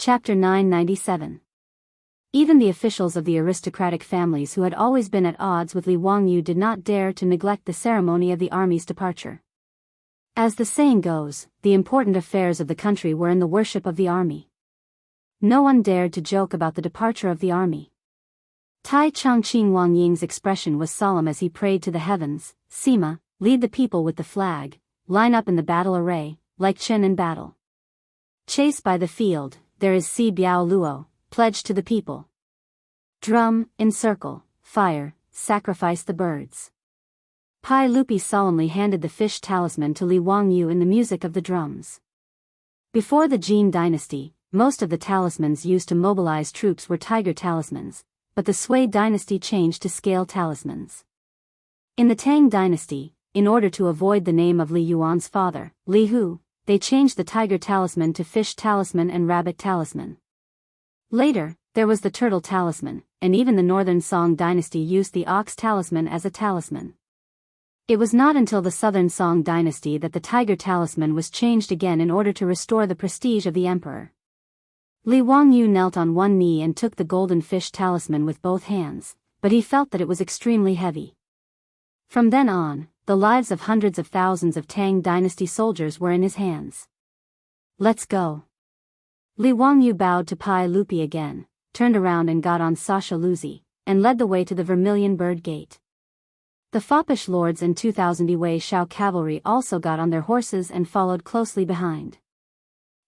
Chapter 997. Even the officials of the aristocratic families who had always been at odds with Li Wangyu did not dare to neglect the ceremony of the army's departure. As the saying goes, the important affairs of the country were in the worship of the army. No one dared to joke about the departure of the army. Tai Chongqing Wang Ying's expression was solemn as he prayed to the heavens. Sima, lead the people with the flag, line up in the battle array, like Chen in battle. Chase by the field, there is Si Biao Luo, pledge to the people. Drum, encircle, fire, sacrifice the birds. Pai Lupi solemnly handed the fish talisman to Li Wangyu in the music of the drums. Before the Jin dynasty, most of the talismans used to mobilize troops were tiger talismans, but the Sui dynasty changed to scale talismans. In the Tang dynasty, in order to avoid the name of Li Yuan's father, Li Hu, they changed the tiger talisman to fish talisman and rabbit talisman. Later, there was the turtle talisman, and even the northern Song dynasty used the ox talisman as a talisman. It was not until the southern Song dynasty that the tiger talisman was changed again in order to restore the prestige of the emperor. Li Wangyu knelt on one knee and took the golden fish talisman with both hands, but he felt that it was extremely heavy. From then on, the lives of hundreds of thousands of Tang dynasty soldiers were in his hands. Let's go. Li Wangyu bowed to Pai Lupi again, turned around and got on Sasha Luzi, and led the way to the Vermilion Bird Gate. The foppish lords and 2,000 Wei Shao cavalry also got on their horses and followed closely behind.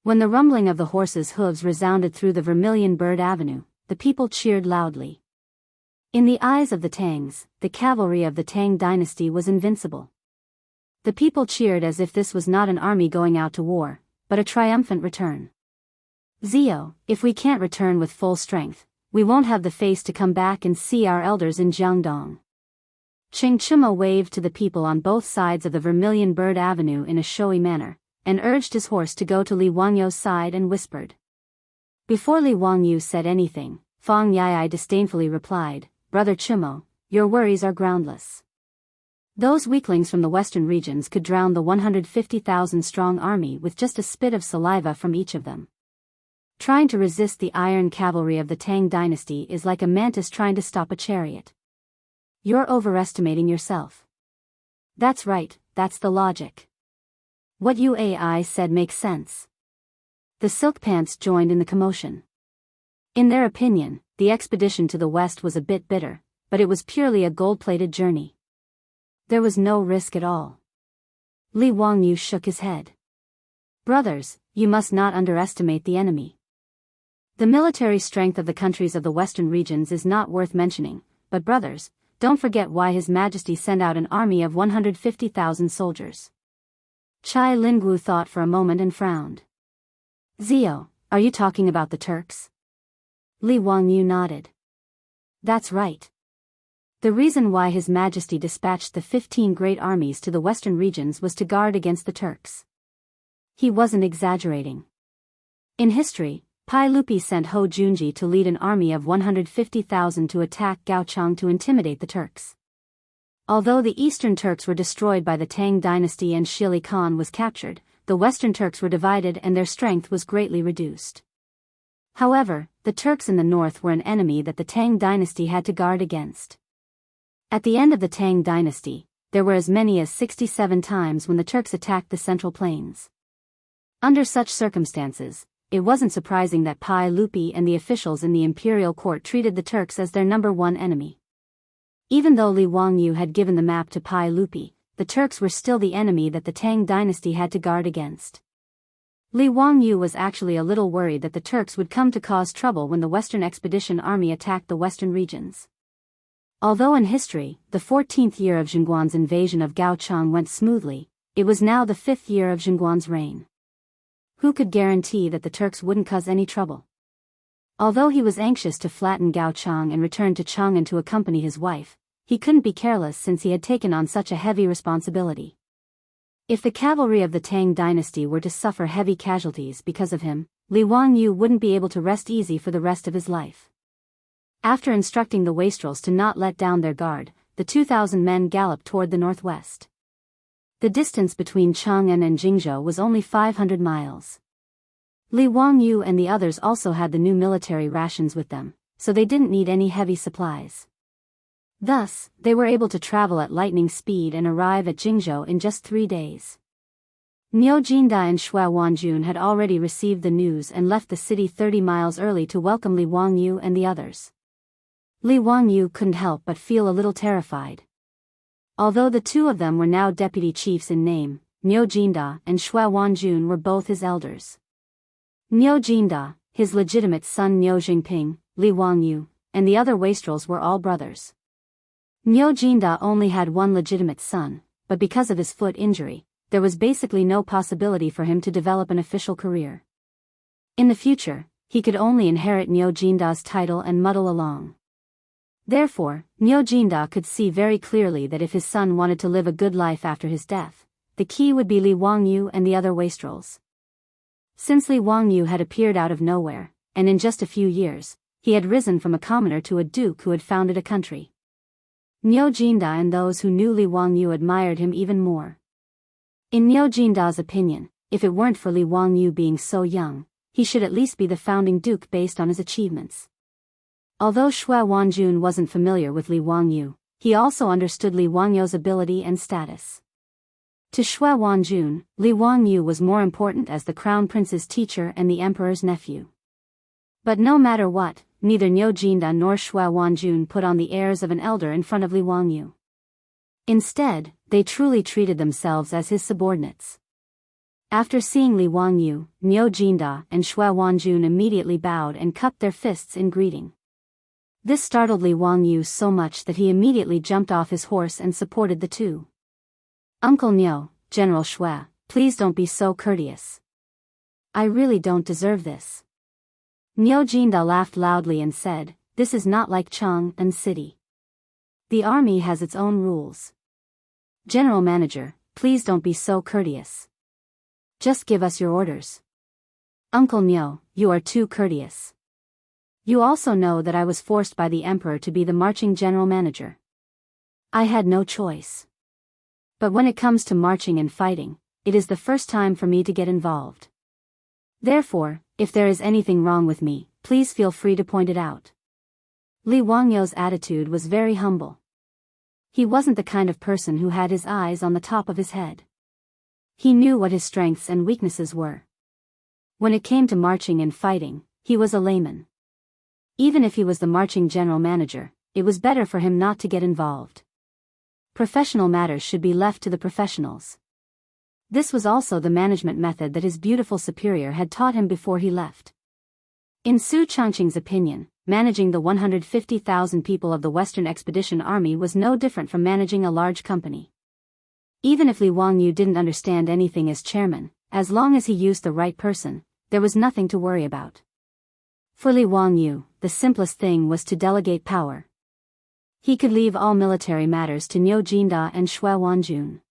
When the rumbling of the horses' hooves resounded through the Vermilion Bird Avenue, the people cheered loudly. In the eyes of the Tangs, the cavalry of the Tang dynasty was invincible. The people cheered as if this was not an army going out to war, but a triumphant return. Zio, if we can't return with full strength, we won't have the face to come back and see our elders in Jiangdong. Cheng Chima waved to the people on both sides of the Vermilion Bird Avenue in a showy manner, and urged his horse to go to Li Wangyu's side and whispered. Before Li Wangyu said anything, Fang Yai disdainfully replied, Brother Chimo, your worries are groundless. Those weaklings from the western regions could drown the 150,000-strong army with just a spit of saliva from each of them. Trying to resist the iron cavalry of the Tang dynasty is like a mantis trying to stop a chariot. You're overestimating yourself. That's right, that's the logic. What UAI said makes sense. The Silk Pants joined in the commotion. In their opinion, the expedition to the west was a bit bitter, but it was purely a gold-plated journey. There was no risk at all. Li Wangyu shook his head. Brothers, you must not underestimate the enemy. The military strength of the countries of the western regions is not worth mentioning, but brothers, don't forget why His Majesty sent out an army of 150,000 soldiers. Chai Lingwu thought for a moment and frowned. Zio, are you talking about the Turks? Li Wangyu nodded. That's right. The reason why His Majesty dispatched the 15 great armies to the western regions was to guard against the Turks. He wasn't exaggerating. In history, Pai Lupi sent Ho Junji to lead an army of 150,000 to attack Gaochang to intimidate the Turks. Although the Eastern Turks were destroyed by the Tang dynasty and Shili Khan was captured, the Western Turks were divided and their strength was greatly reduced. However, the Turks in the north were an enemy that the Tang dynasty had to guard against. At the end of the Tang dynasty, there were as many as 67 times when the Turks attacked the Central Plains. Under such circumstances, it wasn't surprising that Pai Lupi and the officials in the imperial court treated the Turks as their number one enemy. Even though Li Wangyu had given the map to Pai Lupi, the Turks were still the enemy that the Tang dynasty had to guard against. Li Wangyu was actually a little worried that the Turks would come to cause trouble when the Western Expedition Army attacked the western regions. Although in history, the 14th year of Zhenguan's invasion of Gaochang went smoothly, it was now the 5th year of Zhenguan's reign. Who could guarantee that the Turks wouldn't cause any trouble? Although he was anxious to flatten Gaochang and return to Chang'an to accompany his wife, he couldn't be careless since he had taken on such a heavy responsibility. If the cavalry of the Tang dynasty were to suffer heavy casualties because of him, Li Wangyu wouldn't be able to rest easy for the rest of his life. After instructing the wastrels to not let down their guard, the 2,000 men galloped toward the northwest. The distance between Chang'an and Jingzhou was only 500 miles. Li Wangyu and the others also had the new military rations with them, so they didn't need any heavy supplies. Thus, they were able to travel at lightning speed and arrive at Jingzhou in just 3 days. Niu Jinda and Xue Wanjun had already received the news and left the city 30 miles early to welcome Li Wangyu and the others. Li Wangyu couldn't help but feel a little terrified. Although the two of them were now deputy chiefs in name, Niu Jinda and Xue Wanjun were both his elders. Niu Jinda, his legitimate son Niu Jingping, Li Wangyu, and the other wastrels were all brothers. Niu Jinda only had one legitimate son, but because of his foot injury, there was basically no possibility for him to develop an official career. In the future, he could only inherit Niu Jinda's title and muddle along. Therefore, Niu Jinda could see very clearly that if his son wanted to live a good life after his death, the key would be Li Wangyu and the other wastrels. Since Li Wangyu had appeared out of nowhere, and in just a few years, he had risen from a commoner to a duke who had founded a country. Niu Jinda and those who knew Li Wangyu admired him even more. In Niu Jinda's opinion, if it weren't for Li Wangyu being so young, he should at least be the founding duke based on his achievements. Although Xue Wanjun wasn't familiar with Li Wangyu, he also understood Li Wangyu's ability and status. To Xue Wanjun, Li Wangyu was more important as the crown prince's teacher and the emperor's nephew. But no matter what, neither Niu Jinda nor Xue Wanjun put on the airs of an elder in front of Li Wangyu. Instead, they truly treated themselves as his subordinates. After seeing Li Wangyu, Niu Jinda and Xue Wanjun immediately bowed and cupped their fists in greeting. This startled Li Wangyu so much that he immediately jumped off his horse and supported the two. "Uncle Niu, General Xue, please don't be so courteous. I really don't deserve this." Niu Jinda laughed loudly and said, "This is not like Chang'an City. The army has its own rules. General Manager, please don't be so courteous. Just give us your orders." "Uncle Niu, you are too courteous. You also know that I was forced by the emperor to be the marching general manager. I had no choice. But when it comes to marching and fighting, it is the first time for me to get involved. Therefore, if there is anything wrong with me, please feel free to point it out." Li Wangyu's attitude was very humble. He wasn't the kind of person who had his eyes on the top of his head. He knew what his strengths and weaknesses were. When it came to marching and fighting, he was a layman. Even if he was the marching general manager, it was better for him not to get involved. Professional matters should be left to the professionals. This was also the management method that his beautiful superior had taught him before he left. In Su Changqing's opinion, managing the 150,000 people of the Western Expedition Army was no different from managing a large company. Even if Li Wangyu didn't understand anything as chairman, as long as he used the right person, there was nothing to worry about. For Li Wangyu, the simplest thing was to delegate power. He could leave all military matters to Niu Jinda and Xue Wanjun.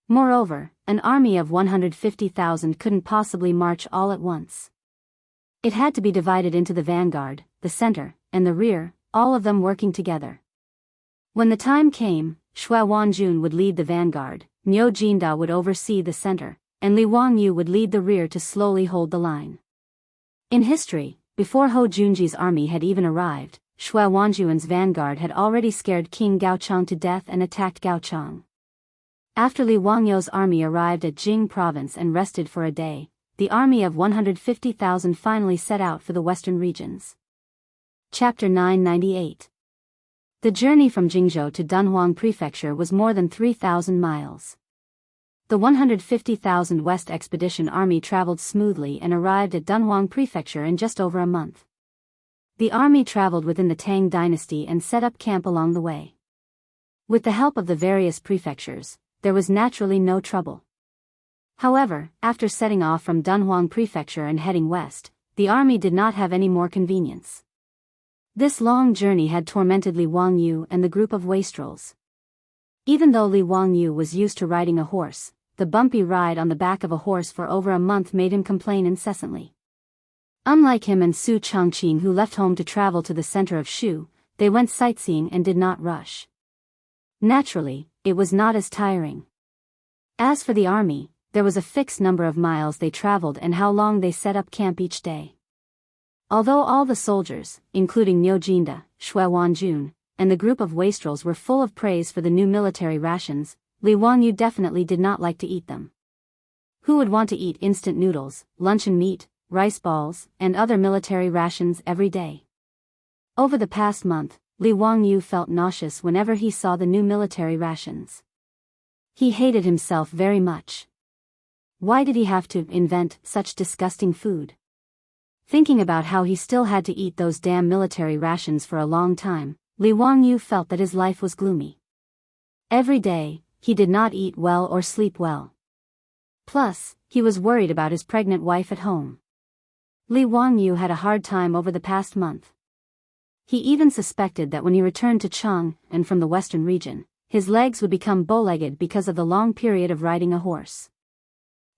Moreover, an army of 150,000 couldn't possibly march all at once. It had to be divided into the vanguard, the center, and the rear, all of them working together. When the time came, Xue Wanjun would lead the vanguard, Niu Jinda would oversee the center, and Li Wangyu would lead the rear to slowly hold the line. In history, before Ho Junji's army had even arrived, Xue Wanjun's vanguard had already scared King Gaochang to death and attacked Gaochang. After Li Wangyu's army arrived at Jing province and rested for a day, the army of 150,000 finally set out for the western regions. Chapter 998. The journey from Jingzhou to Dunhuang Prefecture was more than 3,000 miles. The 150,000 West Expedition Army traveled smoothly and arrived at Dunhuang Prefecture in just over a month. The army traveled within the Tang dynasty and set up camp along the way. With the help of the various prefectures, there was naturally no trouble. However, after setting off from Dunhuang Prefecture and heading west, the army did not have any more convenience. This long journey had tormented Li Wangyu and the group of wastrels. Even though Li Wangyu was used to riding a horse, the bumpy ride on the back of a horse for over a month made him complain incessantly. Unlike him and Su Changqing, who left home to travel to the center of Shu, they went sightseeing and did not rush. Naturally, it was not as tiring. As for the army, there was a fixed number of miles they traveled and how long they set up camp each day. Although all the soldiers, including Nyojinda, Shue Wanjun, and the group of wastrels were full of praise for the new military rations, Li Wangyu definitely did not like to eat them. Who would want to eat instant noodles, luncheon meat, rice balls, and other military rations every day? Over the past month, Li Wangyu felt nauseous whenever he saw the new military rations. He hated himself very much. Why did he have to invent such disgusting food? Thinking about how he still had to eat those damn military rations for a long time, Li Wangyu felt that his life was gloomy. Every day, he did not eat well or sleep well. Plus, he was worried about his pregnant wife at home. Li Wangyu had a hard time over the past month. He even suspected that when he returned to Chang, and from the western region, his legs would become bow-legged because of the long period of riding a horse.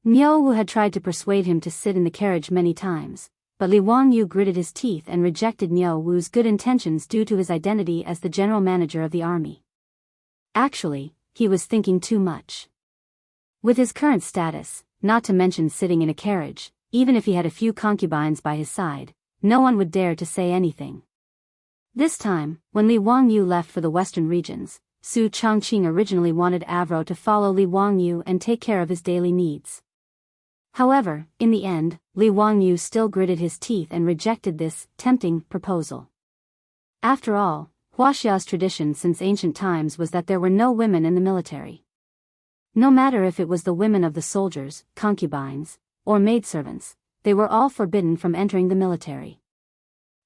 Niu Wu had tried to persuade him to sit in the carriage many times, but Li Wangyu gritted his teeth and rejected Niu Wu's good intentions due to his identity as the general manager of the army. Actually, he was thinking too much. With his current status, not to mention sitting in a carriage, even if he had a few concubines by his side, no one would dare to say anything. This time, when Li Wangyu left for the western regions, Su Chongqing originally wanted Avro to follow Li Wangyu and take care of his daily needs. However, in the end, Li Wangyu still gritted his teeth and rejected this tempting proposal. After all, Huaxia's tradition since ancient times was that there were no women in the military. No matter if it was the women of the soldiers, concubines, or maidservants, they were all forbidden from entering the military.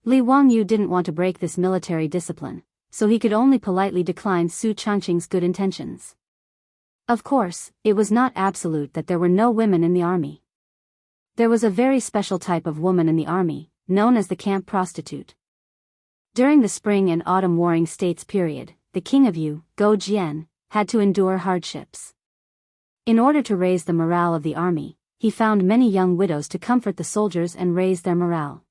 Li Wangyu didn't want to break this military discipline, so he could only politely decline Su Chongqing's good intentions. Of course, it was not absolute that there were no women in the army. There was a very special type of woman in the army, known as the camp prostitute. During the spring and autumn warring states period, the king of Yu, Go Jian, had to endure hardships. In order to raise the morale of the army, he found many young widows to comfort the soldiers and raise their morale.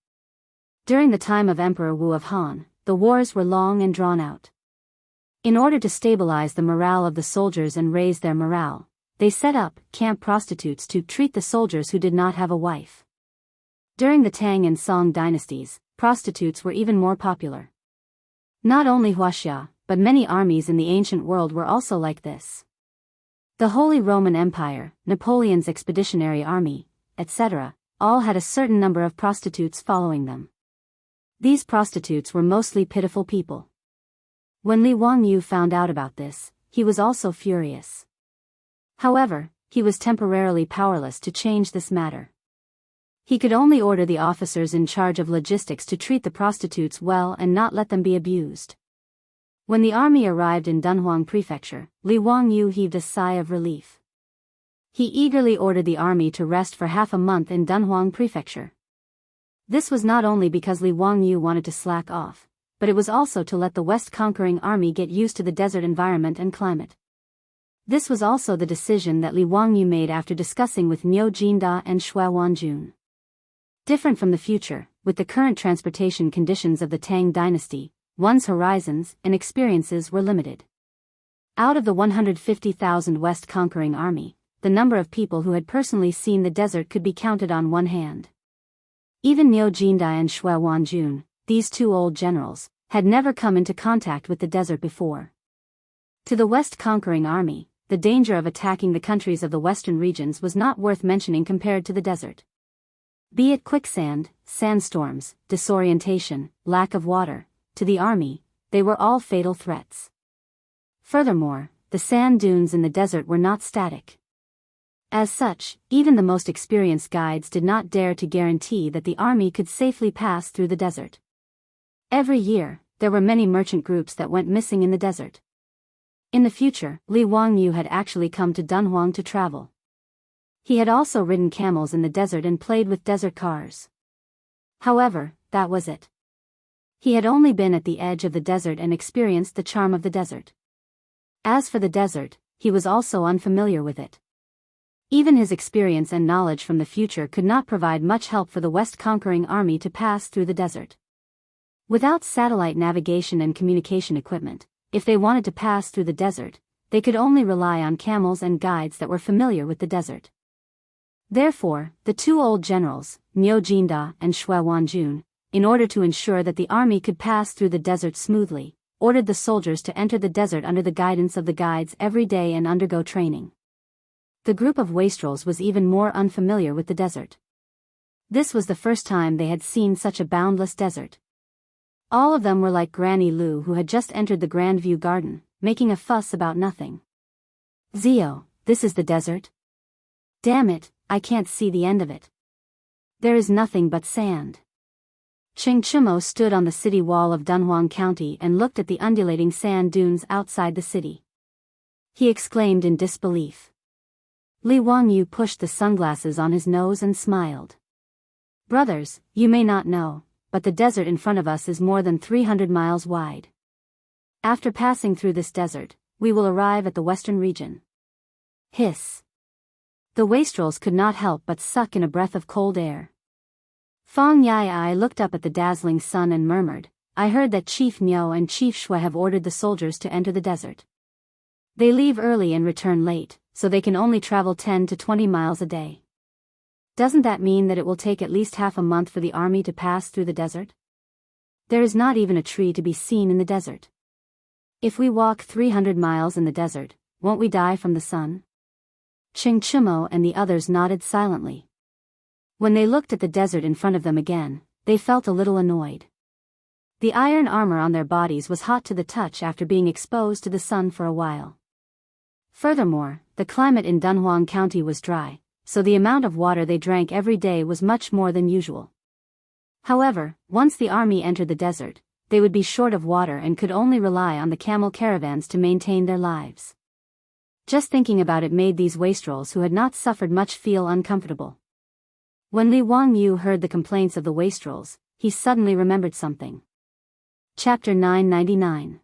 During the time of Emperor Wu of Han, the wars were long and drawn out. In order to stabilize the morale of the soldiers and raise their morale, they set up camp prostitutes to treat the soldiers who did not have a wife. During the Tang and Song dynasties, prostitutes were even more popular. Not only Huaxia, but many armies in the ancient world were also like this. The Holy Roman Empire, Napoleon's expeditionary army, etc., all had a certain number of prostitutes following them. These prostitutes were mostly pitiful people. When Li Wangyu found out about this, he was also furious. However, he was temporarily powerless to change this matter. He could only order the officers in charge of logistics to treat the prostitutes well and not let them be abused. When the army arrived in Dunhuang Prefecture, Li Wangyu heaved a sigh of relief. He eagerly ordered the army to rest for half a month in Dunhuang Prefecture. This was not only because Li Wangyu wanted to slack off, but it was also to let the West conquering army get used to the desert environment and climate. This was also the decision that Li Wangyu made after discussing with Niu Jinda and Shue Wanjun. Different from the future, with the current transportation conditions of the Tang dynasty, one's horizons and experiences were limited. Out of the 150,000 West conquering army, the number of people who had personally seen the desert could be counted on one hand. Even Niu Jinda and Shue Wanjun, these two old generals, had never come into contact with the desert before. To the West conquering army, the danger of attacking the countries of the western regions was not worth mentioning compared to the desert. Be it quicksand, sandstorms, disorientation, lack of water, to the army, they were all fatal threats. Furthermore, the sand dunes in the desert were not static. As such, even the most experienced guides did not dare to guarantee that the army could safely pass through the desert. Every year, there were many merchant groups that went missing in the desert. In the future, Li Wangyu had actually come to Dunhuang to travel. He had also ridden camels in the desert and played with desert cars. However, that was it. He had only been at the edge of the desert and experienced the charm of the desert. As for the desert, he was also unfamiliar with it. Even his experience and knowledge from the future could not provide much help for the West conquering army to pass through the desert. Without satellite navigation and communication equipment, if they wanted to pass through the desert, they could only rely on camels and guides that were familiar with the desert. Therefore, the two old generals, Niu Jinda and Xue Wanjun, in order to ensure that the army could pass through the desert smoothly, ordered the soldiers to enter the desert under the guidance of the guides every day and undergo training. The group of wastrels was even more unfamiliar with the desert. This was the first time they had seen such a boundless desert. All of them were like Granny Lu, who had just entered the Grandview Garden, making a fuss about nothing. "Zio, this is the desert? Damn it, I can't see the end of it. There is nothing but sand." Cheng Chumo stood on the city wall of Dunhuang County and looked at the undulating sand dunes outside the city. He exclaimed in disbelief. Li Wangyu pushed the sunglasses on his nose and smiled. "Brothers, you may not know, but the desert in front of us is more than 300 miles wide. After passing through this desert, we will arrive at the western region." Hiss. The wastrels could not help but suck in a breath of cold air. Fang Yai looked up at the dazzling sun and murmured, "I heard that Chief Niu and Chief Shui have ordered the soldiers to enter the desert. They leave early and return late, so they can only travel 10 to 20 miles a day. Doesn't that mean that it will take at least half a month for the army to pass through the desert? There is not even a tree to be seen in the desert. If we walk 300 miles in the desert, won't we die from the sun?" Cheng Chumo and the others nodded silently. When they looked at the desert in front of them again, they felt a little annoyed. The iron armor on their bodies was hot to the touch after being exposed to the sun for a while. Furthermore, the climate in Dunhuang County was dry, so the amount of water they drank every day was much more than usual. However, once the army entered the desert, they would be short of water and could only rely on the camel caravans to maintain their lives. Just thinking about it made these wastrels who had not suffered much feel uncomfortable. When Li Wangyu heard the complaints of the wastrels, he suddenly remembered something. Chapter 999.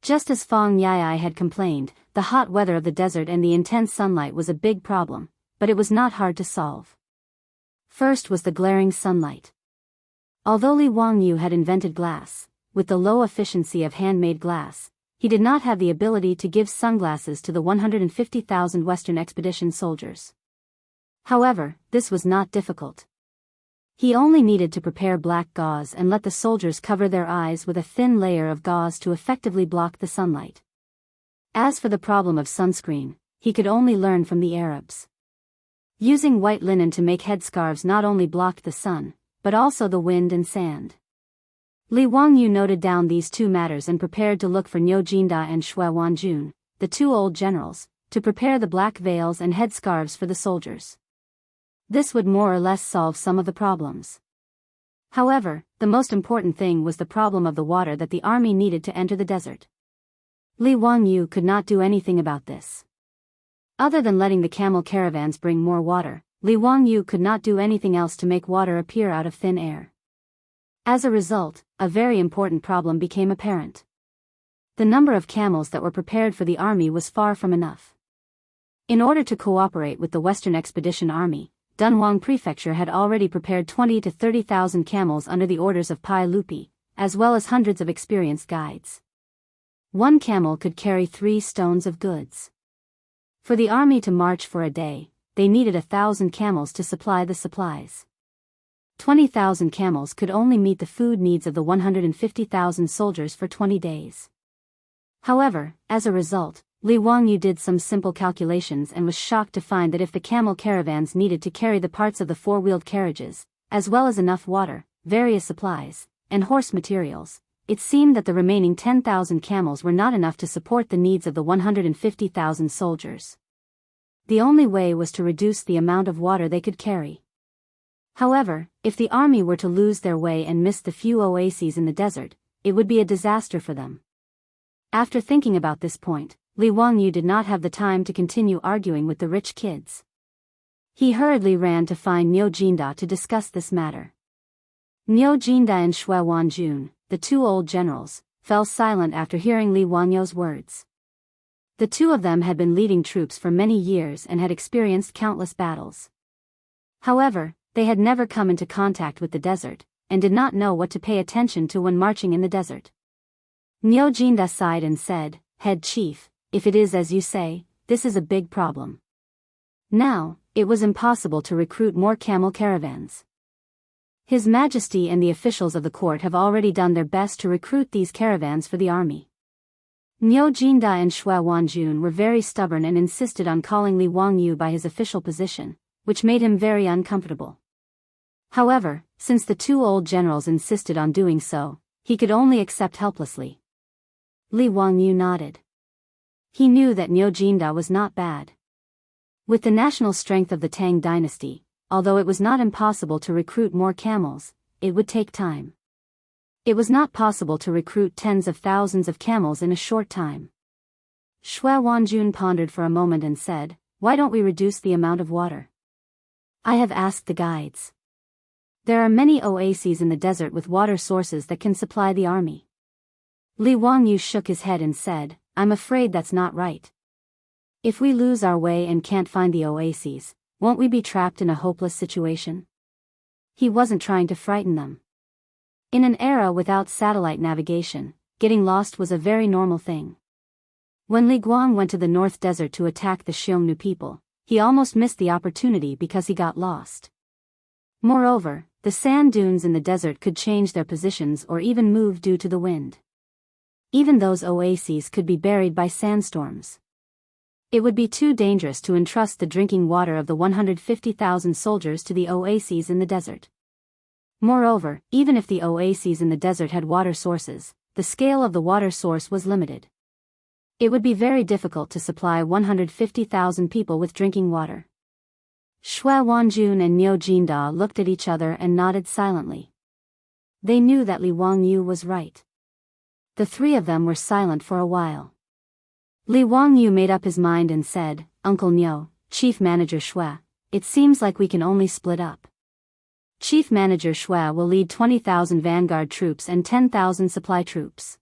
Just as Fang Yai had complained, the hot weather of the desert and the intense sunlight was a big problem, but it was not hard to solve. First was the glaring sunlight. Although Li Wangyu had invented glass, with the low efficiency of handmade glass, he did not have the ability to give sunglasses to the 150,000 Western Expedition soldiers. However, this was not difficult. He only needed to prepare black gauze and let the soldiers cover their eyes with a thin layer of gauze to effectively block the sunlight. As for the problem of sunscreen, he could only learn from the Arabs. Using white linen to make headscarves not only blocked the sun, but also the wind and sand. Li Wangyu noted down these two matters and prepared to look for Niu Jinda and Xue Wanjun, the two old generals, to prepare the black veils and headscarves for the soldiers. This would more or less solve some of the problems. However, the most important thing was the problem of the water that the army needed to enter the desert. Li Wangyu could not do anything about this. Other than letting the camel caravans bring more water, Li Wangyu could not do anything else to make water appear out of thin air. As a result, a very important problem became apparent. The number of camels that were prepared for the army was far from enough. In order to cooperate with the Western Expedition Army, Dunhuang Prefecture had already prepared 20 to 30,000 camels under the orders of Pai Lupi, as well as hundreds of experienced guides. One camel could carry 3 stones of goods. For the army to march for a day, they needed 1,000 camels to supply the supplies. 20,000 camels could only meet the food needs of the 150,000 soldiers for 20 days. However, as a result, Li Wangyu did some simple calculations and was shocked to find that if the camel caravans needed to carry the parts of the 4-wheeled carriages, as well as enough water, various supplies, and horse materials, it seemed that the remaining 10,000 camels were not enough to support the needs of the 150,000 soldiers. The only way was to reduce the amount of water they could carry. However, if the army were to lose their way and miss the few oases in the desert, it would be a disaster for them. After thinking about this point, Li Wangyu did not have the time to continue arguing with the rich kids. He hurriedly ran to find Niu Jinda to discuss this matter. Niu Jinda and Xue Wanjun, the two old generals, fell silent after hearing Li Wangyu's words. The two of them had been leading troops for many years and had experienced countless battles. However, they had never come into contact with the desert, and did not know what to pay attention to when marching in the desert. Niu Jinda sighed and said, "Head chief, if it is as you say, this is a big problem. Now, it was impossible to recruit more camel caravans. His Majesty and the officials of the court have already done their best to recruit these caravans for the army. Niu Jinda and Shui Wanjun were very stubborn and insisted on calling Li Wangyu by his official position, which made him very uncomfortable. However, since the two old generals insisted on doing so, he could only accept helplessly. Li Wangyu nodded. He knew that Niu Jinda was not bad. With the national strength of the Tang dynasty, although it was not impossible to recruit more camels, it would take time. It was not possible to recruit tens of thousands of camels in a short time. Shui Wanjun pondered for a moment and said, "Why don't we reduce the amount of water? I have asked the guides. There are many oases in the desert with water sources that can supply the army." Li Wangyu shook his head and said, "I'm afraid that's not right. If we lose our way and can't find the oases, won't we be trapped in a hopeless situation?" He wasn't trying to frighten them. In an era without satellite navigation, getting lost was a very normal thing. When Li Guang went to the North Desert to attack the Xiongnu people, he almost missed the opportunity because he got lost. Moreover, the sand dunes in the desert could change their positions or even move due to the wind. Even those oases could be buried by sandstorms. It would be too dangerous to entrust the drinking water of the 150,000 soldiers to the oases in the desert. Moreover, even if the oases in the desert had water sources, the scale of the water source was limited. It would be very difficult to supply 150,000 people with drinking water. Shui Wanjun and Niu Jinda looked at each other and nodded silently. They knew that Li Wangyu was right. The three of them were silent for a while. Li Wangyu made up his mind and said, "Uncle Niu, Chief Manager Shui, it seems like we can only split up. Chief Manager Shui will lead 20,000 vanguard troops and 10,000 supply troops.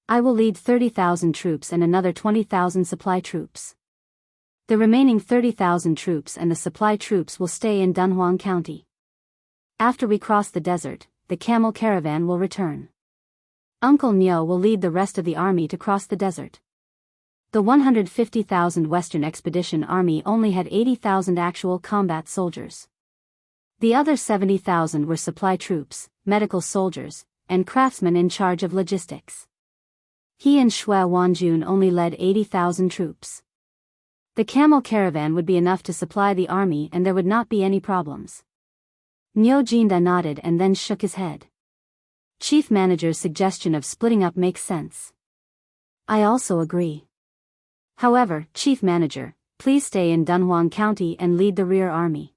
I will lead 30,000 troops and another 20,000 supply troops. The remaining 30,000 troops and the supply troops will stay in Dunhuang County. After we cross the desert, the camel caravan will return. Uncle Niu will lead the rest of the army to cross the desert." The 150,000 Western Expedition Army only had 80,000 actual combat soldiers. The other 70,000 were supply troops, medical soldiers, and craftsmen in charge of logistics. He and Shui Wanjun only led 80,000 troops. The camel caravan would be enough to supply the army and there would not be any problems. Niu Jinda nodded and then shook his head. Chief Manager's suggestion of splitting up makes sense. I also agree. However, Chief Manager, please stay in Dunhuang County and lead the rear army.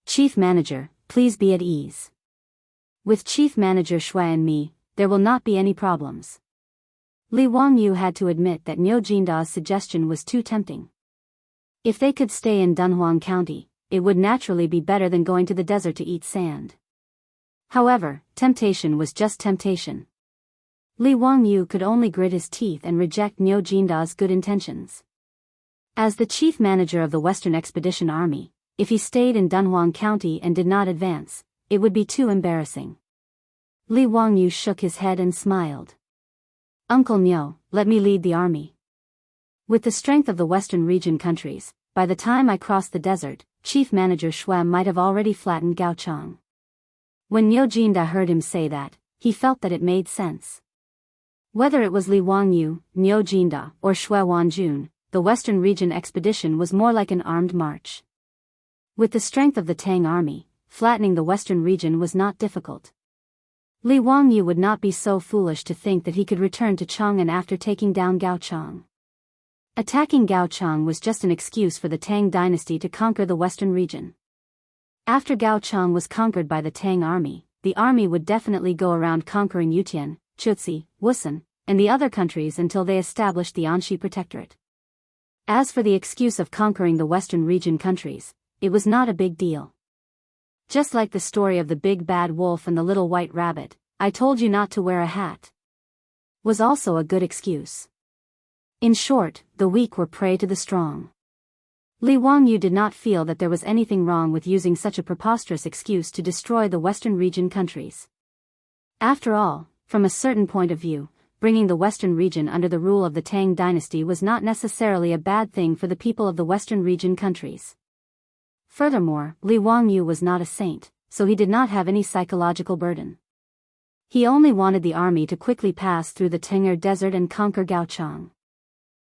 Chief Manager, please be at ease. With Chief Manager Shui and me, there will not be any problems. Li Wangyu had to admit that Niu Jinda's suggestion was too tempting. If they could stay in Dunhuang County, it would naturally be better than going to the desert to eat sand. However, temptation was just temptation. Li Wangyu could only grit his teeth and reject Niu Jinda's good intentions. As the chief manager of the Western Expedition Army, if he stayed in Dunhuang County and did not advance, it would be too embarrassing. Li Wangyu shook his head and smiled. Uncle Niu, let me lead the army. With the strength of the Western region countries, by the time I cross the desert, Chief Manager Shui might have already flattened Gaochang. When Niu Jinda heard him say that, he felt that it made sense. Whether it was Li Wangyu, Niu Jinda, or Shui Wanjun, the Western region expedition was more like an armed march. With the strength of the Tang army, flattening the Western region was not difficult. Li Wangyu would not be so foolish to think that he could return to Chang'an after taking down Gaochang. Attacking Gaochang was just an excuse for the Tang dynasty to conquer the Western region. After Gaochang was conquered by the Tang army, the army would definitely go around conquering Yutian, Chutsi, Wusun, and the other countries until they established the Anxi Protectorate. As for the excuse of conquering the Western region countries, it was not a big deal. Just like the story of the big bad wolf and the little white rabbit, I told you not to wear a hat, was also a good excuse. In short, the weak were prey to the strong. Li Wangyu did not feel that there was anything wrong with using such a preposterous excuse to destroy the Western region countries. After all, from a certain point of view, bringing the Western region under the rule of the Tang dynasty was not necessarily a bad thing for the people of the Western region countries. Furthermore, Li Wangyu was not a saint, so he did not have any psychological burden. He only wanted the army to quickly pass through the Tengger Desert and conquer Gaochang.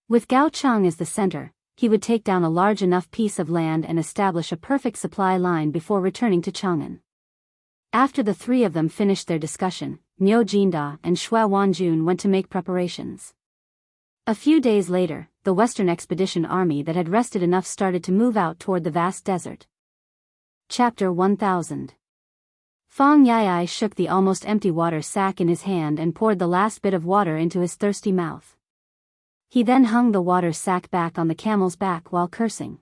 With Gaochang as the center, he would take down a large enough piece of land and establish a perfect supply line before returning to Chang'an. After the three of them finished their discussion, Niu Jinda and Xue Wanjun went to make preparations. A few days later, the Western Expedition Army that had rested enough started to move out toward the vast desert. Chapter 1000. Fang Yai shook the almost empty water sack in his hand and poured the last bit of water into his thirsty mouth. He then hung the water sack back on the camel's back while cursing.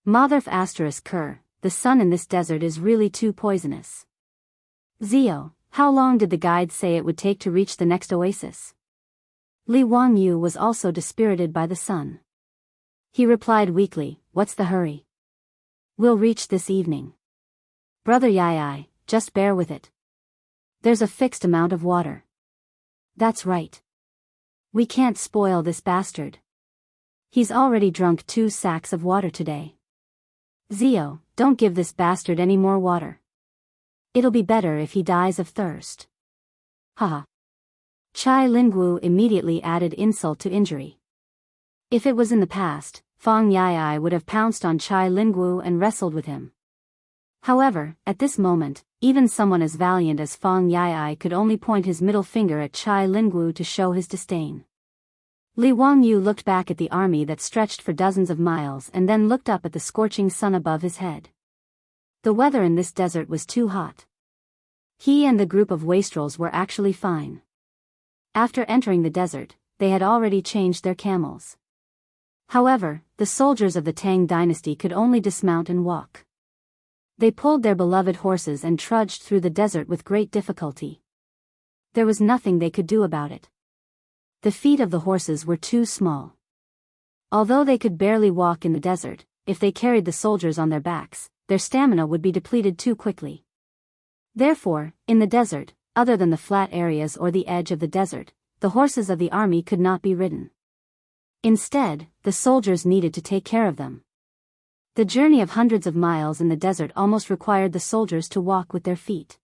Motherf *Ker, the sun in this desert is really too poisonous. Zio, how long did the guide say it would take to reach the next oasis? Li Wangyu was also dispirited by the sun. He replied weakly, what's the hurry? We'll reach this evening. Brother Yai, just bear with it. There's a fixed amount of water. That's right. We can't spoil this bastard. He's already drunk 2 sacks of water today. Zio, don't give this bastard any more water. It'll be better if he dies of thirst. Haha. Chai Lingwu immediately added insult to injury. If it was in the past, Fang Yai would have pounced on Chai Lingwu and wrestled with him. However, at this moment, even someone as valiant as Fang Yai could only point his middle finger at Chai Lingwu to show his disdain. Li Wangyu looked back at the army that stretched for dozens of miles and then looked up at the scorching sun above his head. The weather in this desert was too hot. He and the group of wastrels were actually fine. After entering the desert, they had already changed their camels. However, the soldiers of the Tang dynasty could only dismount and walk. They pulled their beloved horses and trudged through the desert with great difficulty. There was nothing they could do about it. The feet of the horses were too small. Although they could barely walk in the desert, if they carried the soldiers on their backs, their stamina would be depleted too quickly. Therefore, in the desert, other than the flat areas or the edge of the desert, the horses of the army could not be ridden. Instead, the soldiers needed to take care of them. The journey of hundreds of miles in the desert almost required the soldiers to walk with their feet.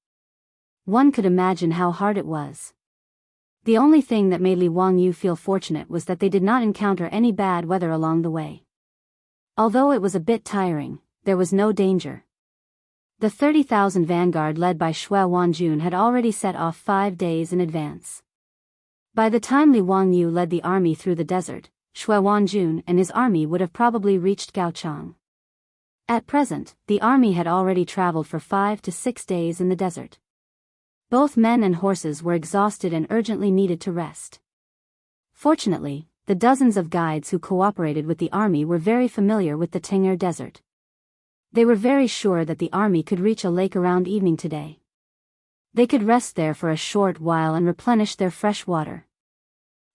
One could imagine how hard it was. The only thing that made Li Wangyu feel fortunate was that they did not encounter any bad weather along the way. Although it was a bit tiring, there was no danger. The 30,000 vanguard led by Xue Wanjun had already set off 5 days in advance. By the time Li Wangyu led the army through the desert, Xue Wanjun and his army would have probably reached Gaochang. At present, the army had already traveled for 5 to 6 days in the desert. Both men and horses were exhausted and urgently needed to rest. Fortunately, the dozens of guides who cooperated with the army were very familiar with the Tengger Desert. They were very sure that the army could reach a lake around evening today. They could rest there for a short while and replenish their fresh water.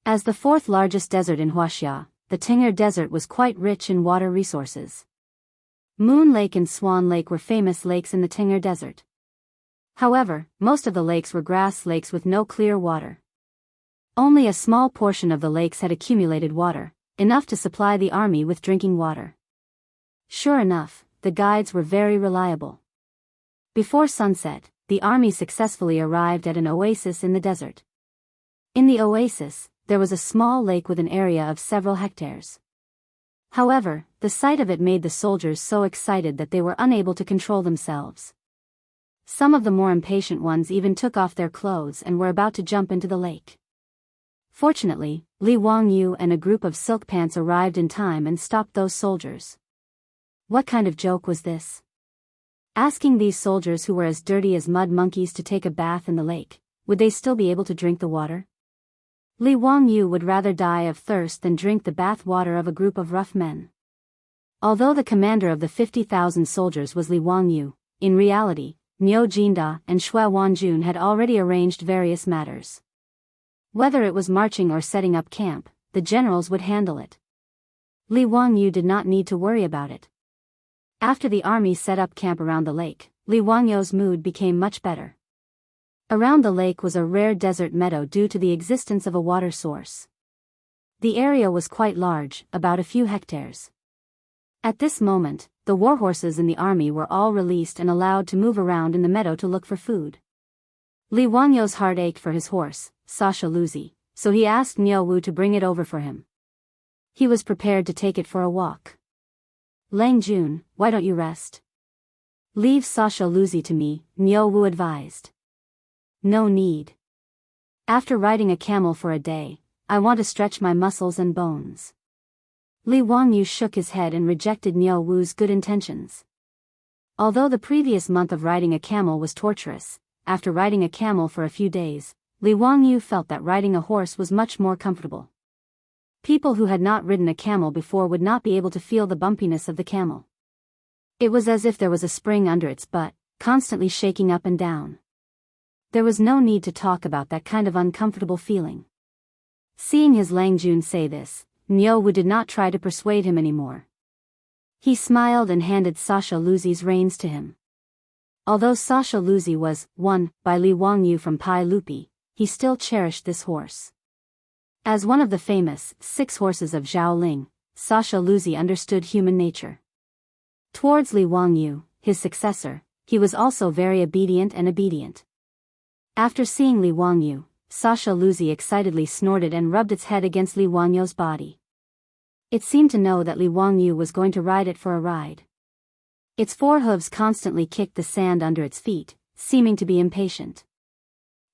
As the 4th largest desert in Huaxia, the Tengger Desert was quite rich in water resources. Moon Lake and Swan Lake were famous lakes in the Tengger Desert. However, most of the lakes were grass lakes with no clear water. Only a small portion of the lakes had accumulated water, enough to supply the army with drinking water. Sure enough, the guides were very reliable. Before sunset, the army successfully arrived at an oasis in the desert. In the oasis, there was a small lake with an area of several hectares. However, the sight of it made the soldiers so excited that they were unable to control themselves. Some of the more impatient ones even took off their clothes and were about to jump into the lake. Fortunately, Li Wangyu and a group of silk pants arrived in time and stopped those soldiers. What kind of joke was this? Asking these soldiers who were as dirty as mud monkeys to take a bath in the lake, would they still be able to drink the water? Li Wangyu would rather die of thirst than drink the bath water of a group of rough men. Although the commander of the 50,000 soldiers was Li Wangyu, in reality, Niu Jinda and Xue Wanjun had already arranged various matters. Whether it was marching or setting up camp, the generals would handle it. Li Wangyu did not need to worry about it. After the army set up camp around the lake, Li Wangyu's mood became much better. Around the lake was a rare desert meadow due to the existence of a water source. The area was quite large, about a few hectares. At this moment, the warhorses in the army were all released and allowed to move around in the meadow to look for food. Li Wangyo's heart ached for his horse, Sasha Luzi, so he asked Niu Wu to bring it over for him. He was prepared to take it for a walk. Lang Jun, why don't you rest? Leave Sasha Luzi to me, Niu Wu advised. No need. After riding a camel for a day, I want to stretch my muscles and bones. Li Wangyu shook his head and rejected Niu Wu's good intentions. Although the previous month of riding a camel was torturous, after riding a camel for a few days, Li Wangyu felt that riding a horse was much more comfortable. People who had not ridden a camel before would not be able to feel the bumpiness of the camel. It was as if there was a spring under its butt, constantly shaking up and down. There was no need to talk about that kind of uncomfortable feeling. Seeing his Lang Jun say this, Niu Wu did not try to persuade him anymore. He smiled and handed Sasha Luzi's reins to him. Although Sasha Luzi was won by Li Wangyu from Pai Lupi, he still cherished this horse. As one of the famous 6 horses of Zhaoling, Sasha Luzi understood human nature. Towards Li Wangyu, his successor, he was also very obedient. After seeing Li Wangyu, Sasha Luzi excitedly snorted and rubbed its head against Li Wangyu's body. It seemed to know that Li Wangyu was going to ride it for a ride. Its 4 hooves constantly kicked the sand under its feet, seeming to be impatient.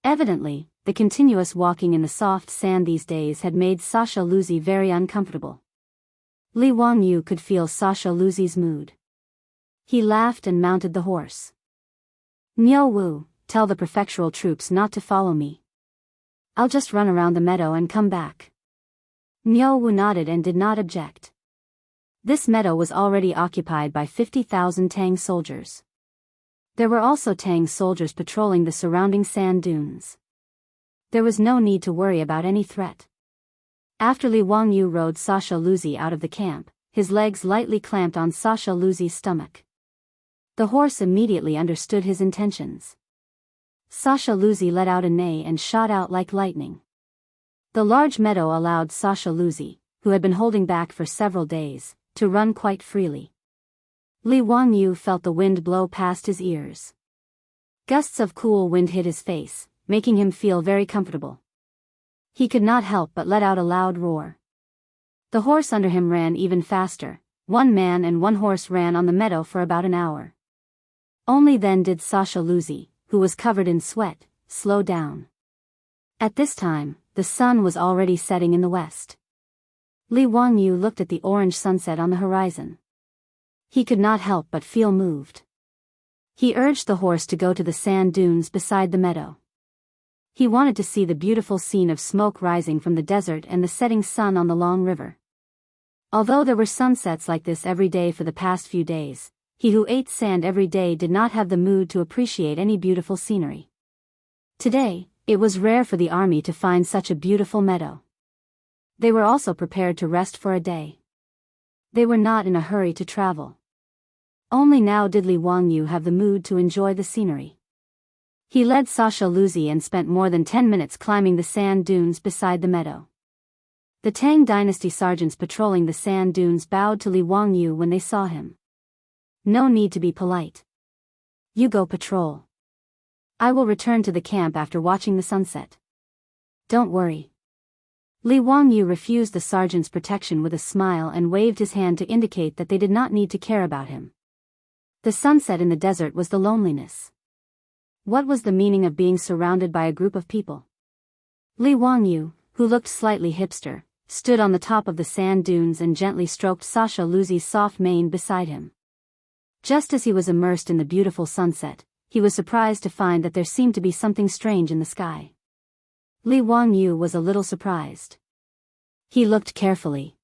Evidently, the continuous walking in the soft sand these days had made Sasha Luzi very uncomfortable. Li Wangyu could feel Sasha Luzi's mood. He laughed and mounted the horse. Niu Wu, tell the prefectural troops not to follow me. I'll just run around the meadow and come back. Niu Wu nodded and did not object. This meadow was already occupied by 50,000 Tang soldiers. There were also Tang soldiers patrolling the surrounding sand dunes. There was no need to worry about any threat. After Li Wangyu rode Sasha Luzi out of the camp, his legs lightly clamped on Sasha Luzi's stomach. The horse immediately understood his intentions. Sasha Luzi let out a neigh and shot out like lightning. The large meadow allowed Sasha Luzi, who had been holding back for several days, to run quite freely. Li Wangyu felt the wind blow past his ears. Gusts of cool wind hit his face, making him feel very comfortable. He could not help but let out a loud roar. The horse under him ran even faster. 1 man and 1 horse ran on the meadow for about an hour. Only then did Sasha Luzi, who was covered in sweat, slow down. At this time, the sun was already setting in the west. Li Wangyu looked at the orange sunset on the horizon. He could not help but feel moved. He urged the horse to go to the sand dunes beside the meadow. He wanted to see the beautiful scene of smoke rising from the desert and the setting sun on the long river. Although there were sunsets like this every day for the past few days, he who ate sand every day did not have the mood to appreciate any beautiful scenery. Today, it was rare for the army to find such a beautiful meadow. They were also prepared to rest for a day. They were not in a hurry to travel. Only now did Li Wangyu have the mood to enjoy the scenery. He led Sasha Luzi and spent more than 10 minutes climbing the sand dunes beside the meadow. The Tang dynasty sergeants patrolling the sand dunes bowed to Li Wangyu when they saw him. No need to be polite. You go patrol. I will return to the camp after watching the sunset. Don't worry. Li Wangyu refused the sergeant's protection with a smile and waved his hand to indicate that they did not need to care about him. The sunset in the desert was the loneliness. What was the meaning of being surrounded by a group of people? Li Wangyu, who looked slightly hipster, stood on the top of the sand dunes and gently stroked Sasha Luzi's soft mane beside him. Just as he was immersed in the beautiful sunset, he was surprised to find that there seemed to be something strange in the sky. Li Wangyu was a little surprised. He looked carefully.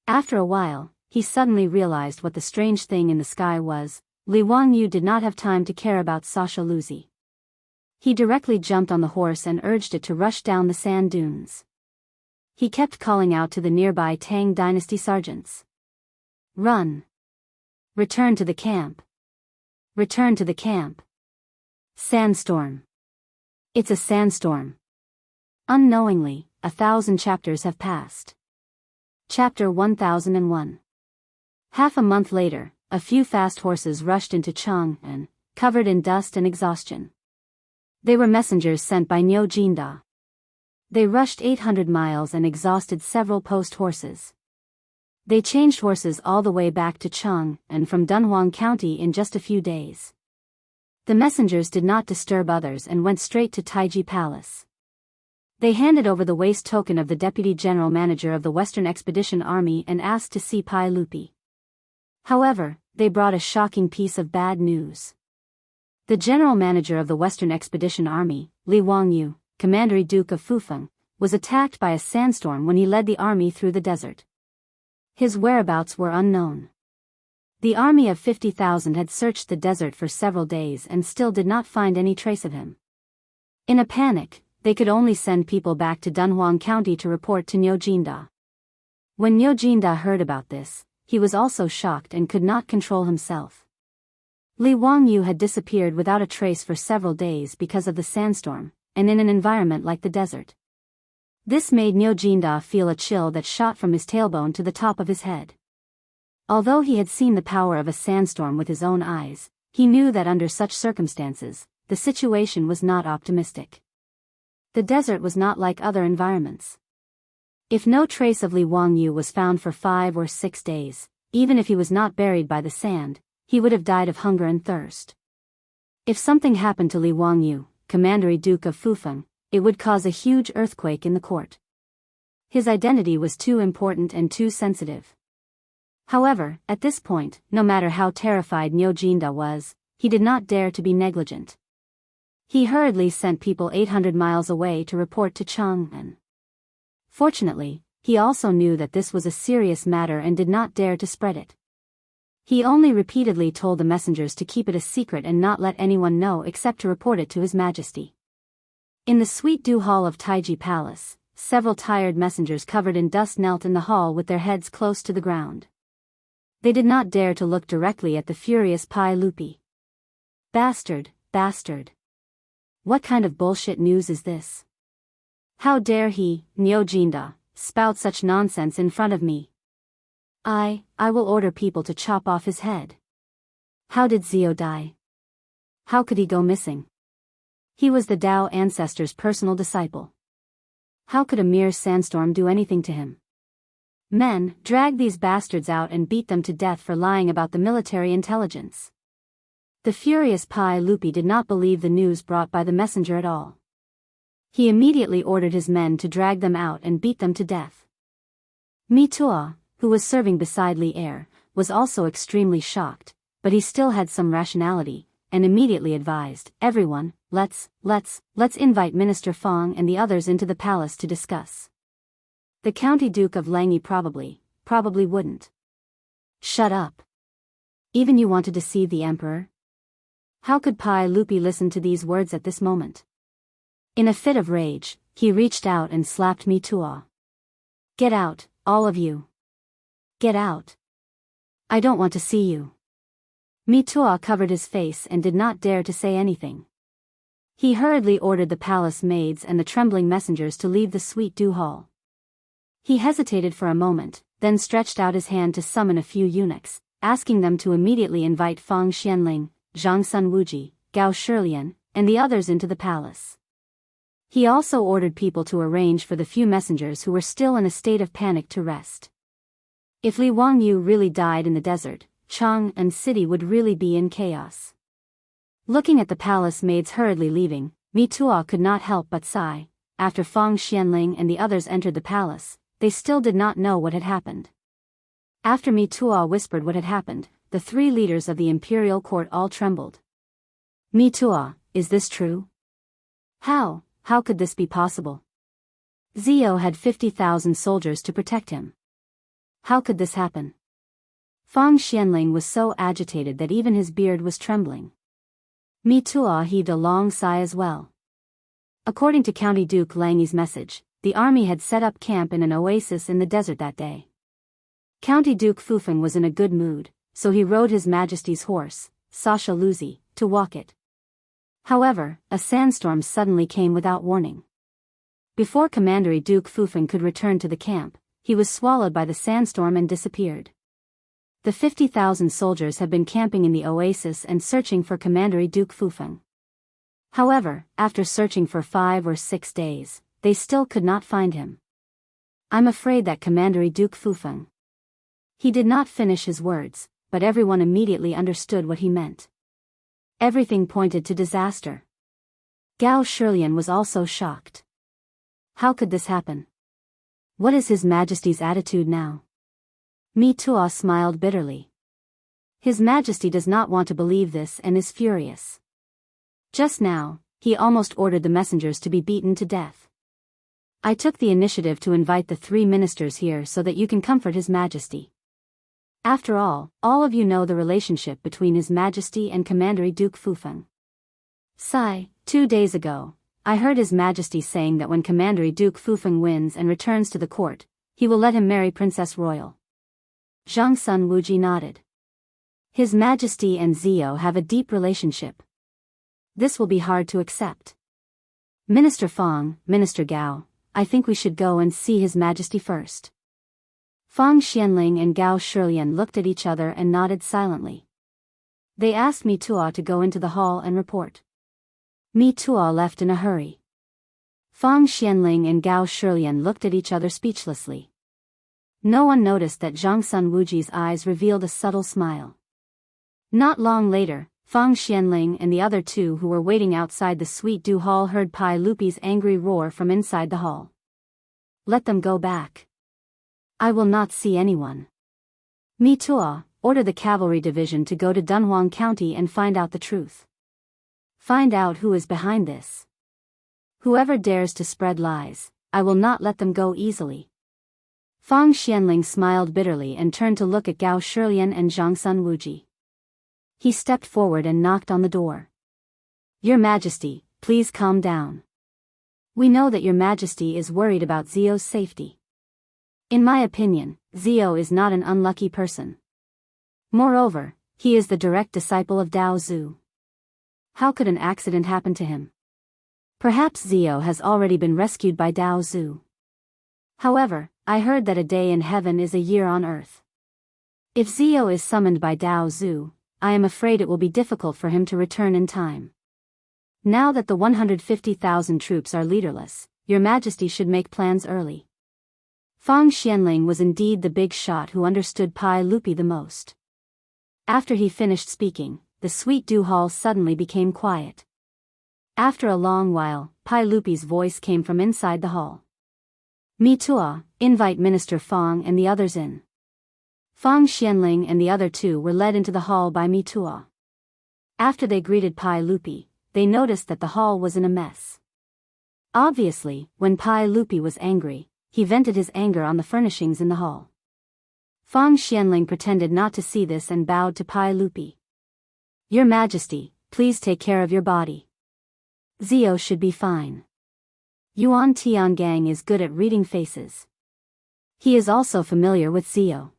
After a while, he suddenly realized what the strange thing in the sky was. Li Wangyu did not have time to care about Sasha Luzi. He directly jumped on the horse and urged it to rush down the sand dunes. He kept calling out to the nearby Tang dynasty sergeants. Run! Return to the camp! Return to the camp! Sandstorm! It's a sandstorm! Unknowingly, 1,000 chapters have passed. Chapter 1001. Half a month later, a few fast horses rushed into Chang'an, covered in dust and exhaustion. They were messengers sent by Niu Jinda. They rushed 800 miles and exhausted several post horses. They changed horses all the way back to Chang'an from Dunhuang County in just a few days. The messengers did not disturb others and went straight to Taiji Palace. They handed over the waist token of the Deputy General Manager of the Western Expedition Army and asked to see Pai Lupi. However, they brought a shocking piece of bad news. The General Manager of the Western Expedition Army, Li Wangyu, Commander Duke of Fufeng, was attacked by a sandstorm when he led the army through the desert. His whereabouts were unknown. The army of 50,000 had searched the desert for several days and still did not find any trace of him. In a panic, they could only send people back to Dunhuang County to report to Niu Jinda. When Niu Jinda heard about this, he was also shocked and could not control himself. Li Wangyu had disappeared without a trace for several days because of the sandstorm, and in an environment like the desert. This made Niu Jinda feel a chill that shot from his tailbone to the top of his head. Although he had seen the power of a sandstorm with his own eyes, he knew that under such circumstances, the situation was not optimistic. The desert was not like other environments. If no trace of Li Wangyu was found for 5 or 6 days, even if he was not buried by the sand, he would have died of hunger and thirst. If something happened to Li Wangyu, Commander Duke of Fufeng, it would cause a huge earthquake in the court. His identity was too important and too sensitive. However, at this point, no matter how terrified Niu Jinda was, he did not dare to be negligent. He hurriedly sent people 800 miles away to report to Chang'an. Fortunately, he also knew that this was a serious matter and did not dare to spread it. He only repeatedly told the messengers to keep it a secret and not let anyone know except to report it to His Majesty. In the Sweet Dew Hall of Taiji Palace, several tired messengers covered in dust knelt in the hall with their heads close to the ground. They did not dare to look directly at the furious Pai Lupi. Bastard, bastard. What kind of bullshit news is this? How dare he, Niu Jinda, spout such nonsense in front of me? I will order people to chop off his head. How did Zio die? How could he go missing? He was the Tao ancestor's personal disciple. How could a mere sandstorm do anything to him? Men, drag these bastards out and beat them to death for lying about the military intelligence. The furious Pai Lupi did not believe the news brought by the messenger at all. He immediately ordered his men to drag them out and beat them to death. Mitua, who was serving beside Li Er, was also extremely shocked, but he still had some rationality, and immediately advised, everyone, let's invite Minister Fong and the others into the palace to discuss. The County Duke of Langyi probably wouldn't. Shut up. Even you want to deceive the emperor? How could Pai Lupi listen to these words at this moment? In a fit of rage, he reached out and slapped Mitua. Get out, all of you. Get out. I don't want to see you. Mitua covered his face and did not dare to say anything. He hurriedly ordered the palace maids and the trembling messengers to leave the Sweet Dew Hall. He hesitated for a moment, then stretched out his hand to summon a few eunuchs, asking them to immediately invite Fang Xianling, Zhang Sun Wuji, Gao Shilian, and the others into the palace. He also ordered people to arrange for the few messengers who were still in a state of panic to rest. If Li Wangyu really died in the desert, Chang'an City would really be in chaos. Looking at the palace maids hurriedly leaving, Mitua could not help but sigh. After Fang Xianling and the others entered the palace, they still did not know what had happened. After Mitua whispered what had happened, the 3 leaders of the imperial court all trembled. Mitua, is this true? How could this be possible? Zio had 50,000 soldiers to protect him. How could this happen? Fang Xianling was so agitated that even his beard was trembling. Mitua heaved a long sigh as well. According to County Duke Langyi's message, the army had set up camp in an oasis in the desert that day. County Duke Fufeng was in a good mood, so he rode His Majesty's horse, Sasha Luzi, to walk it. However, a sandstorm suddenly came without warning. Before Commander Duke Fufeng could return to the camp, he was swallowed by the sandstorm and disappeared. The 50,000 soldiers have been camping in the oasis and searching for Commander Duke Fufeng. However, after searching for 5 or 6 days, they still could not find him. I'm afraid that Commander Duke Fufeng. He did not finish his words, but everyone immediately understood what he meant. Everything pointed to disaster. Gao Shilian was also shocked. How could this happen? What is His Majesty's attitude now? Mi Tuo smiled bitterly. His Majesty does not want to believe this and is furious. Just now, he almost ordered the messengers to be beaten to death. I took the initiative to invite the 3 ministers here so that you can comfort His Majesty. After all of you know the relationship between His Majesty and Commander Duke Fufeng. Sigh, 2 days ago, I heard His Majesty saying that when Commander Duke Fufeng wins and returns to the court, he will let him marry Princess Royal. Zhang Sun Wuji nodded. His Majesty and Zio have a deep relationship. This will be hard to accept. Minister Fang, Minister Gao, I think we should go and see His Majesty first. Fang Xianling and Gao Shilian looked at each other and nodded silently. They asked Mi Tuo to go into the hall and report. Mi Tuo left in a hurry. Fang Xianling and Gao Shilian looked at each other speechlessly. No one noticed that Zhang Sun Wuji's eyes revealed a subtle smile. Not long later, Fang Xianling and the other 2 who were waiting outside the Sweet Dew Hall heard Pai Lupi's angry roar from inside the hall. Let them go back. I will not see anyone. Mi Tuo, order the cavalry division to go to Dunhuang County and find out the truth. Find out who is behind this. Whoever dares to spread lies, I will not let them go easily. Fang Xianling smiled bitterly and turned to look at Gao Shilian and Zhang Sun Wuji. He stepped forward and knocked on the door. Your Majesty, please calm down. We know that Your Majesty is worried about Zio's safety. In my opinion, Zio is not an unlucky person. Moreover, he is the direct disciple of Dao Zhu. How could an accident happen to him? Perhaps Zio has already been rescued by Dao Zhu. However, I heard that a day in heaven is a year on earth. If Zio is summoned by Dao Zhu, I am afraid it will be difficult for him to return in time. Now that the 150,000 troops are leaderless, Your Majesty should make plans early. Fang Xianling was indeed the big shot who understood Pai Lupi the most. After he finished speaking, the Sweet Dew Hall suddenly became quiet. After a long while, Pai Lupi's voice came from inside the hall. Mi Tuo, invite Minister Fang and the others in. Fang Xianling and the other 2 were led into the hall by Mi Tuo. After they greeted Pai Lupi, they noticed that the hall was in a mess. Obviously, when Pai Lupi was angry, he vented his anger on the furnishings in the hall. Fang Xianling pretended not to see this and bowed to Pai Lupi. Your Majesty, please take care of your body. Zio should be fine. Yuan Tiangang is good at reading faces. He is also familiar with Zio.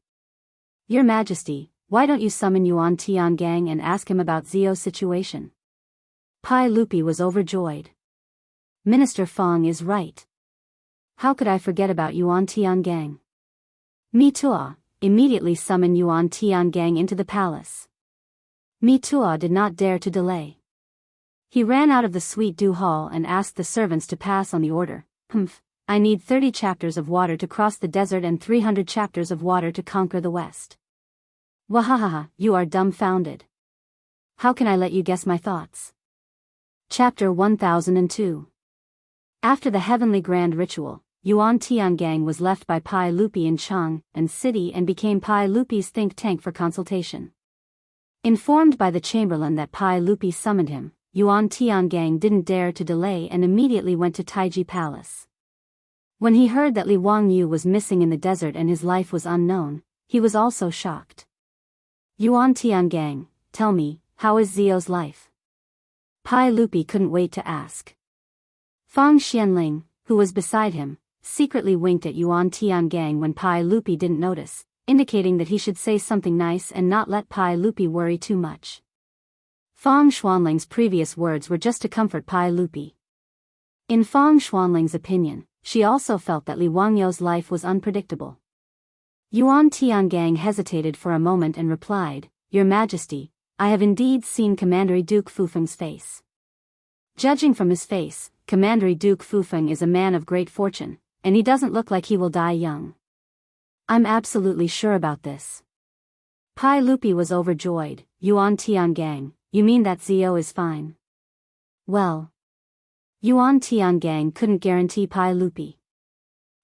Your Majesty, why don't you summon Yuan Tiangang and ask him about Zio's situation? Pai Lupi was overjoyed. Minister Fang is right. How could I forget about Yuan Tiangang? Mi Tuo, immediately summon Yuan Tiangang into the palace. Mi Tuo did not dare to delay. He ran out of the Sweet Dew Hall and asked the servants to pass on the order. I need 30 chapters of water to cross the desert and 300 chapters of water to conquer the west. Wahahaha, you are dumbfounded. How can I let you guess my thoughts? Chapter 1002. After the heavenly grand ritual, Yuan Tiangang was left by Pai Lupi in Chang and City and became Pai Lupi's think tank for consultation. Informed by the chamberlain that Pai Lupi summoned him, Yuan Tiangang didn't dare to delay and immediately went to Taiji Palace. When he heard that Li Wangyu was missing in the desert and his life was unknown, he was also shocked. Yuan Tiangang, tell me, how is Zio's life? Pai Lupi couldn't wait to ask. Fang Xianling, who was beside him, secretly winked at Yuan Tiangang when Pai Lupi didn't notice, indicating that he should say something nice and not let Pai Lupi worry too much. Fang Xuanling's previous words were just to comfort Pai Lupi. In Fang Xuanling's opinion, she also felt that Li Wangyu's life was unpredictable. Yuan Tiangang hesitated for a moment and replied, Your Majesty, I have indeed seen Commander Duke Fufeng's face. Judging from his face, Commander Duke Fufeng is a man of great fortune, and he doesn't look like he will die young. I'm absolutely sure about this. Pai Lupi was overjoyed. Yuan Tiangang, you mean that Zio is fine? Well, Yuan Tiangang couldn't guarantee Pai Lupi.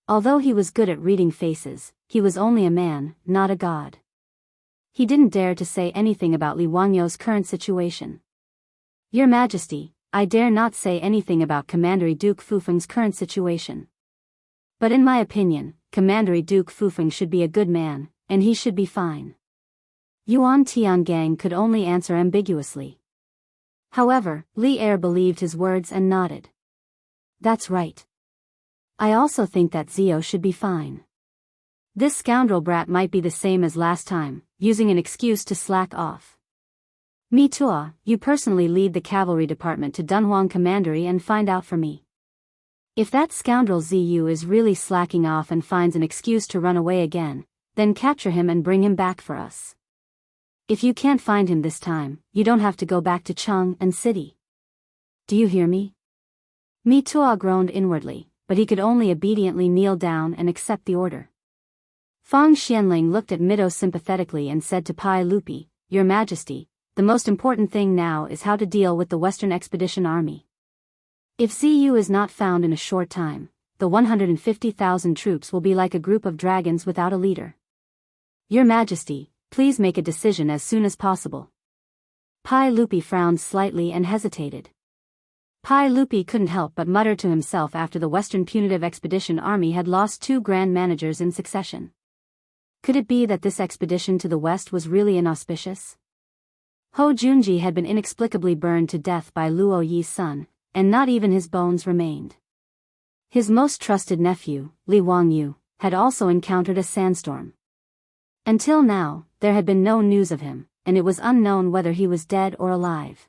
Although he was good at reading faces, he was only a man, not a god. He didn't dare to say anything about Li Wangyou's current situation. Your Majesty, I dare not say anything about Commander Duke Fufeng's current situation. But in my opinion, Commander Duke Fufeng should be a good man, and he should be fine. Yuan Tiangang could only answer ambiguously. However, Li Er believed his words and nodded. That's right. I also think that Zio should be fine. This scoundrel brat might be the same as last time, using an excuse to slack off. Mi Tua, you personally lead the cavalry department to Dunhuang Commandery and find out for me. If that scoundrel Ziyu is really slacking off and finds an excuse to run away again, then capture him and bring him back for us. If you can't find him this time, you don't have to go back to Cheng and City. Do you hear me? Mi Tua groaned inwardly, but he could only obediently kneel down and accept the order. Fang Xianling looked at Mido sympathetically and said to Pai Lupi, Your Majesty, the most important thing now is how to deal with the Western Expedition Army. If Ziyu is not found in a short time, the 150,000 troops will be like a group of dragons without a leader. Your Majesty, please make a decision as soon as possible. Pai Lupi frowned slightly and hesitated. Pai Lupi couldn't help but mutter to himself after the Western Punitive Expedition Army had lost 2 grand managers in succession. Could it be that this expedition to the west was really inauspicious? Ho Junji had been inexplicably burned to death by Luo Yi's son, and not even his bones remained. His most trusted nephew, Li Wangyu, had also encountered a sandstorm. Until now, there had been no news of him, and it was unknown whether he was dead or alive.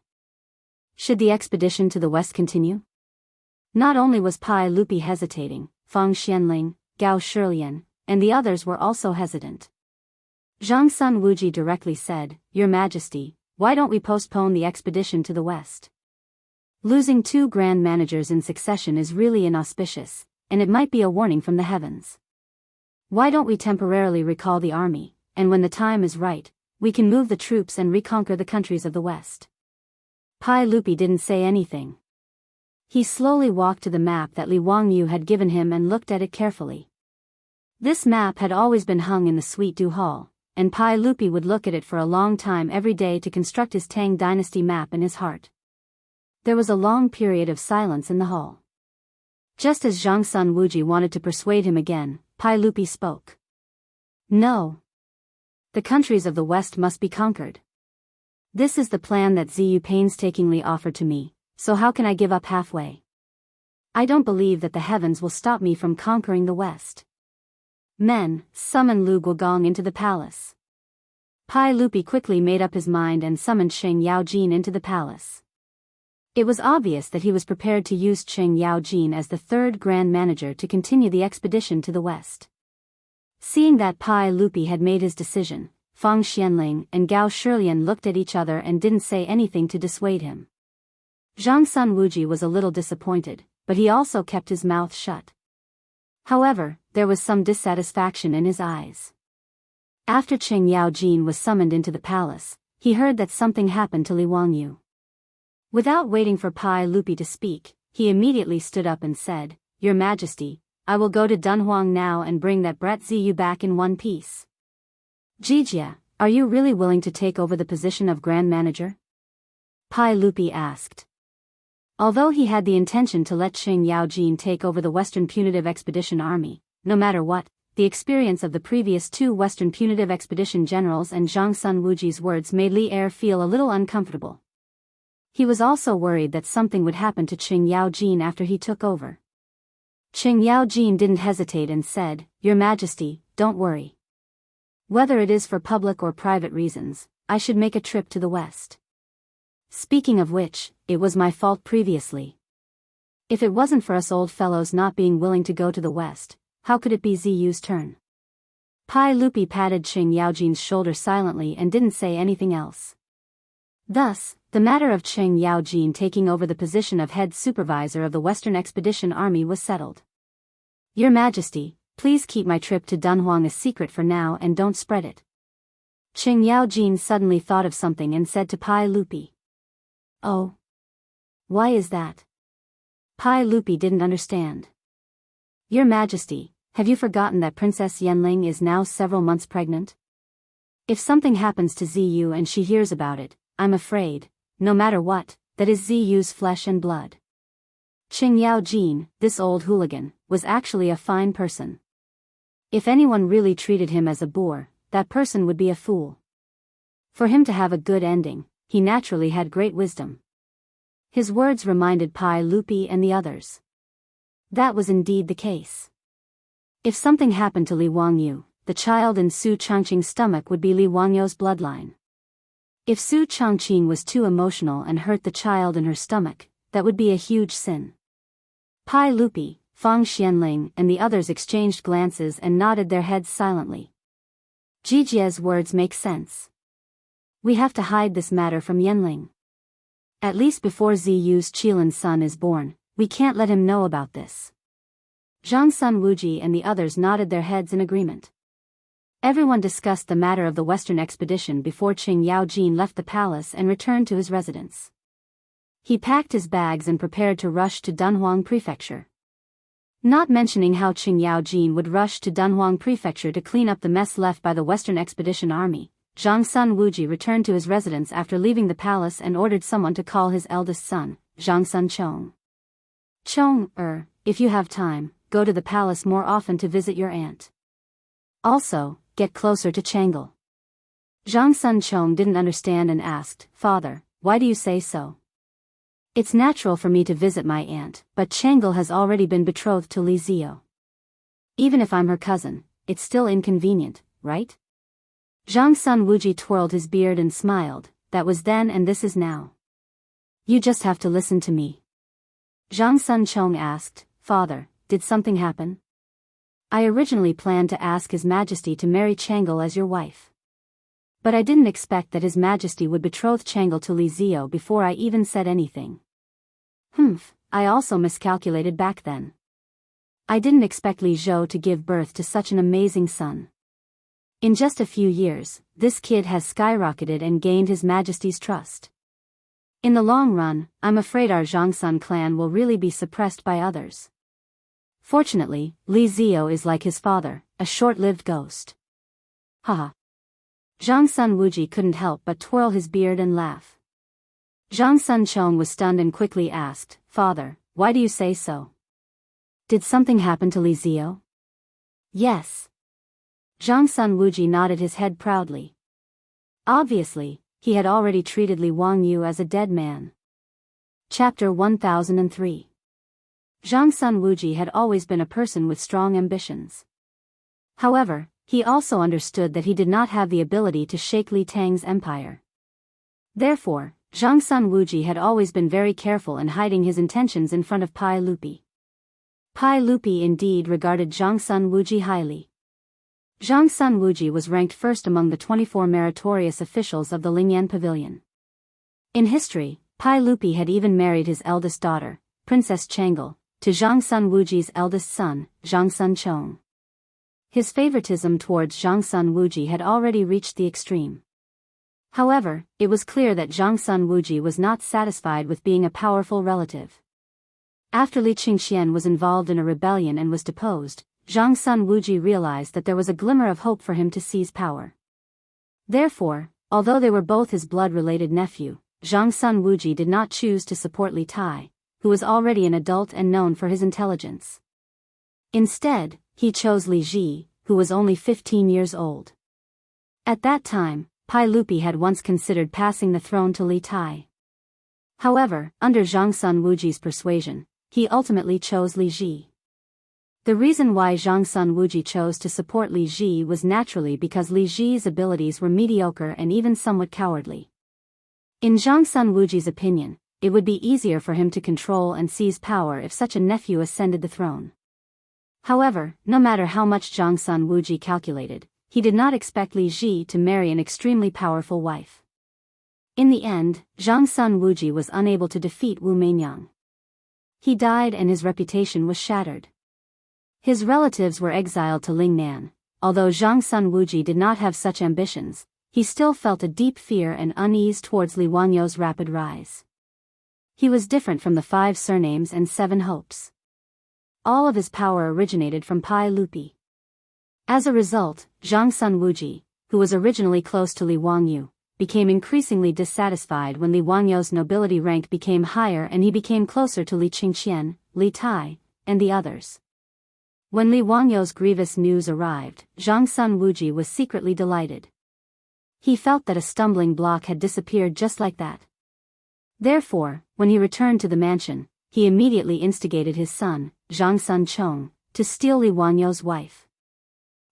Should the expedition to the west continue? Not only was Pai Lupi hesitating, Fang Xianling, Gao Shilian, and the others were also hesitant. Zhang Sun Wuji directly said, Your Majesty, why don't we postpone the expedition to the west? Losing 2 grand managers in succession is really inauspicious, and it might be a warning from the heavens. Why don't we temporarily recall the army, and when the time is right, we can move the troops and reconquer the countries of the west? Pai Lupi didn't say anything. He slowly walked to the map that Li Wangyu had given him and looked at it carefully. This map had always been hung in the Suite du Hall, and Pai Lupi would look at it for a long time every day to construct his Tang dynasty map in his heart. There was a long period of silence in the hall. Just as Zhang Sun Wuji wanted to persuade him again, Pai Lupi spoke. No. The countries of the west must be conquered. This is the plan that Ziyu painstakingly offered to me, so how can I give up halfway? I don't believe that the heavens will stop me from conquering the west. Men, summon Lu Guogong into the palace. Pai Lupi quickly made up his mind and summoned Cheng Yaojin into the palace. It was obvious that he was prepared to use Cheng Yaojin as the 3rd grand manager to continue the expedition to the west. Seeing that Pai Lupi had made his decision, Fang Xianling and Gao Shilian looked at each other and didn't say anything to dissuade him. Zhang Sun Wuji was a little disappointed, but he also kept his mouth shut. However, there was some dissatisfaction in his eyes. After Cheng Yaojin was summoned into the palace, he heard that something happened to Li Wangyu. Without waiting for Pai Lupi to speak, he immediately stood up and said, Your Majesty, I will go to Dunhuang now and bring that brat Ziyu back in one piece. Jijia, are you really willing to take over the position of Grand Manager? Pai Lupi asked. Although he had the intention to let Cheng Yaojin take over the Western Punitive Expedition Army, no matter what, the experience of the previous 2 Western Punitive Expedition generals and Zhang Sun Wuji's words made Li Er feel a little uncomfortable. He was also worried that something would happen to Cheng Yaojin after he took over. Cheng Yaojin didn't hesitate and said, Your Majesty, don't worry. Whether it is for public or private reasons, I should make a trip to the west. Speaking of which, it was my fault previously. If it wasn't for us old fellows not being willing to go to the west, how could it be Ziyu's turn? Pai Lupi patted Qing Yaojin's shoulder silently and didn't say anything else. Thus, the matter of Qing Yaojin taking over the position of head supervisor of the Western Expedition Army was settled. Your Majesty, please keep my trip to Dunhuang a secret for now and don't spread it. Qing Yaojin suddenly thought of something and said to Pai Lupi. Oh. Why is that? Pai Lupi didn't understand. Your Majesty, have you forgotten that Princess Yanling is now several months pregnant? If something happens to Ziyu and she hears about it, I'm afraid, no matter what, that is Ziyu's flesh and blood. Qing Yaojin, this old hooligan, was actually a fine person. If anyone really treated him as a boor, that person would be a fool. For him to have a good ending, he naturally had great wisdom. His words reminded Pai Lupi and the others. That was indeed the case. If something happened to Li Wangyu, the child in Su Changqing's stomach would be Li Wangyu's bloodline. If Su Changqing was too emotional and hurt the child in her stomach, that would be a huge sin. Pai Lupi, Fang Xianling and the others exchanged glances and nodded their heads silently. Jijie's words make sense. We have to hide this matter from Yanling. At least before Ziyu's Qilin son is born, we can't let him know about this. Zhang Sun Wuji and the others nodded their heads in agreement. Everyone discussed the matter of the Western expedition before Qing Yaojin left the palace and returned to his residence. He packed his bags and prepared to rush to Dunhuang Prefecture. Not mentioning how Qing Yaojin would rush to Dunhuang Prefecture to clean up the mess left by the Western Expedition Army, Zhang Sun Wuji returned to his residence after leaving the palace and ordered someone to call his eldest son, Zhang Sun Chong. Chong, if you have time, go to the palace more often to visit your aunt. Also, get closer to Changle. Zhang Sun Chong didn't understand and asked, Father, why do you say so? It's natural for me to visit my aunt, but Changle has already been betrothed to Li Zio. Even if I'm her cousin, it's still inconvenient, right? Zhang Sun Wuji twirled his beard and smiled, that was then and this is now. You just have to listen to me. Zhang Sun Chong asked, Father, did something happen? I originally planned to ask His Majesty to marry Changle as your wife. But I didn't expect that His Majesty would betroth Changle to Li Zio before I even said anything. I also miscalculated back then. I didn't expect Li Zhou to give birth to such an amazing son. In just a few years, this kid has skyrocketed and gained His Majesty's trust. In the long run, I'm afraid our Zhangsun clan will really be suppressed by others. Fortunately, Li Zio is like his father, a short-lived ghost. Haha. Zhang Sun Wuji couldn't help but twirl his beard and laugh. Zhang Sun Chong was stunned and quickly asked, Father, why do you say so? Did something happen to Li Zio? Yes. Zhang Sun Wuji nodded his head proudly. Obviously, he had already treated Li Wangyu as a dead man. Chapter 1003. Zhang Sun Wuji had always been a person with strong ambitions. However, he also understood that he did not have the ability to shake Li Tang's empire. Therefore, Zhang Sun Wuji had always been very careful in hiding his intentions in front of Pai Lupi. Pai Lupi indeed regarded Zhang Sun Wuji highly. Zhang Sun Wuji was ranked first among the 24 meritorious officials of the Lingyan Pavilion. In history, Pai Lupi had even married his eldest daughter, Princess Changle, to Zhang Sun Wuji's eldest son, Zhang Sun Chong. His favoritism towards Zhang Sun Wuji had already reached the extreme. However, it was clear that Zhang Sun Wuji was not satisfied with being a powerful relative. After Li Qingxian was involved in a rebellion and was deposed, Zhang Sun Wuji realized that there was a glimmer of hope for him to seize power. Therefore, although they were both his blood-related nephew, Zhang Sun Wuji did not choose to support Li Tai, who was already an adult and known for his intelligence. Instead, he chose Li Ji, who was only 15 years old. At that time, Pai Lupi had once considered passing the throne to Li Tai. However, under Zhang Sun Wuji's persuasion, he ultimately chose Li Ji. The reason why Zhang Sun Wuji chose to support Li Ji was naturally because Li Ji's abilities were mediocre and even somewhat cowardly. In Zhang Sun Wuji's opinion, it would be easier for him to control and seize power if such a nephew ascended the throne. However, no matter how much Zhang Sun Wuji calculated, he did not expect Li Ji to marry an extremely powerful wife. In the end, Zhang Sun Wuji was unable to defeat Wu Meinyang. He died and his reputation was shattered. His relatives were exiled to Lingnan. Although Zhang Sun Wuji did not have such ambitions, he still felt a deep fear and unease towards Li Wangyou's rapid rise. He was different from the 5 surnames and 7 hopes. All of his power originated from Pai Lupi. As a result, Zhang Sun Wuji, who was originally close to Li Wangyou, became increasingly dissatisfied when Li Wangyou's nobility rank became higher and he became closer to Li Qingqian, Li Tai, and the others. When Li Wangyou's grievous news arrived, Zhang Sun Wuji was secretly delighted. He felt that a stumbling block had disappeared just like that. Therefore, when he returned to the mansion, he immediately instigated his son, Zhang Sun Chong, to steal Li Wangyou's wife.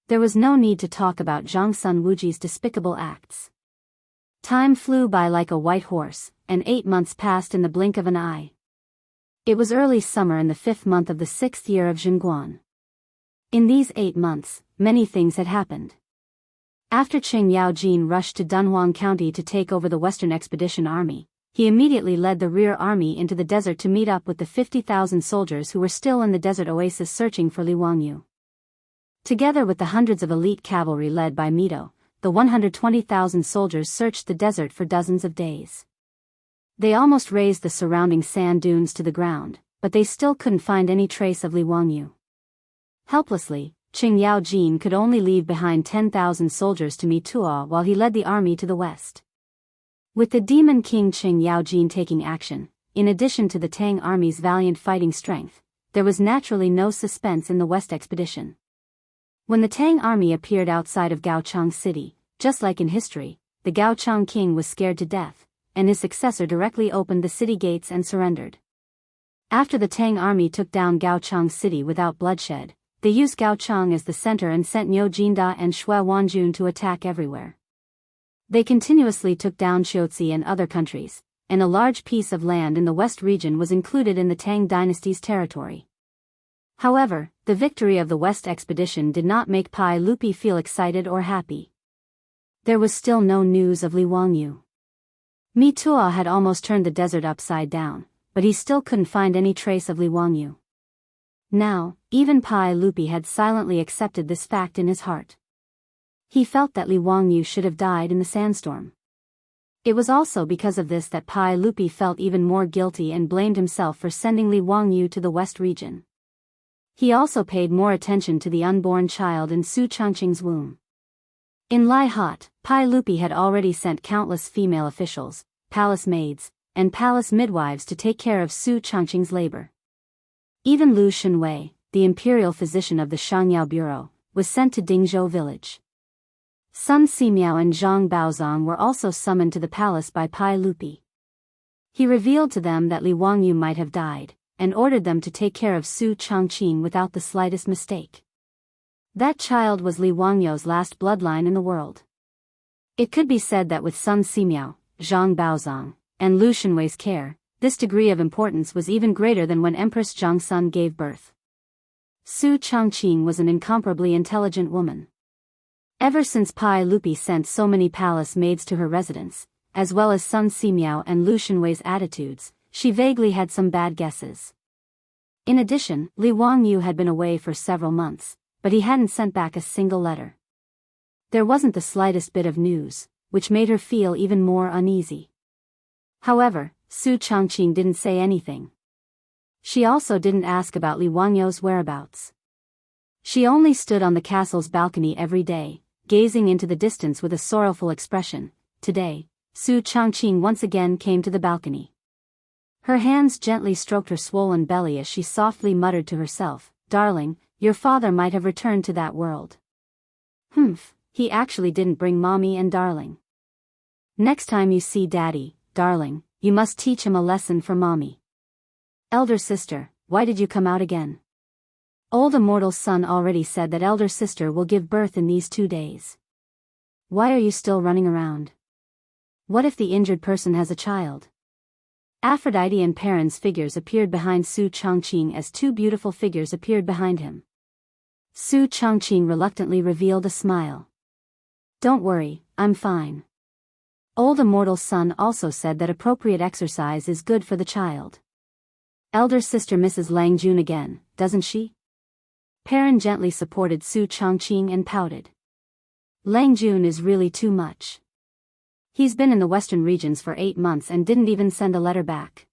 There was no need to talk about Zhang Sun Wuji's despicable acts. Time flew by like a white horse, and 8 months passed in the blink of an eye. It was early summer in the 5th month of the 6th year of Zhenguan. In these 8 months, many things had happened. After Qing Yaojin rushed to Dunhuang County to take over the Western Expedition Army, he immediately led the rear army into the desert to meet up with the 50,000 soldiers who were still in the desert oasis searching for Li Wangyou. Together with the hundreds of elite cavalry led by Mito, the 120,000 soldiers searched the desert for dozens of days. They almost razed the surrounding sand dunes to the ground, but they still couldn't find any trace of Li Wangyou. Helplessly, Qing Yaojin could only leave behind 10,000 soldiers to meet Tuo while he led the army to the west. With the demon king Qing Yaojin taking action, in addition to the Tang army's valiant fighting strength, there was naturally no suspense in the west expedition. When the Tang army appeared outside of Gaochang city, just like in history, the Gaochang king was scared to death, and his successor directly opened the city gates and surrendered. After the Tang army took down Gaochang city without bloodshed, they used Gaochang as the center and sent Niu Jinda and Shui Wanjun to attack everywhere. They continuously took down Xiuzi and other countries, and a large piece of land in the west region was included in the Tang dynasty's territory. However, the victory of the west expedition did not make Pai Lupi feel excited or happy. There was still no news of Li Wangyou. Mi Tuo had almost turned the desert upside down, but he still couldn't find any trace of Li Wangyou. Now, even Pai Lupi had silently accepted this fact in his heart. He felt that Li Wangyou should have died in the sandstorm. It was also because of this that Pai Lupi felt even more guilty and blamed himself for sending Li Wangyou to the west region. He also paid more attention to the unborn child in Su Changqing's womb. In Lai Hot, Pai Lupi had already sent countless female officials, palace maids, and palace midwives to take care of Su Changqing's labor. Even Lu Shenwei, the imperial physician of the Shangyao Bureau, was sent to Dingzhou village. Sun Simiao and Zhang Baozong were also summoned to the palace by Pai Lupi. He revealed to them that Li Wangyou might have died, and ordered them to take care of Su Changqing without the slightest mistake. That child was Li Wangyou's last bloodline in the world. It could be said that with Sun Simiao, Zhang Baozong, and Lu Shenwei's care, this degree of importance was even greater than when Empress Zhangsun gave birth. Su Changqing was an incomparably intelligent woman. Ever since Pai Lupi sent so many palace maids to her residence, as well as Sun Simiao and Lu Shenwei's attitudes, she vaguely had some bad guesses. In addition, Li Wangyou had been away for several months, but he hadn't sent back a single letter. There wasn't the slightest bit of news, which made her feel even more uneasy. However, Su Changqing didn't say anything. She also didn't ask about Li Wangyou's whereabouts. She only stood on the castle's balcony every day, gazing into the distance with a sorrowful expression. Today, Su Changqing once again came to the balcony. Her hands gently stroked her swollen belly as she softly muttered to herself, "Darling, your father might have returned to that world." Humph, he actually didn't bring mommy and darling. Next time you see daddy, darling, you must teach him a lesson for mommy. Elder sister, why did you come out again? Old immortal son already said that elder sister will give birth in these 2 days. Why are you still running around? What if the injured person has a child? Aphrodite and Perrin's figures appeared behind Su Changqing as 2 beautiful figures appeared behind him. Su Changqing reluctantly revealed a smile. Don't worry, I'm fine. Old Immortal Sun also said that appropriate exercise is good for the child. Elder sister Mrs. Lang Jun again, doesn't she? Perrin gently supported Su Chongqing and pouted. Lang Jun is really too much. He's been in the western regions for 8 months and didn't even send a letter back.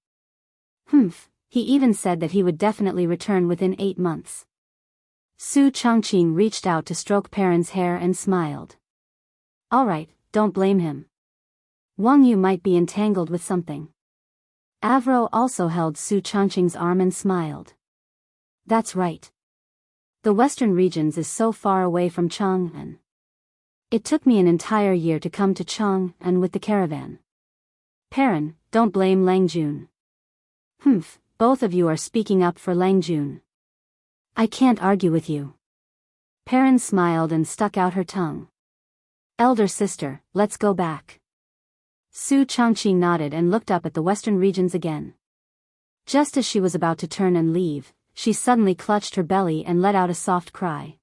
Humph, he even said that he would definitely return within 8 months. Su Chongqing reached out to stroke Perrin's hair and smiled. Alright, don't blame him. Wang Yu might be entangled with something. Avro also held Su Chongqing's arm and smiled. That's right. The western regions is so far away from Chang'an. It took me an entire year to come to Chang'an with the caravan. Perrin, don't blame Lang Jun. Humph, both of you are speaking up for Lang Jun. I can't argue with you. Perrin smiled and stuck out her tongue. Elder sister, let's go back. Su Chongqing nodded and looked up at the western regions again. Just as she was about to turn and leave, she suddenly clutched her belly and let out a soft cry.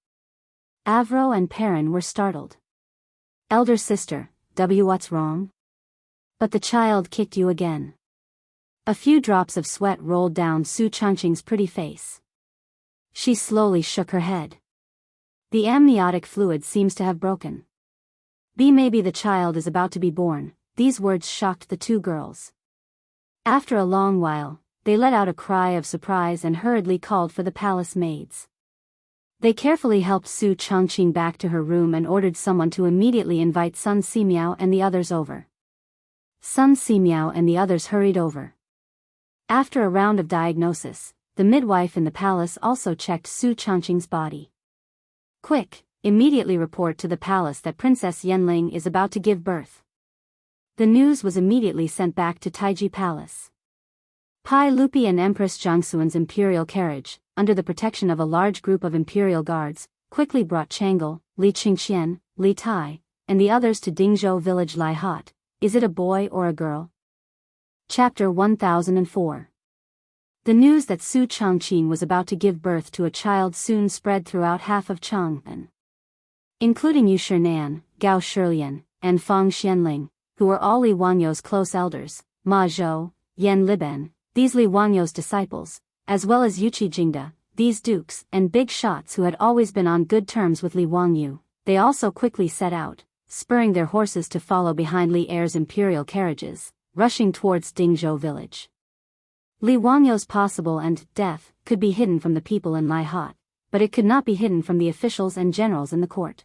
Avro and Perrin were startled. Elder sister, what's wrong? But the child kicked you again. A few drops of sweat rolled down Su Chongqing's pretty face. She slowly shook her head. The amniotic fluid seems to have broken. Maybe the child is about to be born. These words shocked the two girls. After a long while, they let out a cry of surprise and hurriedly called for the palace maids. They carefully helped Su Chongqing back to her room and ordered someone to immediately invite Sun Simiao and the others over. Sun Simiao and the others hurried over. After a round of diagnosis, the midwife in the palace also checked Su Chongqing's body. Quick, immediately report to the palace that Princess Yanling is about to give birth. The news was immediately sent back to Taiji Palace. Pai Lupi and Empress Jiangxuan's imperial carriage, under the protection of a large group of imperial guards, quickly brought Changle, Li Qingxian, Li Tai, and the others to Dingzhou village Lai Hot. Is it a boy or a girl? Chapter 1004. The news that Su Chongqing was about to give birth to a child soon spread throughout half of Chang'an. Including Yu Shinan, Gao Shilian, and Fang Xianling, who were all Li Wangyou's close elders, Ma Zhou, Yan Liben, these Li Wangyou's disciples, as well as Yuqi Jingda, these dukes and big shots who had always been on good terms with Li Wangyu. They also quickly set out, spurring their horses to follow behind Li Heir's imperial carriages, rushing towards Dingzhou village. Li Wangyou's possible and death could be hidden from the people in Lai Hot, but it could not be hidden from the officials and generals in the court.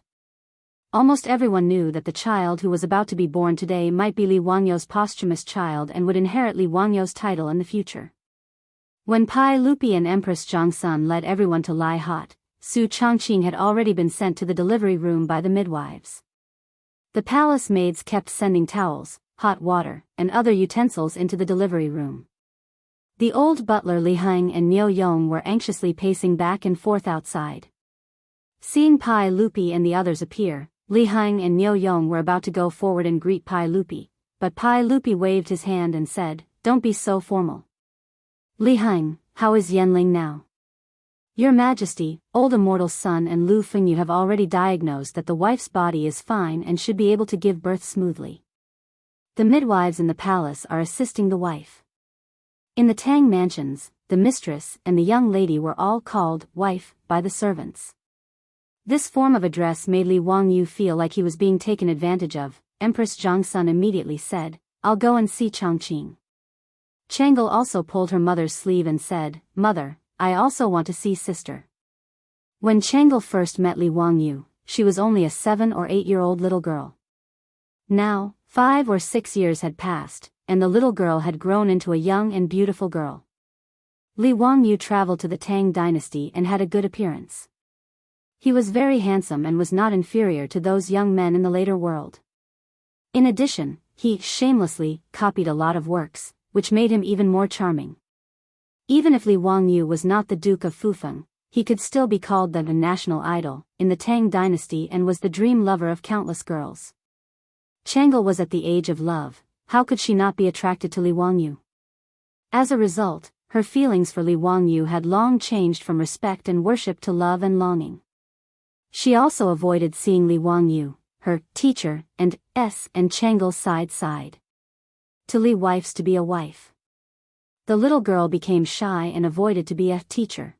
Almost everyone knew that the child who was about to be born today might be Li Wangyou's posthumous child and would inherit Li Wangyou's title in the future. When Pai Lupi and Empress Jiangxun led everyone to Lai Hot, Su Chongqing had already been sent to the delivery room by the midwives. The palace maids kept sending towels, hot water, and other utensils into the delivery room. The old butler Li Heng and Niu Yong were anxiously pacing back and forth outside. Seeing Pai Lupi and the others appear, Li Heng and Niu Yong were about to go forward and greet Pai Lupi, but Pai Lupi waved his hand and said, "Don't be so formal." Li Heng, how is Yanling now? Your Majesty, Old Immortal Sun and Lu Fengyu have already diagnosed that the wife's body is fine and should be able to give birth smoothly. The midwives in the palace are assisting the wife. In the Tang mansions, the mistress and the young lady were all called wife by the servants. This form of address made Li Wangyu feel like he was being taken advantage of. Empress Jiangxun immediately said, "I'll go and see Chongqing." Changle also pulled her mother's sleeve and said, "Mother, I also want to see sister." When Changle first met Li Wangyu, she was only a 7 or 8-year-old little girl. Now, 5 or 6 years had passed, and the little girl had grown into a young and beautiful girl. Li Wangyu traveled to the Tang dynasty and had a good appearance. He was very handsome and was not inferior to those young men in the later world. In addition, he shamelessly copied a lot of works, which made him even more charming. Even if Li Wangyu was not the Duke of Fufeng, he could still be called the national idol in the Tang dynasty and was the dream lover of countless girls. Changle was at the age of love. How could she not be attracted to Li Wangyu? As a result, her feelings for Li Wangyu had long changed from respect and worship to love and longing. She also avoided seeing Li Wangyu, her teacher, and Changel side. To Li wife's to be a wife. The little girl became shy and avoided to be a teacher.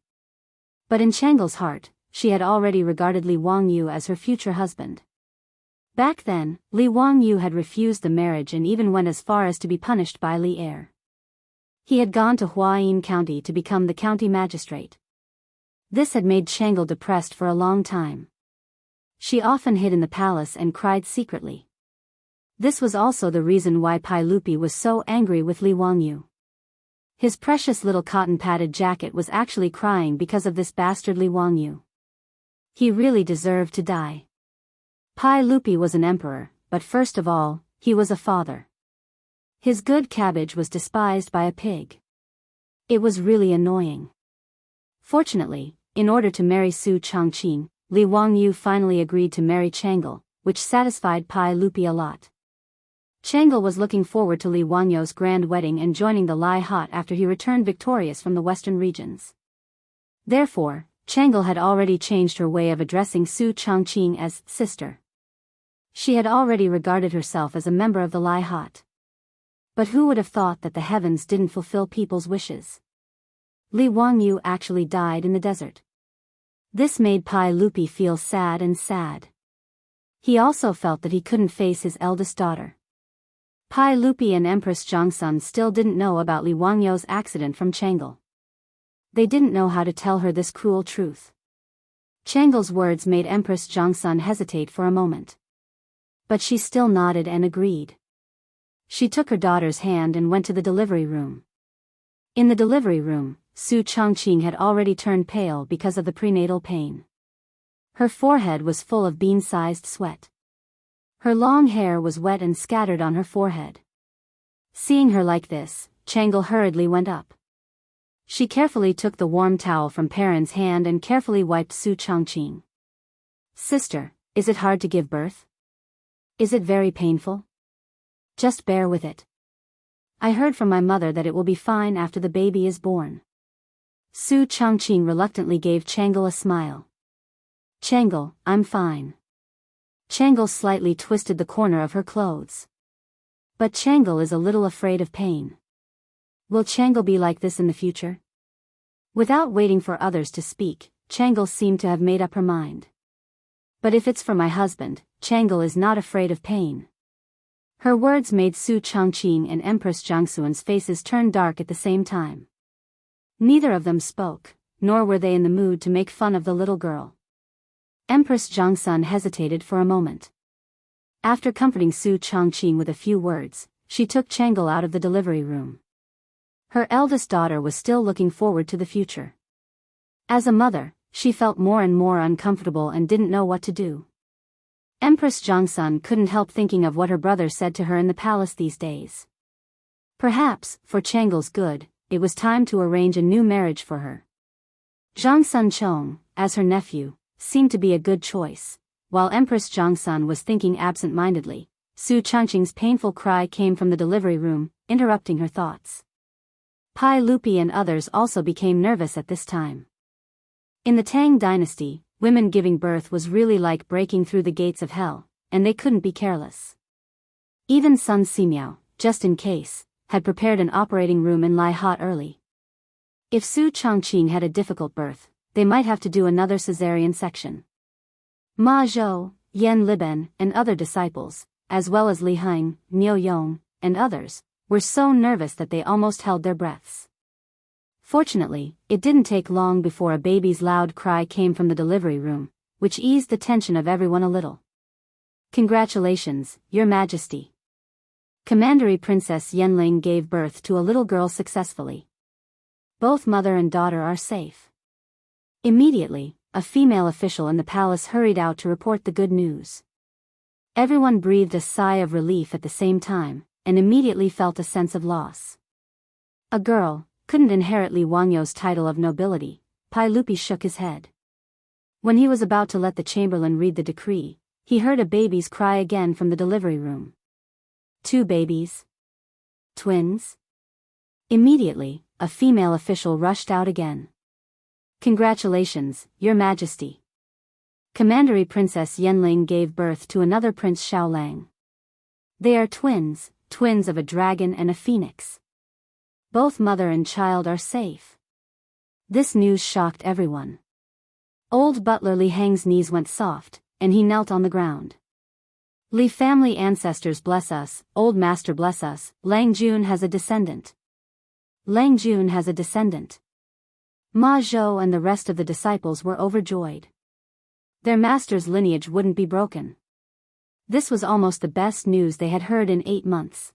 But in Changel's heart, she had already regarded Li Wangyu as her future husband. Back then, Li Wangyu had refused the marriage and even went as far as to be punished by Li Er. He had gone to Huayin County to become the county magistrate. This had made Changel depressed for a long time. She often hid in the palace and cried secretly. This was also the reason why Pai Lupi was so angry with Li Wangyu. His precious little cotton-padded jacket was actually crying because of this bastard Li Wangyu. He really deserved to die. Pai Lupi was an emperor, but first of all, he was a father. His good cabbage was despised by a pig. It was really annoying. Fortunately, in order to marry Su Changqing, Li Wangyu finally agreed to marry Changel, which satisfied Pai Lupi a lot. Changel was looking forward to Li Wangyu's grand wedding and joining the Lai Hot after he returned victorious from the western regions. Therefore, Changel had already changed her way of addressing Su Changqing as sister. She had already regarded herself as a member of the Lai Hot. But who would have thought that the heavens didn't fulfill people's wishes? Li Wangyu actually died in the desert. This made Pai Lupi feel sad. He also felt that he couldn't face his eldest daughter. Pai Lupi and Empress Zhongsun still didn't know about Li Wangyu's accident from Changel. They didn't know how to tell her this cruel truth. Changel's words made Empress Zhongsun hesitate for a moment. But she still nodded and agreed. She took her daughter's hand and went to the delivery room. In the delivery room, Su Changqing had already turned pale because of the prenatal pain. Her forehead was full of bean-sized sweat. Her long hair was wet and scattered on her forehead. Seeing her like this, Changel hurriedly went up. She carefully took the warm towel from Perrin's hand and carefully wiped Su Changqing. "Sister, is it hard to give birth? Is it very painful? Just bear with it. I heard from my mother that it will be fine after the baby is born." Su Changqing reluctantly gave Changel a smile. "Changel, I'm fine." Changel slightly twisted the corner of her clothes. But Changel is a little afraid of pain. Will Changel be like this in the future? Without waiting for others to speak, Changel seemed to have made up her mind. "But if it's for my husband, Changel is not afraid of pain." Her words made Su Changqing and Empress Zhongsun's faces turn dark at the same time. Neither of them spoke, nor were they in the mood to make fun of the little girl. Empress Zhongsun hesitated for a moment. After comforting Su Changqing with a few words, she took Changel out of the delivery room. Her eldest daughter was still looking forward to the future. As a mother, she felt more and more uncomfortable and didn't know what to do. Empress Zhongsun couldn't help thinking of what her brother said to her in the palace these days. Perhaps, for Changel's good, it was time to arrange a new marriage for her. Zhongsun Chong, as her nephew, seemed to be a good choice. While Empress Zhongsun was thinking absent-mindedly, Su Changqing's painful cry came from the delivery room, interrupting her thoughts. Pai Lupi and others also became nervous at this time. In the Tang dynasty, women giving birth was really like breaking through the gates of hell, and they couldn't be careless. Even Sun Simiao, just in case, had prepared an operating room in Lai Hot early. If Su Changqing had a difficult birth, they might have to do another caesarean section. Ma Zhou, Yan Liben, and other disciples, as well as Li Heng, Niu Yong, and others, were so nervous that they almost held their breaths. Fortunately, it didn't take long before a baby's loud cry came from the delivery room, which eased the tension of everyone a little. "Congratulations, Your Majesty. Commandery Princess Yenling gave birth to a little girl successfully. Both mother and daughter are safe." Immediately, a female official in the palace hurried out to report the good news. Everyone breathed a sigh of relief at the same time, and immediately felt a sense of loss. A girl couldn't inherit Li Wangyu's title of nobility. Pai Lupi shook his head. When he was about to let the chamberlain read the decree, he heard a baby's cry again from the delivery room. 2 babies? Twins? Immediately, a female official rushed out again. "Congratulations, Your Majesty. Commandery Princess Yanling gave birth to another Prince Xiaolang. They are twins, twins of a dragon and a phoenix. Both mother and child are safe. This news shocked everyone. Old butler Li Heng's knees went soft, and he knelt on the ground. Li family ancestors bless us, old master bless us, Lang Jun has a descendant. Lang Jun has a descendant. Ma Zhou and the rest of the disciples were overjoyed. Their master's lineage wouldn't be broken. This was almost the best news they had heard in 8 months.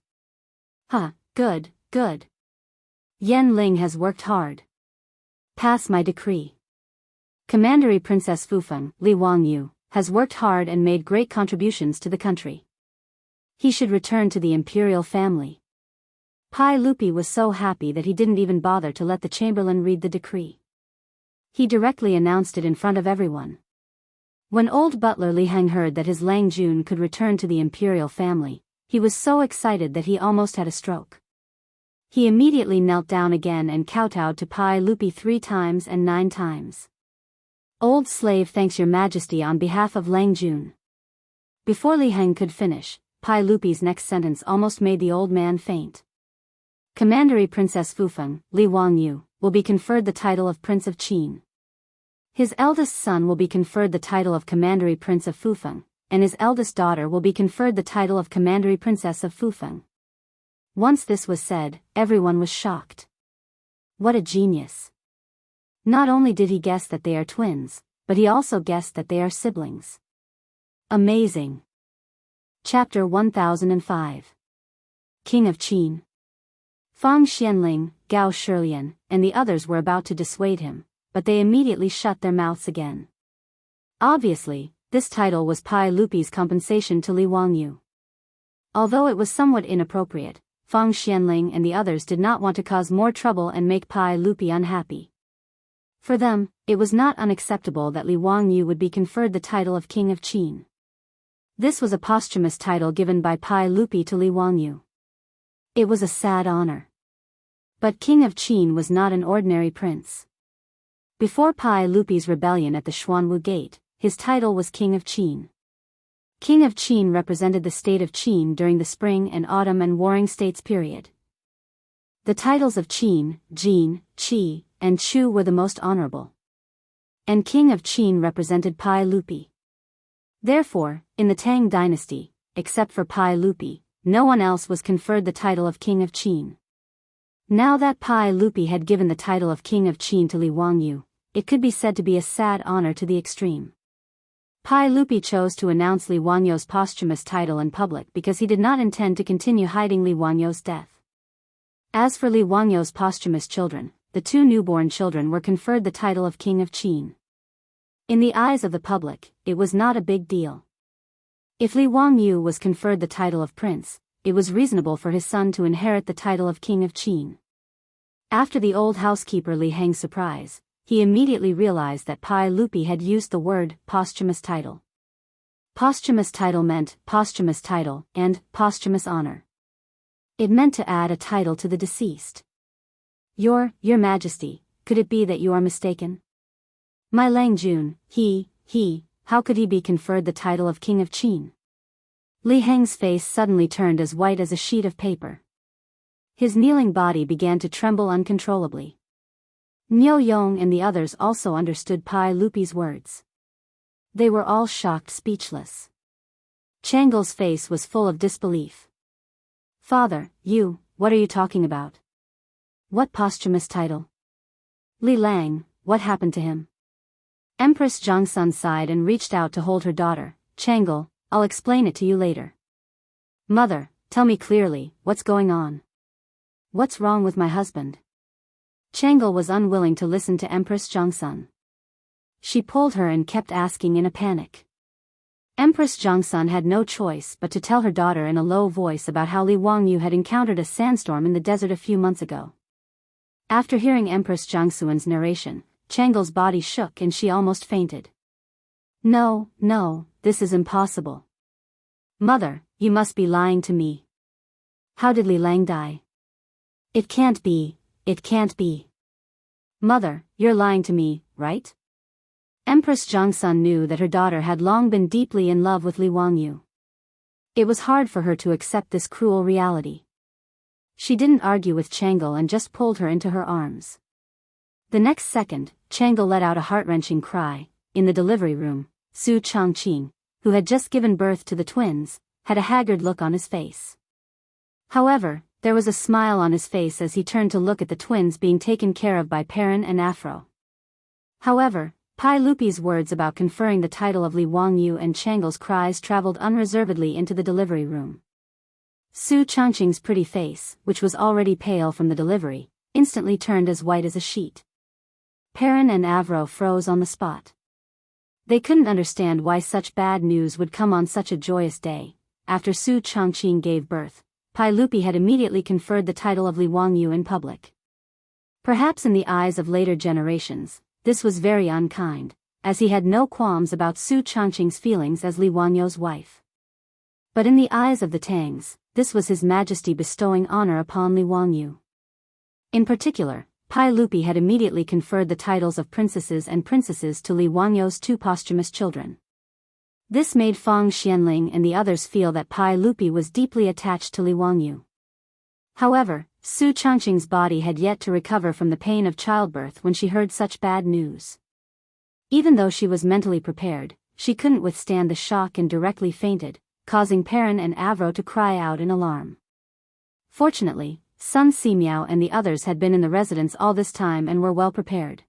Good, good. Yan Ling has worked hard. Pass my decree. Commandery Princess Fufeng, Li Wangyu, has worked hard and made great contributions to the country. He should return to the imperial family. Pai Lupi was so happy that he didn't even bother to let the chamberlain read the decree. He directly announced it in front of everyone. When old butler Li Heng heard that his Lang Jun could return to the imperial family, he was so excited that he almost had a stroke. He immediately knelt down again and kowtowed to Pai Lupi 3 times and 9 times. Old slave thanks your majesty on behalf of Lang Jun. Before Li Heng could finish, Pai Lupi's next sentence almost made the old man faint. Commandery Princess Fufeng, Li Wangyu, will be conferred the title of Prince of Qin. His eldest son will be conferred the title of Commandery Prince of Fufeng, and his eldest daughter will be conferred the title of Commandery Princess of Fufeng. Once this was said, everyone was shocked. What a genius! Not only did he guess that they are twins, but he also guessed that they are siblings. Amazing! Chapter 1005. King of Qin. Fang Xianling, Gao Shilian, and the others were about to dissuade him, but they immediately shut their mouths again. Obviously, this title was Pai Lupi's compensation to Li Wangyu. Although it was somewhat inappropriate, Fang Xianling and the others did not want to cause more trouble and make Pai Lupi unhappy. For them, it was not unacceptable that Li Wangyu would be conferred the title of King of Qin. This was a posthumous title given by Pai Lupi to Li Wangyu. It was a sad honor. But King of Qin was not an ordinary prince. Before Pai Lupi's rebellion at the Xuanwu Gate, his title was King of Qin. King of Qin represented the state of Qin during the spring and autumn and warring states period. The titles of Qin, Jin, Qi, and Chu were the most honorable. And King of Qin represented Pai Lupi. Therefore, in the Tang dynasty, except for Pai Lupi, no one else was conferred the title of King of Qin. Now that Pai Lupi had given the title of King of Qin to Li Wangyu, it could be said to be a sad honor to the extreme. Pai Lupi chose to announce Li Wangyu's posthumous title in public because he did not intend to continue hiding Li Wangyu's death. As for Li Wangyu's posthumous children, the 2 newborn children were conferred the title of King of Qin. In the eyes of the public, it was not a big deal. If Li Wangyu was conferred the title of prince, it was reasonable for his son to inherit the title of King of Qin. After the old housekeeper Li Heng's surprise, he immediately realized that Pai Lupi had used the word posthumous title. Posthumous title meant posthumous title and posthumous honor. It meant to add a title to the deceased. Your Majesty, could it be that you are mistaken? My Lang Jun, how could he be conferred the title of King of Qin? Li Heng's face suddenly turned as white as a sheet of paper. His kneeling body began to tremble uncontrollably. Niu Yong and the others also understood Pai Lupi's words. They were all shocked, speechless. Changle's face was full of disbelief. Father, what are you talking about? What posthumous title? Li Lang, what happened to him? Empress Zhongsun sighed and reached out to hold her daughter. Changle, I'll explain it to you later. Mother, tell me clearly, what's going on? What's wrong with my husband? Changle was unwilling to listen to Empress Zhongsun. She pulled her and kept asking in a panic. Empress Zhongsun had no choice but to tell her daughter in a low voice about how Li Wangyu had encountered a sandstorm in the desert a few months ago. After hearing Empress Zhongsun's narration, Changle's body shook and she almost fainted. No, this is impossible. Mother, you must be lying to me. How did Li Lang die? It can't be. Mother, you're lying to me, right? Empress Zhongsun knew that her daughter had long been deeply in love with Li Wangyu. It was hard for her to accept this cruel reality. She didn't argue with Changle and just pulled her into her arms. The next second, Changle let out a heart-wrenching cry. In the delivery room, Su Changqing, who had just given birth to the twins, had a haggard look on his face. However, there was a smile on his face as he turned to look at the twins being taken care of by Perrin and Afro. However, Pai Lupi's words about conferring the title of Li Wangyu and Changle's cries traveled unreservedly into the delivery room. Su Changqing's pretty face, which was already pale from the delivery, instantly turned as white as a sheet. Perrin and Avro froze on the spot. They couldn't understand why such bad news would come on such a joyous day. After Su Changqing gave birth, Pai Lupi had immediately conferred the title of Li Wangyu in public. Perhaps in the eyes of later generations, this was very unkind, as he had no qualms about Su Changqing's feelings as Li Wangyu's wife. But in the eyes of the Tangs, this was His Majesty bestowing honor upon Li Wangyu. In particular, Pai Lupi had immediately conferred the titles of princesses and princesses to Li Wangyu's two posthumous children. This made Fang Xianling and the others feel that Pai Lupi was deeply attached to Li Wangyu. However, Su Changqing's body had yet to recover from the pain of childbirth when she heard such bad news. Even though she was mentally prepared, she couldn't withstand the shock and directly fainted, causing Perrin and Avro to cry out in alarm. Fortunately, Sun Simiao and the others had been in the residence all this time and were well prepared.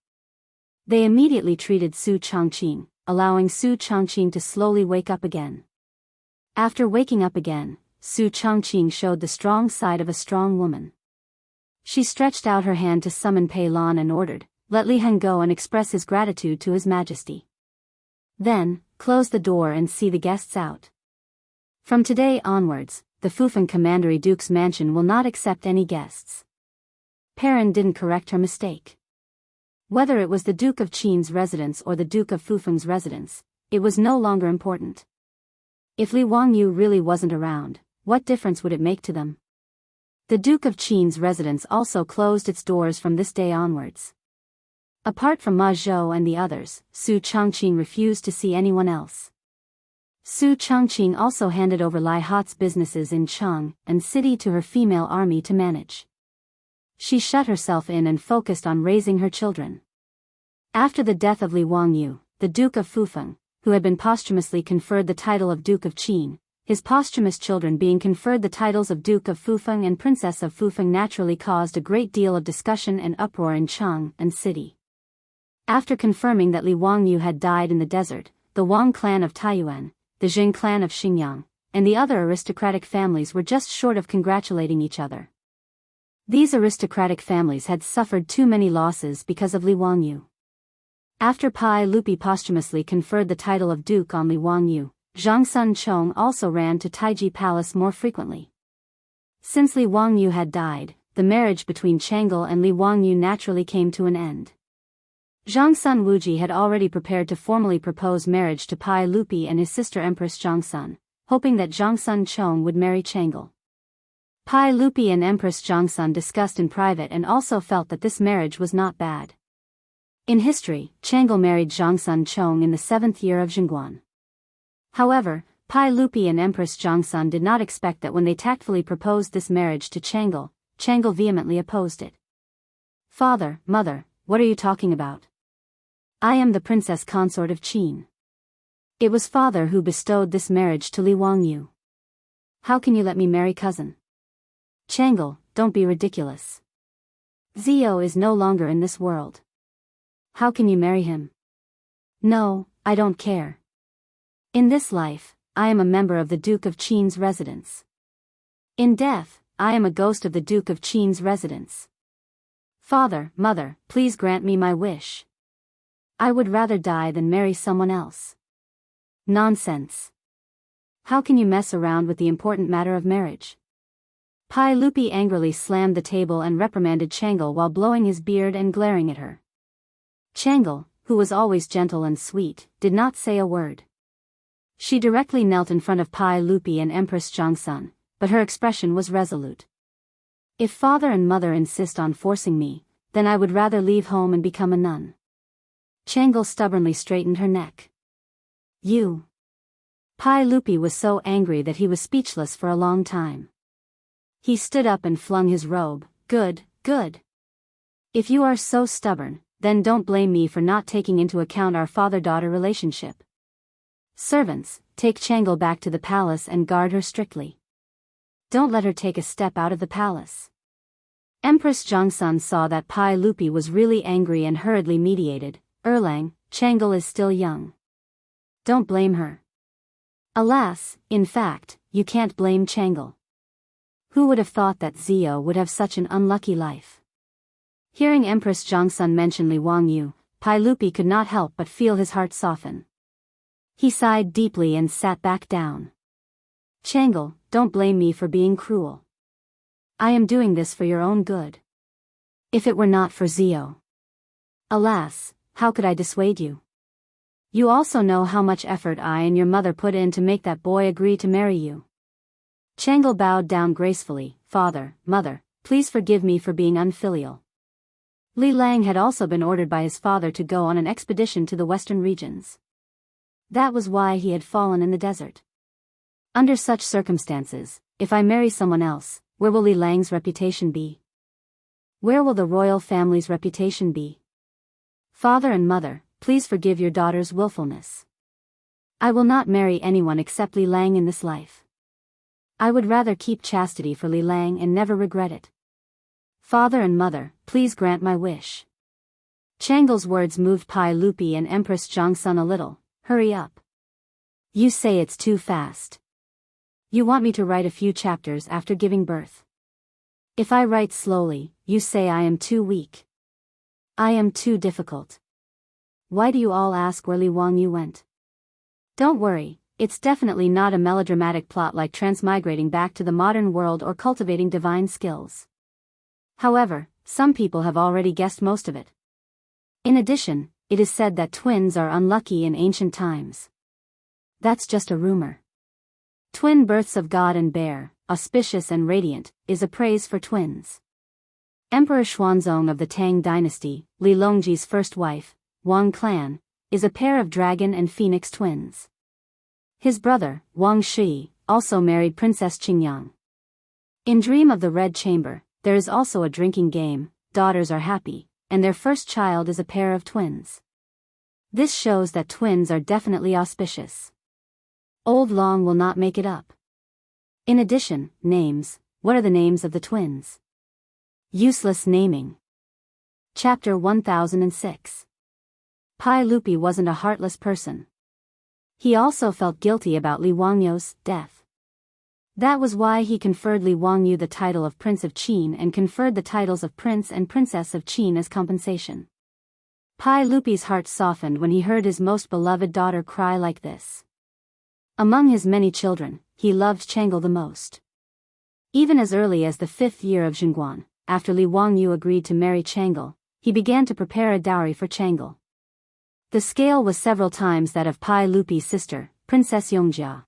They immediately treated Su Changqing, allowing Su Changqing to slowly wake up again. After waking up again, Su Changqing showed the strong side of a strong woman. She stretched out her hand to summon Pei Lan and ordered, "Let Li Heng go and express his gratitude to His Majesty. Then, close the door and see the guests out. From today onwards, the Fufeng Commandery Duke's mansion will not accept any guests." Perrin didn't correct her mistake. Whether it was the Duke of Qin's residence or the Duke of Fufeng's residence, it was no longer important. If Li Wangyu really wasn't around, what difference would it make to them? The Duke of Qin's residence also closed its doors from this day onwards. Apart from Ma Zhou and the others, Su Changqing refused to see anyone else. Su Changqing also handed over Lai Hat's businesses in Cheng and city to her female army to manage. She shut herself in and focused on raising her children. After the death of Li Wangyu, the Duke of Fufeng, who had been posthumously conferred the title of Duke of Qin, his posthumous children being conferred the titles of Duke of Fufeng and Princess of Fufeng naturally caused a great deal of discussion and uproar in Cheng and city. After confirming that Li Wangyu had died in the desert, the Wang clan of Taiyuan, the Jing clan of Xinjiang, and the other aristocratic families were just short of congratulating each other. These aristocratic families had suffered too many losses because of Li Wangyu. After Pai Lupi posthumously conferred the title of Duke on Li Wangyu, Zhang Sun Chong also ran to Taiji Palace more frequently. Since Li Wangyu had died, the marriage between Changle and Li Wangyu naturally came to an end. Zhang Sun Wuji had already prepared to formally propose marriage to Pai Lupi and his sister Empress Zhang Sun, hoping that Zhang Sun Chong would marry Changle. Pai Lupi and Empress Zhang Sun discussed in private and also felt that this marriage was not bad. In history, Changle married Zhang Sun Chong in the 7th year of Jingguan. However, Pai Lupi and Empress Zhang Sun did not expect that when they tactfully proposed this marriage to Changle, Changle vehemently opposed it. "Father, mother, what are you talking about? I am the princess consort of Qin. It was father who bestowed this marriage to Li Wangyu. How can you let me marry cousin? Changle, don't be ridiculous. Zio is no longer in this world. How can you marry him? No, I don't care. In this life, I am a member of the Duke of Qin's residence. In death, I am a ghost of the Duke of Qin's residence. Father, mother, please grant me my wish. I would rather die than marry someone else." Nonsense. How can you mess around with the important matter of marriage? Pai Lupi angrily slammed the table and reprimanded Changle while blowing his beard and glaring at her. Changle, who was always gentle and sweet, did not say a word. She directly knelt in front of Pai Lupi and Empress Zhang Sun, but her expression was resolute. "If father and mother insist on forcing me, then I would rather leave home and become a nun." Changle stubbornly straightened her neck. You. Pai Lupi was so angry that he was speechless for a long time. He stood up and flung his robe. Good, good. If you are so stubborn, then don't blame me for not taking into account our father-daughter relationship. Servants, take Changle back to the palace and guard her strictly. Don't let her take a step out of the palace. Empress Jongsun saw that Pai Lupi was really angry and hurriedly mediated. Erlang, Changle is still young. Don't blame her. Alas, in fact, you can't blame Changle. Who would have thought that Zio would have such an unlucky life? Hearing Empress Jongsun mention Li Wangyu, Pai Lupi could not help but feel his heart soften. He sighed deeply and sat back down. Changle, don't blame me for being cruel. I am doing this for your own good. If it were not for Zio. Alas, how could I dissuade you? You also know how much effort I and your mother put in to make that boy agree to marry you. Changle bowed down gracefully. Father, mother, please forgive me for being unfilial. Li Lang had also been ordered by his father to go on an expedition to the western regions. That was why he had fallen in the desert. Under such circumstances, if I marry someone else, where will Li Lang's reputation be? Where will the royal family's reputation be? Father and mother, please forgive your daughter's willfulness. I will not marry anyone except Li Lang in this life. I would rather keep chastity for Li Lang and never regret it. Father and mother, please grant my wish. Changle's words moved Pai Lupi and Empress Jongsun a little. Hurry up. You say it's too fast. You want me to write a few chapters after giving birth. If I write slowly, you say I am too weak. I am too difficult. Why do you all ask where Li Wangyu went? Don't worry, it's definitely not a melodramatic plot like transmigrating back to the modern world or cultivating divine skills. However, some people have already guessed most of it. In addition, it is said that twins are unlucky in ancient times. That's just a rumor. Twin births of God and Bear, auspicious and radiant, is a praise for twins. Emperor Xuanzong of the Tang dynasty, Li Longji's first wife, Wang Clan, is a pair of dragon and phoenix twins. His brother, Wang Shi, also married Princess Qingyang. In Dream of the Red Chamber, there is also a drinking game, daughters are happy, and their first child is a pair of twins. This shows that twins are definitely auspicious. Old Long will not make it up. In addition, names, what are the names of the twins? Useless naming. Chapter 1006. Pai Lupi wasn't a heartless person. He also felt guilty about Li Wangyu's death. That was why he conferred Li Wangyu the title of Prince of Qin and conferred the titles of Prince and Princess of Qin as compensation. Pai Lupi's heart softened when he heard his most beloved daughter cry like this. Among his many children, he loved Changle the most. Even as early as the 5th year of Zhengguan, after Li Wangyu agreed to marry Changle, he began to prepare a dowry for Changle. The scale was several times that of Pai Lupi's sister, Princess Yongjia.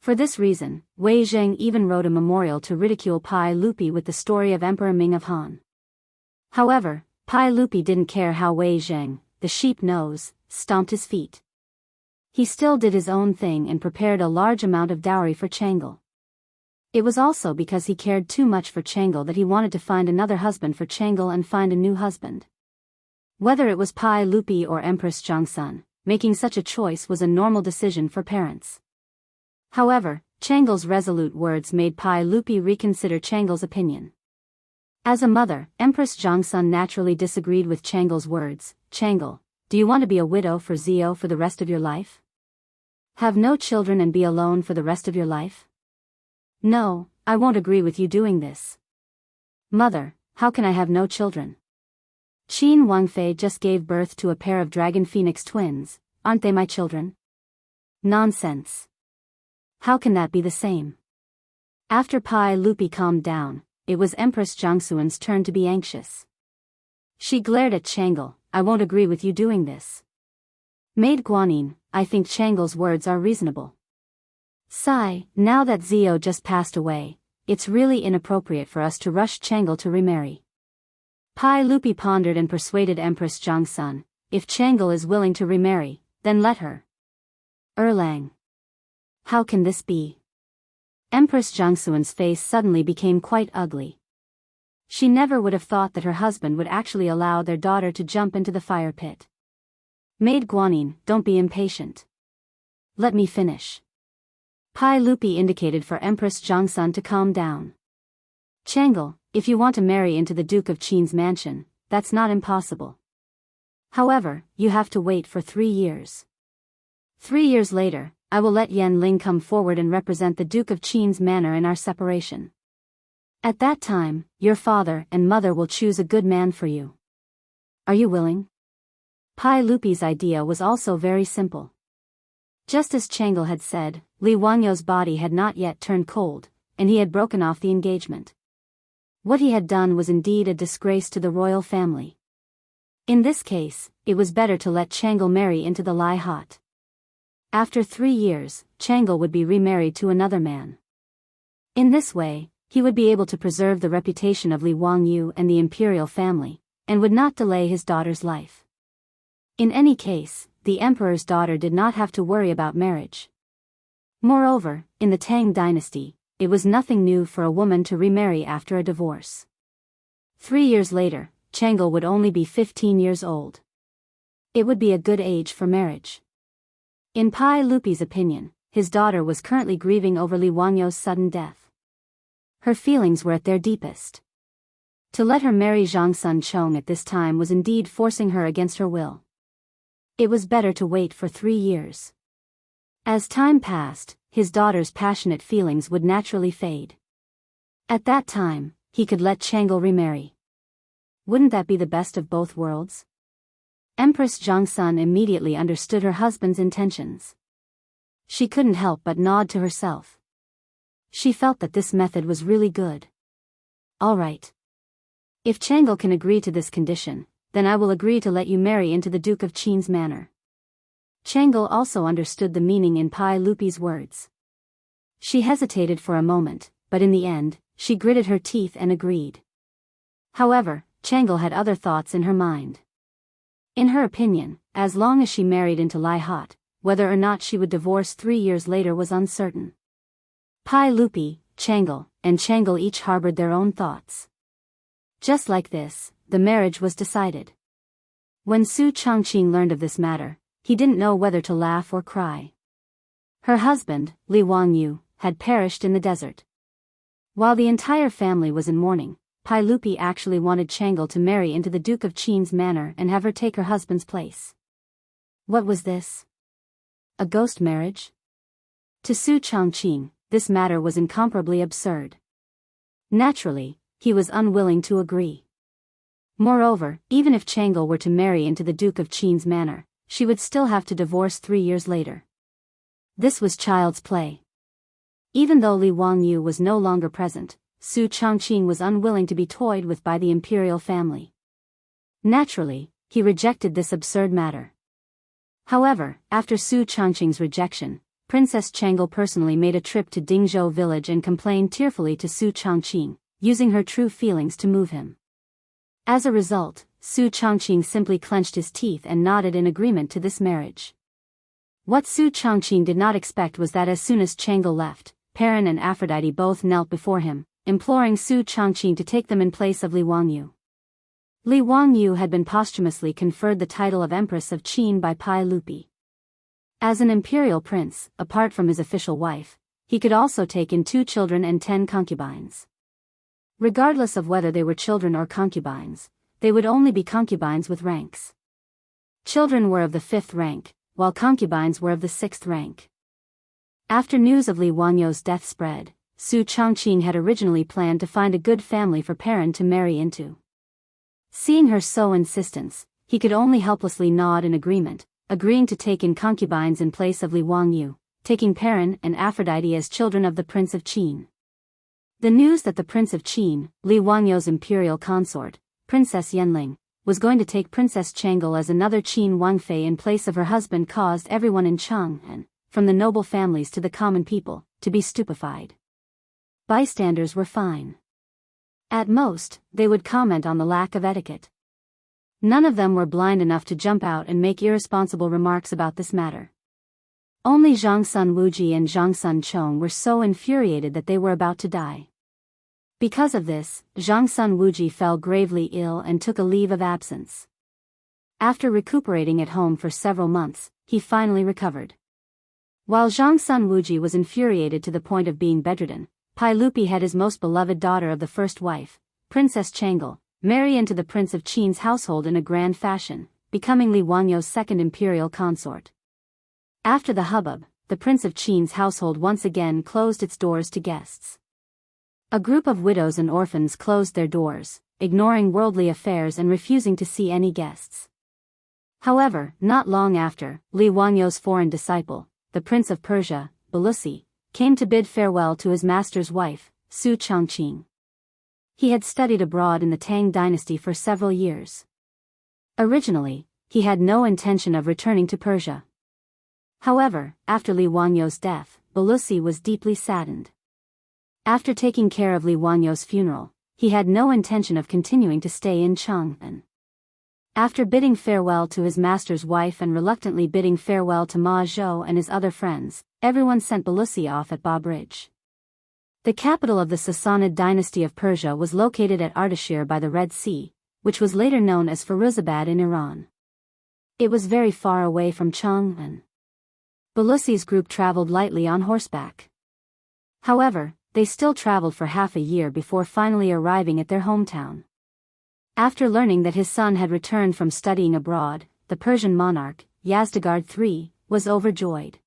For this reason, Wei Zheng even wrote a memorial to ridicule Pai Lupi with the story of Emperor Ming of Han. However, Pai Lupi didn't care how Wei Zheng, the sheep nose, stomped his feet. He still did his own thing and prepared a large amount of dowry for Changle. It was also because he cared too much for Changle that he wanted to find another husband for Changle and find a new husband. Whether it was Pai Lupi or Empress Jongsun, making such a choice was a normal decision for parents. However, Changle's resolute words made Pai Lupi reconsider Changle's opinion. As a mother, Empress Jongsun naturally disagreed with Changle's words. Changle, do you want to be a widow for Zio for the rest of your life? Have no children and be alone for the rest of your life? No, I won't agree with you doing this. Mother, how can I have no children? Qin Wangfei just gave birth to a pair of dragon phoenix twins, aren't they my children? Nonsense. How can that be the same? After Pai Lupi calmed down, it was Empress Jiangxuan's turn to be anxious. She glared at Changle. I won't agree with you doing this. Maid Guanyin, I think Changle's words are reasonable. Sigh, now that Zio just passed away, it's really inappropriate for us to rush Changle to remarry. Pai Lupi pondered and persuaded Empress Jiangxun. if Changel is willing to remarry, then let her. Erlang. How can this be? Empress Jiangxuan's face suddenly became quite ugly. She never would have thought that her husband would actually allow their daughter to jump into the fire pit. Maid Guanyin, don't be impatient. Let me finish. Pai Lupi indicated for Empress Jiangxun to calm down. Changel, if you want to marry into the Duke of Qin's mansion, that's not impossible. However, you have to wait for 3 years. 3 years later, I will let Yan Ling come forward and represent the Duke of Qin's manor in our separation. At that time, your father and mother will choose a good man for you. Are you willing? Pai Lupi's idea was also very simple. Just as Changel had said, Li Wangyo's body had not yet turned cold, and he had broken off the engagement. What he had done was indeed a disgrace to the royal family. In this case, it was better to let Changel marry into the Lai Hot. After 3 years, Changel would be remarried to another man. In this way, he would be able to preserve the reputation of Li Wangyu and the imperial family, and would not delay his daughter's life. In any case, the emperor's daughter did not have to worry about marriage. Moreover, in the Tang dynasty, it was nothing new for a woman to remarry after a divorce. 3 years later, Changel would only be 15 years old. It would be a good age for marriage. In Pai Lupi's opinion, his daughter was currently grieving over Li Wangyo's sudden death. Her feelings were at their deepest. To let her marry Zhang Sun Chong at this time was indeed forcing her against her will. It was better to wait for 3 years. As time passed, his daughter's passionate feelings would naturally fade. At that time, he could let Changel remarry. Wouldn't that be the best of both worlds? Empress Jiangxun immediately understood her husband's intentions. She couldn't help but nod to herself. She felt that this method was really good. All right. If Changel can agree to this condition, then I will agree to let you marry into the Duke of Qin's manor. Changel also understood the meaning in Pai Lupi's words. She hesitated for a moment, but in the end, she gritted her teeth and agreed. However, Changel had other thoughts in her mind. In her opinion, as long as she married into Lai Hot, whether or not she would divorce 3 years later was uncertain. Pai Lupi, Changel, and Changel each harbored their own thoughts. Just like this, the marriage was decided. When Su Chongqing learned of this matter, he didn't know whether to laugh or cry. Her husband, Li Wangyu, had perished in the desert. While the entire family was in mourning, Pai Lupi actually wanted Changel to marry into the Duke of Qin's manor and have her take her husband's place. What was this? A ghost marriage? To Su Chongqing, this matter was incomparably absurd. Naturally, he was unwilling to agree. Moreover, even if Changel were to marry into the Duke of Qin's manor, she would still have to divorce 3 years later. This was child's play. Even though Li Wangyu was no longer present, Su Chongqing was unwilling to be toyed with by the imperial family. Naturally, he rejected this absurd matter. However, after Su Chongqing's rejection, Princess Changel personally made a trip to Dingzhou village and complained tearfully to Su Chongqing, using her true feelings to move him. As a result, Su Chongqing simply clenched his teeth and nodded in agreement to this marriage. What Su Chongqing did not expect was that as soon as Changel left, Perrin and Aphrodite both knelt before him, imploring Su Chongqing to take them in place of Li Wangyu. Li Wangyu had been posthumously conferred the title of Empress of Qin by Pai Lupi. As an imperial prince, apart from his official wife, he could also take in 2 children and 10 concubines. Regardless of whether they were children or concubines, they would only be concubines with ranks. Children were of the 5th rank, while concubines were of the 6th rank. After news of Li Wangyo's death spread, Su Chongqing had originally planned to find a good family for Perrin to marry into. Seeing her so insistent, he could only helplessly nod in agreement, agreeing to take in concubines in place of Li Wangyu, taking Perrin and Aphrodite as children of the Prince of Qin. The news that the Prince of Qin, Li Wangyo's imperial consort, Princess Yanling, was going to take Princess Changel as another Qin Wangfei in place of her husband caused everyone in Chang'an, from the noble families to the common people, to be stupefied. Bystanders were fine. At most, they would comment on the lack of etiquette. None of them were blind enough to jump out and make irresponsible remarks about this matter. Only Zhang Sun Wuji and Zhang Sun Chong were so infuriated that they were about to die. Because of this, Zhang Sun Wuji fell gravely ill and took a leave of absence. After recuperating at home for several months, he finally recovered. While Zhang Sun Wuji was infuriated to the point of being bedridden, Pai Lupi had his most beloved daughter of the first wife, Princess Changle, marry into the Prince of Qin's household in a grand fashion, becoming Li Wangyou's second imperial consort. After the hubbub, the Prince of Qin's household once again closed its doors to guests. A group of widows and orphans closed their doors, ignoring worldly affairs and refusing to see any guests. However, not long after, Li Wangyou's foreign disciple, the Prince of Persia, Balusi, came to bid farewell to his master's wife, Su Chongqing. He had studied abroad in the Tang dynasty for several years. Originally, he had no intention of returning to Persia. However, after Li Wangyou's death, Balusi was deeply saddened. After taking care of Li Wangyou's funeral, he had no intention of continuing to stay in Chang'an. After bidding farewell to his master's wife and reluctantly bidding farewell to Ma Zhou and his other friends, everyone sent Balusi off at Ba Bridge. The capital of the Sassanid dynasty of Persia was located at Ardashir by the Red Sea, which was later known as Firuzabad in Iran. It was very far away from Chang'an. Balusi's group traveled lightly on horseback. However, they still traveled for half a year before finally arriving at their hometown. After learning that his son had returned from studying abroad, the Persian monarch, Yazdegerd III, was overjoyed.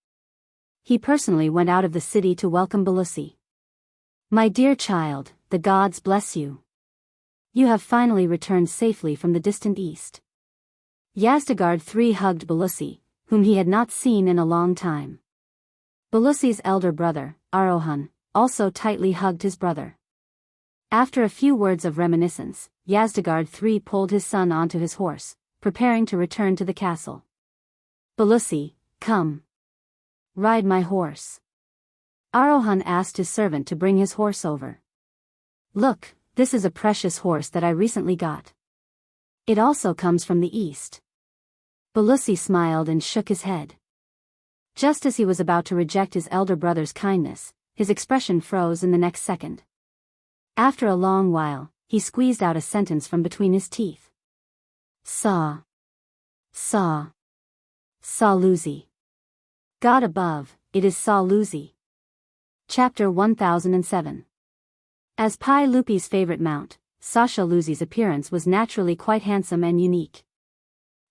He personally went out of the city to welcome Balusi. "My dear child, the gods bless you. You have finally returned safely from the distant east." Yazdegerd III hugged Balusi, whom he had not seen in a long time. Balusi's elder brother, Arohan, also tightly hugged his brother. After a few words of reminiscence, Yazdegerd III pulled his son onto his horse, preparing to return to the castle. "Balusi, come. Ride my horse." Arohan asked his servant to bring his horse over. "Look, this is a precious horse that I recently got. It also comes from the east." Balusi smiled and shook his head. Just as he was about to reject his elder brother's kindness, his expression froze in the next second. After a long while, he squeezed out a sentence from between his teeth. Saw Luzi. God above, it is Saw Luzi. Chapter 1007. As Pai Lupi's favorite mount, Sasha Luzi's appearance was naturally quite handsome and unique.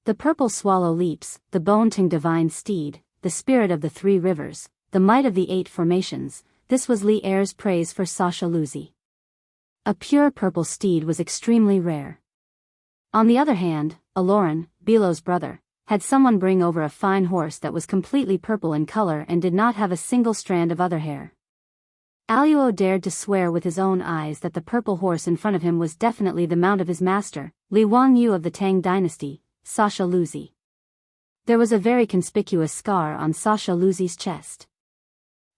The purple swallow leaps, the bone-tinged divine steed, the spirit of the three rivers, the might of the eight formations, this was Li Er's praise for Sasha Luzi. A pure purple steed was extremely rare. On the other hand, Aloran, Bilo's brother, had someone bring over a fine horse that was completely purple in color and did not have a single strand of other hair. Aluo dared to swear with his own eyes that the purple horse in front of him was definitely the mount of his master, Li Wangyu of the Tang dynasty, Sasha Luzi. There was a very conspicuous scar on Sasha Luzi's chest.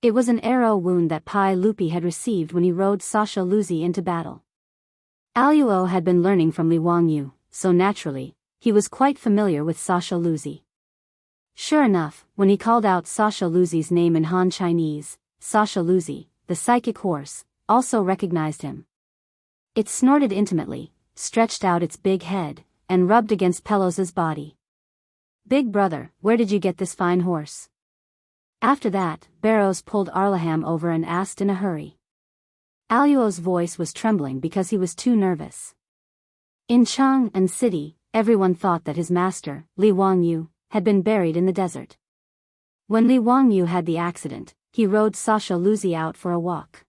It was an arrow wound that Pai Lupi had received when he rode Sasha Luzi into battle. Aluo had been learning from Li Wangyu, so naturally, he was quite familiar with Sasha Luzi. Sure enough, when he called out Sasha Luzi's name in Han Chinese, Sasha Luzi, the psychic horse, also recognized him. It snorted intimately, stretched out its big head, and rubbed against Pelos's body. "Big brother, where did you get this fine horse?" After that, Barrows pulled Arlaham over and asked in a hurry. Aluo's voice was trembling because he was too nervous. In Chang'an City, everyone thought that his master, Li Wangyu, had been buried in the desert. When Li Wangyu had the accident, he rode Sasha Luzi out for a walk.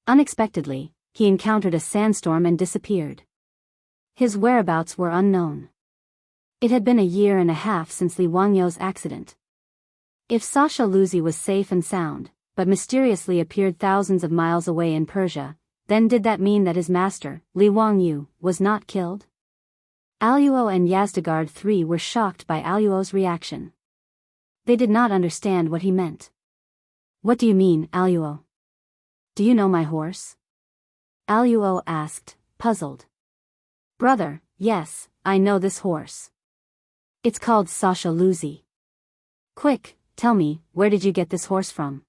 Unexpectedly, he encountered a sandstorm and disappeared. His whereabouts were unknown. It had been a year and a half since Li Wangyou's accident. If Sasha Luzi was safe and sound, but mysteriously appeared thousands of miles away in Persia, then did that mean that his master, Li Wangyu, was not killed? Aluo and Yazdegerd III were shocked by Aluo's reaction. They did not understand what he meant. "What do you mean, Aluo? Do you know my horse?" Aluo asked, puzzled. "Brother, Yes, I know this horse. It's called Sasha Luzi. Quick, tell me, where did you get this horse from?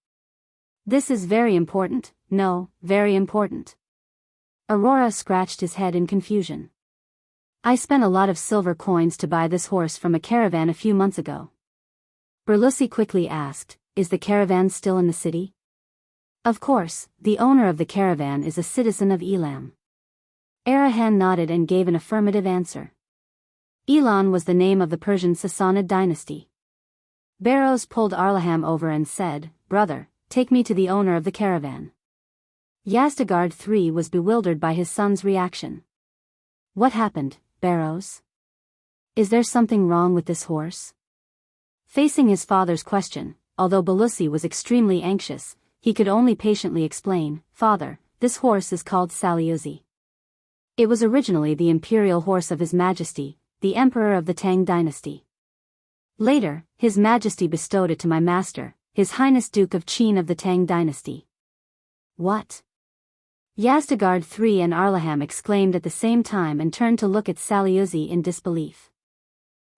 This is very important, no, very important. Aurora scratched his head in confusion. I spent a lot of silver coins to buy this horse from a caravan a few months ago. Berlussi quickly asked, is the caravan still in the city? Of course, the owner of the caravan is a citizen of Elam. Arahan nodded and gave an affirmative answer. Elan was the name of the Persian Sassanid dynasty. Barrows pulled Arlaham over and said, Brother, take me to the owner of the caravan. Yazdegerd III was bewildered by his son's reaction. What happened, Barrows? Is there something wrong with this horse? Facing his father's question, although Berlussi was extremely anxious, he could only patiently explain, Father, this horse is called Saliuzi. It was originally the imperial horse of His Majesty, the Emperor of the Tang dynasty. Later, His Majesty bestowed it to my master, His Highness Duke of Qin of the Tang dynasty. What? Yazdegerd III and Arlaham exclaimed at the same time and turned to look at Saliuzi in disbelief.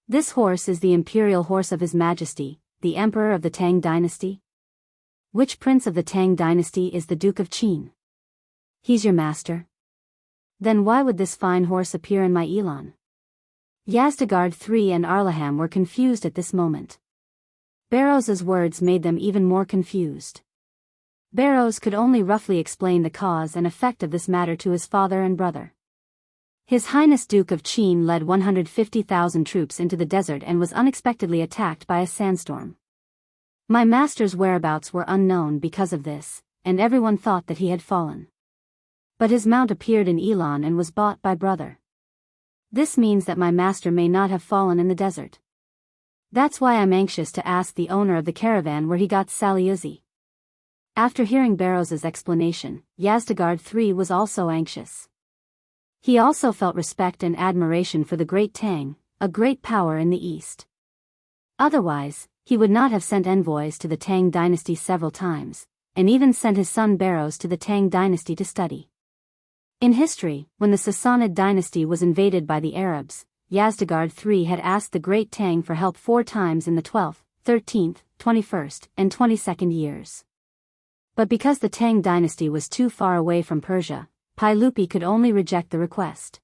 This horse is the imperial horse of His Majesty, the Emperor of the Tang dynasty? Which prince of the Tang dynasty is the Duke of Qin? He's your master? Then why would this fine horse appear in my Elan? Yazdegerd III and Arlaham were confused at this moment. Barrows's words made them even more confused. Barrows could only roughly explain the cause and effect of this matter to his father and brother. His Highness Duke of Qin led 150,000 troops into the desert and was unexpectedly attacked by a sandstorm. My master's whereabouts were unknown because of this, and everyone thought that he had fallen. But his mount appeared in Elan and was bought by brother. This means that my master may not have fallen in the desert. That's why I'm anxious to ask the owner of the caravan where he got Saliuzi. After hearing Barrows's explanation, Yazdegerd III was also anxious. He also felt respect and admiration for the Great Tang, a great power in the East. Otherwise, he would not have sent envoys to the Tang dynasty several times, and even sent his son Barrows to the Tang dynasty to study. In history, when the Sassanid dynasty was invaded by the Arabs, Yazdegerd III had asked the Great Tang for help 4 times in the 12th, 13th, 21st, and 22nd years. But because the Tang dynasty was too far away from Persia, Pailupi could only reject the request.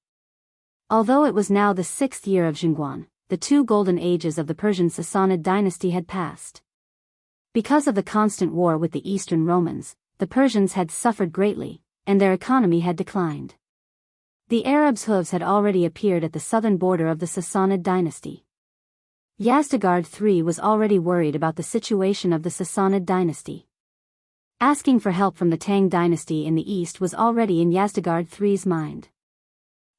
Although it was now the 6th year of Xinguan, the 2 golden ages of the Persian Sassanid dynasty had passed. Because of the constant war with the Eastern Romans, the Persians had suffered greatly, and their economy had declined. The Arabs' hooves had already appeared at the southern border of the Sassanid dynasty. Yazdegerd III was already worried about the situation of the Sassanid dynasty. Asking for help from the Tang dynasty in the east was already in Yazdegerd III's mind.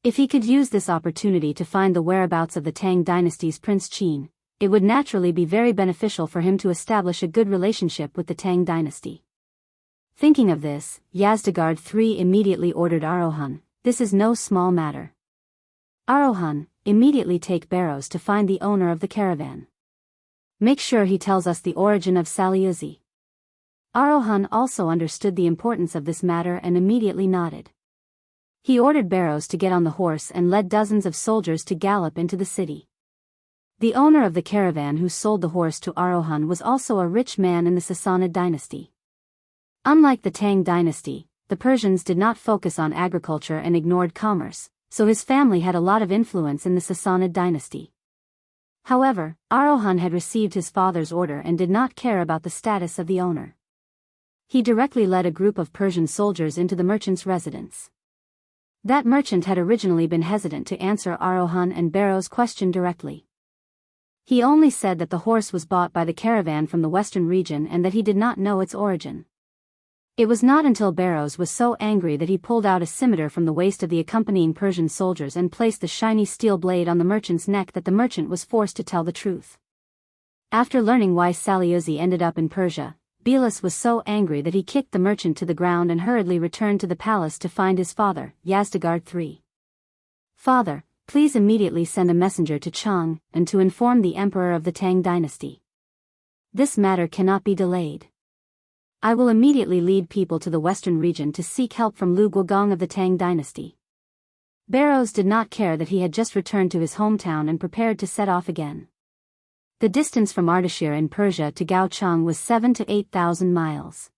If he could use this opportunity to find the whereabouts of the Tang dynasty's Prince Qin, it would naturally be very beneficial for him to establish a good relationship with the Tang dynasty. Thinking of this, Yazdegerd III immediately ordered Arohan, this is no small matter. Arohan, immediately take Barrows to find the owner of the caravan. Make sure he tells us the origin of Saliuzi. Arohan also understood the importance of this matter and immediately nodded. He ordered Barrows to get on the horse and led dozens of soldiers to gallop into the city. The owner of the caravan who sold the horse to Arohan was also a rich man in the Sassanid dynasty. Unlike the Tang dynasty, the Persians did not focus on agriculture and ignored commerce, so his family had a lot of influence in the Sassanid dynasty. However, Arohan had received his father's order and did not care about the status of the owner. He directly led a group of Persian soldiers into the merchant's residence. That merchant had originally been hesitant to answer Arohan and Barrow's question directly. He only said that the horse was bought by the caravan from the western region and that he did not know its origin. It was not until Barrows was so angry that he pulled out a scimitar from the waist of the accompanying Persian soldiers and placed the shiny steel blade on the merchant's neck that the merchant was forced to tell the truth. After learning why Saliuzi ended up in Persia, Belus was so angry that he kicked the merchant to the ground and hurriedly returned to the palace to find his father, Yazdegerd III. Father, please immediately send a messenger to Chang and to inform the emperor of the Tang dynasty. This matter cannot be delayed. I will immediately lead people to the western region to seek help from Lu Guogong of the Tang dynasty. Barrows did not care that he had just returned to his hometown and prepared to set off again. The distance from Ardashir in Persia to Gaochang was 7,000 to 8,000 miles.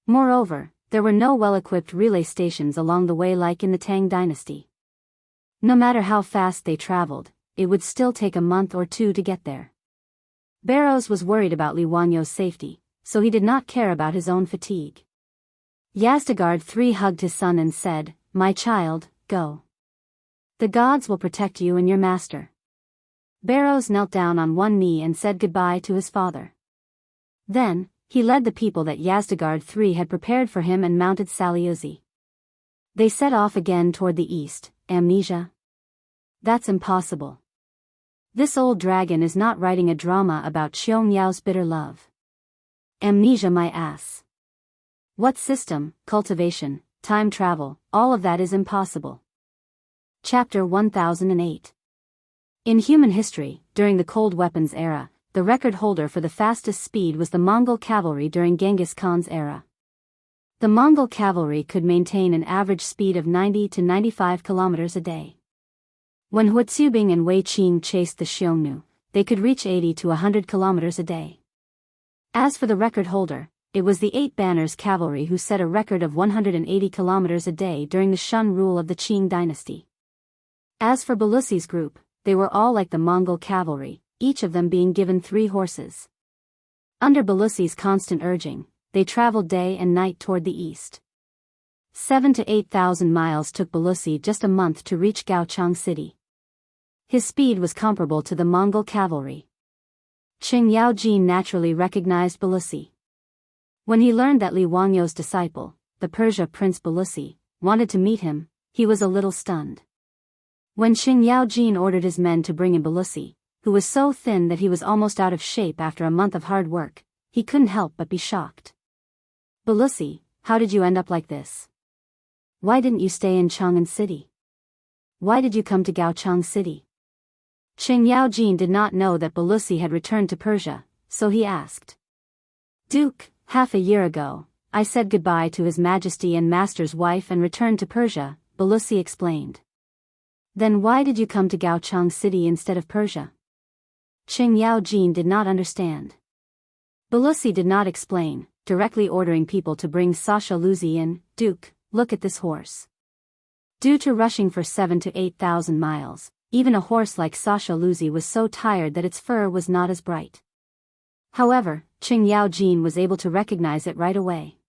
Moreover, there were no well-equipped relay stations along the way like in the Tang dynasty. No matter how fast they traveled, it would still take a month or two to get there. Barrows was worried about Li Wangyo's safety, so he did not care about his own fatigue. Yazdegerd III hugged his son and said, "My child, go. The gods will protect you and your master." Barrows knelt down on one knee and said goodbye to his father. Then, he led the people that Yazdegerd III had prepared for him and mounted Saliuzi. They set off again toward the east. Amnesia? That's impossible. This old dragon is not writing a drama about Xiong Yao's bitter love. Amnesia, my ass. What system, cultivation, time travel, all of that is impossible. Chapter 1008. In human history, during the Cold Weapons era, the record holder for the fastest speed was the Mongol cavalry during Genghis Khan's era. The Mongol cavalry could maintain an average speed of 90 to 95 kilometers a day. When Huatsubing and Wei Qing chased the Xiongnu, they could reach 80 to 100 kilometers a day. As for the record holder, it was the Eight Banners cavalry who set a record of 180 kilometers a day during the Shun rule of the Qing dynasty. As for Belusi's group, they were all like the Mongol cavalry, each of them being given 3 horses. Under Belusi's constant urging, they traveled day and night toward the east. 7,000 to 8,000 miles took Belusi just a month to reach Gaochang city. His speed was comparable to the Mongol cavalry. Qing Yaojin naturally recognized Belusi. When he learned that Li Wangyo's disciple, the Persia Prince Belusi, wanted to meet him, he was a little stunned. When Qing Yaojin ordered his men to bring in Belusi, who was so thin that he was almost out of shape after a month of hard work, he couldn't help but be shocked. "Belusi, how did you end up like this? Why didn't you stay in Chang'an City? Why did you come to Gaochang City?" Qing Yaojin did not know that Belusi had returned to Persia, so he asked. "Duke, half a year ago, I said goodbye to His Majesty and Master's wife and returned to Persia," Belusi explained. "Then why did you come to Gaochang City instead of Persia?" Qing Yaojin did not understand. Belusi did not explain, directly ordering people to bring Sasha Luzi in. "Duke, look at this horse." Due to rushing for 7,000 to 8,000 miles, even a horse like Sasha Luzi was so tired that its fur was not as bright. However, Qing Yaojin was able to recognize it right away.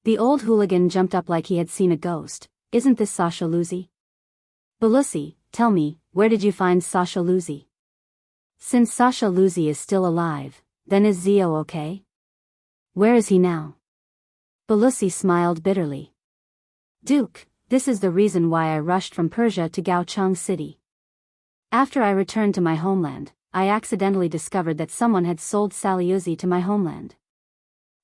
The old hooligan jumped up like he had seen a ghost. "Isn't this Sasha Luzi?" "Belusi, tell me, where did you find Sasha Luzi?" "Since Sasha Luzi is still alive, then is Zio okay? Where is he now?" Belusi smiled bitterly. "Duke, this is the reason why I rushed from Persia to Gaochang City. After I returned to my homeland, I accidentally discovered that someone had sold Saliuzi to my homeland.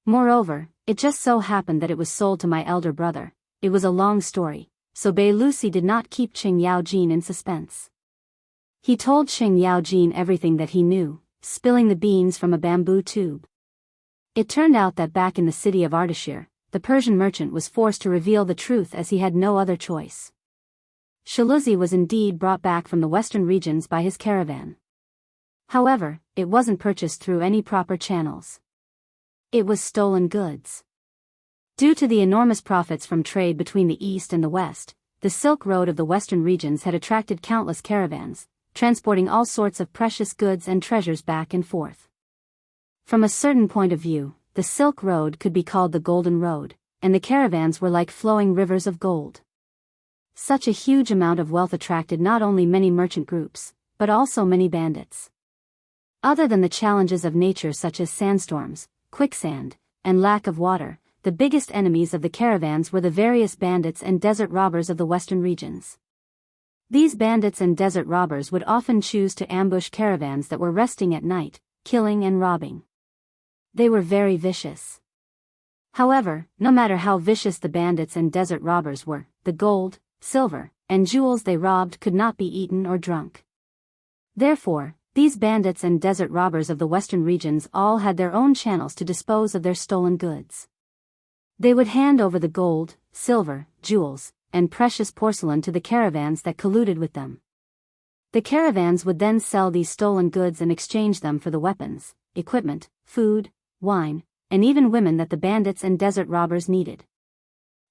Moreover, it just so happened that it was sold to my elder brother. It was a long story, so Belusi did not keep Qing Yaojin in suspense. He told Qing Yaojin everything that he knew, spilling the beans from a bamboo tube. It turned out that back in the city of Ardashir, the Persian merchant was forced to reveal the truth as he had no other choice. Shaluzi was indeed brought back from the western regions by his caravan. However, it wasn't purchased through any proper channels. It was stolen goods. Due to the enormous profits from trade between the East and the West, the Silk Road of the western regions had attracted countless caravans, transporting all sorts of precious goods and treasures back and forth. From a certain point of view, the Silk Road could be called the Golden Road, and the caravans were like flowing rivers of gold. Such a huge amount of wealth attracted not only many merchant groups, but also many bandits. Other than the challenges of nature such as sandstorms, quicksand, and lack of water, the biggest enemies of the caravans were the various bandits and desert robbers of the western regions. These bandits and desert robbers would often choose to ambush caravans that were resting at night, killing and robbing. They were very vicious. However, no matter how vicious the bandits and desert robbers were, the gold, silver, and jewels they robbed could not be eaten or drunk. Therefore, these bandits and desert robbers of the western regions all had their own channels to dispose of their stolen goods. They would hand over the gold, silver, jewels, and precious porcelain to the caravans that colluded with them. The caravans would then sell these stolen goods and exchange them for the weapons, equipment, food, wine, and even women that the bandits and desert robbers needed.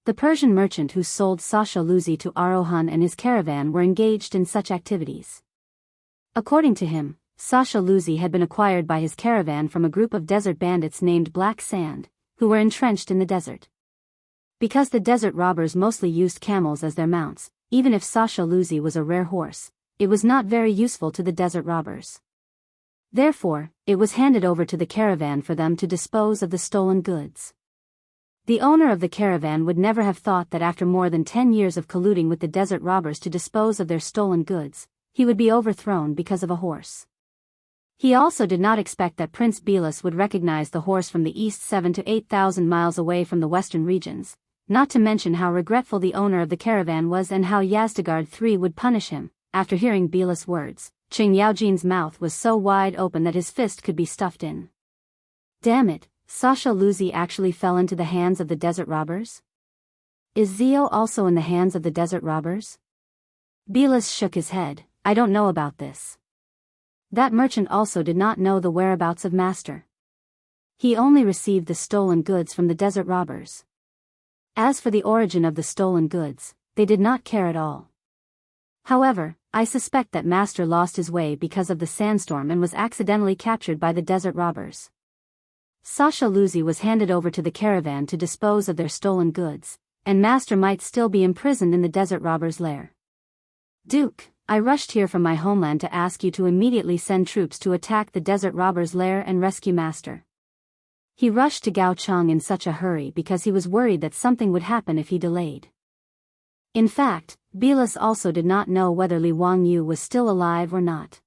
The Persian merchant who sold Sasha Luzi to Arohan and his caravan were engaged in such activities. According to him, Sasha Luzi had been acquired by his caravan from a group of desert bandits named Black Sand, who were entrenched in the desert. Because the desert robbers mostly used camels as their mounts, even if Sasha Luzi was a rare horse, it was not very useful to the desert robbers. Therefore, it was handed over to the caravan for them to dispose of the stolen goods. The owner of the caravan would never have thought that after more than 10 years of colluding with the desert robbers to dispose of their stolen goods, he would be overthrown because of a horse. He also did not expect that Prince Belus would recognize the horse from the east 7 to 8,000 miles away from the western regions, not to mention how regretful the owner of the caravan was and how Yazdegerd III would punish him. After hearing Belus' words, Qing Yaojin's mouth was so wide open that his fist could be stuffed in. Damn it, Sasha Luzi actually fell into the hands of the desert robbers? Is Zio also in the hands of the desert robbers? Belus shook his head. I don't know about this. That merchant also did not know the whereabouts of Master. He only received the stolen goods from the desert robbers. As for the origin of the stolen goods, they did not care at all. However, I suspect that Master lost his way because of the sandstorm and was accidentally captured by the desert robbers. Sasha Luzi was handed over to the caravan to dispose of their stolen goods, and Master might still be imprisoned in the desert robbers' lair. Duke, I rushed here from my homeland to ask you to immediately send troops to attack the desert robbers' lair and rescue Master. He rushed to Gaocheng in such a hurry because he was worried that something would happen if he delayed. In fact, Belus also did not know whether Li Wangyu was still alive or not.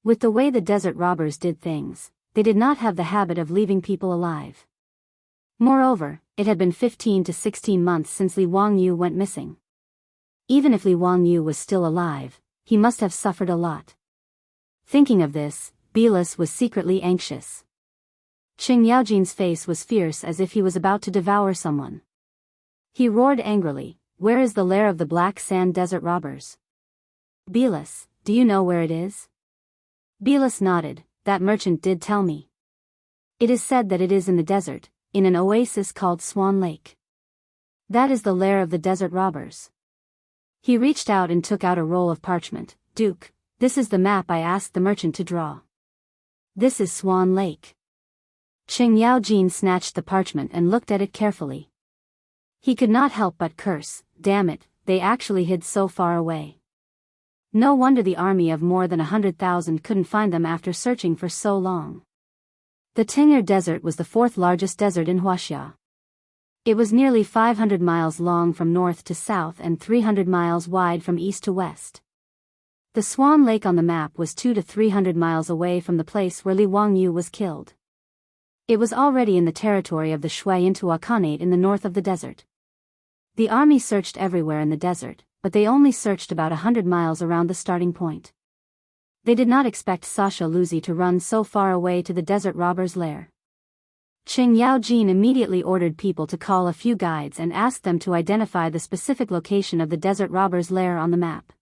With the way the desert robbers did things, they did not have the habit of leaving people alive. Moreover, it had been 15 to 16 months since Li Wangyu went missing. Even if Li Wangyu was still alive, he must have suffered a lot. Thinking of this, Belus was secretly anxious. Qing Yaojin's face was fierce as if he was about to devour someone. He roared angrily, "Where is the lair of the Black Sand desert robbers? Belus, do you know where it is?" Belus nodded. That merchant did tell me. It is said that it is in the desert, in an oasis called Swan Lake. That is the lair of the desert robbers. He reached out and took out a roll of parchment. Duke, this is the map I asked the merchant to draw. This is Swan Lake. Qing Yaojin snatched the parchment and looked at it carefully. He could not help but curse, damn it, they actually hid so far away. No wonder the army of more than 100,000 couldn't find them after searching for so long. The Ting'er Desert was the fourth largest desert in Huaxia. It was nearly 500 miles long from north to south and 300 miles wide from east to west. The Swan Lake on the map was 200 to 300 miles away from the place where Li Wangyu was killed. It was already in the territory of the Shui-Intua Khanate in the north of the desert. The army searched everywhere in the desert, but they only searched about 100 miles around the starting point. They did not expect Sasha Luzi to run so far away to the desert robbers' lair. Qing Yaojin immediately ordered people to call a few guides and asked them to identify the specific location of the desert robbers' lair on the map.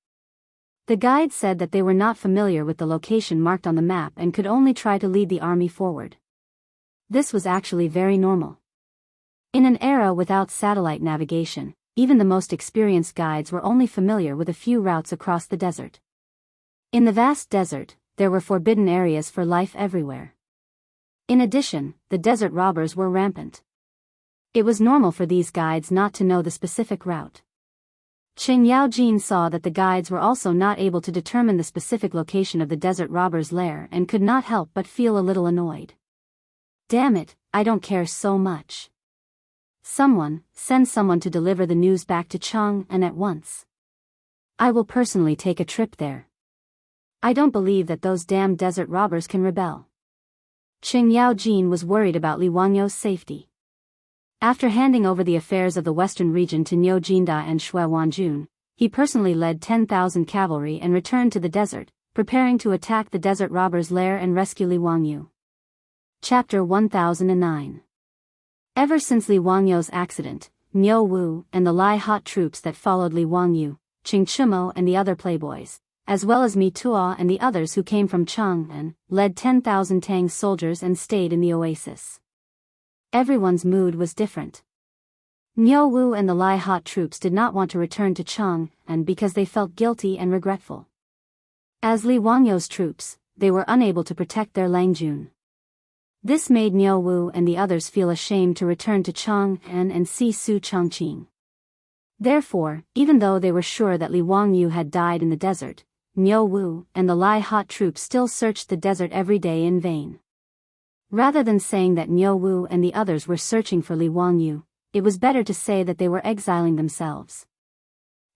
The guides said that they were not familiar with the location marked on the map and could only try to lead the army forward. This was actually very normal. In an era without satellite navigation, even the most experienced guides were only familiar with a few routes across the desert. In the vast desert, there were forbidden areas for life everywhere. In addition, the desert robbers were rampant. It was normal for these guides not to know the specific route. Qing Yaojin saw that the guides were also not able to determine the specific location of the desert robbers' lair and could not help but feel a little annoyed. Damn it, I don't care so much. Send someone to deliver the news back to Cheng and at once. I will personally take a trip there. I don't believe that those damn desert robbers can rebel. Qing Yaojin was worried about Li Wangyu's safety. After handing over the affairs of the western region to Niu Jinda and Shui Wanjun, he personally led 10,000 cavalry and returned to the desert, preparing to attack the desert robbers' lair and rescue Li Wangyu. Chapter 1009. Ever since Li Wangyu's accident, Niu Wu, and the Lai-hot troops that followed Li Wangyu, Qing Chumo and the other playboys, as well as Mi Tuo and the others who came from Chang'an, led 10,000 Tang soldiers and stayed in the oasis. Everyone's mood was different. Niu Wu and the Lai-hot troops did not want to return to Chang'an because they felt guilty and regretful. As Li Wangyu's troops, they were unable to protect their Langjun. This made Niu Wu and the others feel ashamed to return to Chang'an and see Su Chongqing. Therefore, even though they were sure that Li Wangyu had died in the desert, Niu Wu and the Lai-hot troops still searched the desert every day in vain. Rather than saying that Niu Wu and the others were searching for Li Wangyu, it was better to say that they were exiling themselves.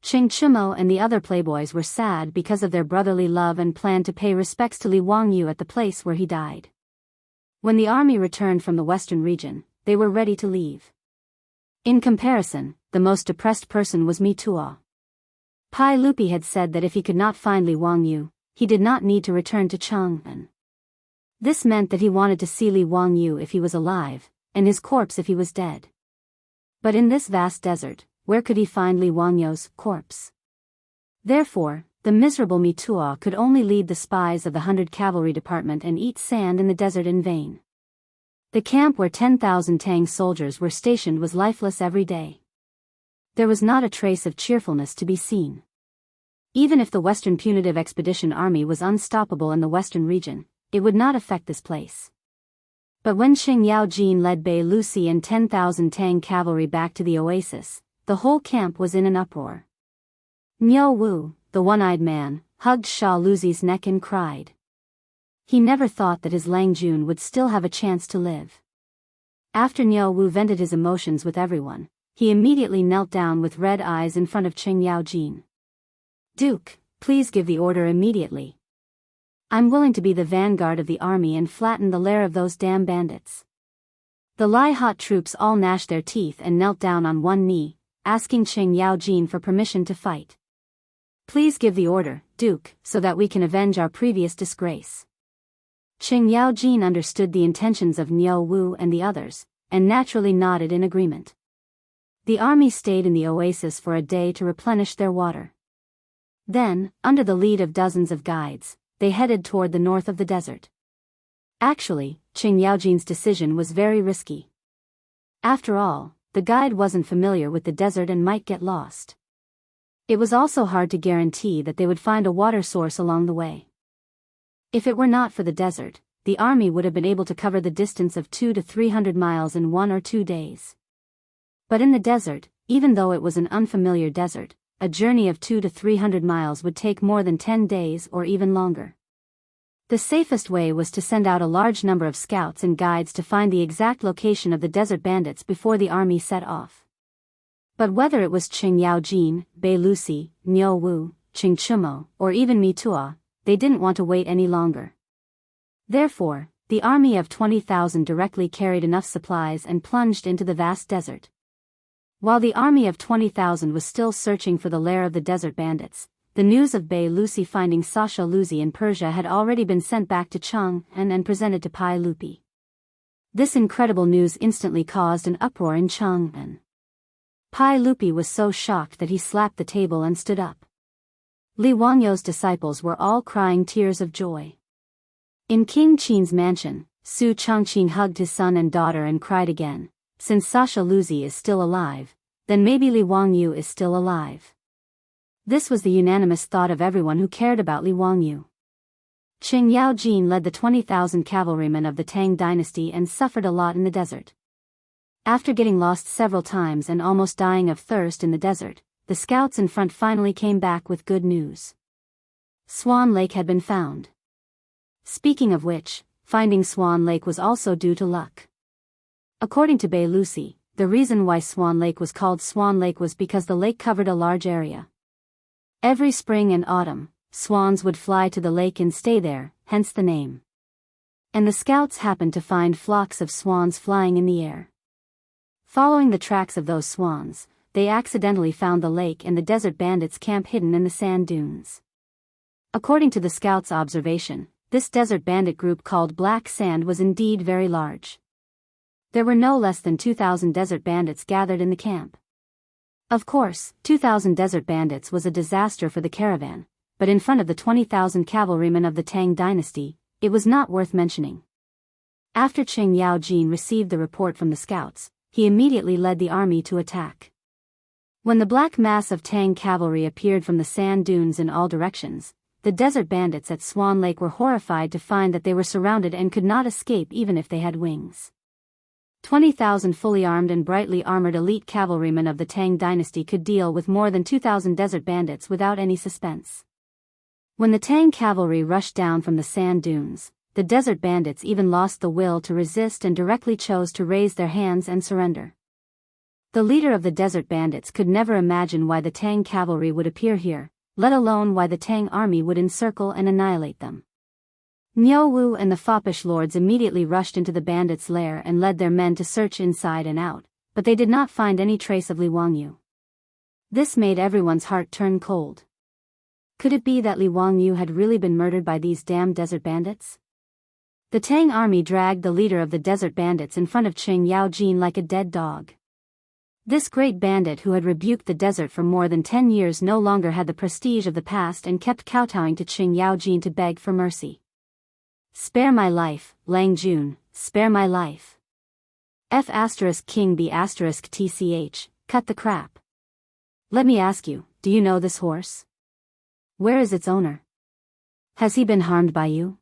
Qing Chumo and the other playboys were sad because of their brotherly love and planned to pay respects to Li Wangyu at the place where he died. When the army returned from the western region, they were ready to leave. In comparison, the most depressed person was Mi Tuo. Pai Lupi had said that if he could not find Li Wangyu, he did not need to return to Chang'an. This meant that he wanted to see Li Wangyu if he was alive, and his corpse if he was dead. But in this vast desert, where could he find Li Wangyu's corpse? Therefore, the miserable Mi Tuo could only lead the spies of the 100 Cavalry Department and eat sand in the desert in vain. The camp where 10,000 Tang soldiers were stationed was lifeless every day. There was not a trace of cheerfulness to be seen. Even if the Western Punitive Expedition Army was unstoppable in the western region, it would not affect this place. But when Qing Yaojin led Bei Lucy and 10,000 Tang cavalry back to the oasis, the whole camp was in an uproar. Niu Wu, the one-eyed man, hugged Sha Luzi's neck and cried. He never thought that his Langjun would still have a chance to live. After Niu Wu vented his emotions with everyone, he immediately knelt down with red eyes in front of Qing Yaojin. "Duke, please give the order immediately. I'm willing to be the vanguard of the army and flatten the lair of those damn bandits." The Lai-hot troops all gnashed their teeth and knelt down on one knee, asking Qing Yaojin for permission to fight. "Please give the order, Duke, so that we can avenge our previous disgrace." Qing Yaojin understood the intentions of Niu Wu and the others, and naturally nodded in agreement. The army stayed in the oasis for a day to replenish their water. Then, under the lead of dozens of guides, they headed toward the north of the desert. Actually, Qing Yaojin's decision was very risky. After all, the guide wasn't familiar with the desert and might get lost. It was also hard to guarantee that they would find a water source along the way. If it were not for the desert, the army would have been able to cover the distance of 200 to 300 miles in 1 or 2 days. But in the desert, even though it was an unfamiliar desert, a journey of 200 to 300 miles would take more than 10 days or even longer. The safest way was to send out a large number of scouts and guides to find the exact location of the desert bandits before the army set off. But whether it was Qing Yaojin, Bei Lucy, Niu Wu, Qing Chumo, or even Mi Tuo, they didn't want to wait any longer. Therefore, the army of 20,000 directly carried enough supplies and plunged into the vast desert. While the army of 20,000 was still searching for the lair of the desert bandits, the news of Bei Lucy finding Sasha Luzi in Persia had already been sent back to Chang'an and presented to Pai Lupi. This incredible news instantly caused an uproar in Chang'an. Pai Lupi was so shocked that he slapped the table and stood up. Li Wangyu's disciples were all crying tears of joy. In King Qin's mansion, Su Chongqing hugged his son and daughter and cried again. Since Sasha Luzi is still alive, then maybe Li Wangyu is still alive. This was the unanimous thought of everyone who cared about Li Wangyu. Qing Yaojin led the 20,000 cavalrymen of the Tang dynasty and suffered a lot in the desert. After getting lost several times and almost dying of thirst in the desert, the scouts in front finally came back with good news. Swan Lake had been found. Speaking of which, finding Swan Lake was also due to luck. According to Bei Lucy, the reason why Swan Lake was called Swan Lake was because the lake covered a large area. Every spring and autumn, swans would fly to the lake and stay there, hence the name. And the scouts happened to find flocks of swans flying in the air. Following the tracks of those swans, they accidentally found the lake and the desert bandits' camp hidden in the sand dunes. According to the scouts' observation, this desert bandit group called Black Sand was indeed very large. There were no less than 2,000 desert bandits gathered in the camp. Of course, 2,000 desert bandits was a disaster for the caravan, but in front of the 20,000 cavalrymen of the Tang dynasty, it was not worth mentioning. After Qing Yaojin received the report from the scouts, he immediately led the army to attack. When the black mass of Tang cavalry appeared from the sand dunes in all directions, the desert bandits at Swan Lake were horrified to find that they were surrounded and could not escape even if they had wings. 20,000 fully armed and brightly armored elite cavalrymen of the Tang dynasty could deal with more than 2,000 desert bandits without any suspense. When the Tang cavalry rushed down from the sand dunes, the desert bandits even lost the will to resist and directly chose to raise their hands and surrender. The leader of the desert bandits could never imagine why the Tang cavalry would appear here, let alone why the Tang army would encircle and annihilate them. Niu Wu and the foppish lords immediately rushed into the bandits' lair and led their men to search inside and out, but they did not find any trace of Li Wangyu. This made everyone's heart turn cold. Could it be that Li Wangyu had really been murdered by these damned desert bandits? The Tang army dragged the leader of the desert bandits in front of Qing Yaojin like a dead dog. This great bandit who had rebuked the desert for more than 10 years no longer had the prestige of the past and kept kowtowing to Qing Yaojin to beg for mercy. "Spare my life, Lang Jun, spare my life. King B TCH, cut the crap. Let me ask you, do you know this horse? Where is its owner? Has he been harmed by you?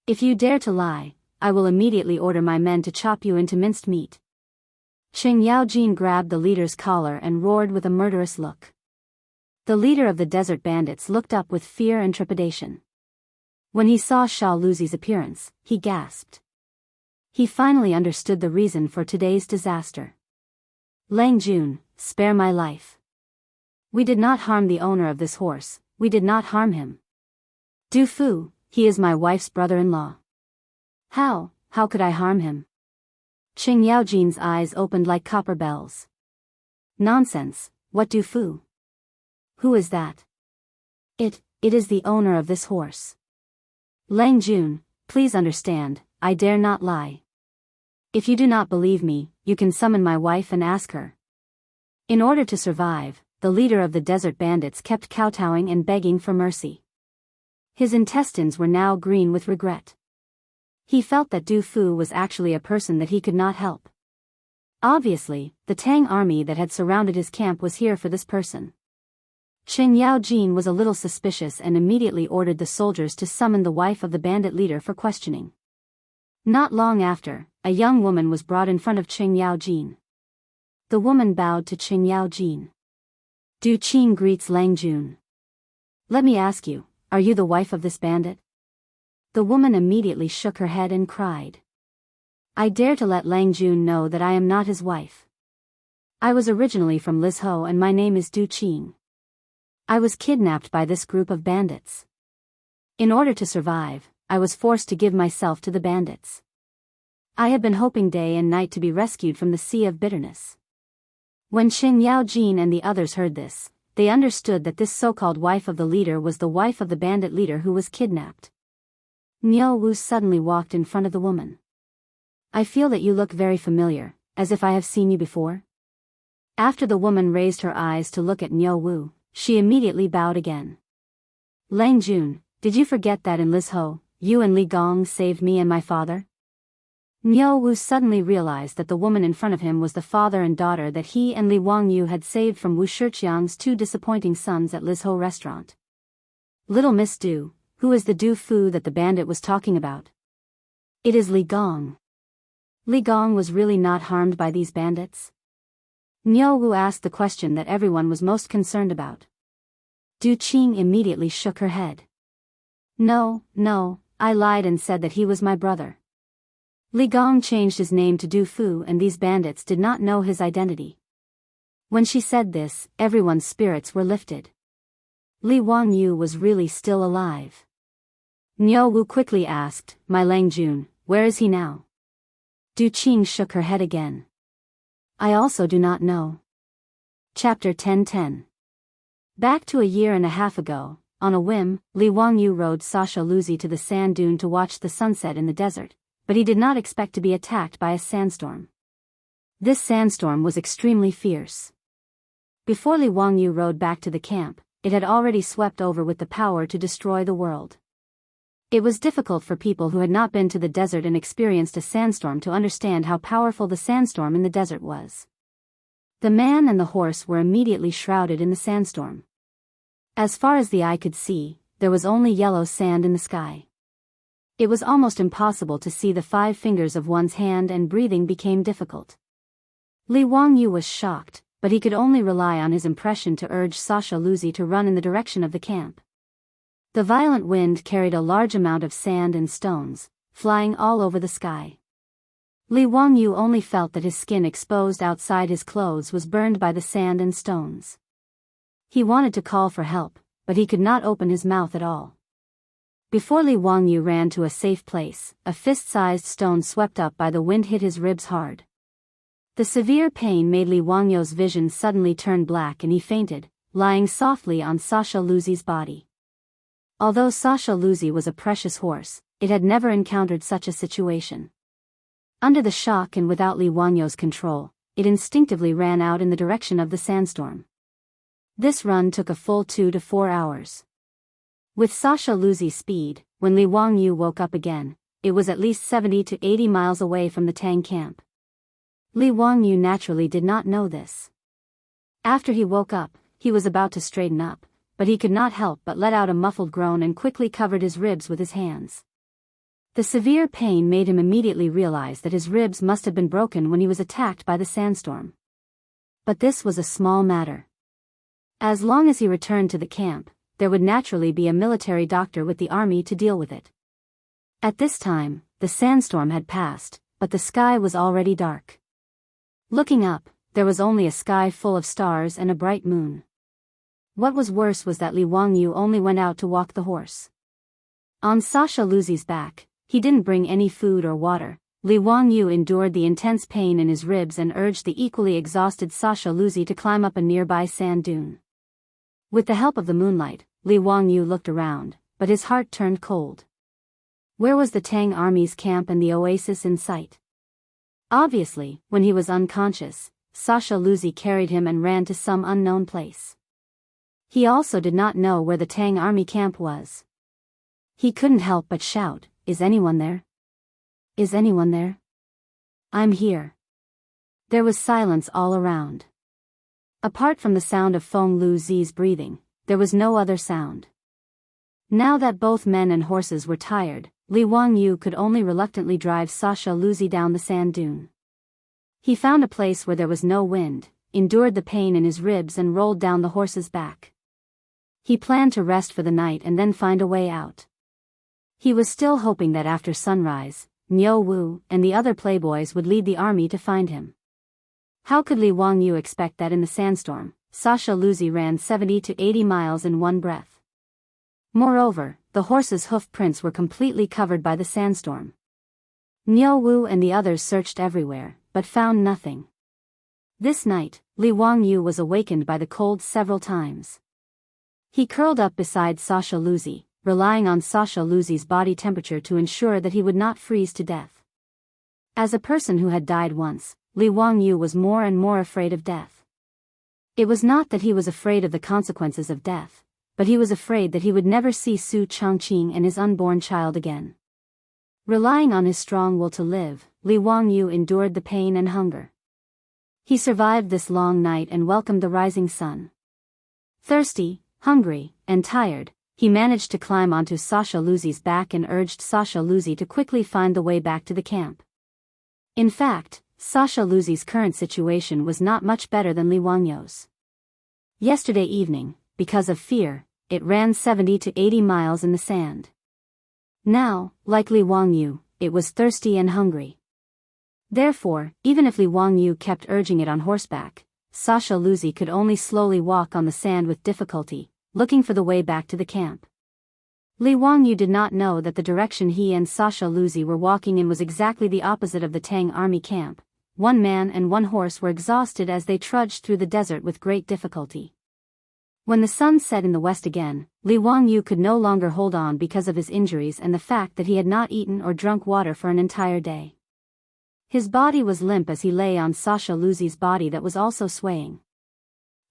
If you dare to lie, I will immediately order my men to chop you into minced meat." Qing Yaojin grabbed the leader's collar and roared with a murderous look. The leader of the desert bandits looked up with fear and trepidation. When he saw Sha Luzi's appearance, he gasped. He finally understood the reason for today's disaster. "Lang Jun, spare my life. We did not harm the owner of this horse, we did not harm him. Du Fu, he is my wife's brother-in-law. How could I harm him?" Qing Yaojin's eyes opened like copper bells. "Nonsense, what Du Fu? Who is that?" It is the owner of this horse. Lang Jun, please understand, I dare not lie. If you do not believe me, you can summon my wife and ask her." In order to survive, the leader of the desert bandits kept kowtowing and begging for mercy. His intestines were now green with regret. He felt that Du Fu was actually a person that he could not help. Obviously, the Tang army that had surrounded his camp was here for this person. Qing Yaojin was a little suspicious and immediately ordered the soldiers to summon the wife of the bandit leader for questioning. Not long after, a young woman was brought in front of Qing Yaojin. The woman bowed to Qing Yaojin. "Du Qing greets Lang Jun. Let me ask you, are you the wife of this bandit?" The woman immediately shook her head and cried. "I dare to let Lang Jun know that I am not his wife. I was originally from Lizhou and my name is Du Qing. I was kidnapped by this group of bandits. In order to survive, I was forced to give myself to the bandits. I have been hoping day and night to be rescued from the sea of bitterness." When Qing Yaojin and the others heard this, they understood that this so-called wife of the leader was the wife of the bandit leader who was kidnapped. Niu Wu suddenly walked in front of the woman. "I feel that you look very familiar, as if I have seen you before." After the woman raised her eyes to look at Niu Wu, she immediately bowed again. "Lang Jun, did you forget that in Lizhou, you and Li Gong saved me and my father?" Niu Wu suddenly realized that the woman in front of him was the father and daughter that he and Li Wangyu had saved from Wu Shiqiang's 2 disappointing sons at Lizhou restaurant. "Little Miss Du, who is the Du Fu that the bandit was talking about?" "It is Li Gong." Li Gong was really not harmed by these bandits? Niu Wu asked the question that everyone was most concerned about. Du Qing immediately shook her head. No, I lied and said that he was my brother. Li Gong changed his name to Du Fu and these bandits did not know his identity." When she said this, everyone's spirits were lifted. Li Wangyu was really still alive. Niu Wu quickly asked, "My Lang Jun, where is he now?" Du Qing shook her head again. "I also do not know." Chapter 10:10. Back to a year and a half ago, on a whim, Li Wangyu rode Sasha Luzi to the sand dune to watch the sunset in the desert, but he did not expect to be attacked by a sandstorm. This sandstorm was extremely fierce. Before Li Wangyu rode back to the camp, it had already swept over with the power to destroy the world. It was difficult for people who had not been to the desert and experienced a sandstorm to understand how powerful the sandstorm in the desert was. The man and the horse were immediately shrouded in the sandstorm. As far as the eye could see, there was only yellow sand in the sky. It was almost impossible to see the 5 fingers of one's hand, and breathing became difficult. Li Wangyu was shocked, but he could only rely on his impression to urge Sasha Luzi to run in the direction of the camp. The violent wind carried a large amount of sand and stones, flying all over the sky. Li Wangyu only felt that his skin exposed outside his clothes was burned by the sand and stones. He wanted to call for help, but he could not open his mouth at all. Before Li Wangyu ran to a safe place, a fist-sized stone swept up by the wind hit his ribs hard. The severe pain made Li Wangyu's vision suddenly turn black and he fainted, lying softly on Sasha Luzi's body. Although Sasha Luzi was a precious horse, it had never encountered such a situation. Under the shock and without Li Wangyu's control, it instinctively ran out in the direction of the sandstorm. This run took a full 2 to 4 hours. With Sasha Luzi's speed, when Li Wangyu woke up again, it was at least 70 to 80 miles away from the Tang camp. Li Wangyu naturally did not know this. After he woke up, he was about to straighten up, but he could not help but let out a muffled groan and quickly covered his ribs with his hands. The severe pain made him immediately realize that his ribs must have been broken when he was attacked by the sandstorm. But this was a small matter. As long as he returned to the camp, there would naturally be a military doctor with the army to deal with it. At this time, the sandstorm had passed, but the sky was already dark. Looking up, there was only a sky full of stars and a bright moon. What was worse was that Li Wangyu only went out to walk the horse. On Sasha Luzi's back, he didn't bring any food or water. Li Wangyu endured the intense pain in his ribs and urged the equally exhausted Sasha Luzi to climb up a nearby sand dune. With the help of the moonlight, Li Wangyu looked around, but his heart turned cold. Where was the Tang army's camp and the oasis in sight? Obviously, when he was unconscious, Sasha Luzi carried him and ran to some unknown place. He also did not know where the Tang army camp was. He couldn't help but shout, "Is anyone there? Is anyone there? I'm here." There was silence all around. Apart from the sound of Feng Lu Zi's breathing, there was no other sound. Now that both men and horses were tired, Li Wangyu could only reluctantly drive Sasha Luzi down the sand dune. He found a place where there was no wind, endured the pain in his ribs and rolled down the horse's back. He planned to rest for the night and then find a way out. He was still hoping that after sunrise, Niu Wu and the other playboys would lead the army to find him. How could Li Wangyu expect that in the sandstorm, Sasha Luzi ran 70 to 80 miles in one breath? Moreover, the horse's hoof prints were completely covered by the sandstorm. Niu Wu and the others searched everywhere, but found nothing. This night, Li Wangyu was awakened by the cold several times. He curled up beside Sasha Luzi, relying on Sasha Luzi's body temperature to ensure that he would not freeze to death. As a person who had died once, Li Wangyu was more and more afraid of death. It was not that he was afraid of the consequences of death, but he was afraid that he would never see Su Changqing and his unborn child again. Relying on his strong will to live, Li Wangyu endured the pain and hunger. He survived this long night and welcomed the rising sun. Thirsty, hungry, and tired, he managed to climb onto Sasha Luzi's back and urged Sasha Luzi to quickly find the way back to the camp. In fact, Sasha Luzi's current situation was not much better than Li Wangyu's. Yesterday evening, because of fear, it ran 70 to 80 miles in the sand. Now, like Li Wangyu, it was thirsty and hungry. Therefore, even if Li Wangyu kept urging it on horseback, Sasha Luzi could only slowly walk on the sand with difficulty, looking for the way back to the camp. Li Wangyu did not know that the direction he and Sasha Luzi were walking in was exactly the opposite of the Tang army camp. One man and one horse were exhausted as they trudged through the desert with great difficulty. When the sun set in the west again, Li Wangyu could no longer hold on because of his injuries and the fact that he had not eaten or drunk water for an entire day. His body was limp as he lay on Sasha Luzi's body that was also swaying.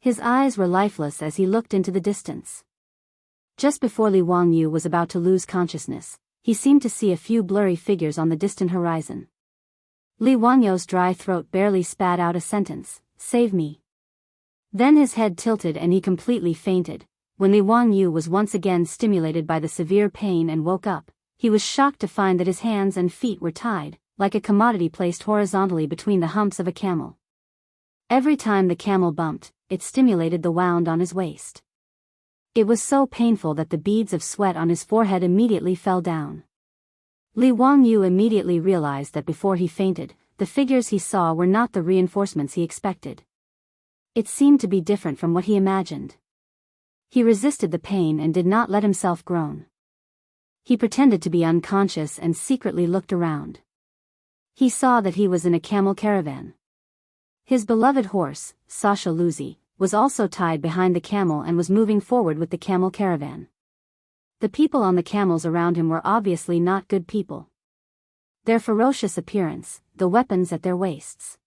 His eyes were lifeless as he looked into the distance. Just before Li Wangyu was about to lose consciousness, he seemed to see a few blurry figures on the distant horizon. Li Wangyu's dry throat barely spat out a sentence, "Save me." Then his head tilted and he completely fainted. When Li Wangyu was once again stimulated by the severe pain and woke up, he was shocked to find that his hands and feet were tied, like a commodity placed horizontally between the humps of a camel. Every time the camel bumped, it stimulated the wound on his waist. It was so painful that the beads of sweat on his forehead immediately fell down. Li Wangyu immediately realized that before he fainted, the figures he saw were not the reinforcements he expected. It seemed to be different from what he imagined. He resisted the pain and did not let himself groan. He pretended to be unconscious and secretly looked around. He saw that he was in a camel caravan. His beloved horse, Sasha Luzi, was also tied behind the camel and was moving forward with the camel caravan. The people on the camels around him were obviously not good people. Their ferocious appearance, the weapons at their waists.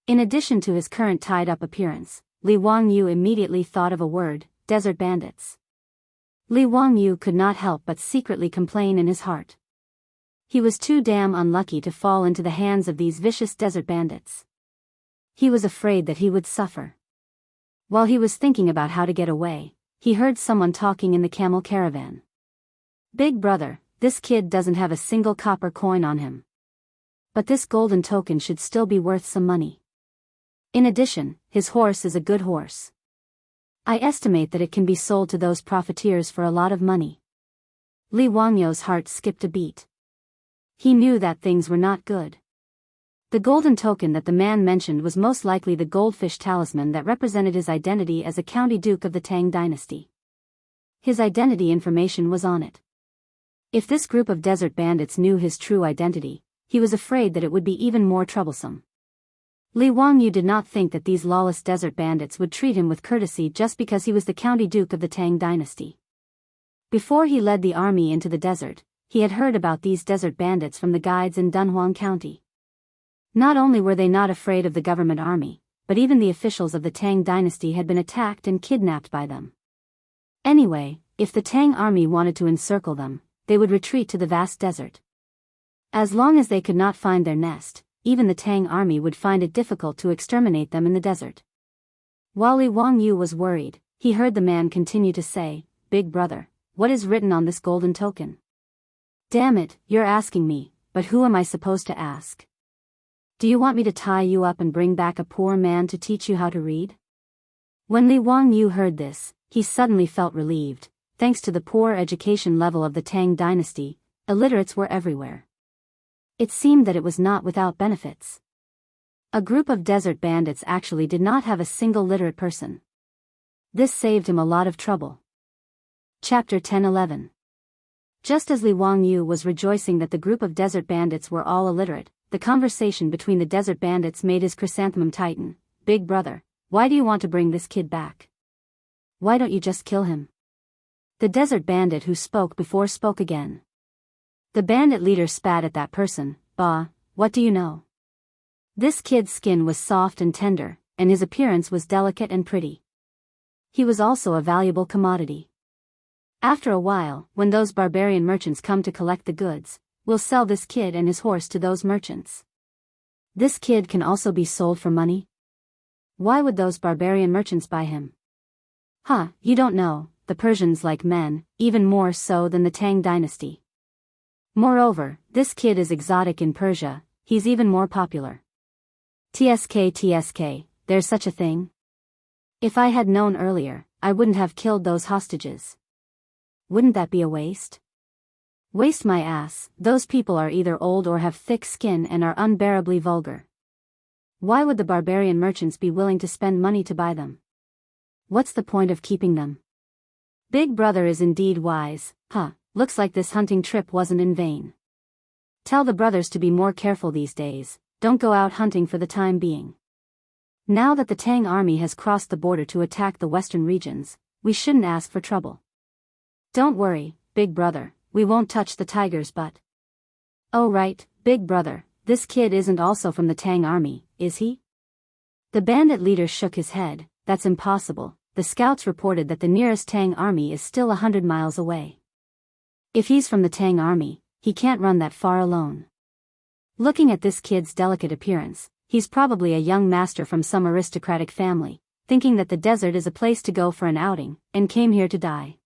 In addition to his current tied-up appearance, Li Wangyu immediately thought of a word: desert bandits. Li Wangyu could not help but secretly complain in his heart. He was too damn unlucky to fall into the hands of these vicious desert bandits. He was afraid that he would suffer. While he was thinking about how to get away, he heard someone talking in the camel caravan. "Big brother, this kid doesn't have a single copper coin on him. But this golden token should still be worth some money. In addition, his horse is a good horse. I estimate that it can be sold to those profiteers for a lot of money." Li Wangyu's heart skipped a beat. He knew that things were not good. The golden token that the man mentioned was most likely the goldfish talisman that represented his identity as a county duke of the Tang dynasty. His identity information was on it. If this group of desert bandits knew his true identity, he was afraid that it would be even more troublesome. Li Wangyu did not think that these lawless desert bandits would treat him with courtesy just because he was the county duke of the Tang dynasty. Before he led the army into the desert, he had heard about these desert bandits from the guides in Dunhuang County. Not only were they not afraid of the government army, but even the officials of the Tang dynasty had been attacked and kidnapped by them. Anyway, if the Tang army wanted to encircle them, they would retreat to the vast desert. As long as they could not find their nest, even the Tang army would find it difficult to exterminate them in the desert. While Li Wangyu was worried, he heard the man continue to say, "Big brother, what is written on this golden token?" "Damn it, you're asking me, but who am I supposed to ask? Do you want me to tie you up and bring back a poor man to teach you how to read?" When Li Wangyu heard this, he suddenly felt relieved. Thanks to the poor education level of the Tang dynasty, illiterates were everywhere. It seemed that it was not without benefits. A group of desert bandits actually did not have a single literate person. This saved him a lot of trouble. Chapter 10-11. Just as Li Wangyu was rejoicing that the group of desert bandits were all illiterate, the conversation between the desert bandits made his chrysanthemum tighten. "Big brother, why do you want to bring this kid back? Why don't you just kill him?" The desert bandit who spoke before spoke again. The bandit leader spat at that person. "Bah, what do you know? This kid's skin was soft and tender, and his appearance was delicate and pretty. He was also a valuable commodity. After a while, when those barbarian merchants come to collect the goods, we'll sell this kid and his horse to those merchants. This kid can also be sold for money. Why would those barbarian merchants buy him? Huh, you don't know, the Persians like men, even more so than the Tang dynasty. Moreover, this kid is exotic in Persia, he's even more popular. TSK, there's such a thing? If I had known earlier, I wouldn't have killed those hostages. Wouldn't that be a waste? Waste my ass, those people are either old or have thick skin and are unbearably vulgar. Why would the barbarian merchants be willing to spend money to buy them? What's the point of keeping them? Big brother is indeed wise, looks like this hunting trip wasn't in vain. Tell the brothers to be more careful these days, don't go out hunting for the time being. Now that the Tang army has crossed the border to attack the western regions, we shouldn't ask for trouble. Don't worry, big brother, we won't touch the tiger's butt." "Oh right, big brother, this kid isn't also from the Tang army, is he?" The bandit leader shook his head. that's impossible. The scouts reported that the nearest Tang army is still 100 miles away. If he's from the Tang army, he can't run that far alone. Looking at this kid's delicate appearance, he's probably a young master from some aristocratic family, thinking that the desert is a place to go for an outing, and came here to die.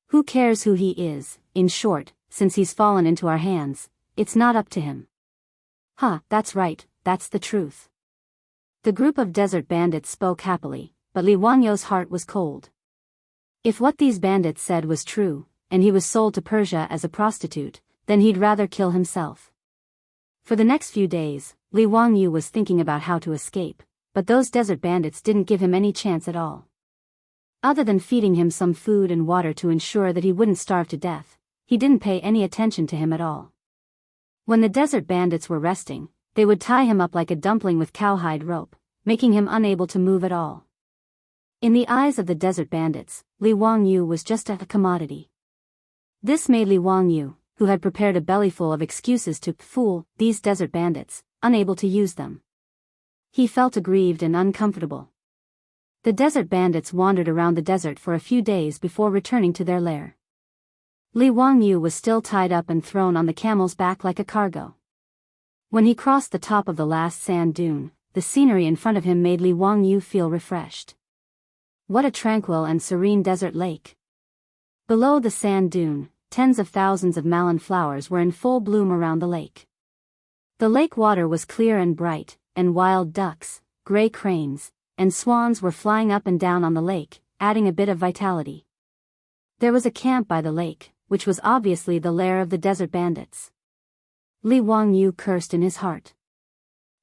Who cares who he is? In short, since he's fallen into our hands, it's not up to him. That's right, that's the truth. The group of desert bandits spoke happily, but Li Wangyou's heart was cold. If what these bandits said was true, and he was sold to Persia as a prostitute, then he'd rather kill himself. For the next few days, Li Wangyou was thinking about how to escape, but those desert bandits didn't give him any chance at all. Other than feeding him some food and water to ensure that he wouldn't starve to death, he didn't pay any attention to him at all. When the desert bandits were resting, they would tie him up like a dumpling with cowhide rope, making him unable to move at all. In the eyes of the desert bandits, Li Wangyou was just a commodity. This made Li Wangyou, who had prepared a bellyful of excuses to fool these desert bandits, unable to use them. He felt aggrieved and uncomfortable. The desert bandits wandered around the desert for a few days before returning to their lair. Li Wangyou was still tied up and thrown on the camel's back like a cargo. When he crossed the top of the last sand dune, the scenery in front of him made Li Wangyou feel refreshed. What a tranquil and serene desert lake. Below the sand dune, tens of thousands of malin flowers were in full bloom around the lake. The lake water was clear and bright, and wild ducks, gray cranes, and swans were flying up and down on the lake, adding a bit of vitality. There was a camp by the lake, which was obviously the lair of the desert bandits. Li Wangyou cursed in his heart.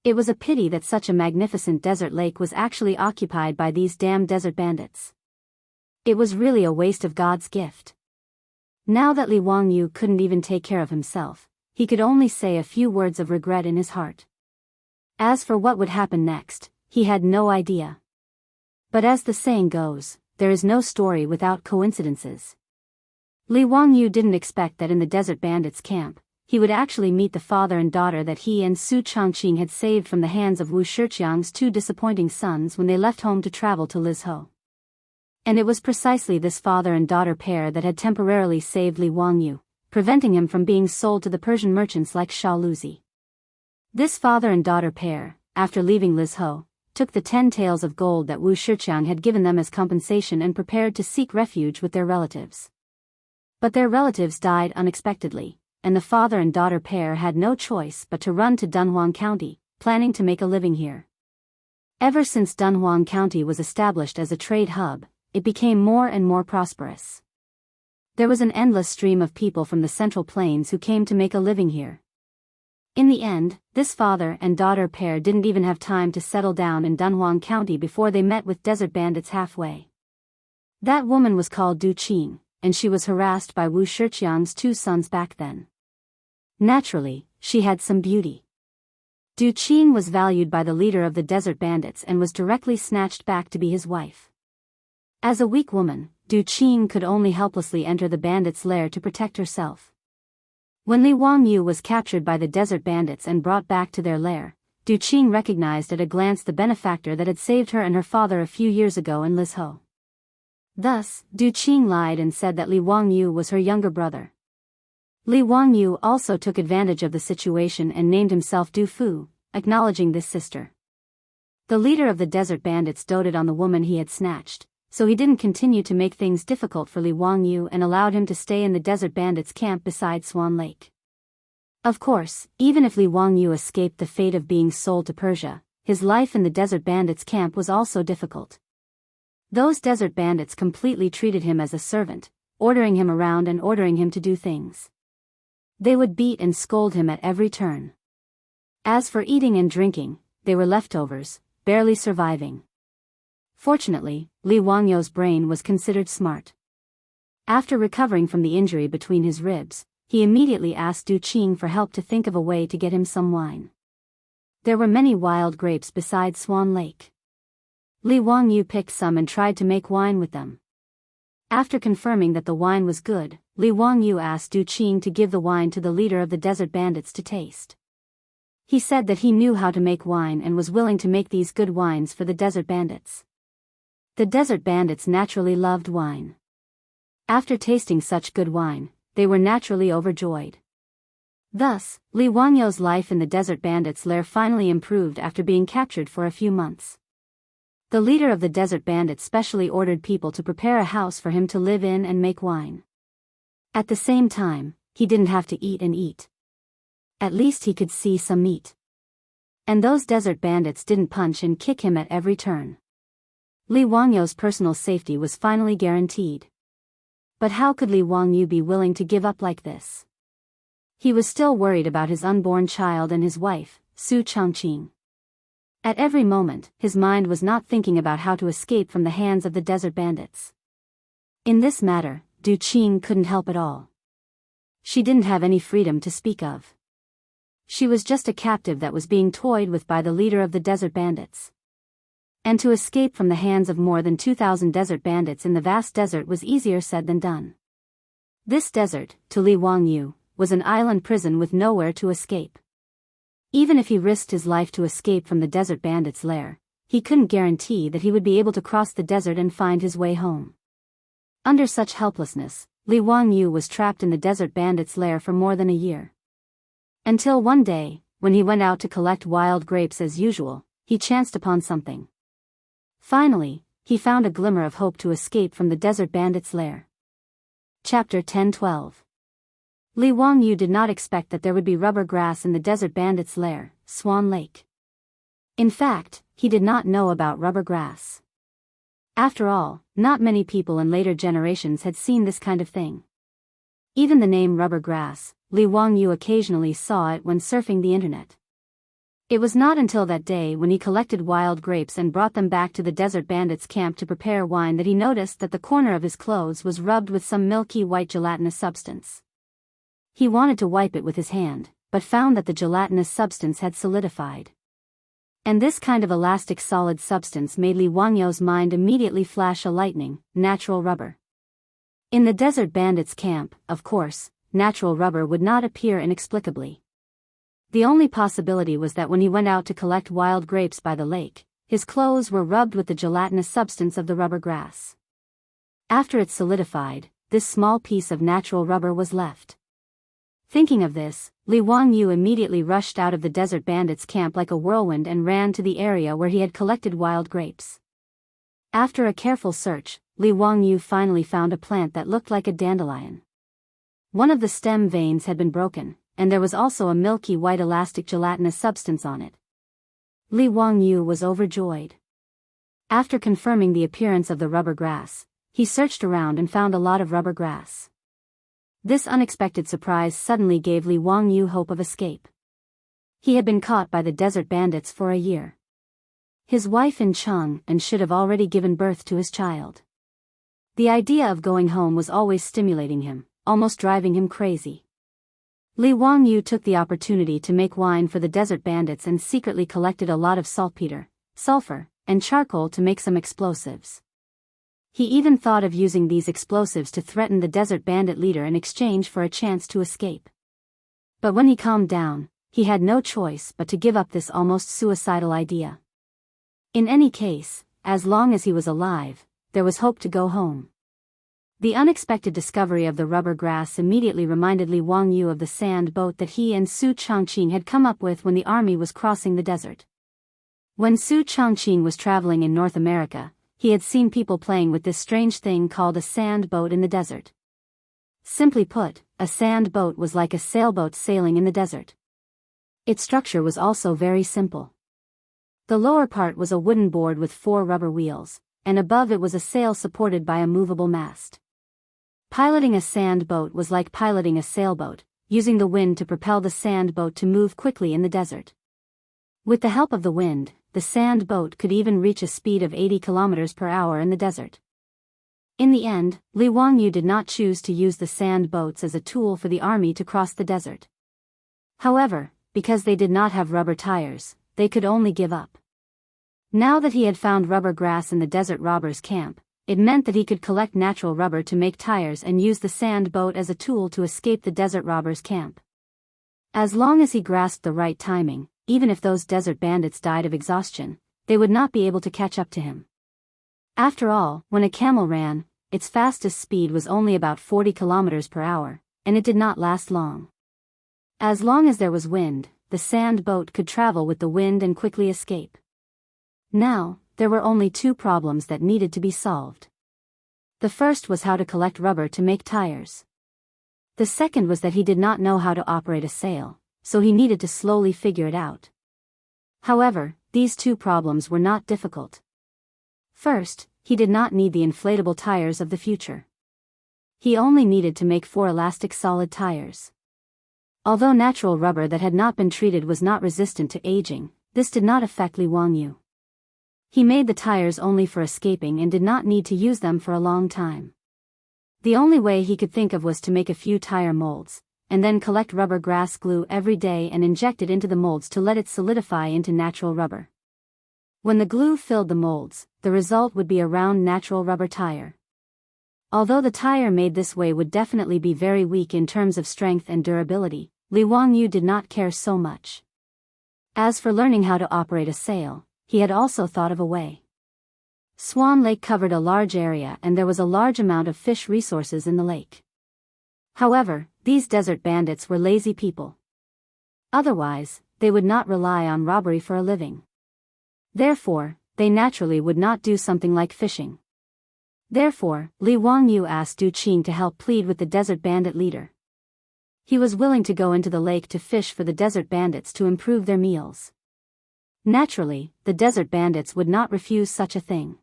It was a pity that such a magnificent desert lake was actually occupied by these damn desert bandits. It was really a waste of God's gift. Now that Li Wangyou couldn't even take care of himself, he could only say a few words of regret in his heart. As for what would happen next, he had no idea. But as the saying goes, there is no story without coincidences. Li Wangyou didn't expect that in the desert bandits' camp, he would actually meet the father and daughter that he and Su Chongqing had saved from the hands of Wu Shiqiang's two disappointing sons when they left home to travel to Lizhou. And it was precisely this father and daughter pair that had temporarily saved Li Wangyou, preventing him from being sold to the Persian merchants like Shah Luzi. This father and daughter pair, after leaving Lizhou, took the 10 taels of gold that Wu Shiqiang had given them as compensation and prepared to seek refuge with their relatives. But their relatives died unexpectedly, and the father and daughter pair had no choice but to run to Dunhuang County, planning to make a living here. Ever since Dunhuang County was established as a trade hub, it became more and more prosperous. There was an endless stream of people from the Central Plains who came to make a living here. In the end, this father and daughter pair didn't even have time to settle down in Dunhuang County before they met with desert bandits halfway. That woman was called Du Qing, and she was harassed by Wu Shiqiang's two sons back then. Naturally, she had some beauty. Du Qing was valued by the leader of the desert bandits and was directly snatched back to be his wife. As a weak woman, Du Qing could only helplessly enter the bandits' lair to protect herself. When Li Wangyou was captured by the desert bandits and brought back to their lair, Du Qing recognized at a glance the benefactor that had saved her and her father a few years ago in Lizhou. Thus, Du Qing lied and said that Li Wangyou was her younger brother. Li Wangyou also took advantage of the situation and named himself Du Fu, acknowledging this sister. The leader of the desert bandits doted on the woman he had snatched, so he didn't continue to make things difficult for Li Wangyou and allowed him to stay in the desert bandits' camp beside Swan Lake. Of course, even if Li Wangyou escaped the fate of being sold to Persia, his life in the desert bandits' camp was also difficult. Those desert bandits completely treated him as a servant, ordering him around and ordering him to do things. They would beat and scold him at every turn. As for eating and drinking, they were leftovers, barely surviving. Fortunately, Li Wangyou's brain was considered smart. After recovering from the injury between his ribs, he immediately asked Du Qing for help to think of a way to get him some wine. There were many wild grapes beside Swan Lake. Li Wangyou picked some and tried to make wine with them. After confirming that the wine was good, Li Wangyou asked Du Qing to give the wine to the leader of the desert bandits to taste. He said that he knew how to make wine and was willing to make these good wines for the desert bandits. The desert bandits naturally loved wine. After tasting such good wine, they were naturally overjoyed. Thus, Li Wangyo's life in the desert bandits' lair finally improved after being captured for a few months. The leader of the desert bandits specially ordered people to prepare a house for him to live in and make wine. At the same time, he didn't have to eat and eat. At least he could see some meat. And those desert bandits didn't punch and kick him at every turn. Li Wangyo's personal safety was finally guaranteed. But how could Li Wangyu be willing to give up like this? He was still worried about his unborn child and his wife, Su Changqing. At every moment, his mind was not thinking about how to escape from the hands of the desert bandits. In this matter, Du Qing couldn't help at all. She didn't have any freedom to speak of. She was just a captive that was being toyed with by the leader of the desert bandits. And to escape from the hands of more than 2,000 desert bandits in the vast desert was easier said than done. This desert, to Li Wangyu, was an island prison with nowhere to escape. Even if he risked his life to escape from the desert bandits' lair, he couldn't guarantee that he would be able to cross the desert and find his way home. Under such helplessness, Li Wangyu was trapped in the desert bandits' lair for more than a year. Until one day, when he went out to collect wild grapes as usual, he chanced upon something. Finally, he found a glimmer of hope to escape from the desert bandits' lair. Chapter 1012. Li Wangyu did not expect that there would be rubber grass in the desert bandits' lair, Swan Lake. In fact, he did not know about rubber grass. After all, not many people in later generations had seen this kind of thing. Even the name rubber grass, Li Wangyu occasionally saw it when surfing the internet. It was not until that day when he collected wild grapes and brought them back to the desert bandits' camp to prepare wine that he noticed that the corner of his clothes was rubbed with some milky white gelatinous substance. He wanted to wipe it with his hand, but found that the gelatinous substance had solidified. And this kind of elastic solid substance made Li Wangyo's mind immediately flash a lightning, natural rubber. In the desert bandits' camp, of course, natural rubber would not appear inexplicably. The only possibility was that when he went out to collect wild grapes by the lake, his clothes were rubbed with the gelatinous substance of the rubber grass. After it solidified, this small piece of natural rubber was left. Thinking of this, Li Wangyu immediately rushed out of the desert bandits' camp like a whirlwind and ran to the area where he had collected wild grapes. After a careful search, Li Wangyu finally found a plant that looked like a dandelion. One of the stem veins had been broken, and there was also a milky white elastic gelatinous substance on it. Li Wangyu was overjoyed. After confirming the appearance of the rubber grass, he searched around and found a lot of rubber grass. This unexpected surprise suddenly gave Li Wangyu hope of escape. He had been caught by the desert bandits for a year. His wife in Cheng and should have already given birth to his child. The idea of going home was always stimulating him, almost driving him crazy. Li Wangyu took the opportunity to make wine for the desert bandits and secretly collected a lot of saltpeter, sulfur, and charcoal to make some explosives. He even thought of using these explosives to threaten the desert bandit leader in exchange for a chance to escape. But when he calmed down, he had no choice but to give up this almost suicidal idea. In any case, as long as he was alive, there was hope to go home. The unexpected discovery of the rubber grass immediately reminded Li Wangyu of the sand boat that he and Su Changqing had come up with when the army was crossing the desert. When Su Changqing was traveling in North America, he had seen people playing with this strange thing called a sand boat in the desert. Simply put, a sand boat was like a sailboat sailing in the desert. Its structure was also very simple. The lower part was a wooden board with 4 rubber wheels, and above it was a sail supported by a movable mast. Piloting a sand boat was like piloting a sailboat, using the wind to propel the sand boat to move quickly in the desert. With the help of the wind, the sand boat could even reach a speed of 80 kilometers per hour in the desert. In the end, Li Wangyu did not choose to use the sand boats as a tool for the army to cross the desert. However, because they did not have rubber tires, they could only give up. Now that he had found rubber grass in the desert robbers' camp, it meant that he could collect natural rubber to make tires and use the sand boat as a tool to escape the desert robbers' camp. As long as he grasped the right timing, even if those desert bandits died of exhaustion, they would not be able to catch up to him. After all, when a camel ran, its fastest speed was only about 40 kilometers per hour, and it did not last long. As long as there was wind, the sand boat could travel with the wind and quickly escape. Now, there were only two problems that needed to be solved. The first was how to collect rubber to make tires. The second was that he did not know how to operate a sail, so he needed to slowly figure it out. However, these two problems were not difficult. First, he did not need the inflatable tires of the future. He only needed to make 4 elastic solid tires. Although natural rubber that had not been treated was not resistant to aging, this did not affect Li Wangyu. He made the tires only for escaping and did not need to use them for a long time. The only way he could think of was to make a few tire molds, and then collect rubber grass glue every day and inject it into the molds to let it solidify into natural rubber. When the glue filled the molds, the result would be a round natural rubber tire. Although the tire made this way would definitely be very weak in terms of strength and durability, Li Wangyu did not care so much. As for learning how to operate a sail, he had also thought of a way. Swan Lake covered a large area and there was a large amount of fish resources in the lake. However, these desert bandits were lazy people. Otherwise, they would not rely on robbery for a living. Therefore, they naturally would not do something like fishing. Therefore, Li Wangyu asked Du Qing to help plead with the desert bandit leader. He was willing to go into the lake to fish for the desert bandits to improve their meals. Naturally, the desert bandits would not refuse such a thing.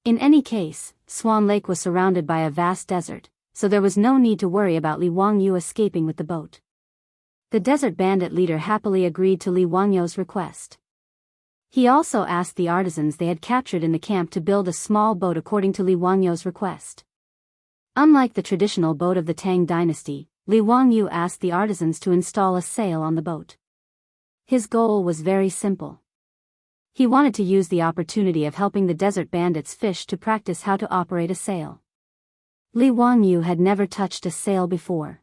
In any case, Swan Lake was surrounded by a vast desert, so there was no need to worry about Li Wangyu escaping with the boat. The desert bandit leader happily agreed to Li Wangyu's request. He also asked the artisans they had captured in the camp to build a small boat according to Li Wangyu's request. Unlike the traditional boat of the Tang dynasty, Li Wangyu asked the artisans to install a sail on the boat. His goal was very simple. He wanted to use the opportunity of helping the desert bandits fish to practice how to operate a sail. Li Wangyu had never touched a sail before.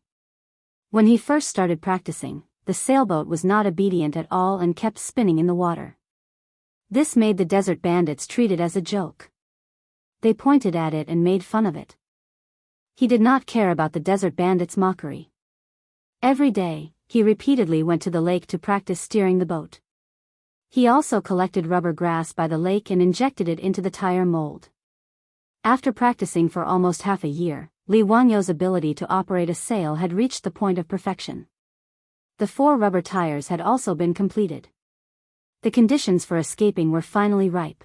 When he first started practicing, the sailboat was not obedient at all and kept spinning in the water. This made the desert bandits treat it as a joke. They pointed at it and made fun of it. He did not care about the desert bandits' mockery. Every day, he repeatedly went to the lake to practice steering the boat. He also collected rubber grass by the lake and injected it into the tire mold. After practicing for almost half a year, Li Wangyu's ability to operate a sail had reached the point of perfection. The 4 rubber tires had also been completed. The conditions for escaping were finally ripe.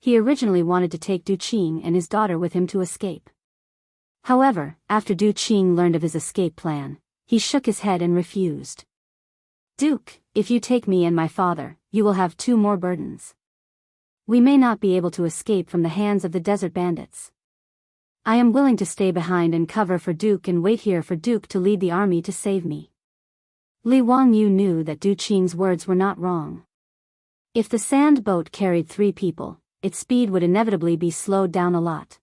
He originally wanted to take Du Qing and his daughter with him to escape. However, after Du Qing learned of his escape plan, he shook his head and refused. "Duke, if you take me and my father, you will have 2 more burdens. We may not be able to escape from the hands of the desert bandits. I am willing to stay behind and cover for Duke and wait here for Duke to lead the army to save me." Li Wangyu knew that Du Qing's words were not wrong. If the sand boat carried 3 people, its speed would inevitably be slowed down a lot.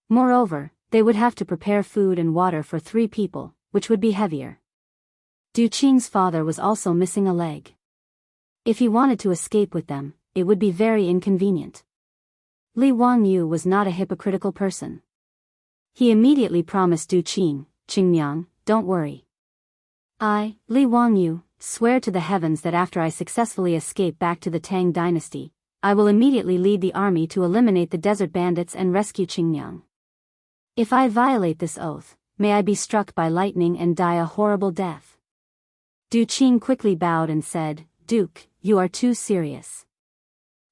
Moreover, they would have to prepare food and water for 3 people, which would be heavier. Du Qing's father was also missing a leg. If he wanted to escape with them, it would be very inconvenient. Li Wangyu was not a hypocritical person. He immediately promised Du Qing, "Qingmiang, don't worry. I, Li Wangyu, swear to the heavens that after I successfully escape back to the Tang dynasty, I will immediately lead the army to eliminate the desert bandits and rescue Qingmiang. If I violate this oath, may I be struck by lightning and die a horrible death." Du Qing quickly bowed and said, "Duke, you are too serious.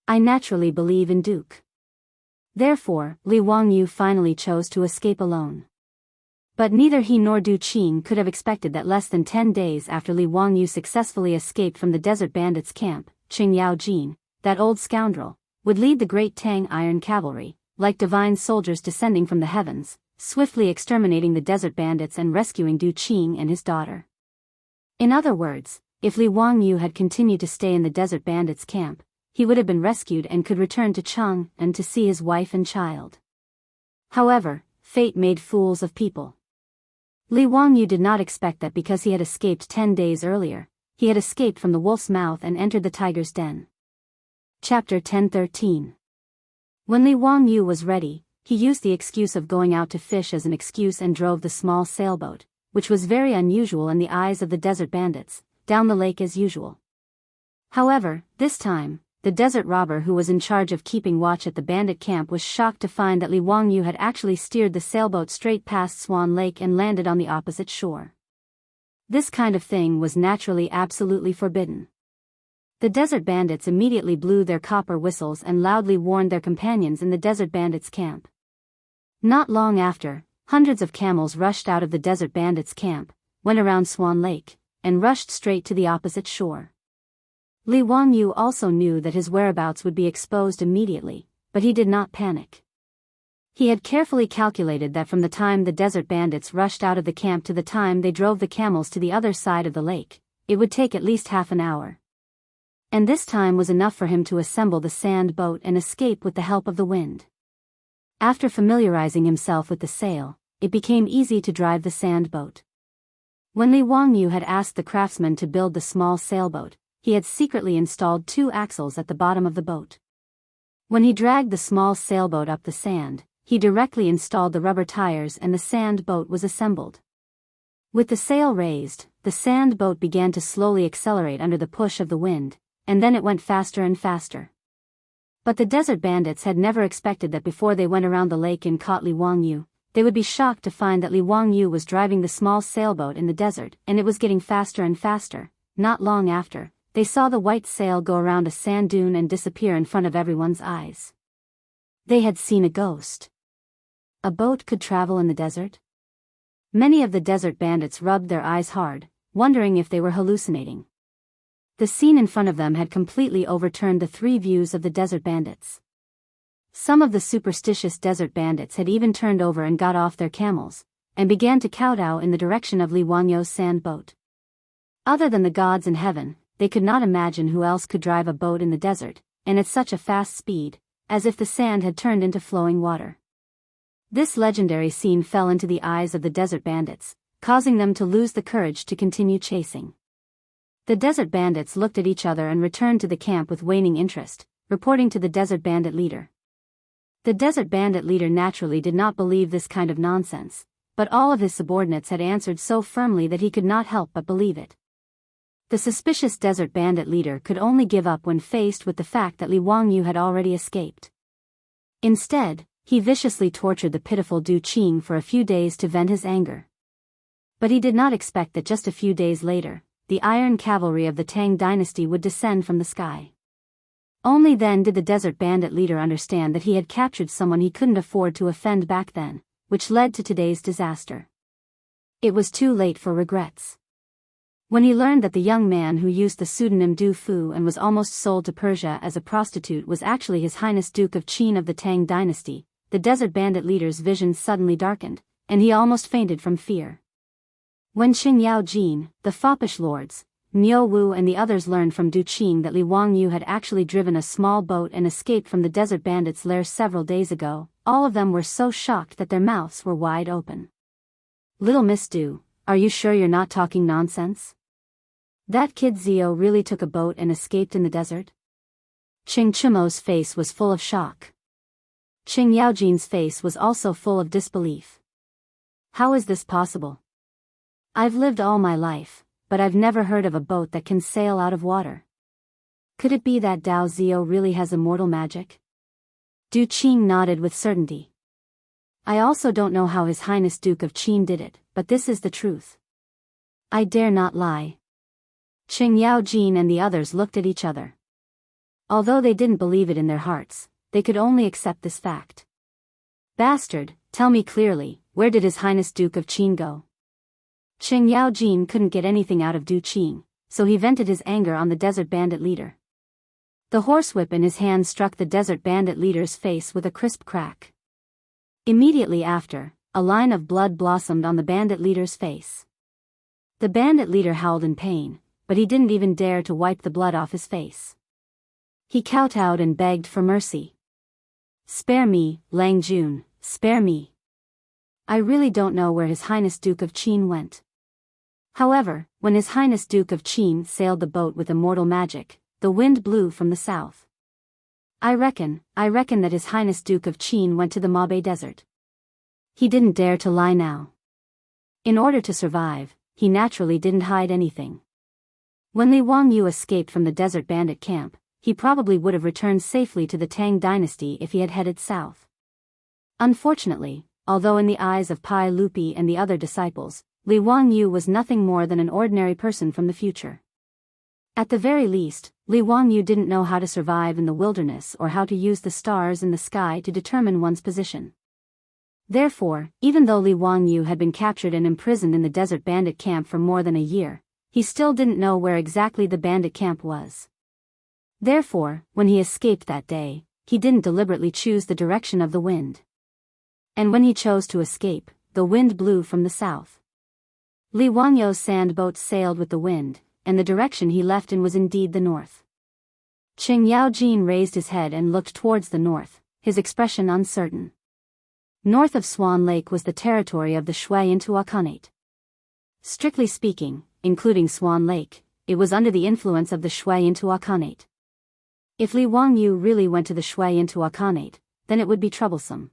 I naturally believe in Duke." Therefore, Li Wangyu finally chose to escape alone. But neither he nor Du Qing could have expected that less than 10 days after Li Wangyu successfully escaped from the desert bandits' camp, Qing Yaojin, that old scoundrel, would lead the great Tang Iron Cavalry, like divine soldiers descending from the heavens, swiftly exterminating the desert bandits and rescuing Du Qing and his daughter. In other words, if Li Wangyu had continued to stay in the desert bandits' camp, he would have been rescued and could return to Cheng and to see his wife and child. However, fate made fools of people. Li Wangyu did not expect that because he had escaped 10 days earlier, he had escaped from the wolf's mouth and entered the tiger's den. Chapter 10:13. When Li Wangyu was ready, he used the excuse of going out to fish as an excuse and drove the small sailboat, which was very unusual in the eyes of the desert bandits, down the lake as usual. However, this time, the desert robber who was in charge of keeping watch at the bandit camp was shocked to find that Li Wangyu had actually steered the sailboat straight past Swan Lake and landed on the opposite shore. This kind of thing was naturally absolutely forbidden. The desert bandits immediately blew their copper whistles and loudly warned their companions in the desert bandits' camp. Not long after, hundreds of camels rushed out of the desert bandits' camp, went around Swan Lake, and rushed straight to the opposite shore. Li Wangyu also knew that his whereabouts would be exposed immediately, but he did not panic. He had carefully calculated that from the time the desert bandits rushed out of the camp to the time they drove the camels to the other side of the lake, it would take at least half an hour. And this time was enough for him to assemble the sand boat and escape with the help of the wind. After familiarizing himself with the sail, it became easy to drive the sand boat. When Li Wangyu had asked the craftsman to build the small sailboat, he had secretly installed 2 axles at the bottom of the boat. When he dragged the small sailboat up the sand, he directly installed the rubber tires and the sand boat was assembled. With the sail raised, the sand boat began to slowly accelerate under the push of the wind, and then it went faster and faster. But the desert bandits had never expected that before they went around the lake and caught Li Wangyu, they would be shocked to find that Li Wangyu was driving the small sailboat in the desert and it was getting faster and faster. Not long after, they saw the white sail go around a sand dune and disappear in front of everyone's eyes. They had seen a ghost. A boat could travel in the desert? Many of the desert bandits rubbed their eyes hard, wondering if they were hallucinating. The scene in front of them had completely overturned the 3 views of the desert bandits. Some of the superstitious desert bandits had even turned over and got off their camels, and began to kowtow in the direction of Li Wangyu's sand boat. Other than the gods in heaven, they could not imagine who else could drive a boat in the desert, and at such a fast speed, as if the sand had turned into flowing water. This legendary scene fell into the eyes of the desert bandits, causing them to lose the courage to continue chasing. The desert bandits looked at each other and returned to the camp with waning interest, reporting to the desert bandit leader. The desert bandit leader naturally did not believe this kind of nonsense, but all of his subordinates had answered so firmly that he could not help but believe it. The suspicious desert bandit leader could only give up when faced with the fact that Li Wangyu had already escaped. Instead, he viciously tortured the pitiful Du Qing for a few days to vent his anger. But he did not expect that just a few days later, the iron cavalry of the Tang dynasty would descend from the sky. Only then did the desert bandit leader understand that he had captured someone he couldn't afford to offend back then, which led to today's disaster. It was too late for regrets. When he learned that the young man who used the pseudonym Du Fu and was almost sold to Persia as a prostitute was actually His Highness Duke of Qin of the Tang dynasty, the desert bandit leader's vision suddenly darkened, and he almost fainted from fear. When Qing Yao Jin, the foppish lords, Miao Wu and the others learned from Du Qing that Li Wangyu had actually driven a small boat and escaped from the desert bandits' lair several days ago, all of them were so shocked that their mouths were wide open. "Little Miss Du, are you sure you're not talking nonsense? That kid Zio really took a boat and escaped in the desert?" Qing Chimo's face was full of shock. Qing Yaojin's face was also full of disbelief. "How is this possible? I've lived all my life, but I've never heard of a boat that can sail out of water. Could it be that Dao Zio really has immortal magic?" Du Qing nodded with certainty. "I also don't know how His Highness Duke of Qin did it, but this is the truth. I dare not lie." Qing Yaojin and the others looked at each other. Although they didn't believe it in their hearts, they could only accept this fact. "Bastard, tell me clearly, where did His Highness Duke of Qin go?" Qing Yaojin couldn't get anything out of Du Qing, so he vented his anger on the desert bandit leader. The horsewhip in his hand struck the desert bandit leader's face with a crisp crack. Immediately after, a line of blood blossomed on the bandit leader's face. The bandit leader howled in pain, but he didn't even dare to wipe the blood off his face. He kowtowed and begged for mercy. "Spare me, Lang Jun, spare me. I really don't know where His Highness Duke of Qin went." However, when His Highness Duke of Qin sailed the boat with immortal magic, the wind blew from the south. I reckon that His Highness Duke of Qin went to the Mabe Desert. He didn't dare to lie now. In order to survive, he naturally didn't hide anything. When Li Wangyu escaped from the desert bandit camp, he probably would have returned safely to the Tang dynasty if he had headed south. Unfortunately, although in the eyes of Pai Lupi and the other disciples, Li Wangyu was nothing more than an ordinary person from the future. At the very least, Li Wangyu didn't know how to survive in the wilderness or how to use the stars in the sky to determine one's position. Therefore, even though Li Wangyu had been captured and imprisoned in the desert bandit camp for more than a year, he still didn't know where exactly the bandit camp was. Therefore, when he escaped that day, he didn't deliberately choose the direction of the wind. And when he chose to escape, the wind blew from the south. Li Wangyu's sand boat sailed with the wind, and the direction he left in was indeed the north. Qing Yaojin raised his head and looked towards the north, his expression uncertain. North of Swan Lake was the territory of the Shui-Intua Khanate. Strictly speaking, including Swan Lake, it was under the influence of the Shui-Intua Khanate. If Li Wangyu really went to the Shui-Intua Khanate, then it would be troublesome.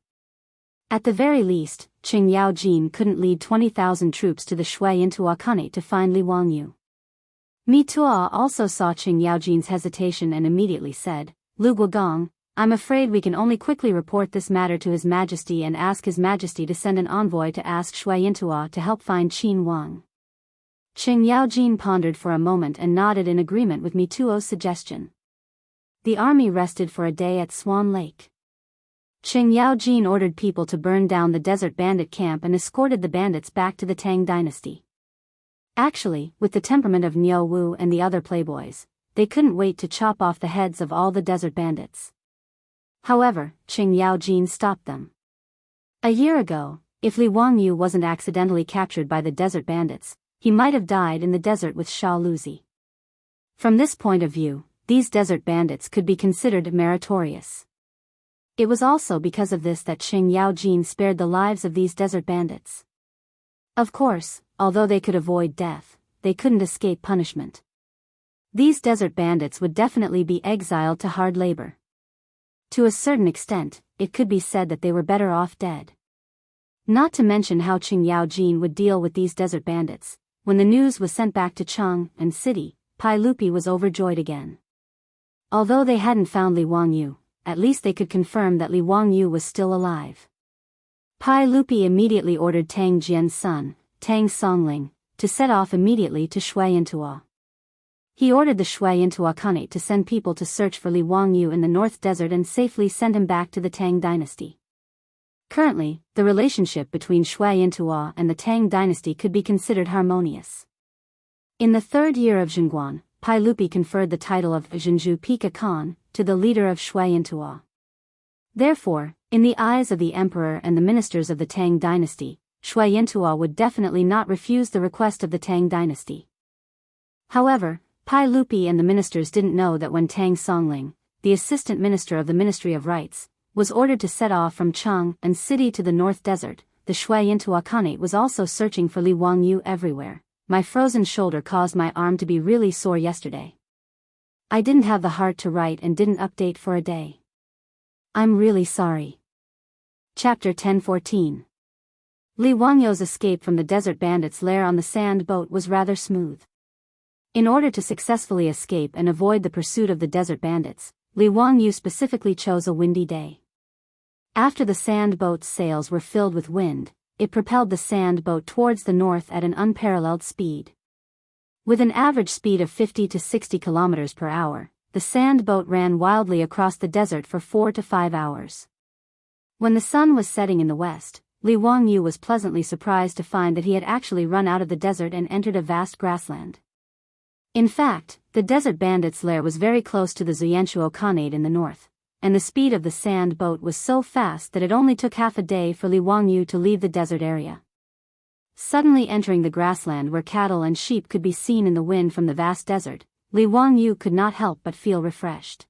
At the very least, Qing Yaojin couldn't lead 20,000 troops to the Shui-Intua Khanate to find Li Wangyu. Mi Tuo also saw Qing Yaojin's hesitation and immediately said, "Lu Guogong, I'm afraid we can only quickly report this matter to His Majesty and ask His Majesty to send an envoy to ask Shui-Intua to help find Qin Wang." Qing Yaojin pondered for a moment and nodded in agreement with Mi Tuo's suggestion. The army rested for a day at Swan Lake. Qing Yaojin ordered people to burn down the desert bandit camp and escorted the bandits back to the Tang dynasty. Actually, with the temperament of Niu Wu and the other playboys, they couldn't wait to chop off the heads of all the desert bandits. However, Qing Yaojin stopped them. A year ago, if Li Wangyu wasn't accidentally captured by the desert bandits, he might have died in the desert with Sha Luzi. From this point of view, these desert bandits could be considered meritorious. It was also because of this that Qing Yaojin spared the lives of these desert bandits. Of course, although they could avoid death, they couldn't escape punishment. These desert bandits would definitely be exiled to hard labor. To a certain extent, it could be said that they were better off dead. Not to mention how Qing Yaojin would deal with these desert bandits. When the news was sent back to Cheng and City, Pai Lupi was overjoyed again. Although they hadn't found Li Wangyu, at least they could confirm that Li Wangyu was still alive. Pai Lupi immediately ordered Tang Jian's son, Tang Songling, to set off immediately to Shui-Intua. He ordered the Shui-Intua Khanate to send people to search for Li Wangyu in the North Desert and safely send him back to the Tang dynasty. Currently, the relationship between Shui-Intua and the Tang dynasty could be considered harmonious. In the third year of Zhenguan, Pai Lupi conferred the title of Zhenju Pika Khan to the leader of Shui-Intua. Therefore, in the eyes of the emperor and the ministers of the Tang dynasty, Shui-Intua would definitely not refuse the request of the Tang dynasty. However, Pai Lupi and the ministers didn't know that when Tang Songling, the assistant minister of the Ministry of Rites, was ordered to set off from Cheng and City to the North Desert, the Shui-Intua Khanate was also searching for Li Wangyu everywhere. My frozen shoulder caused my arm to be really sore yesterday. I didn't have the heart to write and didn't update for a day. I'm really sorry. Chapter 1014. Li Wangyu's escape from the desert bandits' lair on the sand boat was rather smooth. In order to successfully escape and avoid the pursuit of the desert bandits, Li Wangyu specifically chose a windy day. After the sand boat's sails were filled with wind, it propelled the sand boat towards the north at an unparalleled speed. With an average speed of 50 to 60 kilometers per hour, the sand boat ran wildly across the desert for 4 to 5 hours. When the sun was setting in the west, Li Wangyu was pleasantly surprised to find that he had actually run out of the desert and entered a vast grassland. In fact, the desert bandits' lair was very close to the Zuyanshuo Khanate in the north, and the speed of the sand boat was so fast that it only took half a day for Li Wangyu to leave the desert area. Suddenly entering the grassland where cattle and sheep could be seen in the wind from the vast desert, Li Wangyu could not help but feel refreshed.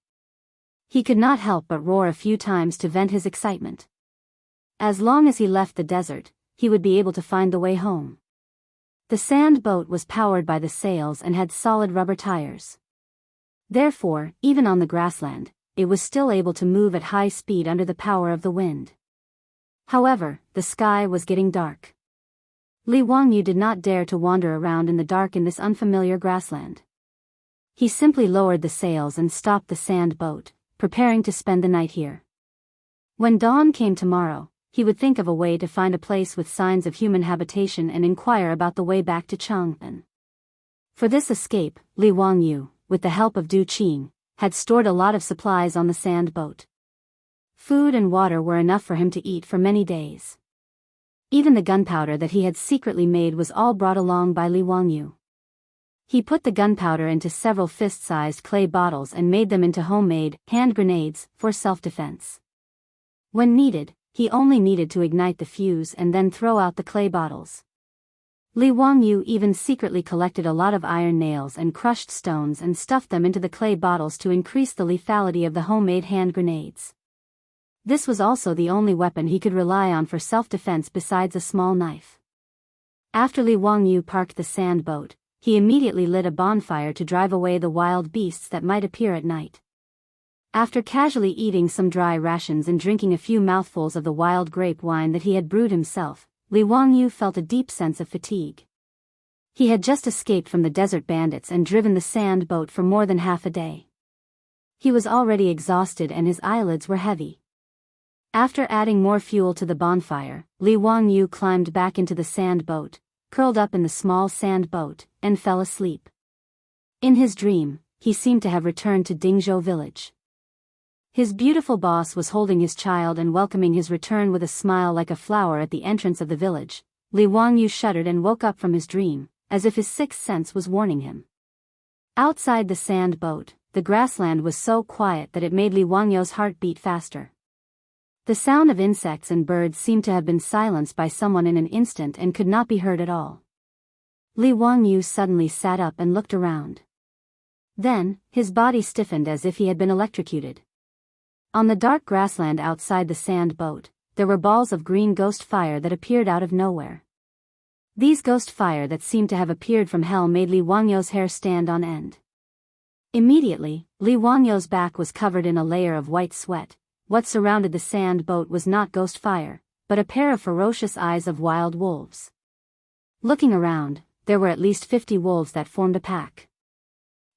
He could not help but roar a few times to vent his excitement. As long as he left the desert, he would be able to find the way home. The sand boat was powered by the sails and had solid rubber tires. Therefore, even on the grassland, it was still able to move at high speed under the power of the wind. However, the sky was getting dark. Li Wangyu did not dare to wander around in the dark in this unfamiliar grassland. He simply lowered the sails and stopped the sand boat, preparing to spend the night here. When dawn came tomorrow, he would think of a way to find a place with signs of human habitation and inquire about the way back to Chang'an. For this escape, Li Wangyu, with the help of Du Qing, had stored a lot of supplies on the sand boat. Food and water were enough for him to eat for many days. Even the gunpowder that he had secretly made was all brought along by Li Wangyu. He put the gunpowder into several fist-sized clay bottles and made them into homemade hand grenades for self-defense. When needed, he only needed to ignite the fuse and then throw out the clay bottles. Li Wangyu even secretly collected a lot of iron nails and crushed stones and stuffed them into the clay bottles to increase the lethality of the homemade hand grenades. This was also the only weapon he could rely on for self-defense besides a small knife. After Li Wangyu parked the sand boat, he immediately lit a bonfire to drive away the wild beasts that might appear at night. After casually eating some dry rations and drinking a few mouthfuls of the wild grape wine that he had brewed himself, Li Wangyu felt a deep sense of fatigue. He had just escaped from the desert bandits and driven the sand boat for more than half a day. He was already exhausted and his eyelids were heavy. After adding more fuel to the bonfire, Li Wangyu climbed back into the sand boat, curled up in the small sand boat, and fell asleep. In his dream, he seemed to have returned to Dingzhou village. His beautiful boss was holding his child and welcoming his return with a smile like a flower at the entrance of the village. Li Wangyu shuddered and woke up from his dream, as if his sixth sense was warning him. Outside the sand boat, the grassland was so quiet that it made Li Wangyu's heart beat faster. The sound of insects and birds seemed to have been silenced by someone in an instant and could not be heard at all. Li Wangyu suddenly sat up and looked around. Then, his body stiffened as if he had been electrocuted. On the dark grassland outside the sand boat, there were balls of green ghost fire that appeared out of nowhere. These ghost fire that seemed to have appeared from hell made Li Wangyu's hair stand on end. Immediately, Li Wangyu's back was covered in a layer of white sweat. What surrounded the sand boat was not ghost fire, but a pair of ferocious eyes of wild wolves. Looking around, there were at least 50 wolves that formed a pack.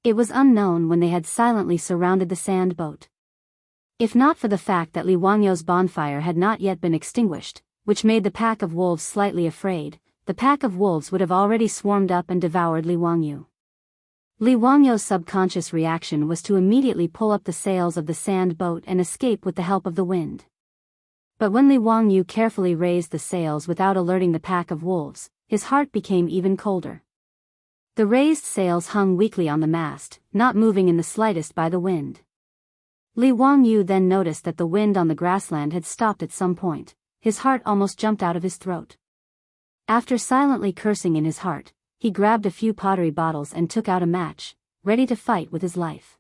It was unknown when they had silently surrounded the sand boat. If not for the fact that Li Wangyu's bonfire had not yet been extinguished, which made the pack of wolves slightly afraid, the pack of wolves would have already swarmed up and devoured Li Wangyu. Li Wangyu's subconscious reaction was to immediately pull up the sails of the sand boat and escape with the help of the wind. But when Li Wangyu carefully raised the sails without alerting the pack of wolves, his heart became even colder. The raised sails hung weakly on the mast, not moving in the slightest by the wind. Li Wangyu then noticed that the wind on the grassland had stopped at some point. His heart almost jumped out of his throat. After silently cursing in his heart, he grabbed a few pottery bottles and took out a match, ready to fight with his life.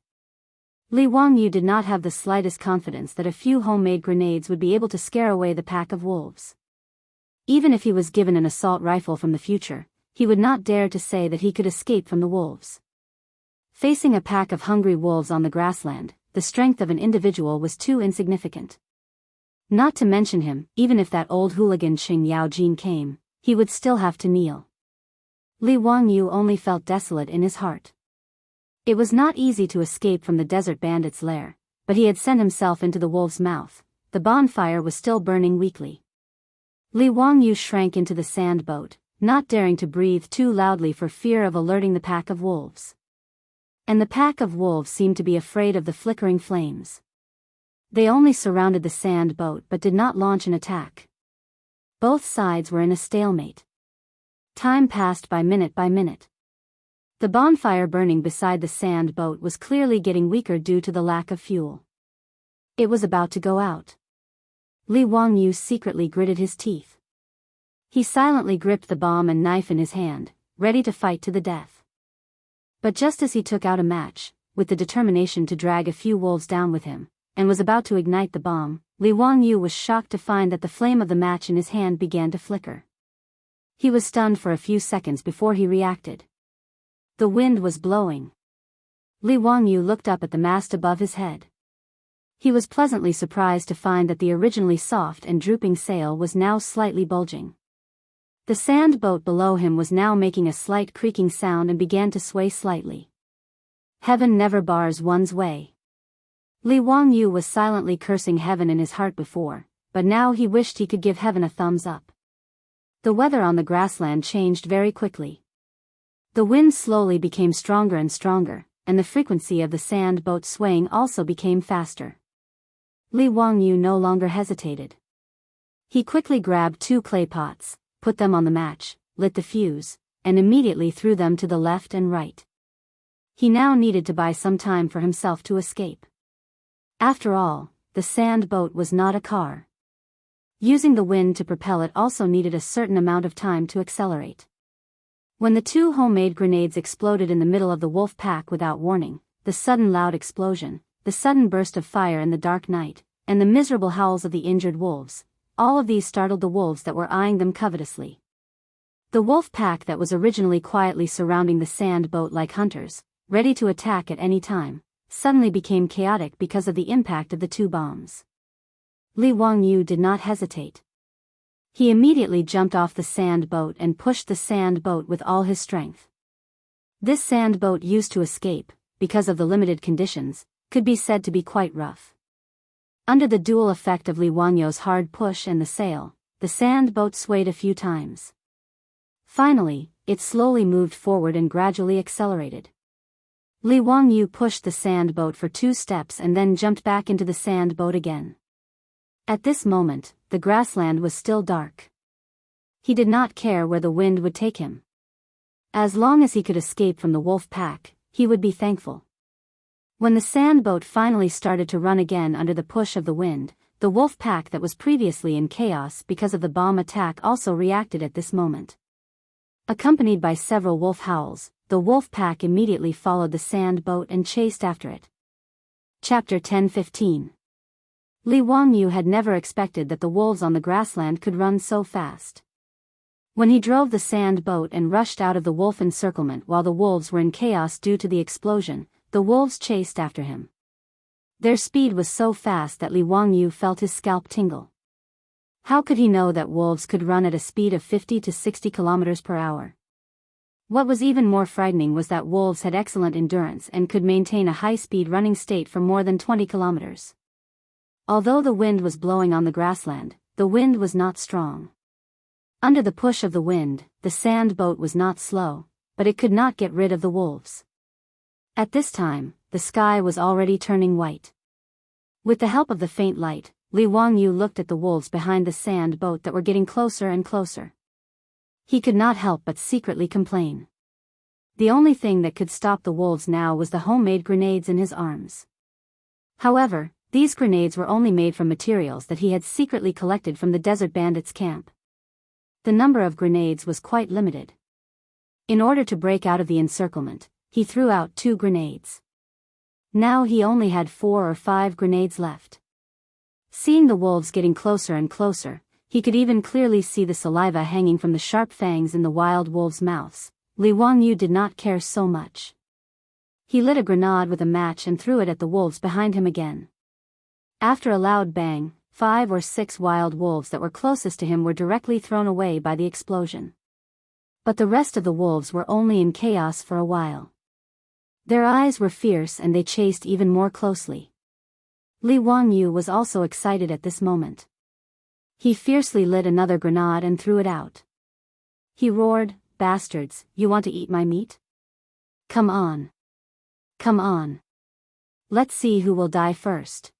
Li Wangyu did not have the slightest confidence that a few homemade grenades would be able to scare away the pack of wolves. Even if he was given an assault rifle from the future, he would not dare to say that he could escape from the wolves. Facing a pack of hungry wolves on the grassland, the strength of an individual was too insignificant. Not to mention him, even if that old hooligan Qing Yaojin came, he would still have to kneel. Li Wangyu only felt desolate in his heart. It was not easy to escape from the desert bandits' lair, but he had sent himself into the wolf's mouth. The bonfire was still burning weakly. Li Wangyu shrank into the sand boat, not daring to breathe too loudly for fear of alerting the pack of wolves. And the pack of wolves seemed to be afraid of the flickering flames. They only surrounded the sand boat but did not launch an attack. Both sides were in a stalemate. Time passed by minute by minute. The bonfire burning beside the sand boat was clearly getting weaker due to the lack of fuel. It was about to go out. Li Wangyu secretly gritted his teeth. He silently gripped the bomb and knife in his hand, ready to fight to the death. But just as he took out a match, with the determination to drag a few wolves down with him, and was about to ignite the bomb, Li Wangyu was shocked to find that the flame of the match in his hand began to flicker. He was stunned for a few seconds before he reacted. The wind was blowing. Li Wangyu looked up at the mast above his head. He was pleasantly surprised to find that the originally soft and drooping sail was now slightly bulging. The sand boat below him was now making a slight creaking sound and began to sway slightly. Heaven never bars one's way. Li Wangyu was silently cursing heaven in his heart before, but now he wished he could give heaven a thumbs up. The weather on the grassland changed very quickly. The wind slowly became stronger and stronger, and the frequency of the sand boat swaying also became faster. Li Wangyu no longer hesitated. He quickly grabbed 2 clay pots, put them on the match, lit the fuse, and immediately threw them to the left and right. He now needed to buy some time for himself to escape. After all, the sand boat was not a car. Using the wind to propel it also needed a certain amount of time to accelerate. When the 2 homemade grenades exploded in the middle of the wolf pack without warning, the sudden loud explosion, the sudden burst of fire in the dark night, and the miserable howls of the injured wolves, all of these startled the wolves that were eyeing them covetously. The wolf pack that was originally quietly surrounding the sand boat like hunters, ready to attack at any time, suddenly became chaotic because of the impact of the 2 bombs. Li Wangyu did not hesitate. He immediately jumped off the sand boat and pushed the sand boat with all his strength. This sand boat used to escape, because of the limited conditions, could be said to be quite rough. Under the dual effect of Li Wangyu's hard push and the sail, the sand boat swayed a few times. Finally, it slowly moved forward and gradually accelerated. Li Wangyu pushed the sand boat for 2 steps and then jumped back into the sand boat again. At this moment, the grassland was still dark. He did not care where the wind would take him. As long as he could escape from the wolf pack, he would be thankful. When the sand boat finally started to run again under the push of the wind, the wolf pack that was previously in chaos because of the bomb attack also reacted at this moment. Accompanied by several wolf howls, the wolf pack immediately followed the sand boat and chased after it. Chapter 10-15. Li Wangyu had never expected that the wolves on the grassland could run so fast. When he drove the sand boat and rushed out of the wolf encirclement while the wolves were in chaos due to the explosion, the wolves chased after him. Their speed was so fast that Li Wangyu felt his scalp tingle. How could he know that wolves could run at a speed of 50 to 60 kilometers per hour? What was even more frightening was that wolves had excellent endurance and could maintain a high-speed running state for more than 20 kilometers. Although the wind was blowing on the grassland, the wind was not strong. Under the push of the wind, the sand boat was not slow, but it could not get rid of the wolves. At this time, the sky was already turning white. With the help of the faint light, Li Wangyu looked at the wolves behind the sand boat that were getting closer and closer. He could not help but secretly complain. The only thing that could stop the wolves now was the homemade grenades in his arms. However, these grenades were only made from materials that he had secretly collected from the desert bandits' camp. The number of grenades was quite limited. In order to break out of the encirclement, he threw out 2 grenades. Now he only had 4 or 5 grenades left. Seeing the wolves getting closer and closer, he could even clearly see the saliva hanging from the sharp fangs in the wild wolves' mouths. Li Wangyu did not care so much. He lit a grenade with a match and threw it at the wolves behind him again. After a loud bang, 5 or 6 wild wolves that were closest to him were directly thrown away by the explosion. But the rest of the wolves were only in chaos for a while. Their eyes were fierce and they chased even more closely. Li Wangyu was also excited at this moment. He fiercely lit another grenade and threw it out. He roared, "Bastards, you want to eat my meat? Come on. Come on. Let's see who will die first."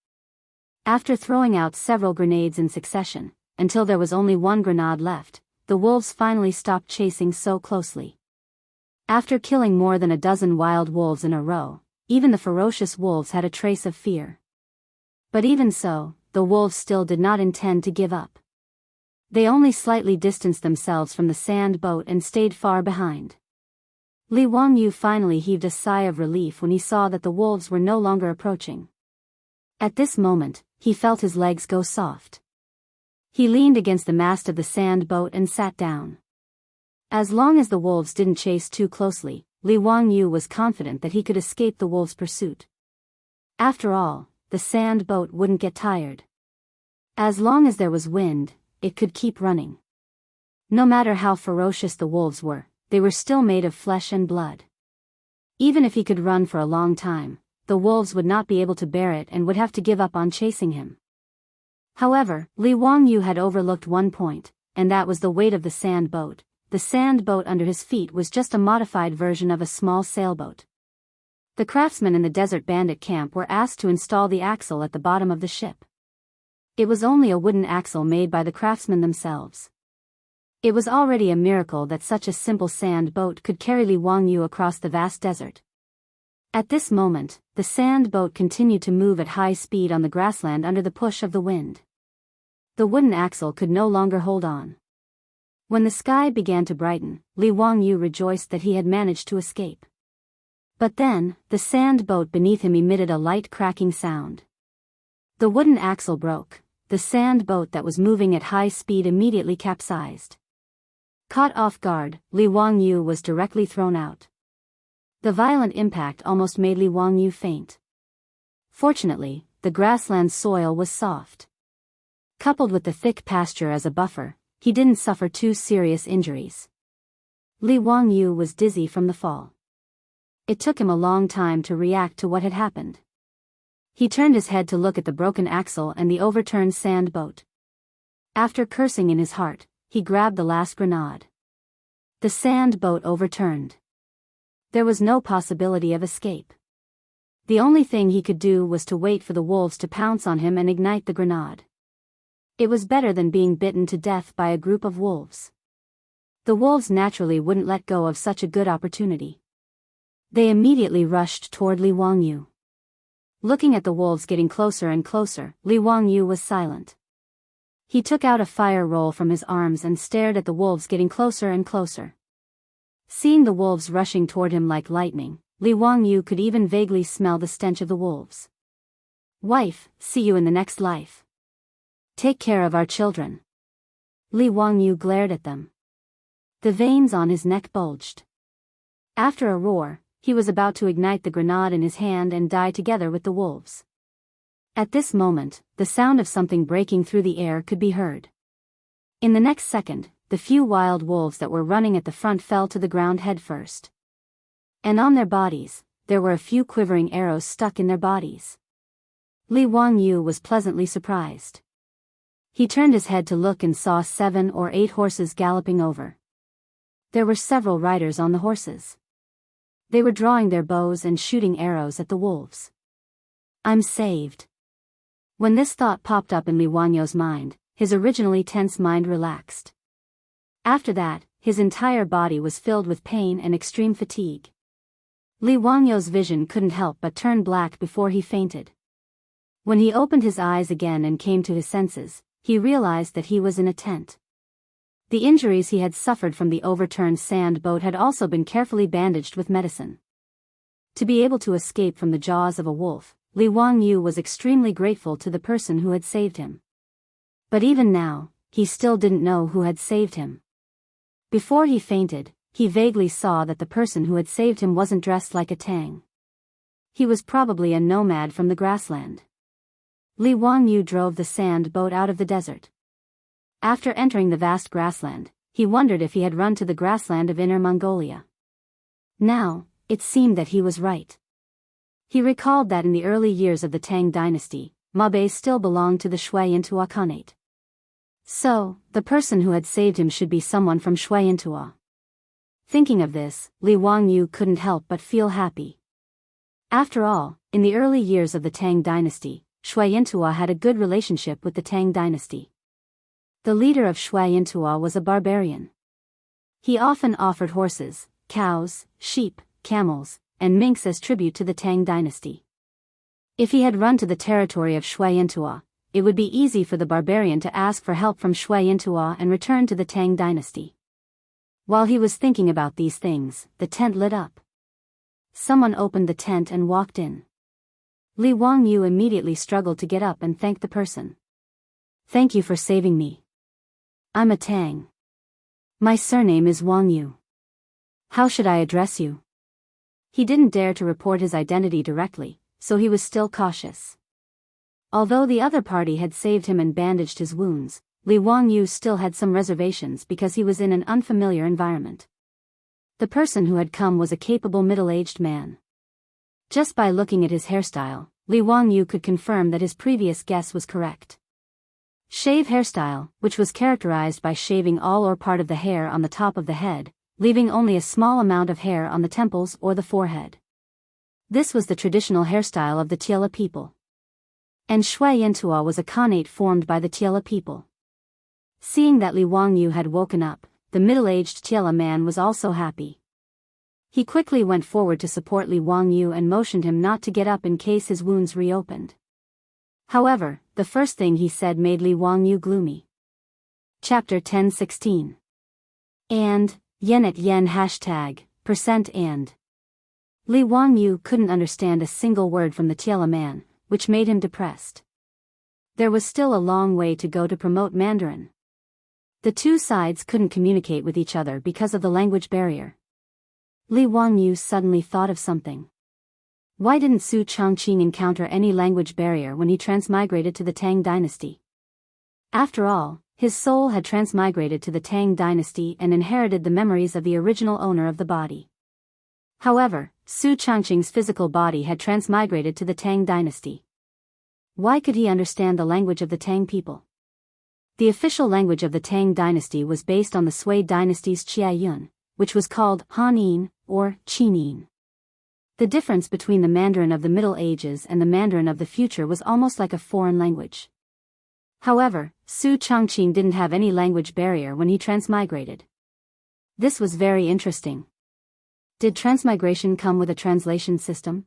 After throwing out several grenades in succession, until there was only 1 grenade left, the wolves finally stopped chasing so closely. After killing more than a dozen wild wolves in a row, even the ferocious wolves had a trace of fear. But even so, the wolves still did not intend to give up. They only slightly distanced themselves from the sand boat and stayed far behind. Li Wangyu finally heaved a sigh of relief when he saw that the wolves were no longer approaching. At this moment, he felt his legs go soft. He leaned against the mast of the sand boat and sat down. As long as the wolves didn't chase too closely, Li Wangyu was confident that he could escape the wolves' pursuit. After all, the sand boat wouldn't get tired. As long as there was wind, it could keep running. No matter how ferocious the wolves were, they were still made of flesh and blood. Even if he could run for a long time, the wolves would not be able to bear it and would have to give up on chasing him. However, Li Wangyu had overlooked one point, and that was the weight of the sand boat. The sand boat under his feet was just a modified version of a small sailboat. The craftsmen in the desert bandit camp were asked to install the axle at the bottom of the ship. It was only a wooden axle made by the craftsmen themselves. It was already a miracle that such a simple sand boat could carry Li Wangyu across the vast desert. At this moment, the sand boat continued to move at high speed on the grassland under the push of the wind. The wooden axle could no longer hold on. When the sky began to brighten, Li Wangyu rejoiced that he had managed to escape. But then, the sand boat beneath him emitted a light cracking sound. The wooden axle broke. The sand boat that was moving at high speed immediately capsized. Caught off guard, Li Wangyu was directly thrown out. The violent impact almost made Li Wangyu faint. Fortunately, the grassland soil was soft. Coupled with the thick pasture as a buffer, he didn't suffer too serious injuries. Li Wangyu was dizzy from the fall. It took him a long time to react to what had happened. He turned his head to look at the broken axle and the overturned sand boat. After cursing in his heart, he grabbed the last grenade. The sand boat overturned. There was no possibility of escape. The only thing he could do was to wait for the wolves to pounce on him and ignite the grenade. It was better than being bitten to death by a group of wolves. The wolves naturally wouldn't let go of such a good opportunity. They immediately rushed toward Li Wangyu. Looking at the wolves getting closer and closer, Li Wangyu was silent. He took out a fire roll from his arms and stared at the wolves getting closer and closer. Seeing the wolves rushing toward him like lightning, Li Wangyu could even vaguely smell the stench of the wolves. "Wife, see you in the next life. Take care of our children." Li Wangyu glared at them. The veins on his neck bulged. After a roar, he was about to ignite the grenade in his hand and die together with the wolves. At this moment, the sound of something breaking through the air could be heard. In the next second, the few wild wolves that were running at the front fell to the ground headfirst. And on their bodies, there were a few quivering arrows stuck in their bodies. Li Wangyu was pleasantly surprised. He turned his head to look and saw 7 or 8 horses galloping over. There were several riders on the horses. They were drawing their bows and shooting arrows at the wolves. "I'm saved." When this thought popped up in Li Wangyu's mind, his originally tense mind relaxed. After that, his entire body was filled with pain and extreme fatigue. Li Wangyu's vision couldn't help but turn black before he fainted. When he opened his eyes again and came to his senses, he realized that he was in a tent. The injuries he had suffered from the overturned sand boat had also been carefully bandaged with medicine. To be able to escape from the jaws of a wolf, Li Wangyu was extremely grateful to the person who had saved him. But even now, he still didn't know who had saved him. Before he fainted, he vaguely saw that the person who had saved him wasn't dressed like a Tang. He was probably a nomad from the grassland. Li Wangyu drove the sand boat out of the desert. After entering the vast grassland, he wondered if he had run to the grassland of Inner Mongolia. Now, it seemed that he was right. He recalled that in the early years of the Tang dynasty, Mabe still belonged to the Shui Intua Khanate. So, the person who had saved him should be someone from Shui Intua. Thinking of this, Li Wangyu couldn't help but feel happy. After all, in the early years of the Tang dynasty, Shui Intua had a good relationship with the Tang dynasty. The leader of Shui Intua was a barbarian. He often offered horses, cows, sheep, camels, and minks as tribute to the Tang dynasty. If he had run to the territory of Shui Intua, it would be easy for the barbarian to ask for help from Shui Intua and return to the Tang dynasty. While he was thinking about these things, the tent lit up. Someone opened the tent and walked in. Li Wangyu immediately struggled to get up and thank the person. "Thank you for saving me. I'm a Tang. My surname is Wangyu. How should I address you?" He didn't dare to report his identity directly, so he was still cautious. Although the other party had saved him and bandaged his wounds, Li Wangyu still had some reservations because he was in an unfamiliar environment. The person who had come was a capable middle-aged man. Just by looking at his hairstyle, Li Wangyu could confirm that his previous guess was correct. Shave hairstyle, which was characterized by shaving all or part of the hair on the top of the head, leaving only a small amount of hair on the temples or the forehead. This was the traditional hairstyle of the Tiela people. And Shui Yantua was a khanate formed by the Tiela people. Seeing that Li Wangyu had woken up, the middle-aged Tiela man was also happy. He quickly went forward to support Li Wangyu and motioned him not to get up in case his wounds reopened. However, the first thing he said made Li Wangyu gloomy. Chapter 10:16. And, yen at yen %, and. Li Wangyu couldn't understand a single word from the Tiela man, which made him depressed. There was still a long way to go to promote Mandarin. The two sides couldn't communicate with each other because of the language barrier. Li Wangyu suddenly thought of something. Why didn't Su Chongqing encounter any language barrier when he transmigrated to the Tang dynasty? After all, his soul had transmigrated to the Tang dynasty and inherited the memories of the original owner of the body. However, Su Chongqing's physical body had transmigrated to the Tang dynasty. Why could he understand the language of the Tang people? The official language of the Tang dynasty was based on the Sui dynasty's Chiayun, which was called Hanin, or Qinin. The difference between the Mandarin of the Middle Ages and the Mandarin of the future was almost like a foreign language. However, Su Chongqing didn't have any language barrier when he transmigrated. This was very interesting. Did transmigration come with a translation system?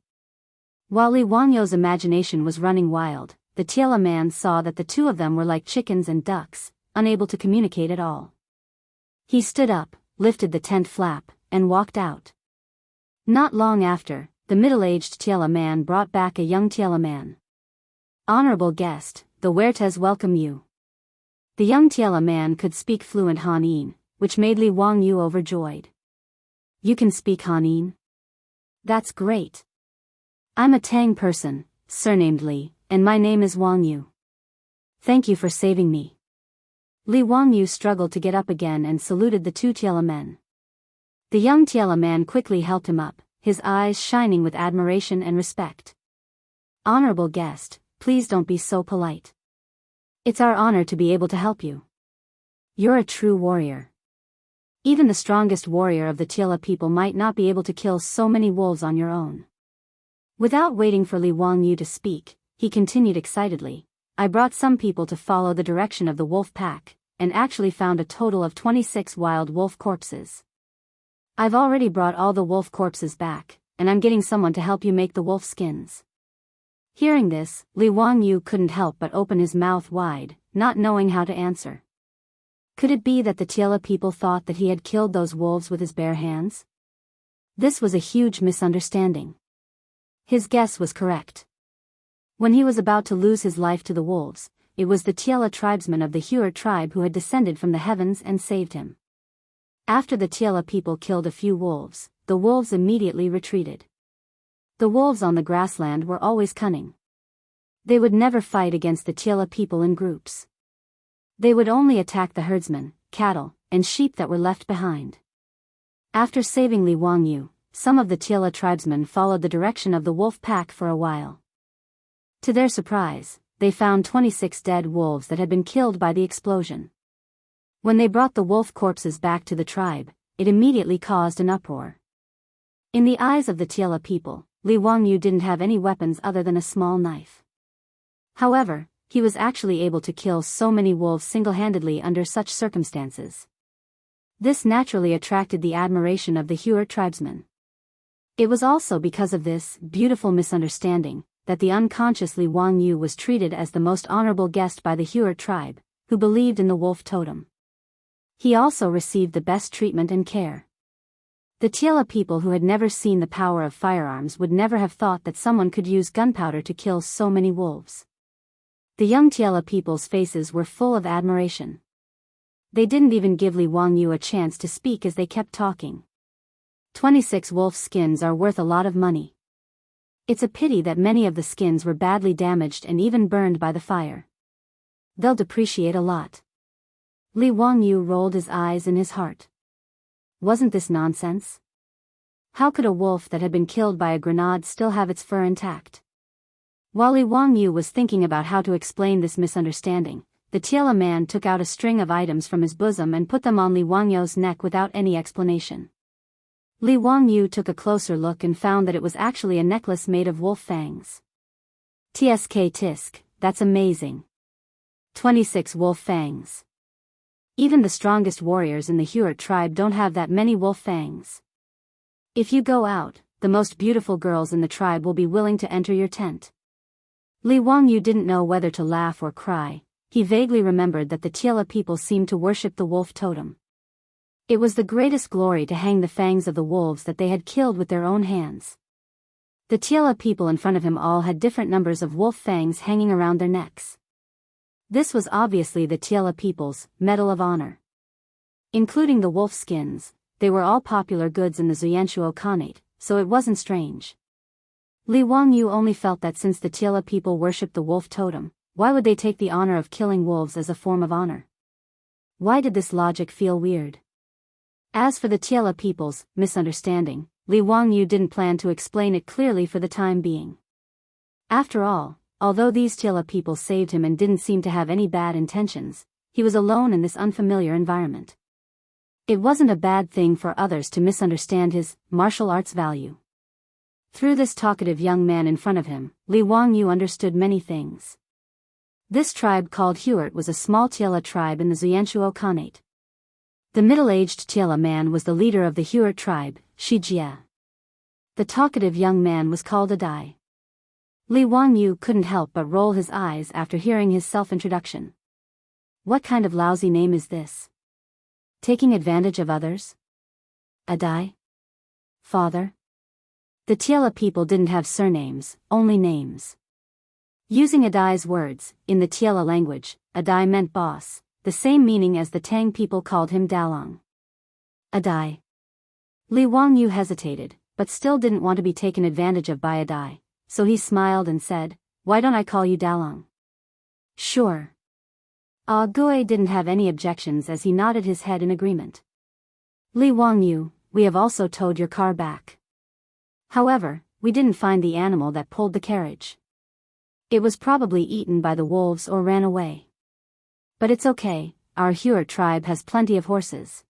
While Li Wangyu's imagination was running wild, the Tiela man saw that the two of them were like chickens and ducks, unable to communicate at all. He stood up, lifted the tent flap, and walked out. Not long after, the middle-aged Tiela man brought back a young Tiela man. Honorable guest, the Huertas welcome you. The young Tiela man could speak fluent Hanin, which made Li Wangyu overjoyed. You can speak Hanin? That's great. I'm a Tang person, surnamed Li, and my name is Wangyu. Thank you for saving me. Li Wangyu struggled to get up again and saluted the two Tiela men. The young Tiela man quickly helped him up, his eyes shining with admiration and respect. Honorable guest, please don't be so polite. It's our honor to be able to help you. You're a true warrior. Even the strongest warrior of the Tiela people might not be able to kill so many wolves on your own. Without waiting for Li Wangyu to speak, he continued excitedly, I brought some people to follow the direction of the wolf pack, and actually found a total of 26 wild wolf corpses. I've already brought all the wolf corpses back, and I'm getting someone to help you make the wolf skins. Hearing this, Li Wangyu couldn't help but open his mouth wide, not knowing how to answer. Could it be that the Tiela people thought that he had killed those wolves with his bare hands? This was a huge misunderstanding. His guess was correct. When he was about to lose his life to the wolves, it was the Tiela tribesmen of the Huer tribe who had descended from the heavens and saved him. After the Tiela people killed a few wolves, the wolves immediately retreated. The wolves on the grassland were always cunning. They would never fight against the Tiela people in groups. They would only attack the herdsmen, cattle, and sheep that were left behind. After saving Li Wangyu, some of the Tiela tribesmen followed the direction of the wolf pack for a while. To their surprise, they found 26 dead wolves that had been killed by the explosion. When they brought the wolf corpses back to the tribe, it immediately caused an uproar. In the eyes of the Tiela people, Li Wangyu didn't have any weapons other than a small knife. However, he was actually able to kill so many wolves single-handedly under such circumstances. This naturally attracted the admiration of the Huer tribesmen. It was also because of this beautiful misunderstanding that the unconscious Li Wangyu was treated as the most honorable guest by the Huer tribe, who believed in the wolf totem. He also received the best treatment and care. The Tiela people who had never seen the power of firearms would never have thought that someone could use gunpowder to kill so many wolves. The young Tiela people's faces were full of admiration. They didn't even give Li Wangyu a chance to speak as they kept talking. 26 wolf skins are worth a lot of money. It's a pity that many of the skins were badly damaged and even burned by the fire. They'll depreciate a lot. Li Wangyu rolled his eyes in his heart. Wasn't this nonsense? How could a wolf that had been killed by a grenade still have its fur intact? While Li Wangyu was thinking about how to explain this misunderstanding, the Tiela man took out a string of items from his bosom and put them on Li Wangyu's neck without any explanation. Li Wangyu took a closer look and found that it was actually a necklace made of wolf fangs. Tsk tisk, that's amazing. 26 wolf fangs. Even the strongest warriors in the Heart tribe don't have that many wolf fangs. If you go out, the most beautiful girls in the tribe will be willing to enter your tent. Li Wangyu didn't know whether to laugh or cry. He vaguely remembered that the Tiela people seemed to worship the wolf totem. It was the greatest glory to hang the fangs of the wolves that they had killed with their own hands. The Tiela people in front of him all had different numbers of wolf fangs hanging around their necks. This was obviously the Tiela people's Medal of Honor. Including the wolf skins, they were all popular goods in the Zuyanshuo Khanate, so it wasn't strange. Li Wangyu only felt that since the Tiela people worshipped the wolf totem, why would they take the honor of killing wolves as a form of honor? Why did this logic feel weird? As for the Tiela people's misunderstanding, Li Wangyu didn't plan to explain it clearly for the time being. After all, although these Tiela people saved him and didn't seem to have any bad intentions, he was alone in this unfamiliar environment. It wasn't a bad thing for others to misunderstand his martial arts value. Through this talkative young man in front of him, Li Wangyu understood many things. This tribe called Heart was a small Tiela tribe in the Zuyanshuo Khanate. The middle-aged Tiela man was the leader of the Heart tribe, Shijia. The talkative young man was called Adai. Li Wangyu couldn't help but roll his eyes after hearing his self-introduction. What kind of lousy name is this? Taking advantage of others? Adai? Father? The Tiela people didn't have surnames, only names. Using Adai's words, in the Tiela language, Adai meant boss, the same meaning as the Tang people called him Dalong. Adai. Li Wangyu hesitated, but still didn't want to be taken advantage of by Adai, so he smiled and said, "Why don't I call you Dalong?" "Sure." Gui didn't have any objections as he nodded his head in agreement. "Li Wangyu, we have also towed your car back. However, we didn't find the animal that pulled the carriage. It was probably eaten by the wolves or ran away. But it's okay, our Heart tribe has plenty of horses.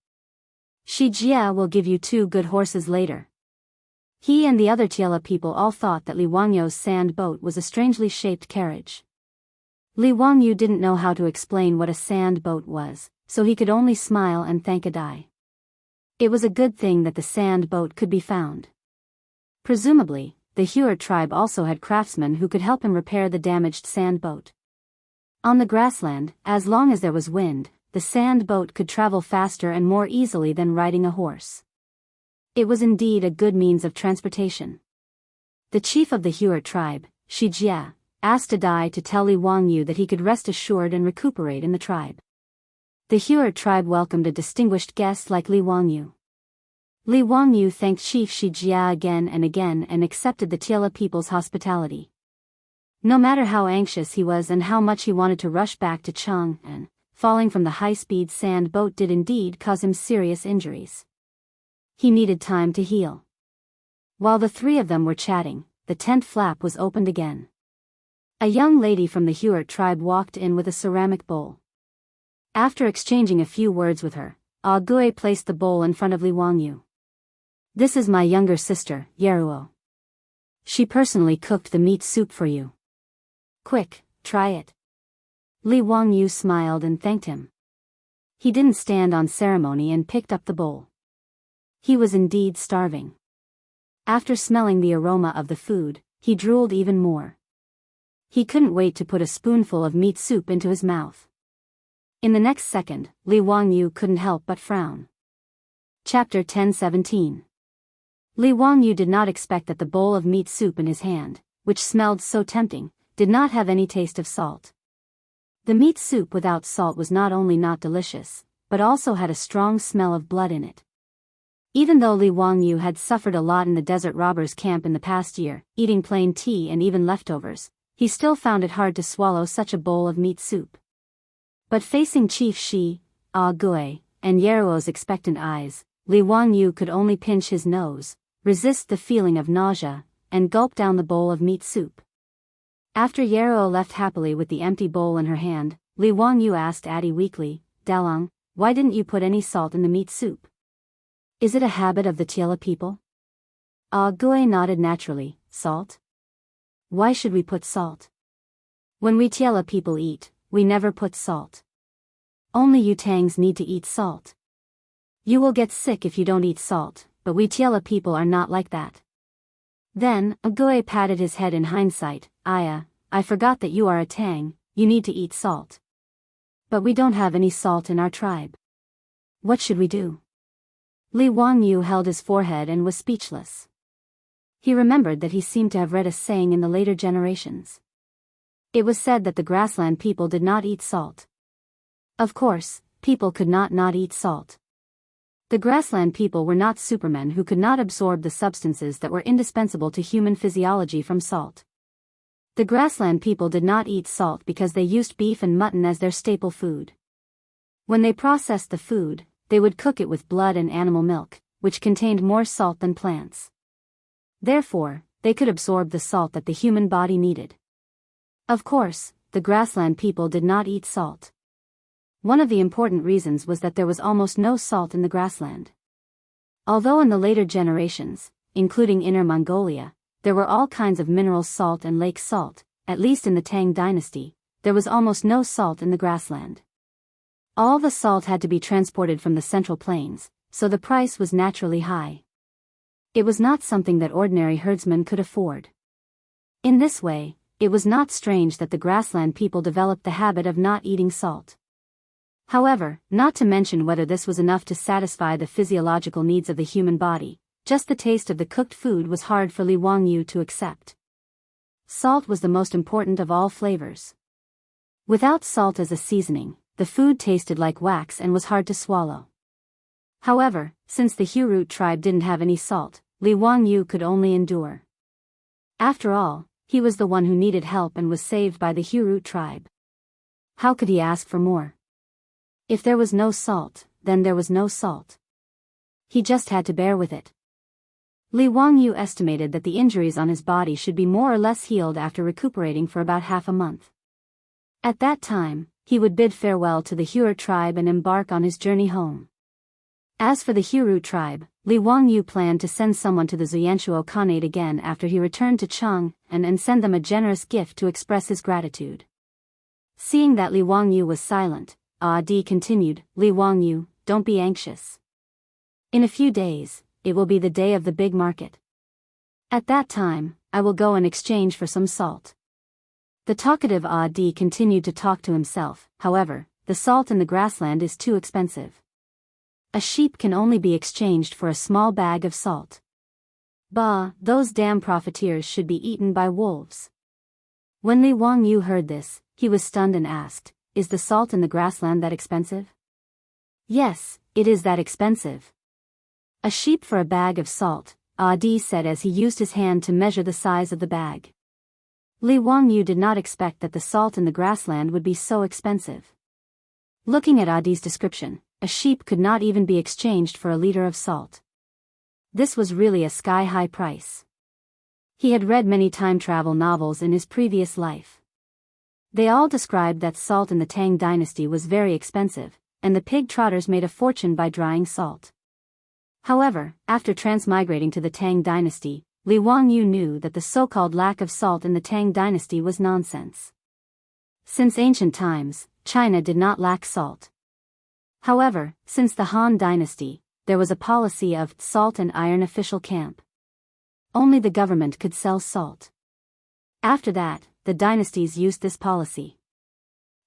Shijia will give you 2 good horses later." He and the other Tiela people all thought that Li Wangyu's sand boat was a strangely shaped carriage. Li Wangyu didn't know how to explain what a sand boat was, so he could only smile and thank Adai. It was a good thing that the sand boat could be found. Presumably, the Heart tribe also had craftsmen who could help him repair the damaged sand boat. On the grassland, as long as there was wind, the sand boat could travel faster and more easily than riding a horse. It was indeed a good means of transportation. The chief of the Heart tribe, Shijia, asked Adai to tell Li Wangyu that he could rest assured and recuperate in the tribe. The Heart tribe welcomed a distinguished guest like Li Wangyu. Li Wangyu thanked Chief Shijia again and accepted the Tiela people's hospitality. No matter how anxious he was and how much he wanted to rush back to Chang'an, falling from the high-speed sand boat did indeed cause him serious injuries. He needed time to heal. While the 3 of them were chatting, the tent flap was opened again. A young lady from the Heart tribe walked in with a ceramic bowl. After exchanging a few words with her, Gui placed the bowl in front of Li Wangyu. "This is my younger sister, Yeruo. She personally cooked the meat soup for you. Quick, try it." Li Wangyu smiled and thanked him. He didn't stand on ceremony and picked up the bowl. He was indeed starving. After smelling the aroma of the food, he drooled even more. He couldn't wait to put a spoonful of meat soup into his mouth. In the next second, Li Wangyu couldn't help but frown. Chapter 10:17. Li Wangyu did not expect that the bowl of meat soup in his hand, which smelled so tempting, did not have any taste of salt. The meat soup without salt was not only not delicious, but also had a strong smell of blood in it. Even though Li Wangyu had suffered a lot in the desert robbers' camp in the past year, eating plain tea and even leftovers, he still found it hard to swallow such a bowl of meat soup. But facing Chief Shi, Gui, and Yeruo's expectant eyes, Li Wangyu could only pinch his nose, resist the feeling of nausea, and gulp down the bowl of meat soup. After Yeruo left happily with the empty bowl in her hand, Li Wangyu asked Addie weakly, "Dalong, why didn't you put any salt in the meat soup? Is it a habit of the Tiela people?" Gui nodded naturally. "Salt? Why should we put salt? When we Tiela people eat, we never put salt. Only you Tangs need to eat salt. You will get sick if you don't eat salt, but we Tiela people are not like that." Then, Gui patted his head in hindsight. "Aya, I forgot that you are a Tang, you need to eat salt. But we don't have any salt in our tribe. What should we do?" Li Wangyu held his forehead and was speechless. He remembered that he seemed to have read a saying in the later generations. It was said that the grassland people did not eat salt. Of course, people could not eat salt. The grassland people were not supermen who could not absorb the substances that were indispensable to human physiology from salt. The grassland people did not eat salt because they used beef and mutton as their staple food. When they processed the food, they would cook it with blood and animal milk, which contained more salt than plants. Therefore, they could absorb the salt that the human body needed. Of course, the grassland people did not eat salt. One of the important reasons was that there was almost no salt in the grassland. Although in the later generations, including Inner Mongolia, there were all kinds of mineral salt and lake salt, at least in the Tang dynasty, there was almost no salt in the grassland. All the salt had to be transported from the Central Plains, so the price was naturally high. It was not something that ordinary herdsmen could afford. In this way, it was not strange that the grassland people developed the habit of not eating salt. However, not to mention whether this was enough to satisfy the physiological needs of the human body, just the taste of the cooked food was hard for Li Wangyu to accept. Salt was the most important of all flavors. Without salt as a seasoning, the food tasted like wax and was hard to swallow. However, since the Hurut tribe didn't have any salt, Li Wangyu could only endure. After all, he was the one who needed help and was saved by the Hurut tribe. How could he ask for more? If there was no salt, then there was no salt. He just had to bear with it. Li Wangyu estimated that the injuries on his body should be more or less healed after recuperating for about half a month. At that time, he would bid farewell to the Hurut tribe and embark on his journey home. As for the Hurut tribe, Li Wangyu planned to send someone to the Zuyanshuo Khanate again after he returned to Chang and send them a generous gift to express his gratitude. Seeing that Li Wangyu was silent, Di continued, "Li Wangyu, don't be anxious. In a few days, it will be the day of the big market. At that time, I will go in exchange for some salt." The talkative Di continued to talk to himself. "However, the salt in the grassland is too expensive. A sheep can only be exchanged for a small bag of salt. Bah, those damn profiteers should be eaten by wolves." When Li Wangyu heard this, he was stunned and asked, "Is the salt in the grassland that expensive?" "Yes, it is that expensive. A sheep for a bag of salt," Di said as he used his hand to measure the size of the bag. Li Wangyu did not expect that the salt in the grassland would be so expensive. Looking at Di's description, a sheep could not even be exchanged for a liter of salt. This was really a sky-high price. He had read many time travel novels in his previous life. They all described that salt in the Tang dynasty was very expensive, and the pig trotters made a fortune by drying salt. However, after transmigrating to the Tang dynasty, Li Wangyu knew that the so-called lack of salt in the Tang dynasty was nonsense. Since ancient times, China did not lack salt. However, since the Han dynasty, there was a policy of salt and iron official camp. Only the government could sell salt. After that, the dynasties used this policy.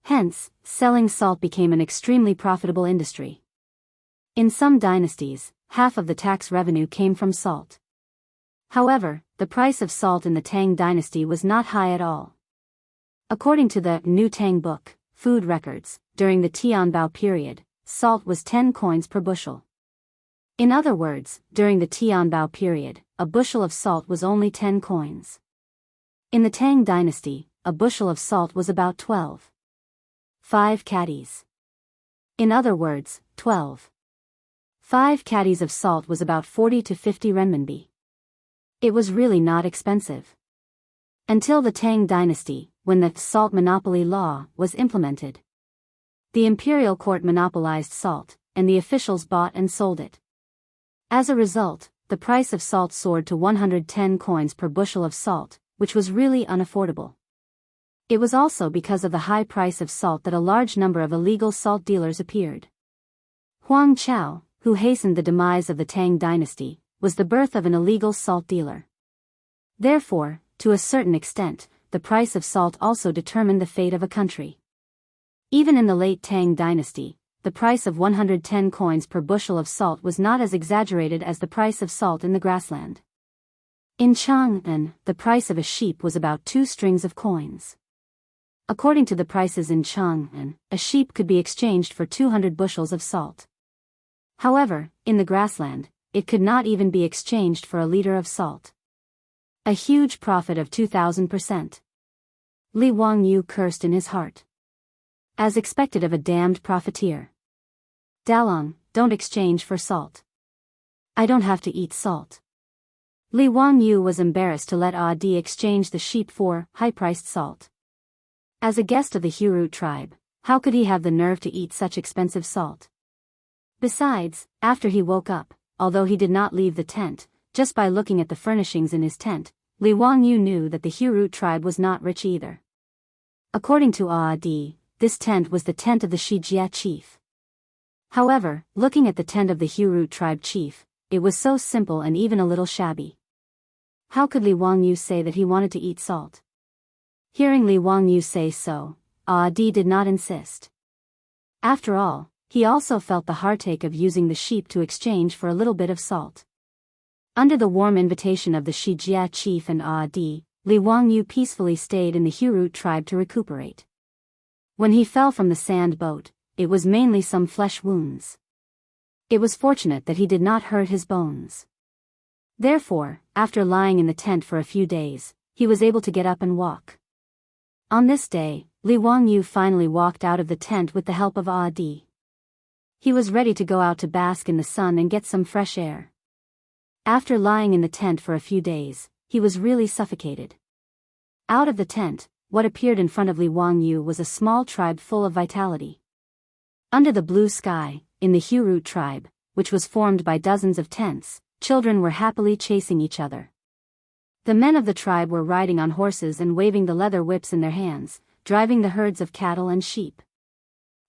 Hence, selling salt became an extremely profitable industry. In some dynasties, half of the tax revenue came from salt. However, the price of salt in the Tang dynasty was not high at all. According to the New Tang book, Food Records, during the Tianbao period, salt was 10 coins per bushel. In other words, during the Tianbao period, a bushel of salt was only 10 coins. In the Tang dynasty, a bushel of salt was about 5 caddies. In other words, 5 caddies of salt was about 40 to 50 renminbi. It was really not expensive. Until the Tang dynasty, when the salt monopoly law was implemented. The imperial court monopolized salt, and the officials bought and sold it. As a result, the price of salt soared to 110 coins per bushel of salt, which was really unaffordable. It was also because of the high price of salt that a large number of illegal salt dealers appeared. Huang Chao, who hastened the demise of the Tang dynasty, was the birth of an illegal salt dealer. Therefore, to a certain extent, the price of salt also determined the fate of a country. Even in the late Tang dynasty, the price of 110 coins per bushel of salt was not as exaggerated as the price of salt in the grassland. In Chang'an, the price of a sheep was about 2 strings of coins. According to the prices in Chang'an, a sheep could be exchanged for 200 bushels of salt. However, in the grassland, it could not even be exchanged for a liter of salt. A huge profit of 2,000%. Li Wangyu cursed in his heart. As expected of a damned profiteer. Dalong, don't exchange for salt. I don't have to eat salt. Li Wangyu was embarrassed to let Di exchange the sheep for high-priced salt. As a guest of the Hurut tribe, how could he have the nerve to eat such expensive salt? Besides, after he woke up, although he did not leave the tent, just by looking at the furnishings in his tent, Li Wangyu knew that the Hurut tribe was not rich either. According to Di, this tent was the tent of the Shijia chief. However, looking at the tent of the Hurut tribe chief, it was so simple and even a little shabby. How could Li Wangyu say that he wanted to eat salt? Hearing Li Wangyu say so, Di did not insist. After all, he also felt the heartache of using the sheep to exchange for a little bit of salt. Under the warm invitation of the Shijia chief and Di, Li Wangyu peacefully stayed in the Hurut tribe to recuperate. When he fell from the sand boat, it was mainly some flesh wounds. It was fortunate that he did not hurt his bones. Therefore, after lying in the tent for a few days, he was able to get up and walk. On this day, Li Wangyu finally walked out of the tent with the help of Di. He was ready to go out to bask in the sun and get some fresh air. After lying in the tent for a few days, he was really suffocated. Out of the tent, what appeared in front of Li Wangyu was a small tribe full of vitality. Under the blue sky, in the Hurut tribe, which was formed by dozens of tents, children were happily chasing each other. The men of the tribe were riding on horses and waving the leather whips in their hands, driving the herds of cattle and sheep.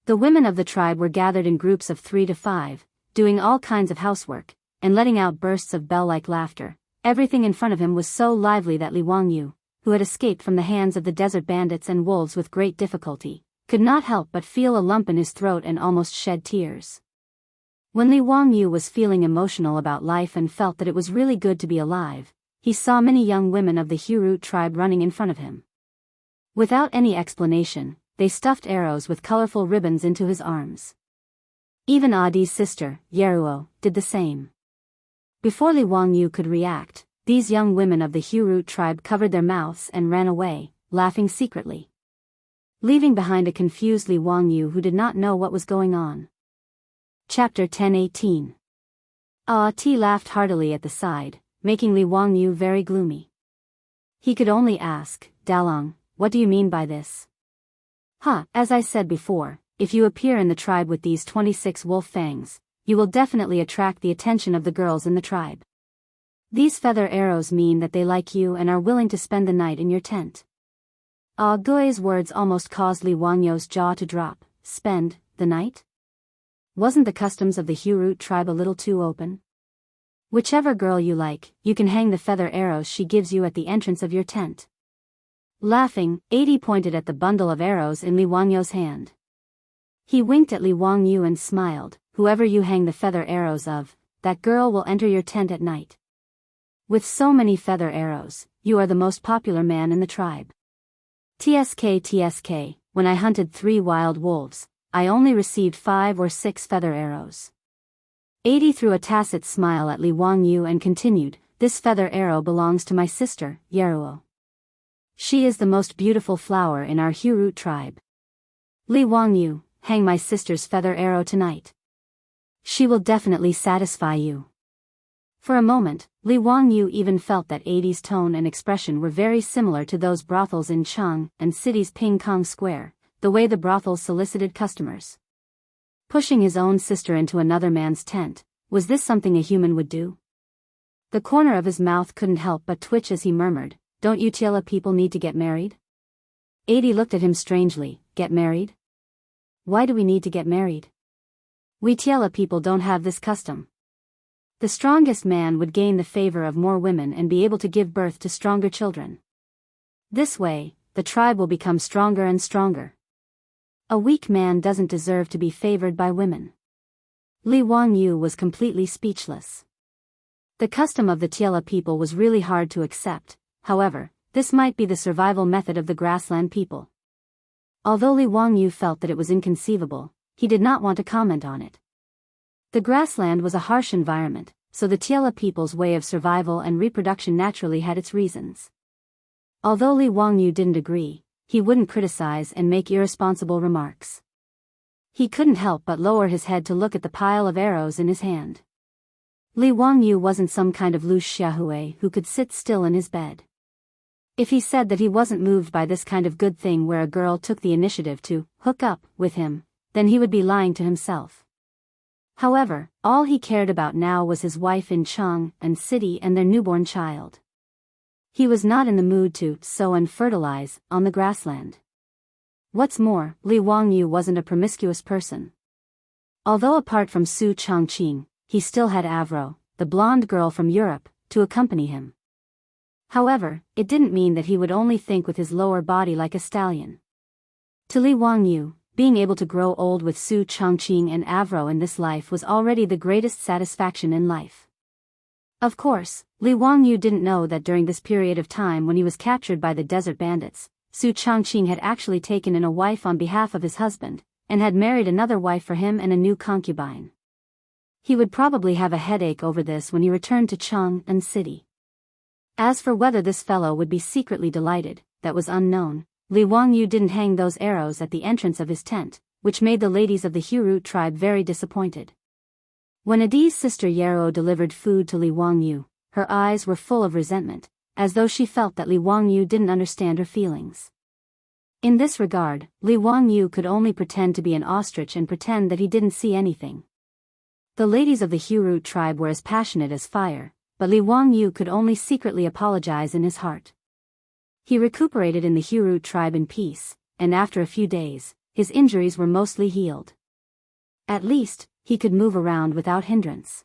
The women of the tribe were gathered in groups of 3 to 5, doing all kinds of housework, and letting out bursts of bell-like laughter. Everything in front of him was so lively that Li Wangyu, who had escaped from the hands of the desert bandits and wolves with great difficulty, could not help but feel a lump in his throat and almost shed tears. When Li Wangyu was feeling emotional about life and felt that it was really good to be alive, he saw many young women of the Hurut tribe running in front of him. Without any explanation, they stuffed arrows with colorful ribbons into his arms. Even Di's sister, Yeruo, did the same. Before Li Wangyu could react, these young women of the Hurut tribe covered their mouths and ran away, laughing secretly, leaving behind a confused Li Wangyu who did not know what was going on. Chapter 1018. Ti laughed heartily at the side, making Li Wangyu very gloomy. He could only ask, Dalong, what do you mean by this? As I said before, if you appear in the tribe with these 26 wolf fangs, you will definitely attract the attention of the girls in the tribe. These feather arrows mean that they like you and are willing to spend the night in your tent. Gui's words almost caused Li Wangyu's jaw to drop. Spend the night? Wasn't the customs of the Hurut tribe a little too open? Whichever girl you like, you can hang the feather arrows she gives you at the entrance of your tent. Laughing, Adi pointed at the bundle of arrows in Li Wangyu's hand. He winked at Li Wangyu and smiled. Whoever you hang the feather arrows of, that girl will enter your tent at night. With so many feather arrows, you are the most popular man in the tribe. TSK, when I hunted 3 wild wolves, I only received 5 or 6 feather arrows. Adi threw a tacit smile at Li Wangyu and continued, "This feather arrow belongs to my sister, Yeruo. She is the most beautiful flower in our Hurut tribe. Li Wangyu, hang my sister's feather arrow tonight. She will definitely satisfy you." For a moment, Li Wangyu even felt that Adi's tone and expression were very similar to those brothels in Cheng and City's Ping Kong Square, the way the brothels solicited customers. Pushing his own sister into another man's tent, was this something a human would do? The corner of his mouth couldn't help but twitch as he murmured, "Don't you Tiela people need to get married?" Adi looked at him strangely. "Get married? Why do we need to get married? We Tiela people don't have this custom. The strongest man would gain the favor of more women and be able to give birth to stronger children. This way, the tribe will become stronger and stronger. A weak man doesn't deserve to be favored by women." Li Wangyu was completely speechless. The custom of the Tiela people was really hard to accept, however, this might be the survival method of the grassland people. Although Li Wangyu felt that it was inconceivable, he did not want to comment on it. The grassland was a harsh environment, so the Tiela people's way of survival and reproduction naturally had its reasons. Although Li Wangyu didn't agree, he wouldn't criticize and make irresponsible remarks. He couldn't help but lower his head to look at the pile of arrows in his hand. Li Wangyu wasn't some kind of loose xiaohui who could sit still in his bed. If he said that he wasn't moved by this kind of good thing where a girl took the initiative to hook up with him, then he would be lying to himself. However, all he cared about now was his wife in Cheng and City and their newborn child. He was not in the mood to sow and fertilize on the grassland. What's more, Li Wangyu wasn't a promiscuous person. Although apart from Su Chongqing, he still had Avro, the blonde girl from Europe, to accompany him. However, it didn't mean that he would only think with his lower body like a stallion. To Li Wangyu, being able to grow old with Su Chongqing and Avro in this life was already the greatest satisfaction in life. Of course, Li Wangyu didn't know that during this period of time when he was captured by the desert bandits, Su Chongqing had actually taken in a wife on behalf of his husband, and had married another wife for him and a new concubine. He would probably have a headache over this when he returned to Cheng and City. As for whether this fellow would be secretly delighted, that was unknown. Li Wangyu didn't hang those arrows at the entrance of his tent, which made the ladies of the Hurut tribe very disappointed. When Adi's sister Yeruo delivered food to Li Wangyu, her eyes were full of resentment, as though she felt that Li Wangyu didn't understand her feelings. In this regard, Li Wangyu could only pretend to be an ostrich and pretend that he didn't see anything. The ladies of the Hurut tribe were as passionate as fire, but Li Wangyu could only secretly apologize in his heart. He recuperated in the Hurut tribe in peace, and after a few days, his injuries were mostly healed. At least, he could move around without hindrance.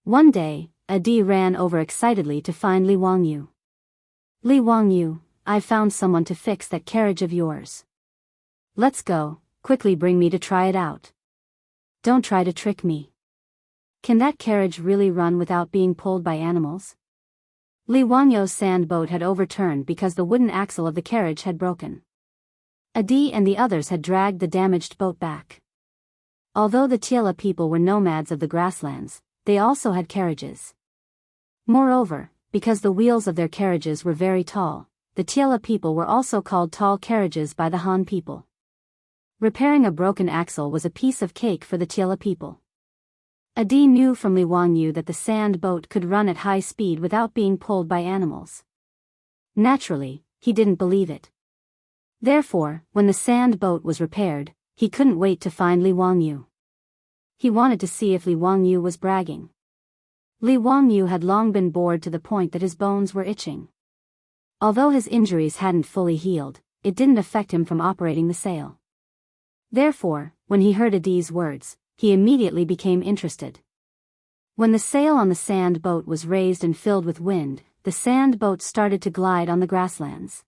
One day, Adi ran over excitedly to find Li Wangyu. "Li Wangyu, I've found someone to fix that carriage of yours. Let's go, quickly bring me to try it out. Don't try to trick me. Can that carriage really run without being pulled by animals?" Li Wangyu's sand boat had overturned because the wooden axle of the carriage had broken. Adi and the others had dragged the damaged boat back. Although the Tiela people were nomads of the grasslands, they also had carriages. Moreover, because the wheels of their carriages were very tall, the Tiela people were also called tall carriages by the Han people. Repairing a broken axle was a piece of cake for the Tiela people. Adi knew from Li Wangyu that the sand boat could run at high speed without being pulled by animals. Naturally, he didn't believe it. Therefore, when the sand boat was repaired, he couldn't wait to find Li Wangyu. He wanted to see if Li Wangyu was bragging. Li Wangyu had long been bored to the point that his bones were itching. Although his injuries hadn't fully healed, it didn't affect him from operating the sail. Therefore, when he heard Adi's words, he immediately became interested. When the sail on the sand boat was raised and filled with wind, the sand boat started to glide on the grasslands.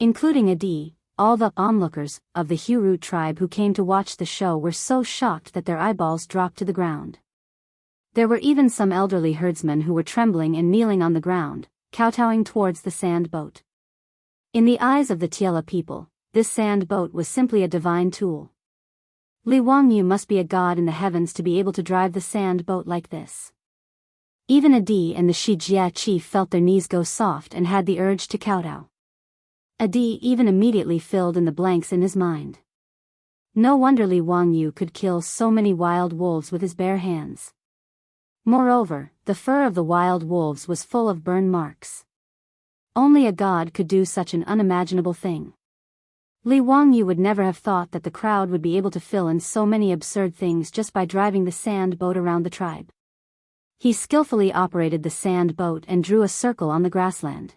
Including Adi, all the onlookers of the Hurut tribe who came to watch the show were so shocked that their eyeballs dropped to the ground. There were even some elderly herdsmen who were trembling and kneeling on the ground, kowtowing towards the sand boat. In the eyes of the Tiela people, this sand boat was simply a divine tool. Li Wangyu must be a god in the heavens to be able to drive the sand boat like this. Even Adi and the Shijia chief felt their knees go soft and had the urge to kowtow. Adi even immediately filled in the blanks in his mind. No wonder Li Wangyu could kill so many wild wolves with his bare hands. Moreover, the fur of the wild wolves was full of burn marks. Only a god could do such an unimaginable thing. Li Wangyu would never have thought that the crowd would be able to fill in so many absurd things just by driving the sand boat around the tribe. He skillfully operated the sand boat and drew a circle on the grassland.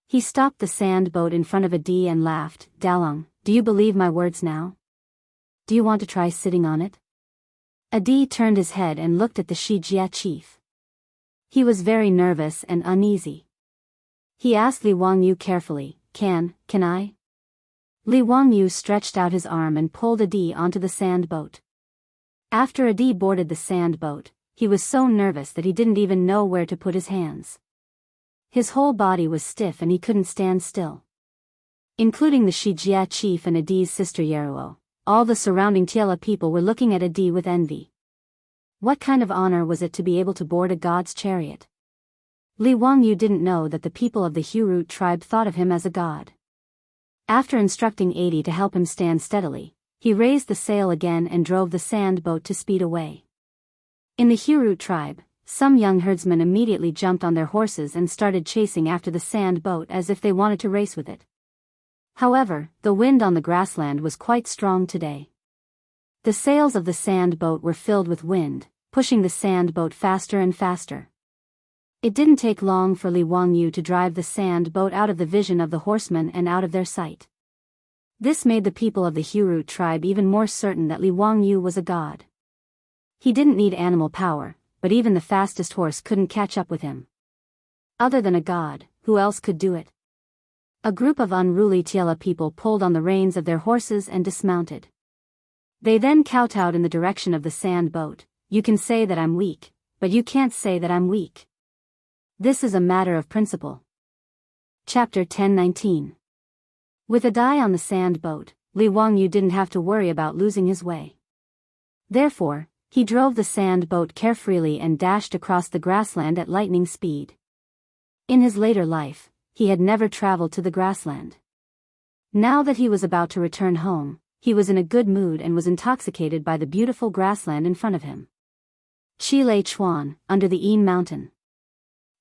He stopped the sand boat in front of Adi and laughed. "Dalong, do you believe my words now? Do you want to try sitting on it?" Adi turned his head and looked at the Shijia chief. He was very nervous and uneasy. He asked Li Wangyu carefully, Can I?" Li Wangyu stretched out his arm and pulled Adi onto the sand boat. After Adi boarded the sand boat, he was so nervous that he didn't even know where to put his hands. His whole body was stiff and he couldn't stand still. Including the Shijia chief and Adi's sister Yeruo, all the surrounding Tiela people were looking at Adi with envy. What kind of honor was it to be able to board a god's chariot? Li Wangyu didn't know that the people of the Hurut tribe thought of him as a god. After instructing Adi to help him stand steadily, he raised the sail again and drove the sand boat to speed away. In the Hurut tribe, some young herdsmen immediately jumped on their horses and started chasing after the sand boat as if they wanted to race with it. However, the wind on the grassland was quite strong today. The sails of the sand boat were filled with wind, pushing the sand boat faster and faster. It didn't take long for Li Wangyu to drive the sand boat out of the vision of the horsemen and out of their sight. This made the people of the Hurut tribe even more certain that Li Wangyu was a god. He didn't need animal power, but even the fastest horse couldn't catch up with him. Other than a god, who else could do it? A group of unruly Tiela people pulled on the reins of their horses and dismounted. They then kowtowed in the direction of the sand boat. "You can say that I'm weak, but you can't say that I'm weak. This is a matter of principle." Chapter 10:19. With Adi on the sand boat, Li Wangyu didn't have to worry about losing his way. Therefore, he drove the sand boat carefreely and dashed across the grassland at lightning speed. In his later life, he had never traveled to the grassland. Now that he was about to return home, he was in a good mood and was intoxicated by the beautiful grassland in front of him. Chile Chuan, under the Een mountain.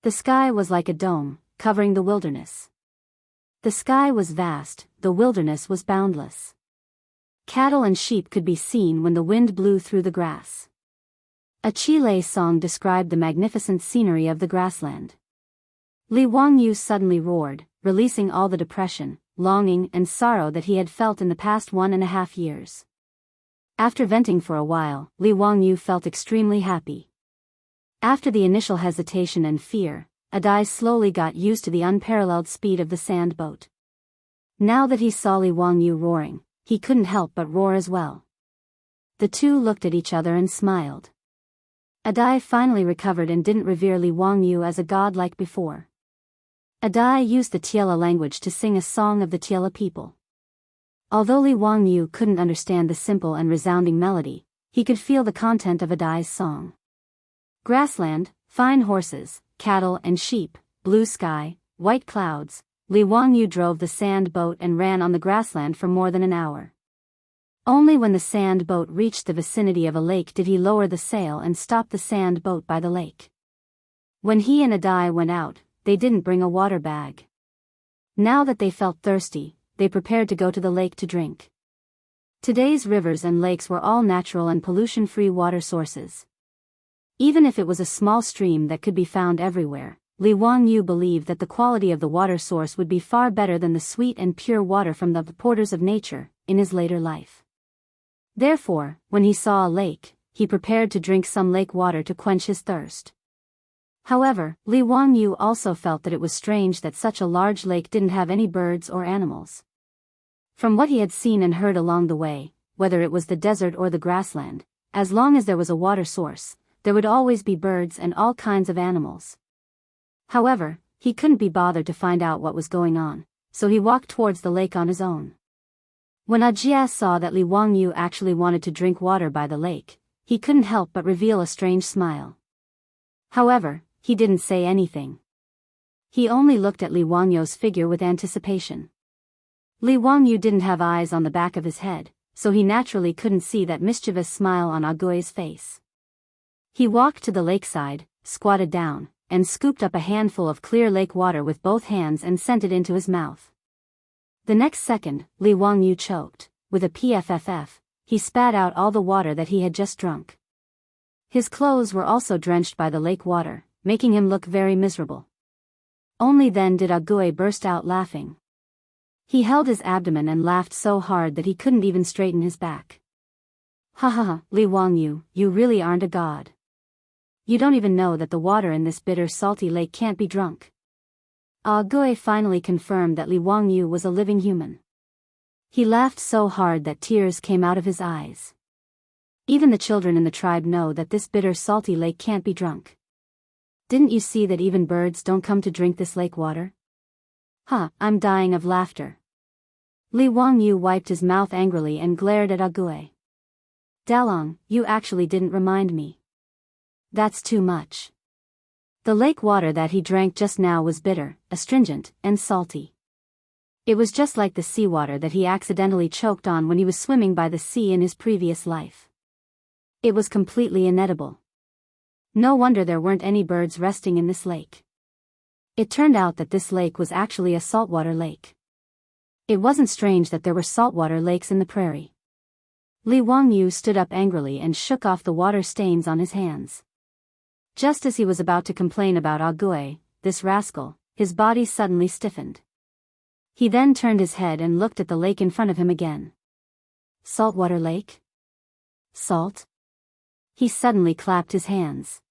The sky was like a dome, covering the wilderness. The sky was vast, the wilderness was boundless. Cattle and sheep could be seen when the wind blew through the grass. A Chile song described the magnificent scenery of the grassland. Li Wangyu suddenly roared, releasing all the depression, longing and sorrow that he had felt in the past 1.5 years. After venting for a while, Li Wangyu felt extremely happy. After the initial hesitation and fear, Adi slowly got used to the unparalleled speed of the sand boat. Now that he saw Li Wangyu roaring, he couldn't help but roar as well. The two looked at each other and smiled. Adi finally recovered and didn't revere Li Wangyu as a god like before. Adi used the Tiela language to sing a song of the Tiela people. Although Li Wangyu couldn't understand the simple and resounding melody, he could feel the content of Adi's song. Grassland, fine horses, cattle and sheep, blue sky, white clouds. Li Wangyu drove the sand boat and ran on the grassland for more than an hour. Only when the sand boat reached the vicinity of a lake did he lower the sail and stop the sand boat by the lake. When he and Adi went out, they didn't bring a water bag. Now that they felt thirsty, they prepared to go to the lake to drink. Today's rivers and lakes were all natural and pollution-free water sources. Even if it was a small stream that could be found everywhere, Li Wangyu believed that the quality of the water source would be far better than the sweet and pure water from the portals of nature, in his later life. Therefore, when he saw a lake, he prepared to drink some lake water to quench his thirst. However, Li Wangyu also felt that it was strange that such a large lake didn't have any birds or animals. From what he had seen and heard along the way, whether it was the desert or the grassland, as long as there was a water source, there would always be birds and all kinds of animals. However, he couldn't be bothered to find out what was going on, so he walked towards the lake on his own. When Ajia saw that Li Wangyu actually wanted to drink water by the lake, he couldn't help but reveal a strange smile. However, he didn't say anything. He only looked at Li Wangyu's figure with anticipation. Li Wangyu didn't have eyes on the back of his head, so he naturally couldn't see that mischievous smile on Agui's face. He walked to the lakeside, squatted down, and scooped up a handful of clear lake water with both hands and sent it into his mouth. The next second, Li Wangyu choked. With a pfff, he spat out all the water that he had just drunk. His clothes were also drenched by the lake water, making him look very miserable. Only then did Agui burst out laughing. He held his abdomen and laughed so hard that he couldn't even straighten his back. Ha ha ha, Li Wangyu, you really aren't a god. You don't even know that the water in this bitter salty lake can't be drunk. Agui finally confirmed that Li Wangyu was a living human. He laughed so hard that tears came out of his eyes. Even the children in the tribe know that this bitter salty lake can't be drunk. Didn't you see that even birds don't come to drink this lake water? Huh, I'm dying of laughter. Li Wangyu wiped his mouth angrily and glared at Agui. Dalong, you actually didn't remind me. That's too much. The lake water that he drank just now was bitter, astringent, and salty. It was just like the seawater that he accidentally choked on when he was swimming by the sea in his previous life. It was completely inedible. No wonder there weren't any birds resting in this lake. It turned out that this lake was actually a saltwater lake. It wasn't strange that there were saltwater lakes in the prairie. Li Wangyu stood up angrily and shook off the water stains on his hands. Just as he was about to complain about Agui, this rascal, his body suddenly stiffened. He then turned his head and looked at the lake in front of him again. Saltwater lake? Salt? He suddenly clapped his hands.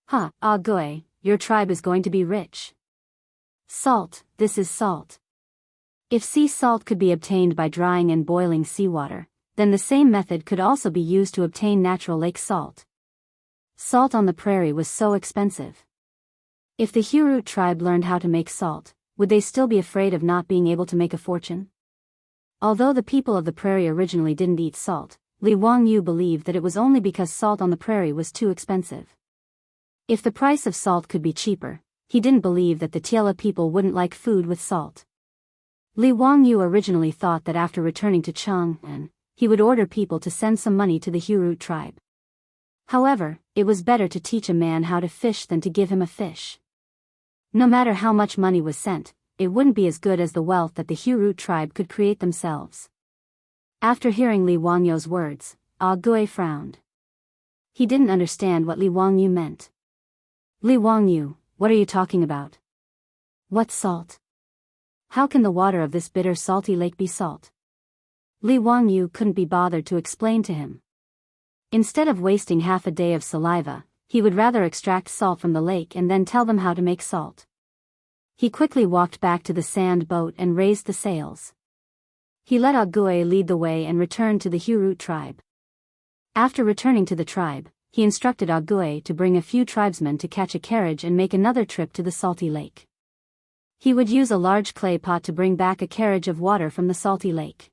Ha, Agui, your tribe is going to be rich. Salt, this is salt. If sea salt could be obtained by drying and boiling seawater, then the same method could also be used to obtain natural lake salt. Salt on the prairie was so expensive. If the Hurut tribe learned how to make salt, would they still be afraid of not being able to make a fortune? Although the people of the prairie originally didn't eat salt, Li Wangyu believed that it was only because salt on the prairie was too expensive. If the price of salt could be cheaper, he didn't believe that the Tiela people wouldn't like food with salt. Li Wangyu originally thought that after returning to Chang'an, he would order people to send some money to the Hurut tribe. However, it was better to teach a man how to fish than to give him a fish. No matter how much money was sent, it wouldn't be as good as the wealth that the Hurut tribe could create themselves. After hearing Li Wangyu's words, Agui frowned. He didn't understand what Li Wangyu meant. Li Wangyu, what are you talking about? What salt? How can the water of this bitter salty lake be salt? Li Wangyu couldn't be bothered to explain to him. Instead of wasting half a day of saliva, he would rather extract salt from the lake and then tell them how to make salt. He quickly walked back to the sand boat and raised the sails. He let Agui lead the way and returned to the Hurut tribe. After returning to the tribe, he instructed Agui to bring a few tribesmen to catch a carriage and make another trip to the salty lake. He would use a large clay pot to bring back a carriage of water from the salty lake.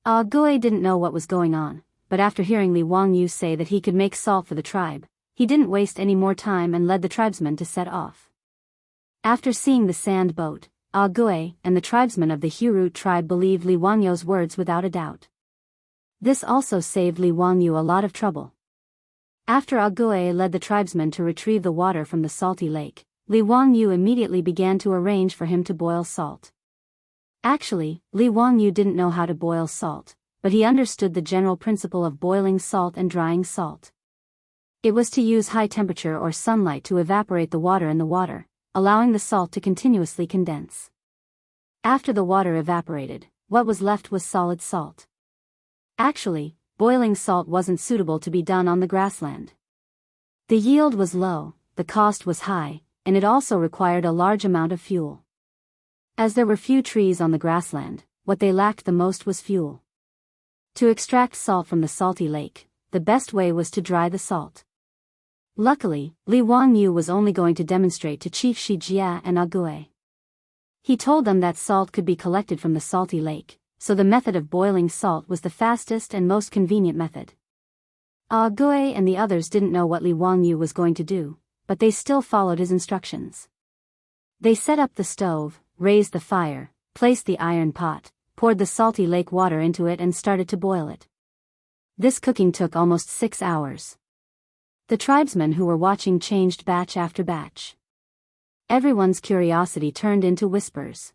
Agui didn't know what was going on, but after hearing Li Wangyu say that he could make salt for the tribe, he didn't waste any more time and led the tribesmen to set off. After seeing the sand boat, Agui and the tribesmen of the Hurut tribe believed Li Wangyu's words without a doubt. This also saved Li Wangyu a lot of trouble. After Agui led the tribesmen to retrieve the water from the salty lake, Li Wangyu immediately began to arrange for him to boil salt. Actually, Li Wangyu didn't know how to boil salt, but he understood the general principle of boiling salt and drying salt. It was to use high temperature or sunlight to evaporate the water in the water, allowing the salt to continuously condense. After the water evaporated, what was left was solid salt. Actually, boiling salt wasn't suitable to be done on the grassland. The yield was low, the cost was high, and it also required a large amount of fuel. As there were few trees on the grassland, what they lacked the most was fuel. To extract salt from the salty lake, the best way was to dry the salt. Luckily, Li Wangyu was only going to demonstrate to Chief Shijia and Agui. He told them that salt could be collected from the salty lake, so the method of boiling salt was the fastest and most convenient method. Gui and the others didn't know what Li Wangyu was going to do, but they still followed his instructions. They set up the stove, raised the fire, placed the iron pot, poured the salty lake water into it and started to boil it. This cooking took almost 6 hours. The tribesmen who were watching changed batch after batch. Everyone's curiosity turned into whispers.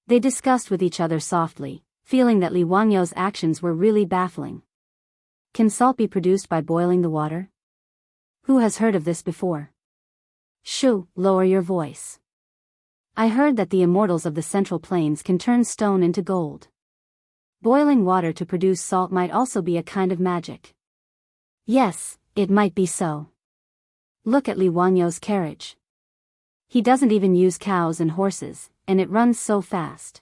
They discussed with each other softly, feeling that Li Wangyu's actions were really baffling. Can salt be produced by boiling the water? Who has heard of this before? Shoo, lower your voice. I heard that the immortals of the Central Plains can turn stone into gold. Boiling water to produce salt might also be a kind of magic. Yes, it might be so. Look at Li Wangyu's carriage. He doesn't even use cows and horses, and it runs so fast.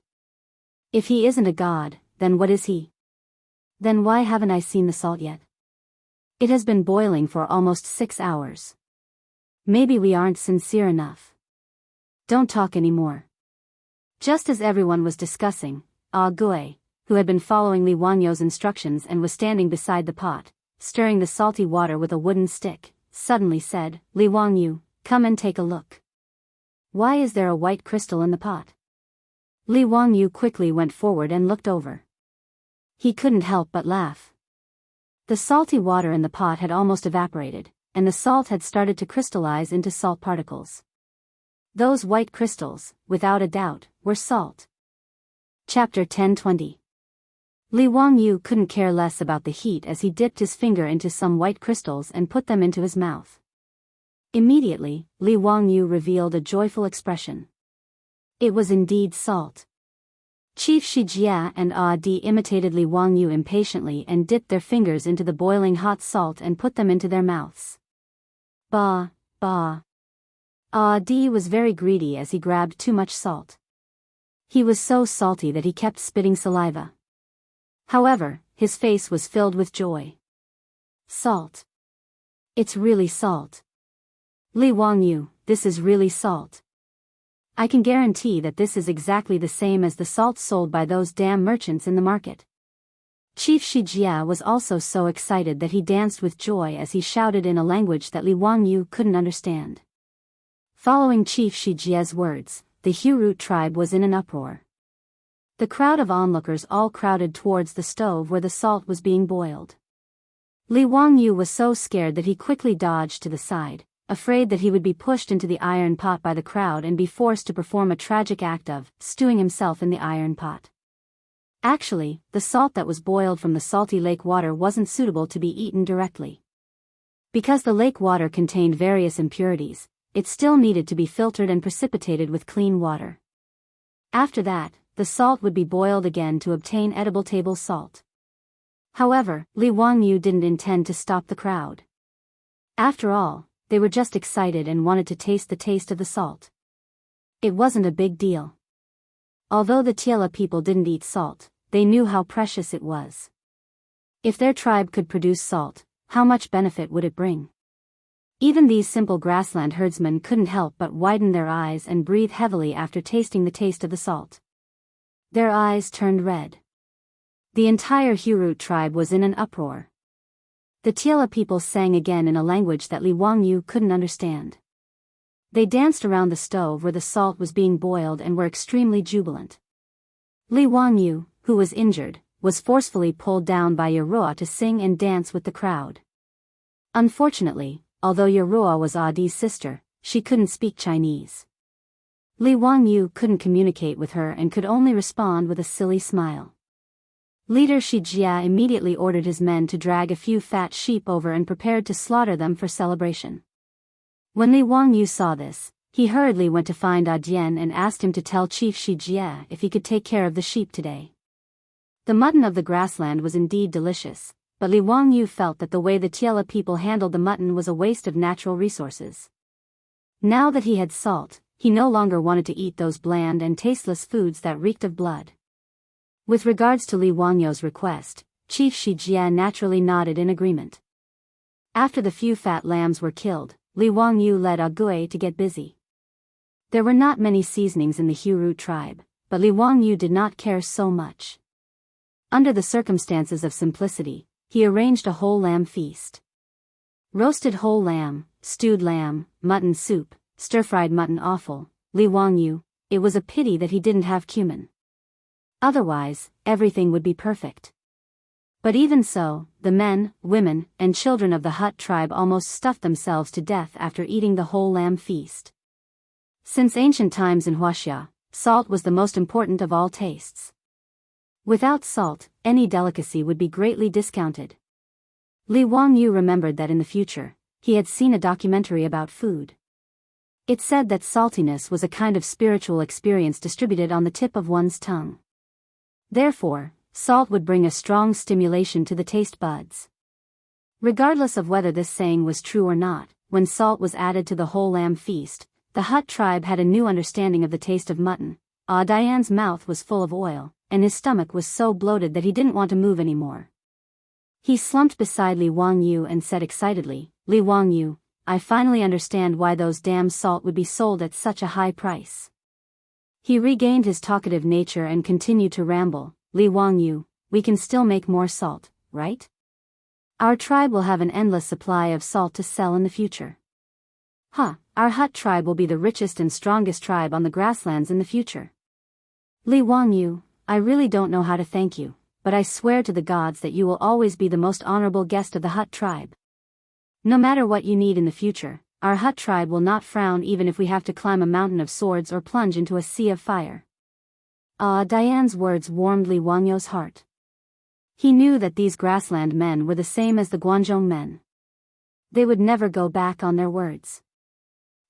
If he isn't a god, then what is he? Then why haven't I seen the salt yet? It has been boiling for almost 6 hours. Maybe we aren't sincere enough. Don't talk anymore. Just as everyone was discussing, Gui, who had been following Li Wangyu's instructions and was standing beside the pot, stirring the salty water with a wooden stick, suddenly said, Li Wangyu, come and take a look. Why is there a white crystal in the pot? Li Wangyu quickly went forward and looked over. He couldn't help but laugh. The salty water in the pot had almost evaporated, and the salt had started to crystallize into salt particles. Those white crystals, without a doubt, were salt. Chapter 10:20. Li Wangyu couldn't care less about the heat as he dipped his finger into some white crystals and put them into his mouth. Immediately, Li Wangyu revealed a joyful expression. It was indeed salt. Chief Shijia and Di imitated Li Wangyu impatiently and dipped their fingers into the boiling hot salt and put them into their mouths. Ba, ba. Di was very greedy as he grabbed too much salt. He was so salty that he kept spitting saliva. However, his face was filled with joy. Salt. It's really salt. Li Wangyu, this is really salt. I can guarantee that this is exactly the same as the salt sold by those damn merchants in the market. Chief Shijia was also so excited that he danced with joy as he shouted in a language that Li Wangyu couldn't understand. Following Chief Shijia's words, the Hurut tribe was in an uproar. The crowd of onlookers all crowded towards the stove where the salt was being boiled. Li Wangyu was so scared that he quickly dodged to the side, afraid that he would be pushed into the iron pot by the crowd and be forced to perform a tragic act of stewing himself in the iron pot. Actually, the salt that was boiled from the salty lake water wasn't suitable to be eaten directly. Because the lake water contained various impurities, it still needed to be filtered and precipitated with clean water. After that, the salt would be boiled again to obtain edible table salt. However, Li Wangyu didn't intend to stop the crowd. After all, they were just excited and wanted to taste the taste of the salt. It wasn't a big deal. Although the Tiela people didn't eat salt, they knew how precious it was. If their tribe could produce salt, how much benefit would it bring? Even these simple grassland herdsmen couldn't help but widen their eyes and breathe heavily after tasting the taste of the salt. Their eyes turned red. The entire Hurut tribe was in an uproar. The Tiela people sang again in a language that Li Wangyu couldn't understand. They danced around the stove where the salt was being boiled and were extremely jubilant. Li Wangyu, who was injured, was forcefully pulled down by Yarua to sing and dance with the crowd. Unfortunately, although Yarua was Di's sister, she couldn't speak Chinese. Li Wangyu couldn't communicate with her and could only respond with a silly smile. Leader Shijia immediately ordered his men to drag a few fat sheep over and prepared to slaughter them for celebration. When Li Wangyu saw this, he hurriedly went to find Dian and asked him to tell Chief Shijia if he could take care of the sheep today. The mutton of the grassland was indeed delicious, but Li Wangyu felt that the way the Tiela people handled the mutton was a waste of natural resources. Now that he had salt, he no longer wanted to eat those bland and tasteless foods that reeked of blood. With regards to Li Wangyu's request, Chief Shijia naturally nodded in agreement. After the few fat lambs were killed, Li Wangyu led Gui to get busy. There were not many seasonings in the Hurut tribe, but Li Wangyu did not care so much. Under the circumstances of simplicity, he arranged a whole lamb feast. Roasted whole lamb, stewed lamb, mutton soup, stir-fried mutton offal, Li Wangyu, it was a pity that he didn't have cumin. Otherwise, everything would be perfect. But even so, the men, women, and children of the Hut tribe almost stuffed themselves to death after eating the whole lamb feast. Since ancient times in Huaxia, salt was the most important of all tastes. Without salt, any delicacy would be greatly discounted. Li Wangyu remembered that in the future, he had seen a documentary about food. It said that saltiness was a kind of spiritual experience distributed on the tip of one's tongue. Therefore, salt would bring a strong stimulation to the taste buds. Regardless of whether this saying was true or not, when salt was added to the whole lamb feast, the Hut tribe had a new understanding of the taste of mutton. Dian's mouth was full of oil, and his stomach was so bloated that he didn't want to move anymore. He slumped beside Li Wangyu and said excitedly, "Li Wangyu, I finally understand why those damn salt would be sold at such a high price." He regained his talkative nature and continued to ramble, "Li Wangyu, we can still make more salt, right? Our tribe will have an endless supply of salt to sell in the future. Our Hut tribe will be the richest and strongest tribe on the grasslands in the future. Li Wangyu, I really don't know how to thank you, but I swear to the gods that you will always be the most honorable guest of the Hut tribe. No matter what you need in the future, our Hut tribe will not frown even if we have to climb a mountain of swords or plunge into a sea of fire." Dian's words warmed Li Wangyu's heart. He knew that these grassland men were the same as the Guanzhong men. They would never go back on their words.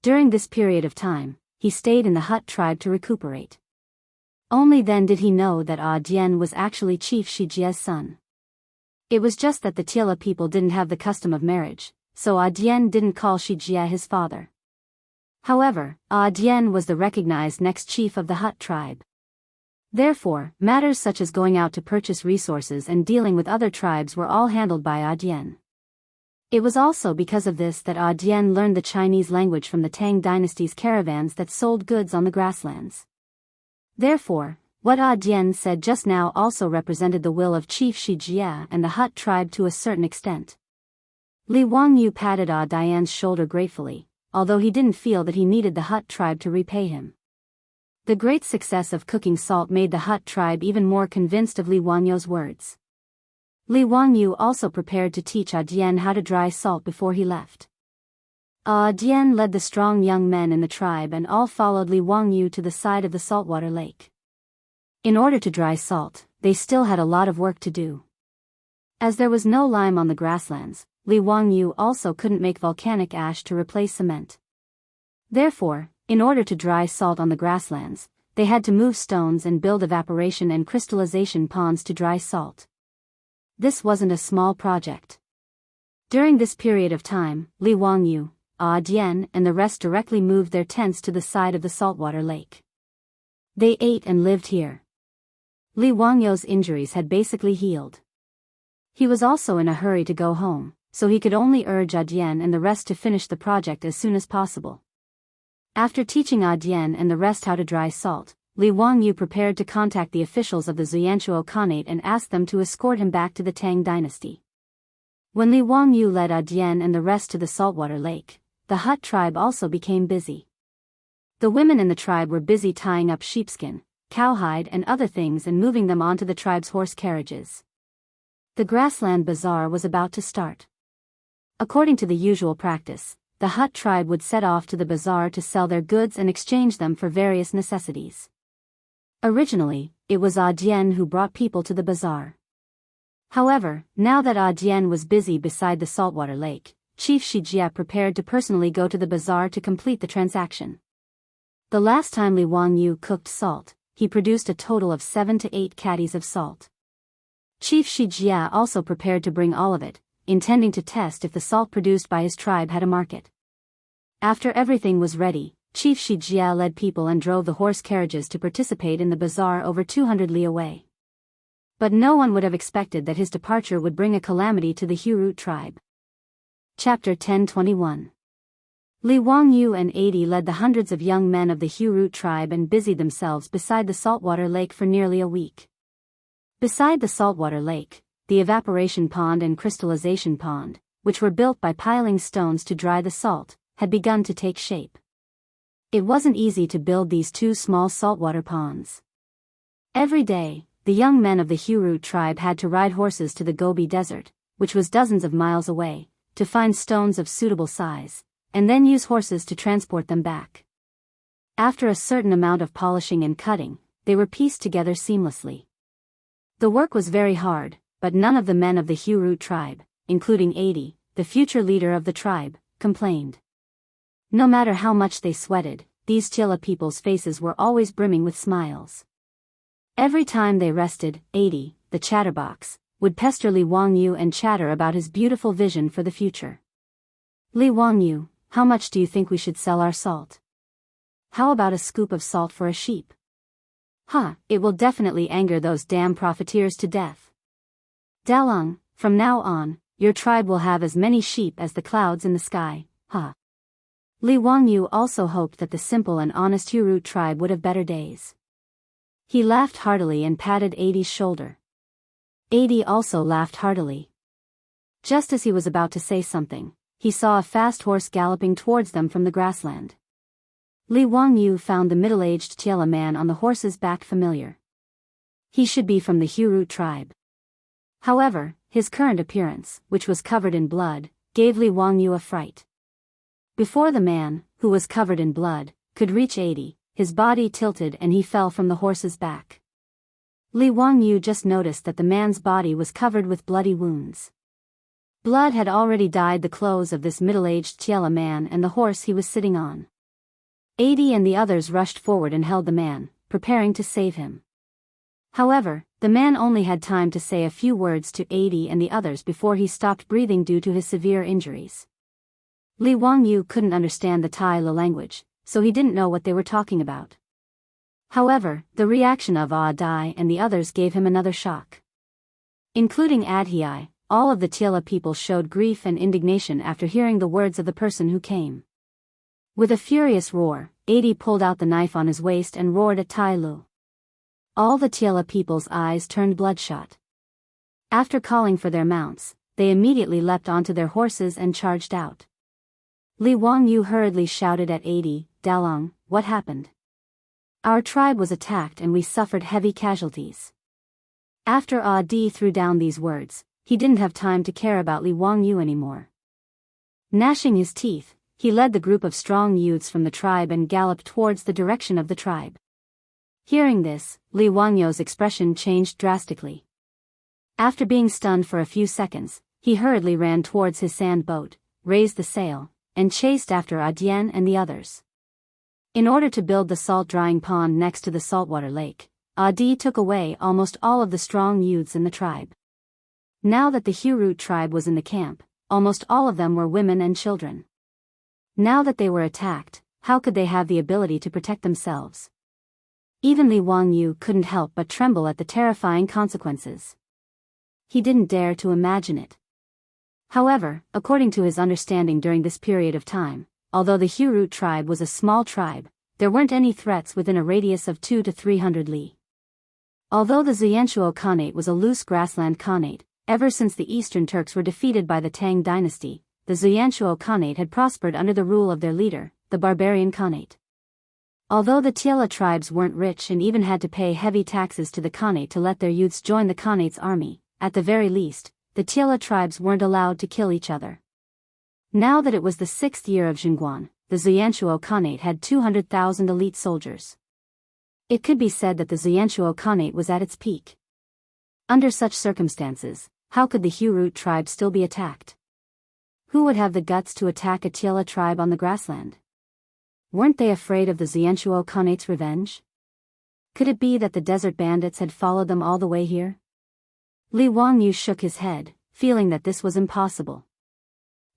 During this period of time, he stayed in the Hut tribe to recuperate. Only then did he know that Dian was actually Chief Shijie's son. It was just that the Tila people didn't have the custom of marriage, so Dian didn't call Shijie his father. However, Dian was the recognized next chief of the Hut tribe. Therefore, matters such as going out to purchase resources and dealing with other tribes were all handled by Dian. It was also because of this that Dian learned the Chinese language from the Tang dynasty's caravans that sold goods on the grasslands. Therefore, what Dian said just now also represented the will of Chief Shijie and the Hut tribe to a certain extent. Li Wangyu patted Dian's shoulder gratefully, although he didn't feel that he needed the Hut tribe to repay him. The great success of cooking salt made the Hut tribe even more convinced of Li Wangyu's words. Li Wangyu also prepared to teach Dian how to dry salt before he left. Dian led the strong young men in the tribe and all followed Li Wangyu to the side of the saltwater lake. In order to dry salt, they still had a lot of work to do. As there was no lime on the grasslands, Li Wangyu also couldn't make volcanic ash to replace cement. Therefore, in order to dry salt on the grasslands, they had to move stones and build evaporation and crystallization ponds to dry salt. This wasn't a small project. During this period of time, Li Wangyu, Dian and the rest directly moved their tents to the side of the saltwater lake. They ate and lived here. Li Wangyu's injuries had basically healed. He was also in a hurry to go home, so he could only urge Dian and the rest to finish the project as soon as possible. After teaching Dian and the rest how to dry salt, Li Wangyu prepared to contact the officials of the Zuyanchuo Khanate and ask them to escort him back to the Tang dynasty. When Li Wangyu led Dian and the rest to the saltwater lake, the Hut tribe also became busy. The women in the tribe were busy tying up sheepskin, cowhide and other things and moving them onto the tribe's horse carriages. The grassland bazaar was about to start. According to the usual practice, the Hut tribe would set off to the bazaar to sell their goods and exchange them for various necessities. Originally, it was Dian who brought people to the bazaar. However, now that Dian was busy beside the saltwater lake, Chief Shijie prepared to personally go to the bazaar to complete the transaction. The last time Li Wangyu cooked salt, he produced a total of 7 to 8 caddies of salt. Chief Shijie also prepared to bring all of it, intending to test if the salt produced by his tribe had a market. After everything was ready, Chief Shijie led people and drove the horse carriages to participate in the bazaar over 200 li away. But no one would have expected that his departure would bring a calamity to the Hurut tribe. Chapter 1021. Li Wangyu and 80 led the hundreds of young men of the Hurut tribe and busied themselves beside the saltwater lake for nearly a week. Beside the saltwater lake, the evaporation pond and crystallization pond, which were built by piling stones to dry the salt, had begun to take shape. It wasn't easy to build these two small saltwater ponds. Every day, the young men of the Hurut tribe had to ride horses to the Gobi Desert, which was dozens of miles away, to find stones of suitable size, and then use horses to transport them back. After a certain amount of polishing and cutting, they were pieced together seamlessly. The work was very hard, but none of the men of the Hurut tribe, including Adi, the future leader of the tribe, complained. No matter how much they sweated, these Tila people's faces were always brimming with smiles. Every time they rested, Adi, the chatterbox, would pester Li Wangyu and chatter about his beautiful vision for the future. Li Wangyu, how much do you think we should sell our salt? How about a scoop of salt for a sheep? It will definitely anger those damn profiteers to death. Dalong, from now on, your tribe will have as many sheep as the clouds in the sky, Li Wangyu also hoped that the simple and honest Hurut tribe would have better days. He laughed heartily and patted Adi's shoulder. Adi also laughed heartily. Just as he was about to say something, he saw a fast horse galloping towards them from the grassland. Li Wangyu found the middle-aged Tiela man on the horse's back familiar. He should be from the Hurut tribe. However, his current appearance, which was covered in blood, gave Li Wangyu a fright. Before the man, who was covered in blood, could reach Adi, his body tilted and he fell from the horse's back. Li Wangyu just noticed that the man's body was covered with bloody wounds. Blood had already dyed the clothes of this middle-aged Tiela man and the horse he was sitting on. Adi and the others rushed forward and held the man, preparing to save him. However, the man only had time to say a few words to Adi and the others before he stopped breathing due to his severe injuries. Li Wangyu couldn't understand the Tai language, so he didn't know what they were talking about. However, the reaction of Dai and the others gave him another shock. Including Adhii, all of the Tiela people showed grief and indignation after hearing the words of the person who came. With a furious roar, Adi pulled out the knife on his waist and roared at Tai Lu. All the Tiela people's eyes turned bloodshot. After calling for their mounts, they immediately leapt onto their horses and charged out. Li Wangyu hurriedly shouted at Adi, Dalong, what happened? Our tribe was attacked and we suffered heavy casualties. After Adi threw down these words, he didn't have time to care about Li Wangyu anymore. Gnashing his teeth, he led the group of strong youths from the tribe and galloped towards the direction of the tribe. Hearing this, Li Wangyu's expression changed drastically. After being stunned for a few seconds, he hurriedly ran towards his sand boat, raised the sail, and chased after Adian and the others. In order to build the salt drying pond next to the saltwater lake, Adi took away almost all of the strong youths in the tribe. Now that the Hurut tribe was in the camp, almost all of them were women and children. Now that they were attacked, how could they have the ability to protect themselves? Even Li Wangyu couldn't help but tremble at the terrifying consequences. He didn't dare to imagine it. However, according to his understanding during this period of time, although the Hurut tribe was a small tribe, there weren't any threats within a radius of 200 to 300 li. Although the Xianshuo Khanate was a loose grassland Khanate, ever since the Eastern Turks were defeated by the Tang dynasty, the Xianshuo Khanate had prospered under the rule of their leader, the barbarian Khanate. Although the Tiela tribes weren't rich and even had to pay heavy taxes to the Khanate to let their youths join the Khanate's army, at the very least, the Tiela tribes weren't allowed to kill each other. Now that it was the 6th year of Xinguan, the Xianshuo Khanate had 200,000 elite soldiers. It could be said that the Xianshuo Khanate was at its peak. Under such circumstances, how could the Hurut tribe still be attacked? Who would have the guts to attack a Tiela tribe on the grassland? Weren't they afraid of the Xianshuo Khanate's revenge? Could it be that the desert bandits had followed them all the way here? Li Wangyu shook his head, feeling that this was impossible.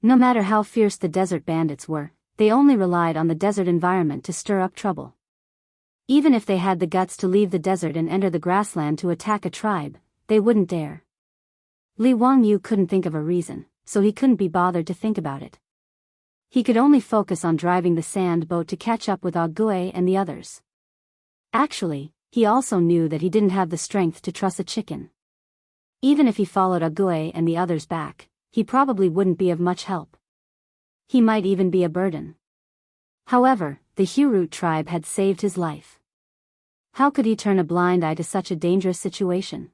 No matter how fierce the desert bandits were, they only relied on the desert environment to stir up trouble. Even if they had the guts to leave the desert and enter the grassland to attack a tribe, they wouldn't dare. Li Wangyu couldn't think of a reason, so he couldn't be bothered to think about it. He could only focus on driving the sand boat to catch up with Augui and the others. Actually, he also knew that he didn't have the strength to truss a chicken. Even if he followed Ague and the others back, he probably wouldn't be of much help. He might even be a burden. However, the Hurut tribe had saved his life. How could he turn a blind eye to such a dangerous situation?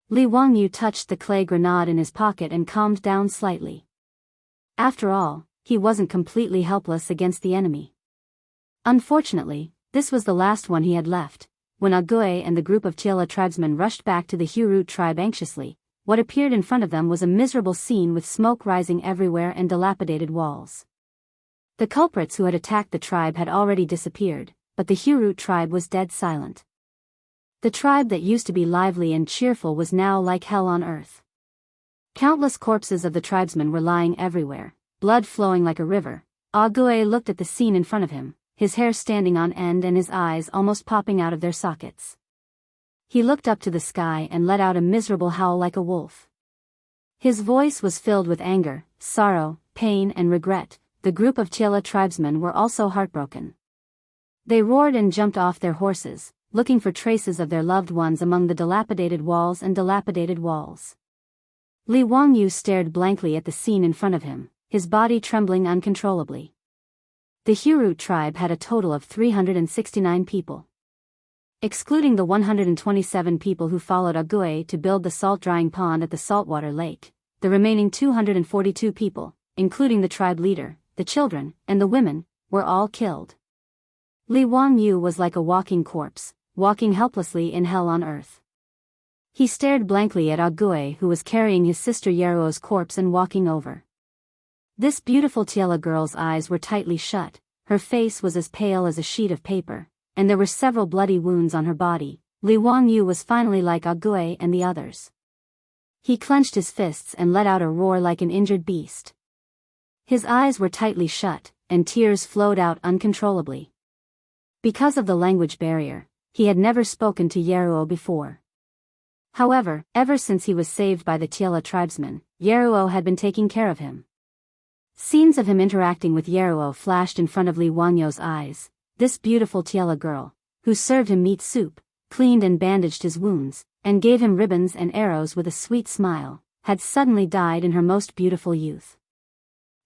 Li Wangyu touched the clay grenade in his pocket and calmed down slightly. After all, he wasn't completely helpless against the enemy. Unfortunately, this was the last one he had left. When Ague and the group of Tiela tribesmen rushed back to the Hurut tribe anxiously, what appeared in front of them was a miserable scene with smoke rising everywhere and dilapidated walls. The culprits who had attacked the tribe had already disappeared, but the Hurut tribe was dead silent. The tribe that used to be lively and cheerful was now like hell on earth. Countless corpses of the tribesmen were lying everywhere, blood flowing like a river. Ague looked at the scene in front of him, his hair standing on end and his eyes almost popping out of their sockets. He looked up to the sky and let out a miserable howl like a wolf. His voice was filled with anger, sorrow, pain and regret. The group of Tiela tribesmen were also heartbroken. They roared and jumped off their horses, looking for traces of their loved ones among the dilapidated walls. Li Wangyu stared blankly at the scene in front of him, his body trembling uncontrollably. The Hurut tribe had a total of 369 people. Excluding the 127 people who followed Ague to build the salt-drying pond at the saltwater lake, the remaining 242 people, including the tribe leader, the children, and the women, were all killed. Li Wangyu was like a walking corpse, walking helplessly in hell on earth. He stared blankly at Ague, who was carrying his sister Yeruo's corpse and walking over. This beautiful Tiela girl's eyes were tightly shut, her face was as pale as a sheet of paper, and there were several bloody wounds on her body. Li Wangyu was finally like Ague and the others. He clenched his fists and let out a roar like an injured beast. His eyes were tightly shut, and tears flowed out uncontrollably. Because of the language barrier, he had never spoken to Yeruo before. However, ever since he was saved by the Tiela tribesmen, Yeruo had been taking care of him. Scenes of him interacting with Yeruo flashed in front of Li Wangyu's eyes. This beautiful Tiela girl, who served him meat soup, cleaned and bandaged his wounds, and gave him ribbons and arrows with a sweet smile, had suddenly died in her most beautiful youth.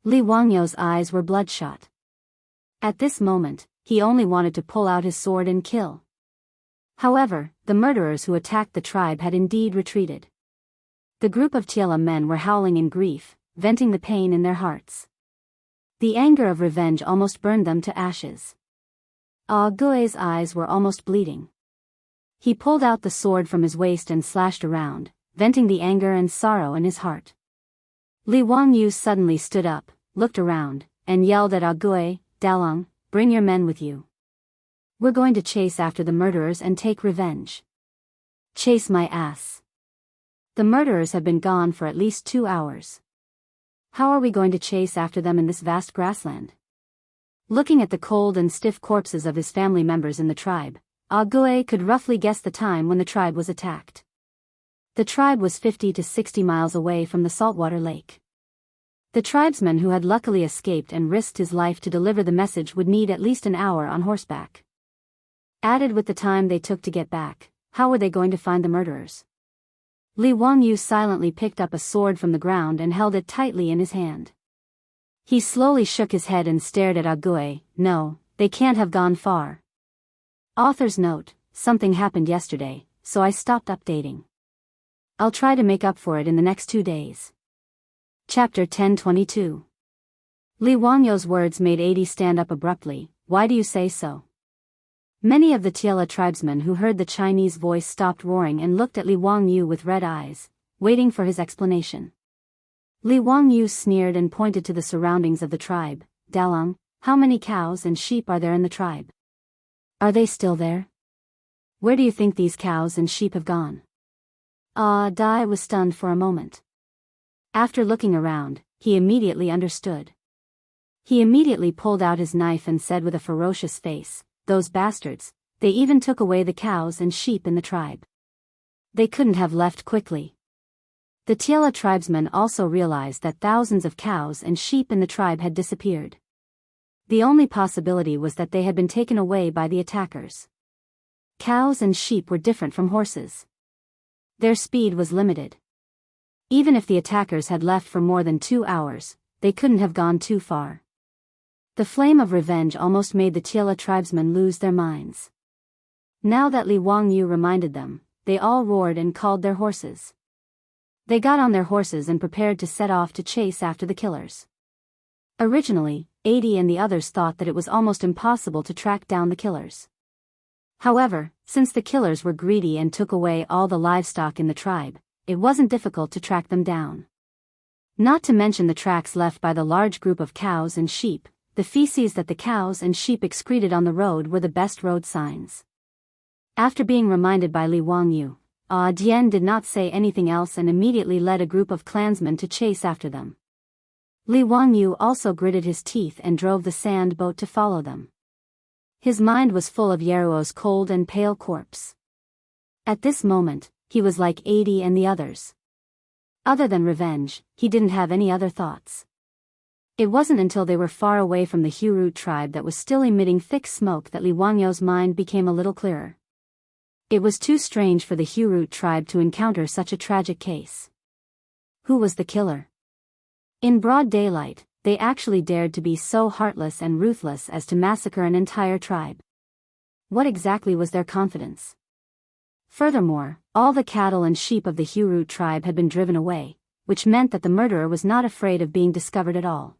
Li Wangyu's eyes were bloodshot. At this moment, he only wanted to pull out his sword and kill. However, the murderers who attacked the tribe had indeed retreated. The group of Tiela men were howling in grief, venting the pain in their hearts. The anger of revenge almost burned them to ashes. Ague's eyes were almost bleeding. He pulled out the sword from his waist and slashed around, venting the anger and sorrow in his heart. Li Wangyu suddenly stood up, looked around, and yelled at Ague, "Dalong, bring your men with you. We're going to chase after the murderers and take revenge." "Chase my ass. The murderers have been gone for at least 2 hours. How are we going to chase after them in this vast grassland?" Looking at the cold and stiff corpses of his family members in the tribe, Ague could roughly guess the time when the tribe was attacked. The tribe was 50 to 60 miles away from the saltwater lake. The tribesman who had luckily escaped and risked his life to deliver the message would need at least an hour on horseback. Added with the time they took to get back, how were they going to find the murderers? Li Wangyu silently picked up a sword from the ground and held it tightly in his hand. He slowly shook his head and stared at Ague. "No, they can't have gone far. Author's note, something happened yesterday, so I stopped updating. I'll try to make up for it in the next 2 days." Chapter 1022. Li Wangyu's words made Adi stand up abruptly. "Why do you say so?" Many of the Tiela tribesmen who heard the Chinese voice stopped roaring and looked at Li Wangyu with red eyes, waiting for his explanation. Li Wangyu sneered and pointed to the surroundings of the tribe. "Dalong, how many cows and sheep are there in the tribe? Are they still there? Where do you think these cows and sheep have gone?" Dai was stunned for a moment. After looking around, he immediately understood. He immediately pulled out his knife and said with a ferocious face, "Those bastards, they even took away the cows and sheep in the tribe. They couldn't have left quickly." The Tiela tribesmen also realized that thousands of cows and sheep in the tribe had disappeared. The only possibility was that they had been taken away by the attackers. Cows and sheep were different from horses. Their speed was limited. Even if the attackers had left for more than 2 hours, they couldn't have gone too far. The flame of revenge almost made the Tiela tribesmen lose their minds. Now that Li Wangyu reminded them, they all roared and called their horses. They got on their horses and prepared to set off to chase after the killers. Originally, 80 and the others thought that it was almost impossible to track down the killers. However, since the killers were greedy and took away all the livestock in the tribe, it wasn't difficult to track them down. Not to mention the tracks left by the large group of cows and sheep. The feces that the cows and sheep excreted on the road were the best road signs. After being reminded by Li Wangyu, Dian did not say anything else and immediately led a group of clansmen to chase after them. Li Wangyu also gritted his teeth and drove the sand boat to follow them. His mind was full of Yeruo's cold and pale corpse. At this moment, he was like 80 and the others. Other than revenge, he didn't have any other thoughts. It wasn't until they were far away from the Hurut tribe that was still emitting thick smoke that Li Wangyu's mind became a little clearer. It was too strange for the Hurut tribe to encounter such a tragic case. Who was the killer? In broad daylight, they actually dared to be so heartless and ruthless as to massacre an entire tribe. What exactly was their confidence? Furthermore, all the cattle and sheep of the Hurut tribe had been driven away, which meant that the murderer was not afraid of being discovered at all.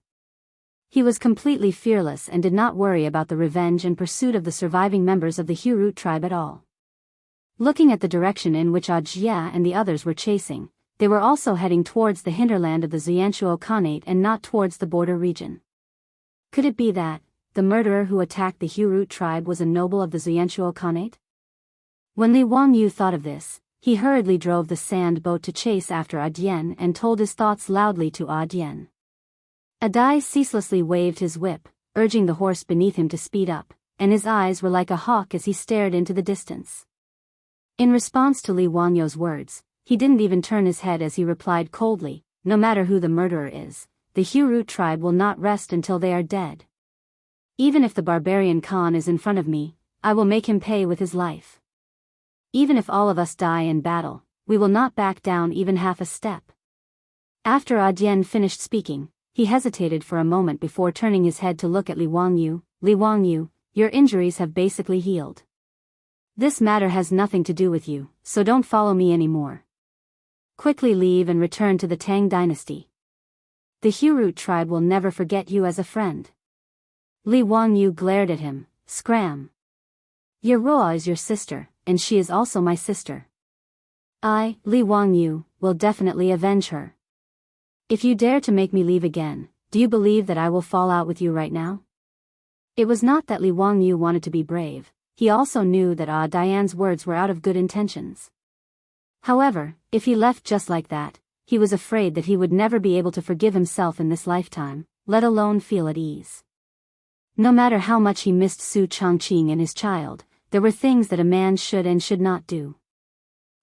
He was completely fearless and did not worry about the revenge and pursuit of the surviving members of the Hurut tribe at all. Looking at the direction in which Jia and the others were chasing, they were also heading towards the hinterland of the Xianchuo Khanate and not towards the border region. Could it be that the murderer who attacked the Hurut tribe was a noble of the Xianchuo Khanate? When Li Wangyu thought of this, he hurriedly drove the sand boat to chase after Dian and told his thoughts loudly to Dian. Adai ceaselessly waved his whip, urging the horse beneath him to speed up, and his eyes were like a hawk as he stared into the distance. In response to Li Wangyu's words, he didn't even turn his head as he replied coldly, "No matter who the murderer is, the Hurut tribe will not rest until they are dead. Even if the barbarian Khan is in front of me, I will make him pay with his life. Even if all of us die in battle, we will not back down even half a step." After Dian finished speaking, he hesitated for a moment before turning his head to look at Li Wangyu. "Li Wangyu, your injuries have basically healed. This matter has nothing to do with you, so don't follow me anymore. Quickly leave and return to the Tang dynasty. The Hurut tribe will never forget you as a friend." Li Wangyu glared at him. "Scram. Yeruo is your sister, and she is also my sister. I, Li Wangyu, will definitely avenge her. If you dare to make me leave again, do you believe that I will fall out with you right now?" It was not that Li Wangyu wanted to be brave, he also knew that Dian's words were out of good intentions. However, if he left just like that, he was afraid that he would never be able to forgive himself in this lifetime, let alone feel at ease. No matter how much he missed Su Chongqing and his child, there were things that a man should and should not do.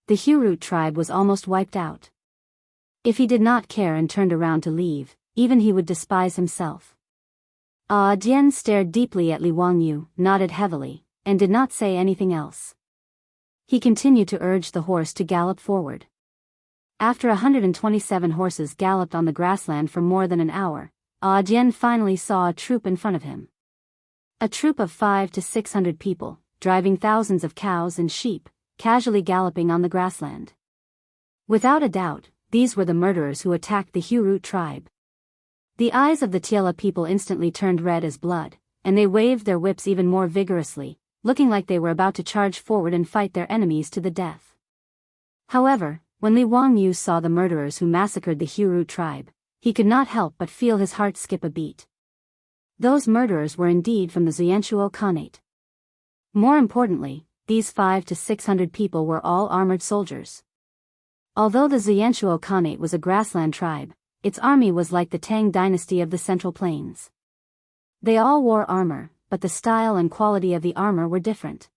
The Hurut tribe was almost wiped out. If he did not care and turned around to leave, even he would despise himself. Dian stared deeply at Li Wangyu, nodded heavily, and did not say anything else. He continued to urge the horse to gallop forward. After 127 horses galloped on the grassland for more than an hour, Dian finally saw a troop in front of him. A troop of 500 to 600 people, driving thousands of cows and sheep, casually galloping on the grassland. Without a doubt, these were the murderers who attacked the Hurut tribe. The eyes of the Tiela people instantly turned red as blood, and they waved their whips even more vigorously, looking like they were about to charge forward and fight their enemies to the death. However, when Li Wangyu saw the murderers who massacred the Hurut tribe, he could not help but feel his heart skip a beat. Those murderers were indeed from the Xianchuo Khanate. More importantly, these 500 to 600 people were all armored soldiers. Although the Xianchuo Khanate was a grassland tribe, its army was like the Tang dynasty of the Central Plains. They all wore armor, but the style and quality of the armor were different.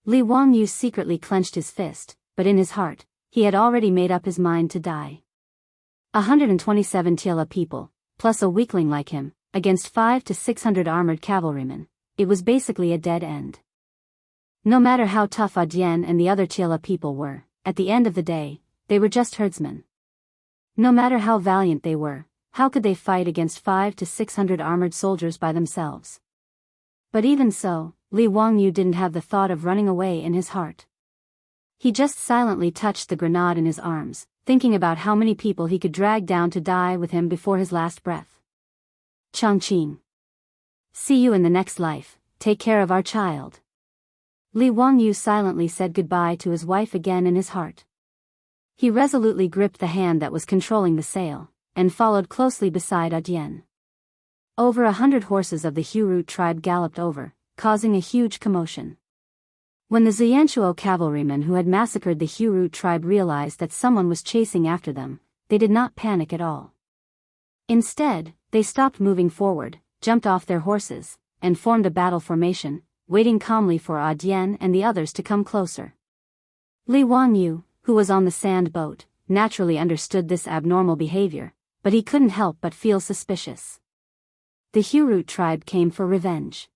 Li Wangyu secretly clenched his fist, but in his heart, he had already made up his mind to die. 127 Tiela people, plus a weakling like him, against 500 to 600 armored cavalrymen, it was basically a dead end. No matter how tough Adyen and the other Tiela people were, at the end of the day, they were just herdsmen. No matter how valiant they were, how could they fight against 500 to 600 armored soldiers by themselves? But even so, Li Wangyu didn't have the thought of running away in his heart. He just silently touched the grenade in his arms, thinking about how many people he could drag down to die with him before his last breath. Chongqing. See you in the next life, take care of our child. Li Wangyu silently said goodbye to his wife again in his heart. He resolutely gripped the hand that was controlling the sail, and followed closely beside Adyen. Over 100 horses of the Hurut tribe galloped over, causing a huge commotion. When the Ziyanshuo cavalrymen who had massacred the Hurut tribe realized that someone was chasing after them, they did not panic at all. Instead, they stopped moving forward, jumped off their horses, and formed a battle formation, waiting calmly for Adyen and the others to come closer. Li Wangyu, who was on the sand boat, naturally understood this abnormal behavior, but he couldn't help but feel suspicious. The Hurut tribe came for revenge.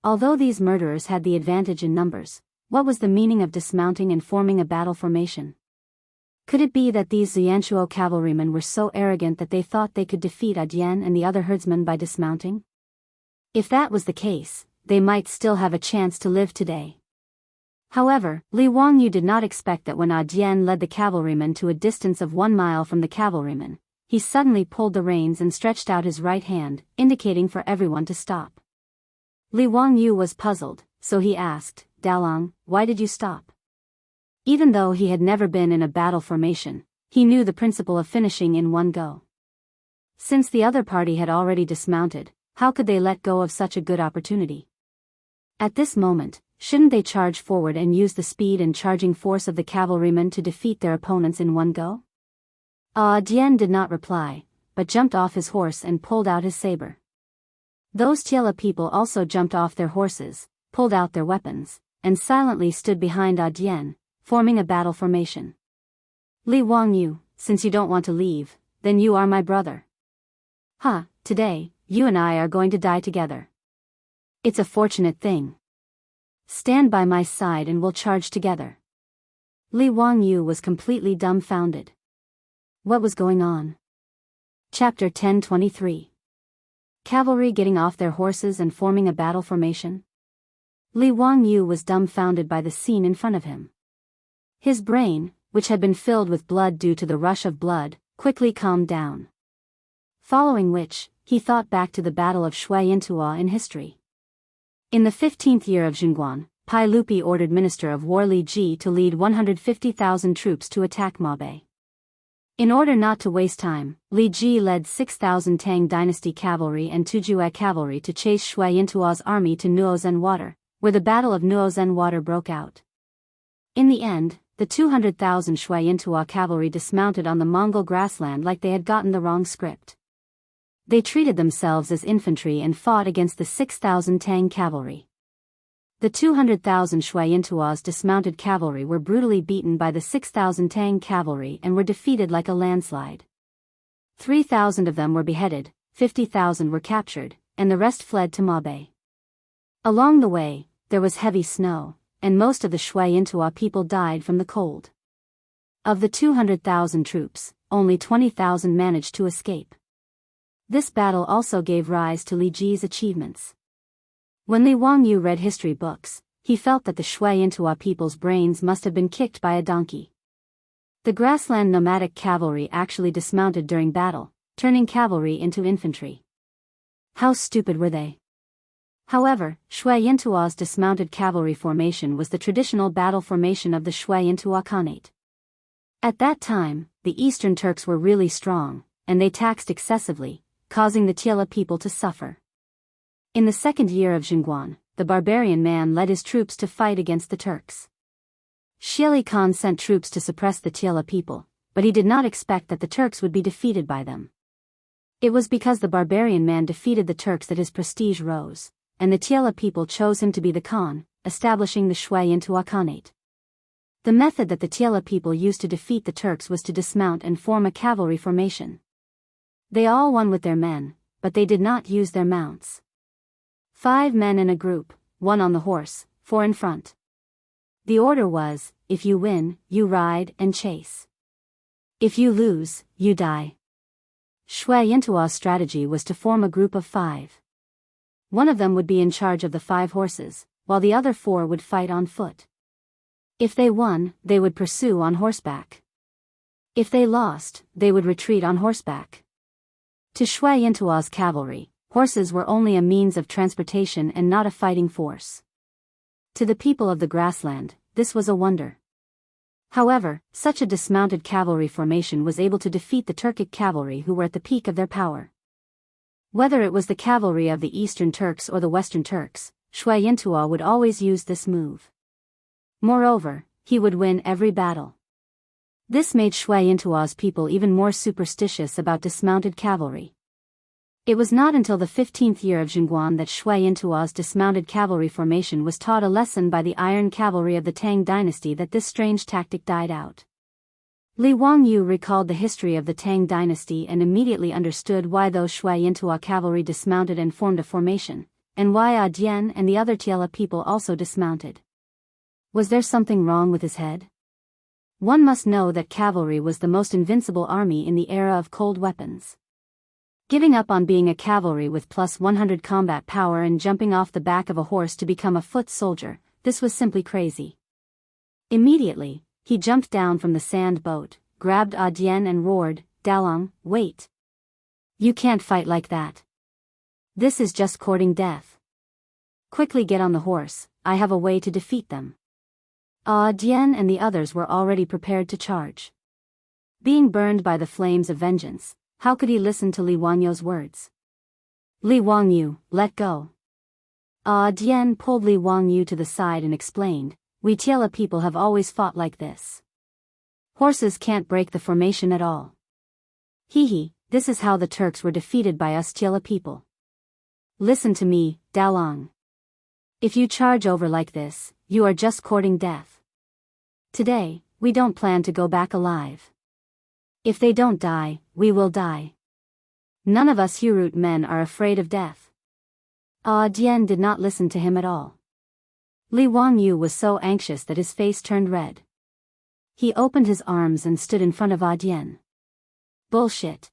Although these murderers had the advantage in numbers, what was the meaning of dismounting and forming a battle formation? Could it be that these Ziyanshuo cavalrymen were so arrogant that they thought they could defeat Adyen and the other herdsmen by dismounting? If that was the case, they might still have a chance to live today. However, Li Wangyu did not expect that when Adyen led the cavalrymen to a distance of 1 mile from the cavalrymen, he suddenly pulled the reins and stretched out his right hand, indicating for everyone to stop. Li Wangyu was puzzled, so he asked, "Dalong, why did you stop?" Even though he had never been in a battle formation, he knew the principle of finishing in one go. Since the other party had already dismounted, how could they let go of such a good opportunity? At this moment, shouldn't they charge forward and use the speed and charging force of the cavalrymen to defeat their opponents in one go? Adyen did not reply, but jumped off his horse and pulled out his saber. Those Tiela people also jumped off their horses, pulled out their weapons, and silently stood behind Adyen, forming a battle formation. Li Wangyu, since you don't want to leave, then you are my brother. Today, you and I are going to die together. It's a fortunate thing. Stand by my side and we'll charge together. Li Wangyu was completely dumbfounded. What was going on? Chapter 1023. Cavalry getting off their horses and forming a battle formation? Li Wangyu was dumbfounded by the scene in front of him. His brain, which had been filled with blood due to the rush of blood, quickly calmed down. Following which, he thought back to the Battle of Shuayantua in history. In the 15th year of Zhongguan, Pai Lupi ordered Minister of War Li Ji to lead 150,000 troops to attack Mabe. In order not to waste time, Li Ji led 6,000 Tang dynasty cavalry and Tujue cavalry to chase Shuayantua's army to Nuozen Water, where the Battle of Nuozen Water broke out. In the end, the 200,000 Shuayantua cavalry dismounted on the Mongol grassland like they had gotten the wrong script. They treated themselves as infantry and fought against the 6,000 Tang cavalry. The 200,000 Shuayantua's dismounted cavalry were brutally beaten by the 6,000 Tang cavalry and were defeated like a landslide. 3,000 of them were beheaded, 50,000 were captured, and the rest fled to Mabe. Along the way, there was heavy snow, and most of the Shuayantua people died from the cold. Of the 200,000 troops, only 20,000 managed to escape. This battle also gave rise to Li Ji's achievements. When Li Wangyu read history books, he felt that the Shuayantua people's brains must have been kicked by a donkey. The grassland nomadic cavalry actually dismounted during battle, turning cavalry into infantry. How stupid were they? However, Shuayantua's dismounted cavalry formation was the traditional battle formation of the Shuayantua Khanate. At that time, the Eastern Turks were really strong, and they taxed excessively, causing the Tiela people to suffer. In the 2nd year of Zhongguan, the barbarian man led his troops to fight against the Turks. Shieli Khan sent troops to suppress the Tiela people, but he did not expect that the Turks would be defeated by them. It was because the barbarian man defeated the Turks that his prestige rose, and the Tiela people chose him to be the Khan, establishing the Shuayantua Khanate. The method that the Tiela people used to defeat the Turks was to dismount and form a cavalry formation. They all won with their men, but they did not use their mounts. 5 men in a group, 1 on the horse, 4 in front. The order was, if you win, you ride and chase. If you lose, you die. Shui Yintua's strategy was to form a group of 5. One of them would be in charge of the 5 horses, while the other 4 would fight on foot. If they won, they would pursue on horseback. If they lost, they would retreat on horseback. To Shui Yintua's cavalry, horses were only a means of transportation and not a fighting force. To the people of the grassland, this was a wonder. However, such a dismounted cavalry formation was able to defeat the Turkic cavalry who were at the peak of their power. Whether it was the cavalry of the Eastern Turks or the Western Turks, Shui Yintua would always use this move. Moreover, he would win every battle. This made Shui Yintua's people even more superstitious about dismounted cavalry. It was not until the 15th year of Jingguan that Shui Yintua's dismounted cavalry formation was taught a lesson by the iron cavalry of the Tang dynasty that this strange tactic died out. Li Wangyu recalled the history of the Tang dynasty and immediately understood why those Shui Yintua cavalry dismounted and formed a formation, and why Dian and the other Tiela people also dismounted. Was there something wrong with his head? One must know that cavalry was the most invincible army in the era of cold weapons. Giving up on being a cavalry with plus 100 combat power and jumping off the back of a horse to become a foot soldier, this was simply crazy. Immediately, he jumped down from the sand boat, grabbed Dian and roared, "Dalong, wait. You can't fight like that. This is just courting death. Quickly get on the horse, I have a way to defeat them." Dian and the others were already prepared to charge. Being burned by the flames of vengeance, how could he listen to Li Wangyu's words? "Li Wangyu, let go." Dian pulled Li Wangyu to the side and explained, "We Tiela people have always fought like this. Horses can't break the formation at all. Hee, this is how the Turks were defeated by us Tiela people. Listen to me, Dalong. If you charge over like this, you are just courting death. Today, we don't plan to go back alive. If they don't die, we will die. None of us Hurut men are afraid of death." Dian did not listen to him at all. Li Wangyu was so anxious that his face turned red. He opened his arms and stood in front of Dian. "Bullshit.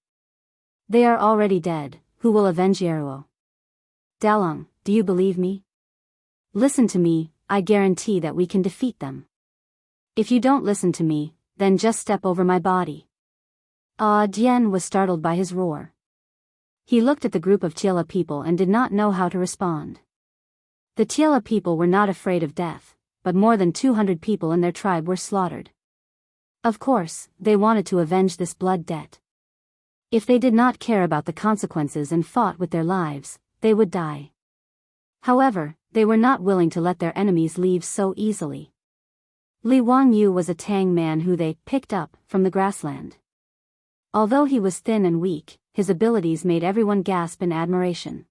They are already dead, who will avenge Yeruo? Dalong, do you believe me? Listen to me, I guarantee that we can defeat them. If you don't listen to me, then just step over my body." Dian was startled by his roar. He looked at the group of Tiela people and did not know how to respond. The Tiela people were not afraid of death, but more than 200 people in their tribe were slaughtered. Of course, they wanted to avenge this blood debt. If they did not care about the consequences and fought with their lives, they would die. However, they were not willing to let their enemies leave so easily. Li Wangyu was a Tang man who they picked up from the grassland. Although he was thin and weak, his abilities made everyone gasp in admiration.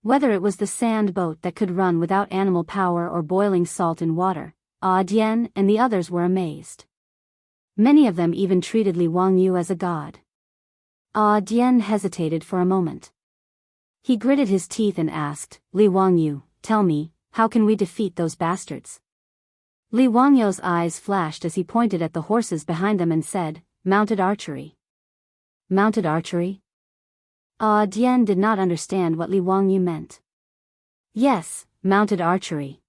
Whether it was the sand boat that could run without animal power or boiling salt in water, Dian and the others were amazed. Many of them even treated Li Wangyu as a god. Dian hesitated for a moment. He gritted his teeth and asked, "Li Wangyu, tell me, how can we defeat those bastards?" Li Wangyu's eyes flashed as he pointed at the horses behind them and said, "Mounted archery." Mounted archery? Dian did not understand what Li Wangyu meant. "Yes, mounted archery."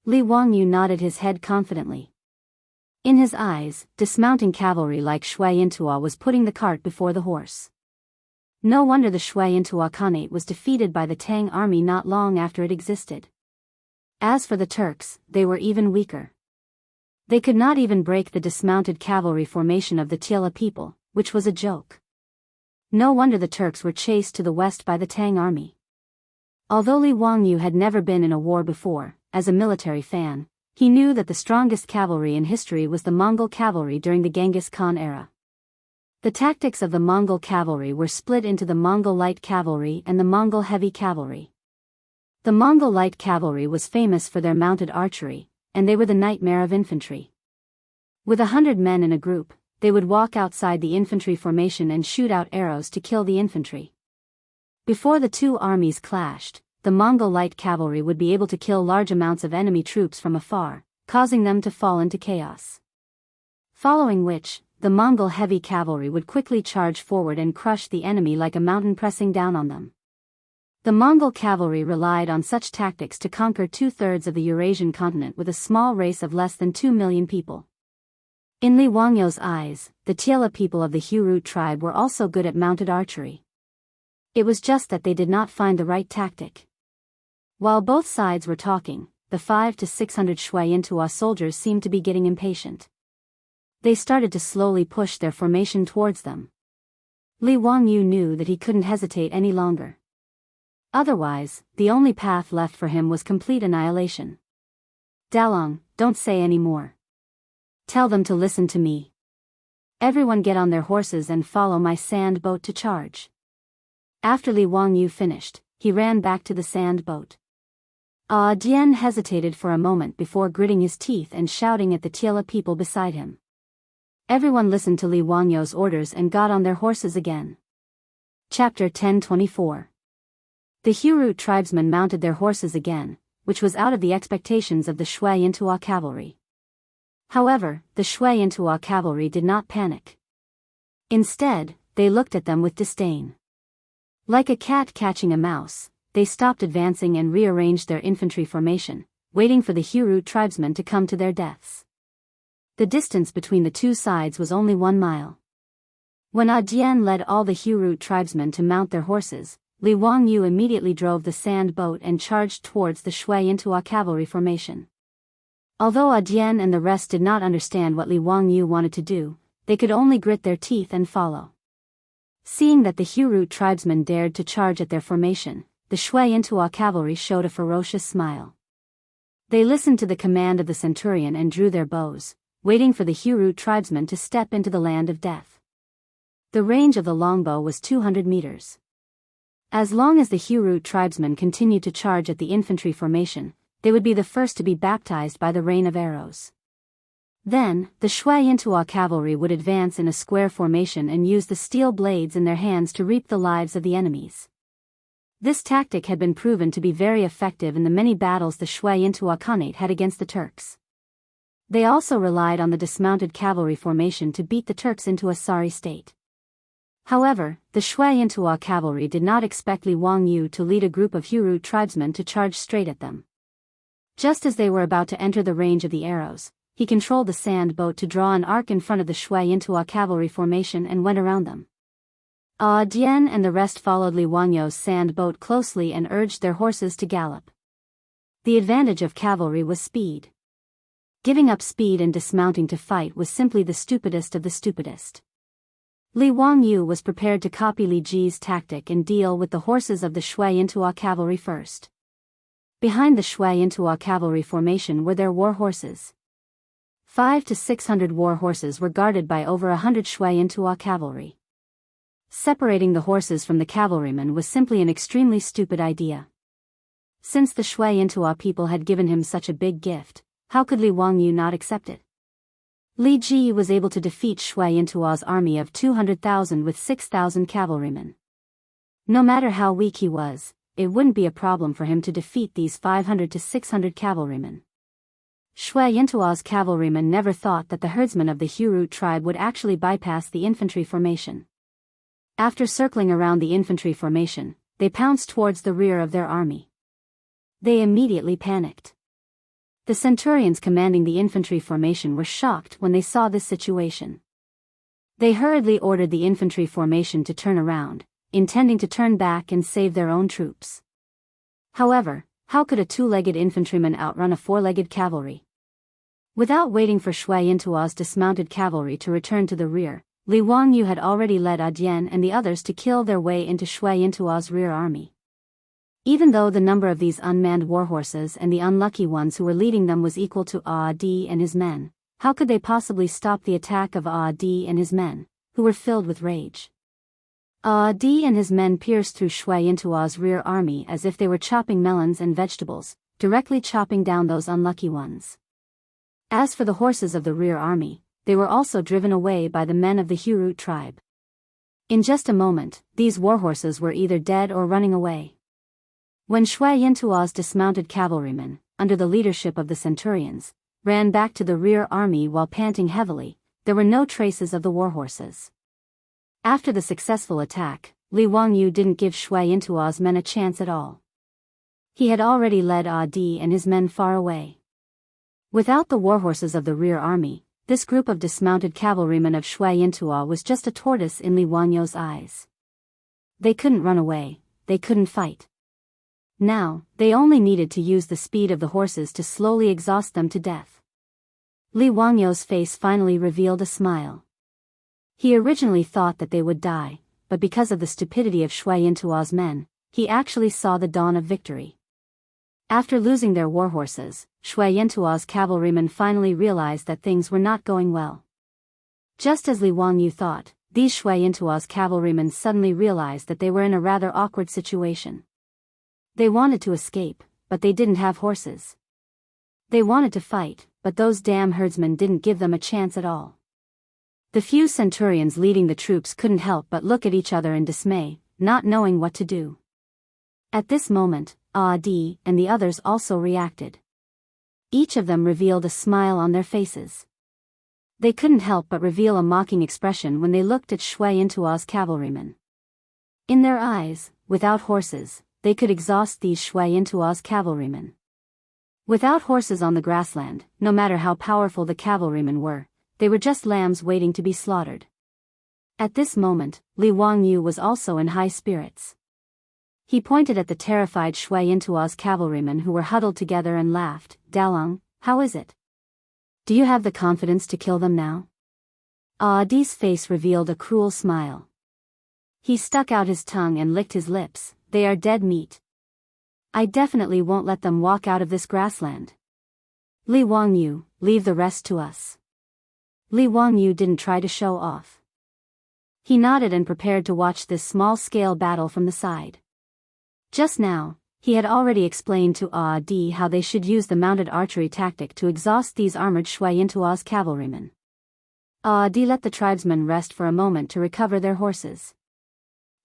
Li Wangyu nodded his head confidently. In his eyes, dismounting cavalry like Shui Yintua was putting the cart before the horse. No wonder the Shui Yintua Khanate was defeated by the Tang army not long after it existed. As for the Turks, they were even weaker. They could not even break the dismounted cavalry formation of the Tiela people, which was a joke. No wonder the Turks were chased to the west by the Tang army. Although Li Wangyu had never been in a war before, as a military fan, he knew that the strongest cavalry in history was the Mongol cavalry during the Genghis Khan era. The tactics of the Mongol cavalry were split into the Mongol light cavalry and the Mongol heavy cavalry. The Mongol light cavalry was famous for their mounted archery, and they were the nightmare of infantry. With 100 men in a group, they would walk outside the infantry formation and shoot out arrows to kill the infantry. Before the two armies clashed, the Mongol light cavalry would be able to kill large amounts of enemy troops from afar, causing them to fall into chaos. Following which, the Mongol heavy cavalry would quickly charge forward and crush the enemy like a mountain pressing down on them. The Mongol cavalry relied on such tactics to conquer 2/3 of the Eurasian continent with a small race of less than 2 million people. In Li Wangyo's eyes, the Tiela people of the Hurut tribe were also good at mounted archery. It was just that they did not find the right tactic. While both sides were talking, the 500 to 600 Shui Intua soldiers seemed to be getting impatient. They started to slowly push their formation towards them. Li Wangyu knew that he couldn't hesitate any longer. Otherwise, the only path left for him was complete annihilation. Dalong, don't say any more. Tell them to listen to me. Everyone get on their horses and follow my sand boat to charge. After Li Wangyu finished, he ran back to the sand boat. Dian hesitated for a moment before gritting his teeth and shouting at the Tiela people beside him. Everyone listened to Li Wangyo's orders and got on their horses again. Chapter 10:24. The Hurut tribesmen mounted their horses again, which was out of the expectations of the Shui Intua cavalry. However, the Shui Intua cavalry did not panic. Instead, they looked at them with disdain. Like a cat catching a mouse, they stopped advancing and rearranged their infantry formation, waiting for the Hurut tribesmen to come to their deaths. The distance between the two sides was only 1 mile. When Dian led all the Hurut tribesmen to mount their horses, Li Wangyu immediately drove the sand boat and charged towards the Shui Intua cavalry formation. Although Dian and the rest did not understand what Li Wangyu wanted to do, they could only grit their teeth and follow. Seeing that the Hurut tribesmen dared to charge at their formation, the Shui Intua cavalry showed a ferocious smile. They listened to the command of the centurion and drew their bows, waiting for the Hurut tribesmen to step into the land of death. The range of the longbow was 200 meters. As long as the Hurut tribesmen continued to charge at the infantry formation, they would be the first to be baptized by the rain of arrows. Then, the Shui Intua cavalry would advance in a square formation and use the steel blades in their hands to reap the lives of the enemies. This tactic had been proven to be very effective in the many battles the Shui Intua Khanate had against the Turks. They also relied on the dismounted cavalry formation to beat the Turks into a sorry state. However, the Shui Intua cavalry did not expect Li Wangyu to lead a group of Hurut tribesmen to charge straight at them. Just as they were about to enter the range of the arrows, he controlled the sand boat to draw an arc in front of the Shui Intua cavalry formation and went around them. Dian and the rest followed Li Wangyu's sand boat closely and urged their horses to gallop. The advantage of cavalry was speed. Giving up speed and dismounting to fight was simply the stupidest of the stupidest. Li Wangyu was prepared to copy Li Ji's tactic and deal with the horses of the Shui Intua cavalry first. Behind the Shui Intua cavalry formation were their war horses. 500 to 600 war horses were guarded by over 100 Shui Intua cavalry. Separating the horses from the cavalrymen was simply an extremely stupid idea. Since the Shui Intua people had given him such a big gift, how could Li Wangyu not accept it? Li Ji was able to defeat Shui Intua's army of 200,000 with 6,000 cavalrymen. No matter how weak he was, it wouldn't be a problem for him to defeat these 500 to 600 cavalrymen. Shui Intua's cavalrymen never thought that the herdsmen of the Hurut tribe would actually bypass the infantry formation. After circling around the infantry formation, they pounced towards the rear of their army. They immediately panicked. The centurions commanding the infantry formation were shocked when they saw this situation. They hurriedly ordered the infantry formation to turn around, intending to turn back and save their own troops. However, how could a two-legged infantryman outrun a four-legged cavalry? Without waiting for Shui Intua's dismounted cavalry to return to the rear, Li Wangyu had already led Dian and the others to kill their way into Shui Intua's rear army. Even though the number of these unmanned warhorses and the unlucky ones who were leading them was equal to Di and his men, how could they possibly stop the attack of Di and his men, who were filled with rage? Di and his men pierced through Shui Intua's rear army as if they were chopping melons and vegetables, directly chopping down those unlucky ones. As for the horses of the rear army, they were also driven away by the men of the Hurut tribe. In just a moment, these warhorses were either dead or running away. When Shui Intua's dismounted cavalrymen, under the leadership of the centurions, ran back to the rear army while panting heavily. There were no traces of the warhorses. After the successful attack, Li Wangyu didn't give Shui Yintuo's men a chance at all. He had already led Di and his men far away. Without the warhorses of the rear army, this group of dismounted cavalrymen of Shui Yintuo was just a tortoise in Li Wangyu's eyes. They couldn't run away, they couldn't fight. Now, they only needed to use the speed of the horses to slowly exhaust them to death. Li Wangyu's face finally revealed a smile. He originally thought that they would die, but because of the stupidity of Shui Yintuo's men, he actually saw the dawn of victory. After losing their warhorses, Shui Yintuo's cavalrymen finally realized that things were not going well. Just as Li Wangyu thought, these Shui Yintuo's cavalrymen suddenly realized that they were in a rather awkward situation. They wanted to escape, but they didn't have horses. They wanted to fight, but those damn herdsmen didn't give them a chance at all. The few centurions leading the troops couldn't help but look at each other in dismay, not knowing what to do. At this moment, Di and the others also reacted. Each of them revealed a smile on their faces. They couldn't help but reveal a mocking expression when they looked at Shui Yintuo's cavalrymen. In their eyes, without horses, they could exhaust these Shui Yintuo's cavalrymen. Without horses on the grassland, no matter how powerful the cavalrymen were, they were just lambs waiting to be slaughtered. At this moment, Li Wangyu was also in high spirits. He pointed at the terrified Shui Yintuo's cavalrymen who were huddled together and laughed. "Dalong, how is it? Do you have the confidence to kill them now?" Di's face revealed a cruel smile. He stuck out his tongue and licked his lips. "They are dead meat. I definitely won't let them walk out of this grassland. Li Wangyu, leave the rest to us." Li Wangyu didn't try to show off. He nodded and prepared to watch this small-scale battle from the side. Just now, he had already explained to Di how they should use the mounted archery tactic to exhaust these armored Shui Yintuo's cavalrymen. Di let the tribesmen rest for a moment to recover their horses.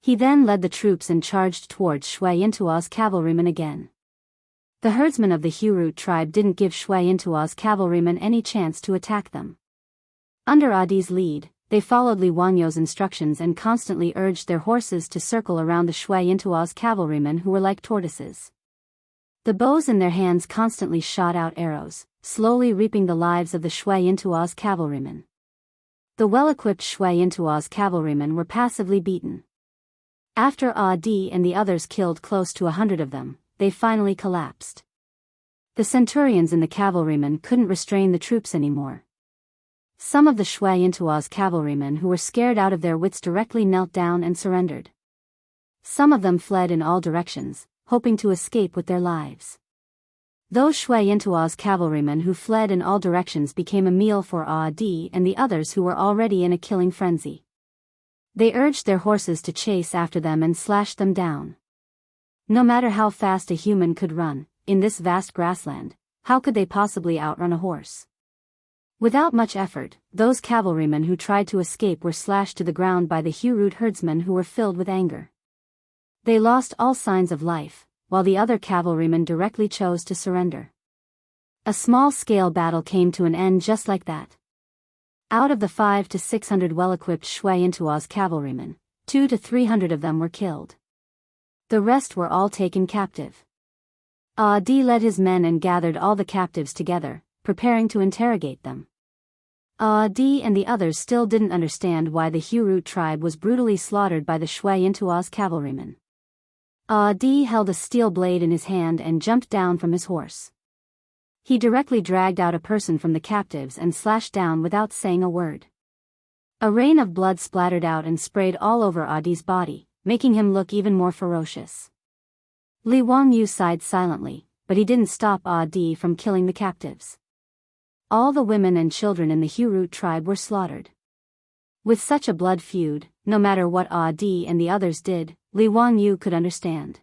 He then led the troops and charged towards Shui Yintuo's cavalrymen again. The herdsmen of the Hurut tribe didn't give Shui Yintuo's cavalrymen any chance to attack them. Under Di's lead, they followed Li Wangyu's instructions and constantly urged their horses to circle around the Shui Yintuo's cavalrymen who were like tortoises. The bows in their hands constantly shot out arrows, slowly reaping the lives of the Shui Yintuo's cavalrymen. The well-equipped Shui Yintuo's cavalrymen were passively beaten. After Di and the others killed close to 100 of them, they finally collapsed. The centurions and the cavalrymen couldn't restrain the troops anymore. Some of the Shui Yintuo's cavalrymen who were scared out of their wits directly knelt down and surrendered. Some of them fled in all directions, hoping to escape with their lives. Those Shui Yintuo's cavalrymen who fled in all directions became a meal for Di and the others who were already in a killing frenzy. They urged their horses to chase after them and slash them down. No matter how fast a human could run, in this vast grassland, how could they possibly outrun a horse? Without much effort, those cavalrymen who tried to escape were slashed to the ground by the Hurut herdsmen who were filled with anger. They lost all signs of life, while the other cavalrymen directly chose to surrender. A small-scale battle came to an end just like that. Out of the 500 to 600 well-equipped Shui Yintuo's cavalrymen, 200 to 300 of them were killed. The rest were all taken captive. Di led his men and gathered all the captives together, preparing to interrogate them. Di and the others still didn't understand why the Hurut tribe was brutally slaughtered by the Shui Yintuo's cavalrymen. Di held a steel blade in his hand and jumped down from his horse. He directly dragged out a person from the captives and slashed down without saying a word. A rain of blood splattered out and sprayed all over Di's body, making him look even more ferocious. Li Wangyu sighed silently, but he didn't stop Di from killing the captives. All the women and children in the Hurut tribe were slaughtered. With such a blood feud, no matter what Di and the others did, Li Wangyu could understand.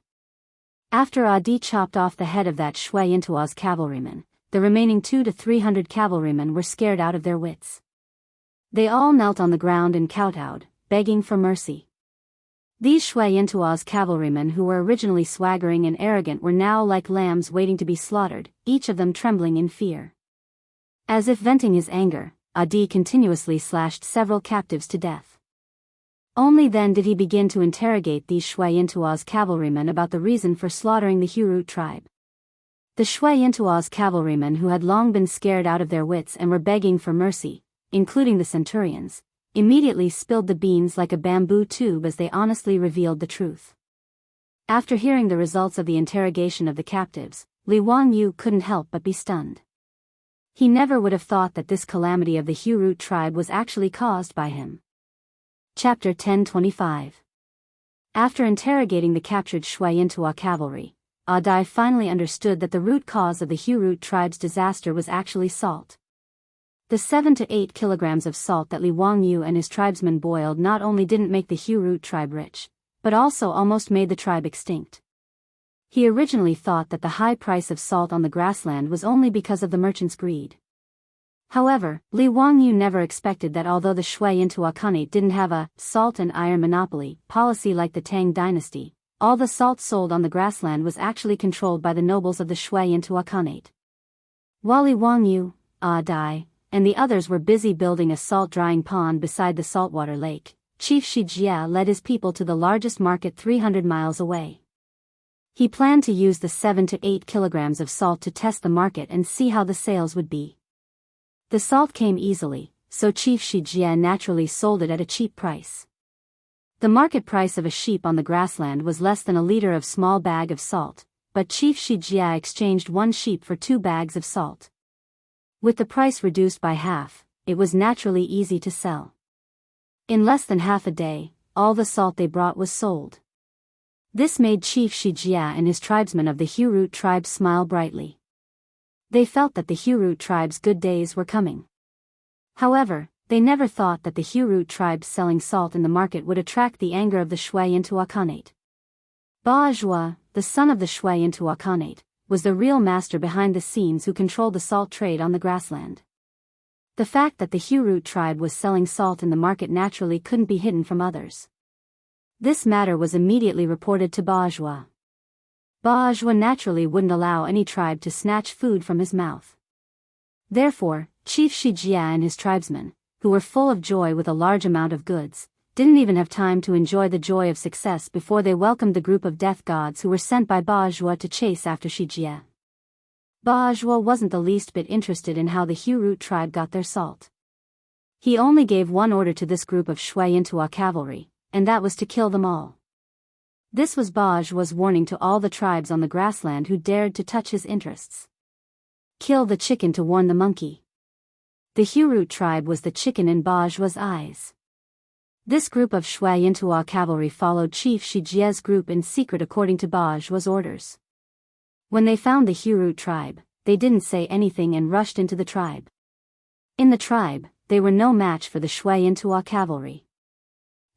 After Di chopped off the head of that Shui Yintuo's cavalryman, the remaining 200 to 300 cavalrymen were scared out of their wits. They all knelt on the ground and kowtowed, begging for mercy. These Shui Yintuo's cavalrymen who were originally swaggering and arrogant were now like lambs waiting to be slaughtered, each of them trembling in fear. As if venting his anger, Adi continuously slashed several captives to death. Only then did he begin to interrogate these Shui Yintua's cavalrymen about the reason for slaughtering the Hurut tribe. The Shui Yintua's cavalrymen, who had long been scared out of their wits and were begging for mercy, including the centurions, immediately spilled the beans like a bamboo tube as they honestly revealed the truth. After hearing the results of the interrogation of the captives, Li Wangyu couldn't help but be stunned. He never would have thought that this calamity of the Hurut tribe was actually caused by him. Chapter 1025. After interrogating the captured Shui Yintua cavalry, Adai finally understood that the root cause of the Hurut tribe's disaster was actually salt. The 7 to 8 kilograms of salt that Li Wangyu and his tribesmen boiled not only didn't make the Hurut tribe rich, but also almost made the tribe extinct. He originally thought that the high price of salt on the grassland was only because of the merchants' greed. However, Li Wangyu never expected that although the Shui Yintua Khanate didn't have a salt and iron monopoly policy like the Tang dynasty, all the salt sold on the grassland was actually controlled by the nobles of the Shui Yintua Khanate. While Li Wangyu, Adai, and the others were busy building a salt drying pond beside the saltwater lake, Chief Shi Jie led his people to the largest market 300 miles away. He planned to use the 7 to 8 kilograms of salt to test the market and see how the sales would be. The salt came easily, so Chief Shi Jie naturally sold it at a cheap price. The market price of a sheep on the grassland was less than a liter of small bag of salt, but Chief Shi Jie exchanged 1 sheep for 2 bags of salt. With the price reduced by half, it was naturally easy to sell. In less than half a day, all the salt they brought was sold. This made Chief Shi Jie and his tribesmen of the Hurut tribe smile brightly. They felt that the Hurut tribe's good days were coming. However, they never thought that the Hurut tribe selling salt in the market would attract the anger of the Shui Yintua Khanate. Ba Zhua, the son of the Shui Yintua Khanate, was the real master behind the scenes who controlled the salt trade on the grassland. The fact that the Hurut tribe was selling salt in the market naturally couldn't be hidden from others. This matter was immediately reported to Ba Zhua. Ba Zhua naturally wouldn't allow any tribe to snatch food from his mouth. Therefore, Chief Shi Jie and his tribesmen, who were full of joy with a large amount of goods, didn't even have time to enjoy the joy of success before they welcomed the group of death gods who were sent by Ba Zhua to chase after Shi Jie. Ba Zhua wasn't the least bit interested in how the Hurut tribe got their salt. He only gave one order to this group of Shui Yintua cavalry, and that was to kill them all. This was Ba Zhua's warning to all the tribes on the grassland who dared to touch his interests. Kill the chicken to warn the monkey. The Hurut tribe was the chicken in Ba Zhua's eyes. This group of Shui Yintua cavalry followed Chief Shi Jie's group in secret according to Ba Zhua's orders. When they found the Hurut tribe, they didn't say anything and rushed into the tribe. In the tribe, they were no match for the Shui Yintua cavalry.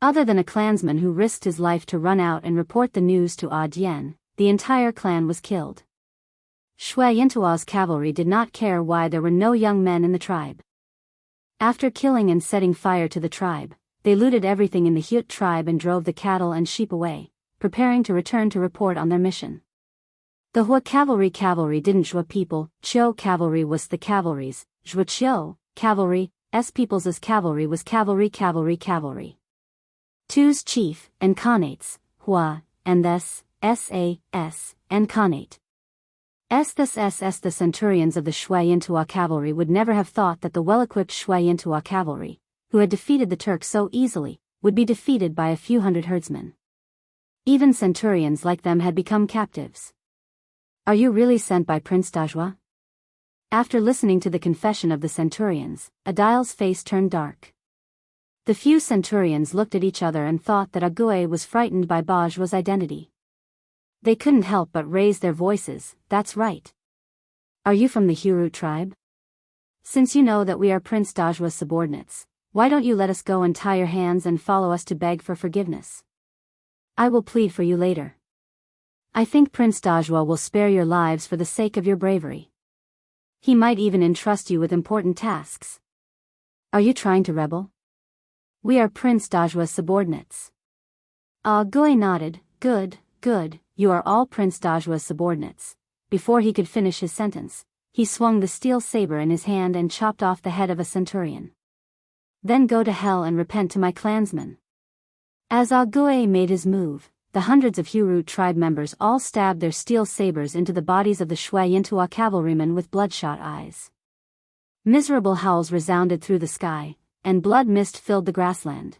Other than a clansman who risked his life to run out and report the news to Dian, the entire clan was killed. Shui Yintua's cavalry did not care why there were no young men in the tribe. After killing and setting fire to the tribe, they looted everything in the Hut tribe and drove the cattle and sheep away, preparing to return to report on their mission. The Hua cavalry didn't Zhua people, Chiu cavalry was the cavalries, Zhua Chiu, cavalry, S peoples' cavalry was cavalry. Tu's chief, and Khanates, Hua, and thus, S.A.S., and Khanate. The centurions of the Shui Yintua cavalry would never have thought that the well-equipped Shui Yintua cavalry, who had defeated the Turks so easily, would be defeated by a few hundred herdsmen. Even centurions like them had become captives. Are you really sent by Prince Dazhua? After listening to the confession of the centurions, Adil's face turned dark. The few centurions looked at each other and thought that Ague was frightened by Ba Zhua's identity. They couldn't help but raise their voices. That's right. Are you from the Hurut tribe? Since you know that we are Prince Dazhua's subordinates, why don't you let us go and tie your hands and follow us to beg for forgiveness? I will plead for you later. I think Prince Dazhua will spare your lives for the sake of your bravery. He might even entrust you with important tasks. Are you trying to rebel? We are Prince Dazhua's subordinates. Ague nodded. Good, you are all Prince Dazhua's subordinates. Before he could finish his sentence, he swung the steel saber in his hand and chopped off the head of a centurion. Then go to hell and repent to my clansmen. As Ague made his move, the hundreds of Hurut tribe members all stabbed their steel sabers into the bodies of the Shui-Yintua cavalrymen with bloodshot eyes. Miserable howls resounded through the sky, and blood mist filled the grassland.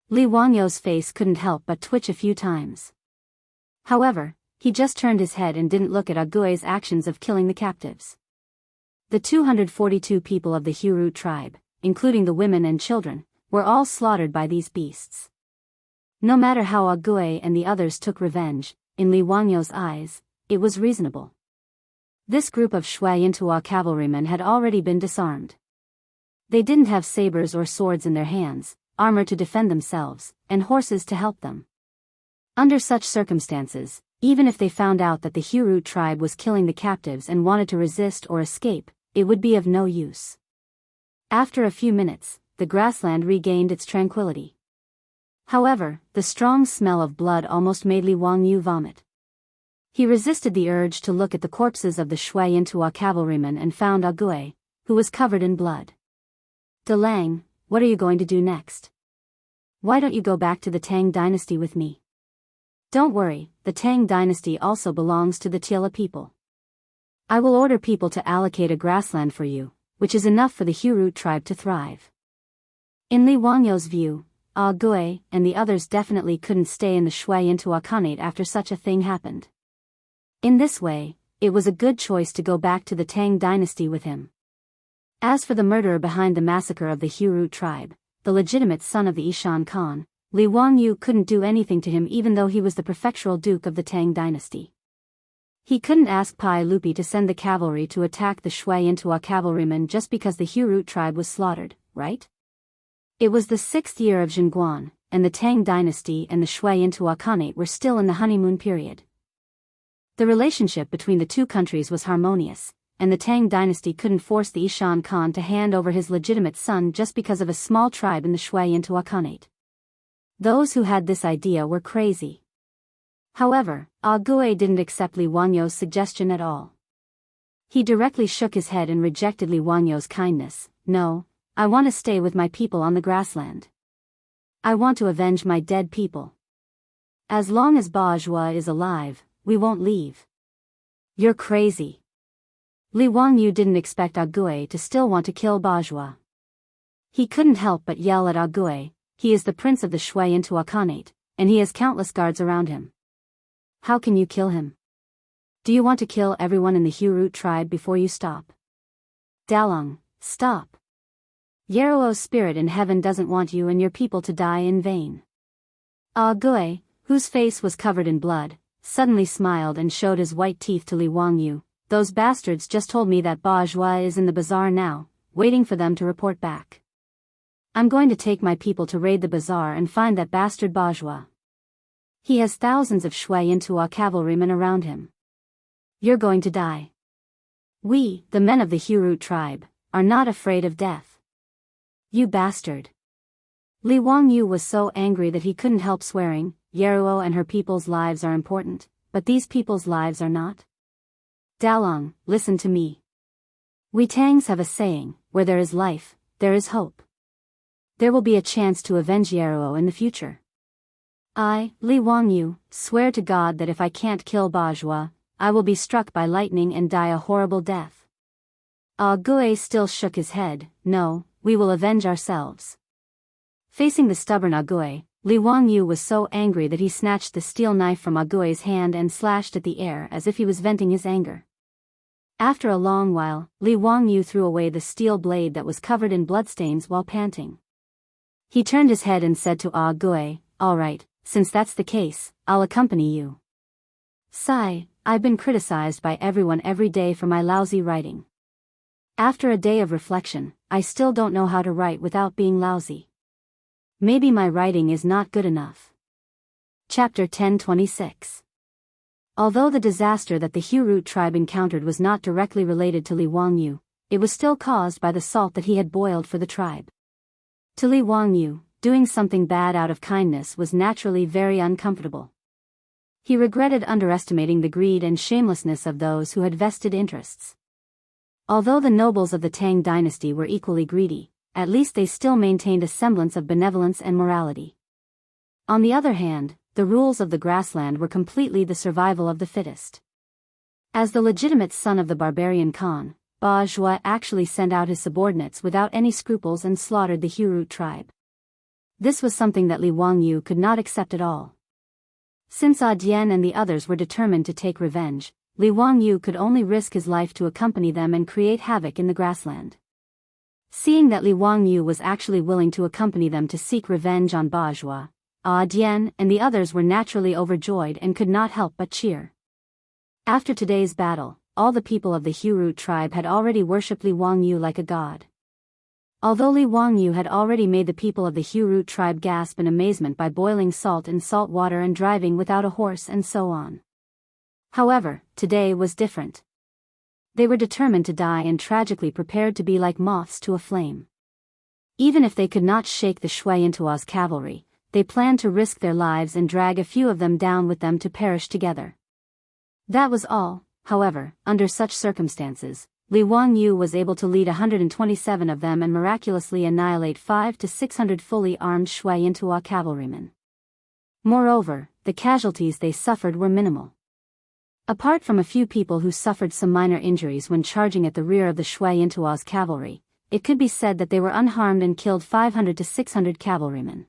Li Wangyo's face couldn't help but twitch a few times. However, he just turned his head and didn't look at Ague's actions of killing the captives. The 242 people of the Hurut tribe, including the women and children, were all slaughtered by these beasts. No matter how Ague and the others took revenge, in Li Wangyo's eyes, it was reasonable. This group of Shui-Yintua cavalrymen had already been disarmed. They didn't have sabers or swords in their hands, armor to defend themselves, and horses to help them. Under such circumstances, even if they found out that the Hurut tribe was killing the captives and wanted to resist or escape, it would be of no use. After a few minutes, the grassland regained its tranquility. However, the strong smell of blood almost made Li Wangyu vomit. He resisted the urge to look at the corpses of the Shui-Yintua cavalrymen and found Ague, who was covered in blood. Delang, what are you going to do next? Why don't you go back to the Tang dynasty with me? Don't worry, the Tang dynasty also belongs to the Tila people. I will order people to allocate a grassland for you, which is enough for the Hurut tribe to thrive. In Li Wangyo's view, Ague and the others definitely couldn't stay in the Shui-Yintua Khanate after such a thing happened. In this way, it was a good choice to go back to the Tang dynasty with him. As for the murderer behind the massacre of the Hurut tribe, the legitimate son of the Ishan Khan, Li Wangyu couldn't do anything to him even though he was the prefectural duke of the Tang dynasty. He couldn't ask Pai Lupi to send the cavalry to attack the Shui-Yintua cavalrymen just because the Hurut tribe was slaughtered, right? It was the 6th year of Zhenguan, and the Tang dynasty and the Shui-Yintua Khanate were still in the honeymoon period. The relationship between the two countries was harmonious, and the Tang dynasty couldn't force the Ishan Khan to hand over his legitimate son just because of a small tribe in the Shui-Yintua Khanate. Those who had this idea were crazy. However, Ague didn't accept Li Wangyo's suggestion at all. He directly shook his head and rejected Li Wangyo's kindness. No, I want to stay with my people on the grassland. I want to avenge my dead people. As long as Bajwa is alive, we won't leave. You're crazy. Li Wangyu didn't expect Ague to still want to kill Bajwa. He couldn't help but yell at Ague. He is the prince of the Shui-Yintua Khanate, and he has countless guards around him. How can you kill him? Do you want to kill everyone in the Hurut tribe before you stop? Dalong, stop. Yeruo's spirit in heaven doesn't want you and your people to die in vain. Ague, whose face was covered in blood, suddenly smiled and showed his white teeth to Li Wangyu. Those bastards just told me that Bajwa is in the bazaar now, waiting for them to report back. I'm going to take my people to raid the bazaar and find that bastard Bajwa. He has thousands of Shui-Yintua cavalrymen around him. You're going to die. We, the men of the Hurut tribe, are not afraid of death. You bastard. Li Wangyu was so angry that he couldn't help swearing. Yeruo and her people's lives are important, but these people's lives are not. Dalong, listen to me. We Tangs have a saying, where there is life, there is hope. There will be a chance to avenge Yeruo in the future. I, Li Wangyu, swear to God that if I can't kill Bajwa, I will be struck by lightning and die a horrible death. Ague still shook his head. No, we will avenge ourselves. Facing the stubborn Ague, Li Wangyu was so angry that he snatched the steel knife from Ague's hand and slashed at the air as if he was venting his anger. After a long while, Li Wangyu threw away the steel blade that was covered in bloodstains while panting. He turned his head and said to Ague, "All right, since that's the case, I'll accompany you." Sigh, I've been criticized by everyone every day for my lousy writing. After a day of reflection, I still don't know how to write without being lousy. Maybe my writing is not good enough. Chapter 1026. Although the disaster that the Hurut tribe encountered was not directly related to Li Wangyu, it was still caused by the salt that he had boiled for the tribe. To Li Wangyu, doing something bad out of kindness was naturally very uncomfortable. He regretted underestimating the greed and shamelessness of those who had vested interests. Although the nobles of the Tang dynasty were equally greedy, at least they still maintained a semblance of benevolence and morality. On the other hand, the rules of the grassland were completely the survival of the fittest. As the legitimate son of the barbarian Khan, Ba Zhua actually sent out his subordinates without any scruples and slaughtered the Hurut tribe. This was something that Li Wangyu could not accept at all. Since Dian and the others were determined to take revenge, Li Wangyu could only risk his life to accompany them and create havoc in the grassland. Seeing that Li Wangyu was actually willing to accompany them to seek revenge on Ba Zhua, Dian and the others were naturally overjoyed and could not help but cheer. After today's battle, all the people of the Hurut tribe had already worshipped Li Wangyu like a god. Although Li Wangyu had already made the people of the Hurut tribe gasp in amazement by boiling salt in salt water and driving without a horse and so on. However, today was different. They were determined to die and tragically prepared to be like moths to a flame. Even if they could not shake the Shui Intua's cavalry, they planned to risk their lives and drag a few of them down with them to perish together. That was all. However, under such circumstances, Li Wangyu was able to lead 127 of them and miraculously annihilate 500 to 600 fully armed Shui Intua cavalrymen. Moreover, the casualties they suffered were minimal. Apart from a few people who suffered some minor injuries when charging at the rear of the Shui Intua's cavalry, it could be said that they were unharmed and killed 500 to 600 cavalrymen.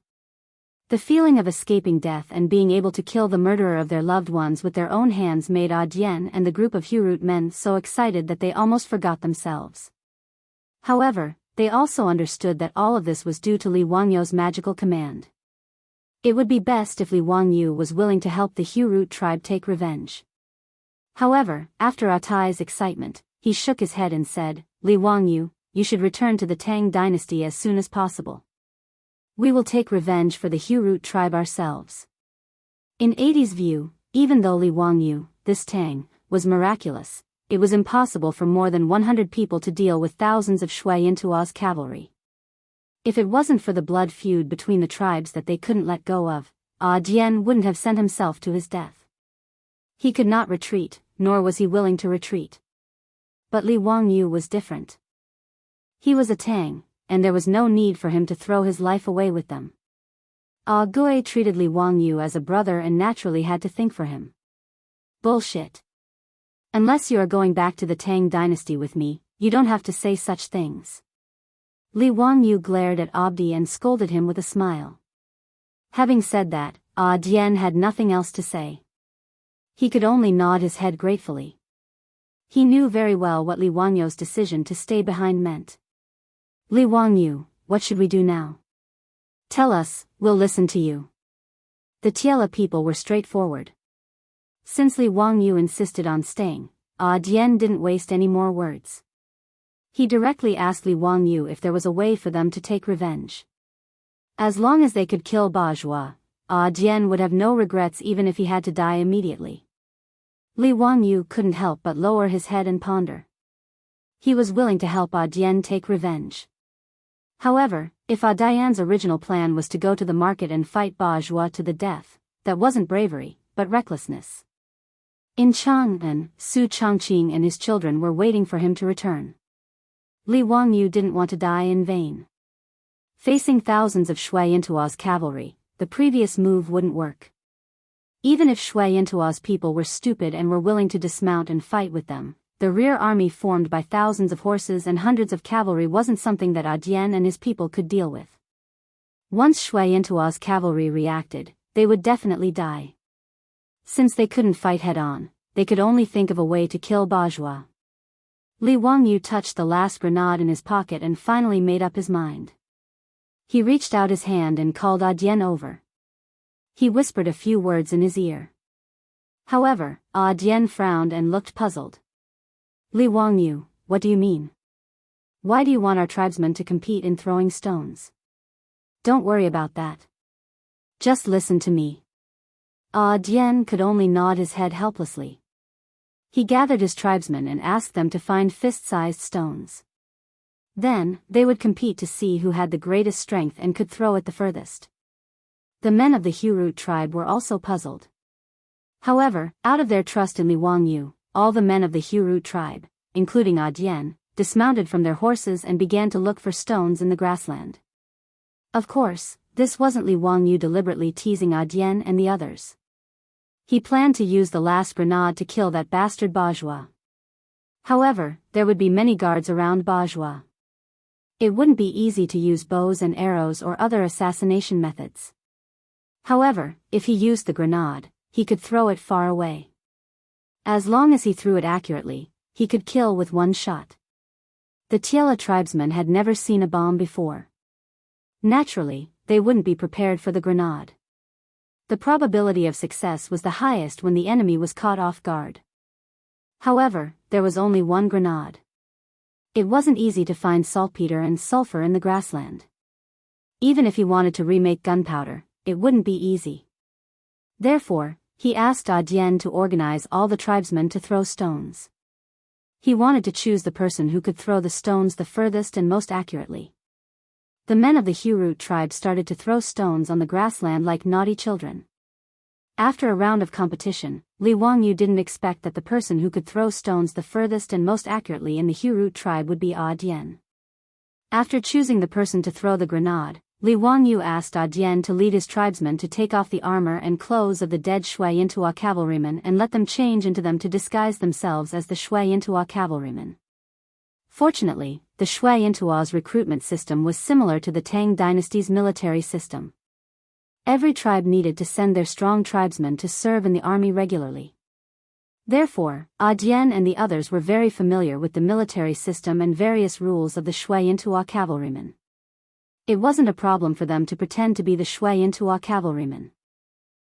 The feeling of escaping death and being able to kill the murderer of their loved ones with their own hands made Dian and the group of Hurut men so excited that they almost forgot themselves. However, they also understood that all of this was due to Li Wangyu's magical command. It would be best if Li Wangyu was willing to help the Hurut tribe take revenge. However, after Atai's excitement, he shook his head and said, "Li Wangyu, you should return to the Tang dynasty as soon as possible. We will take revenge for the Hurut tribe ourselves." In Adi's view, even though Li Wangyu, this Tang, was miraculous, it was impossible for more than 100 people to deal with thousands of Shui Intua's cavalry. If it wasn't for the blood feud between the tribes that they couldn't let go of, Dian wouldn't have sent himself to his death. He could not retreat, nor was he willing to retreat. But Li Wangyu was different. He was a Tang, and there was no need for him to throw his life away with them. Gui treated Li Wangyu as a brother and naturally had to think for him. Bullshit. Unless you are going back to the Tang dynasty with me, you don't have to say such things. Li Wangyu glared at Abdi and scolded him with a smile. Having said that, Dian had nothing else to say. He could only nod his head gratefully. He knew very well what Li Wangyu's decision to stay behind meant. "Li Wangyu, what should we do now? Tell us, we'll listen to you." The Tiela people were straightforward. Since Li Wangyu insisted on staying, Dian didn't waste any more words. He directly asked Li Wangyu if there was a way for them to take revenge. As long as they could kill Ba Zhua, Dian would have no regrets even if he had to die immediately. Li Wangyu couldn't help but lower his head and ponder. He was willing to help Dian take revenge. However, if Dian's original plan was to go to the market and fight Ba Zhua to the death, that wasn't bravery, but recklessness. In Chang'an, Su Changqing and his children were waiting for him to return. Li Wangyu didn't want to die in vain. Facing thousands of Shui Intua's cavalry, the previous move wouldn't work. Even if Shui Intua's people were stupid and were willing to dismount and fight with them, the rear army formed by thousands of horses and hundreds of cavalry wasn't something that Dian and his people could deal with. Once Shui Intua's cavalry reacted, they would definitely die. Since they couldn't fight head-on, they could only think of a way to kill Ba Zhua. Li Wangyu touched the last grenade in his pocket and finally made up his mind. He reached out his hand and called Dian over. He whispered a few words in his ear. However, Dian frowned and looked puzzled. "Li Wangyu, what do you mean? Why do you want our tribesmen to compete in throwing stones?" "Don't worry about that. Just listen to me." Dian could only nod his head helplessly. He gathered his tribesmen and asked them to find fist-sized stones. Then, they would compete to see who had the greatest strength and could throw it the furthest. The men of the Hurut tribe were also puzzled. However, out of their trust in Li Wangyu, all the men of the Hurut tribe, including Dian, dismounted from their horses and began to look for stones in the grassland. Of course, this wasn't Li Wangyu deliberately teasing Adian and the others. He planned to use the last grenade to kill that bastard bourgeois. However, there would be many guards around bourgeois. It wouldn't be easy to use bows and arrows or other assassination methods. However, if he used the grenade, he could throw it far away. As long as he threw it accurately, he could kill with one shot. The Tiela tribesmen had never seen a bomb before. Naturally, they wouldn't be prepared for the grenade. The probability of success was the highest when the enemy was caught off guard. However, there was only one grenade. It wasn't easy to find saltpeter and sulfur in the grassland. Even if he wanted to remake gunpowder, it wouldn't be easy. Therefore, he asked Adian to organize all the tribesmen to throw stones. He wanted to choose the person who could throw the stones the furthest and most accurately. The men of the Hurut tribe started to throw stones on the grassland like naughty children. After a round of competition, Li Wangyu didn't expect that the person who could throw stones the furthest and most accurately in the Hurut tribe would be Adian. After choosing the person to throw the grenade, Li Wangyu asked Adian to lead his tribesmen to take off the armor and clothes of the dead Shui Yintua cavalrymen and let them change into them to disguise themselves as the Shui Yintua cavalrymen. Fortunately, the Shui Yintua's recruitment system was similar to the Tang dynasty's military system. Every tribe needed to send their strong tribesmen to serve in the army regularly. Therefore, Adian and the others were very familiar with the military system and various rules of the Shui Yintua cavalrymen. It wasn't a problem for them to pretend to be the Shui Yintua cavalrymen.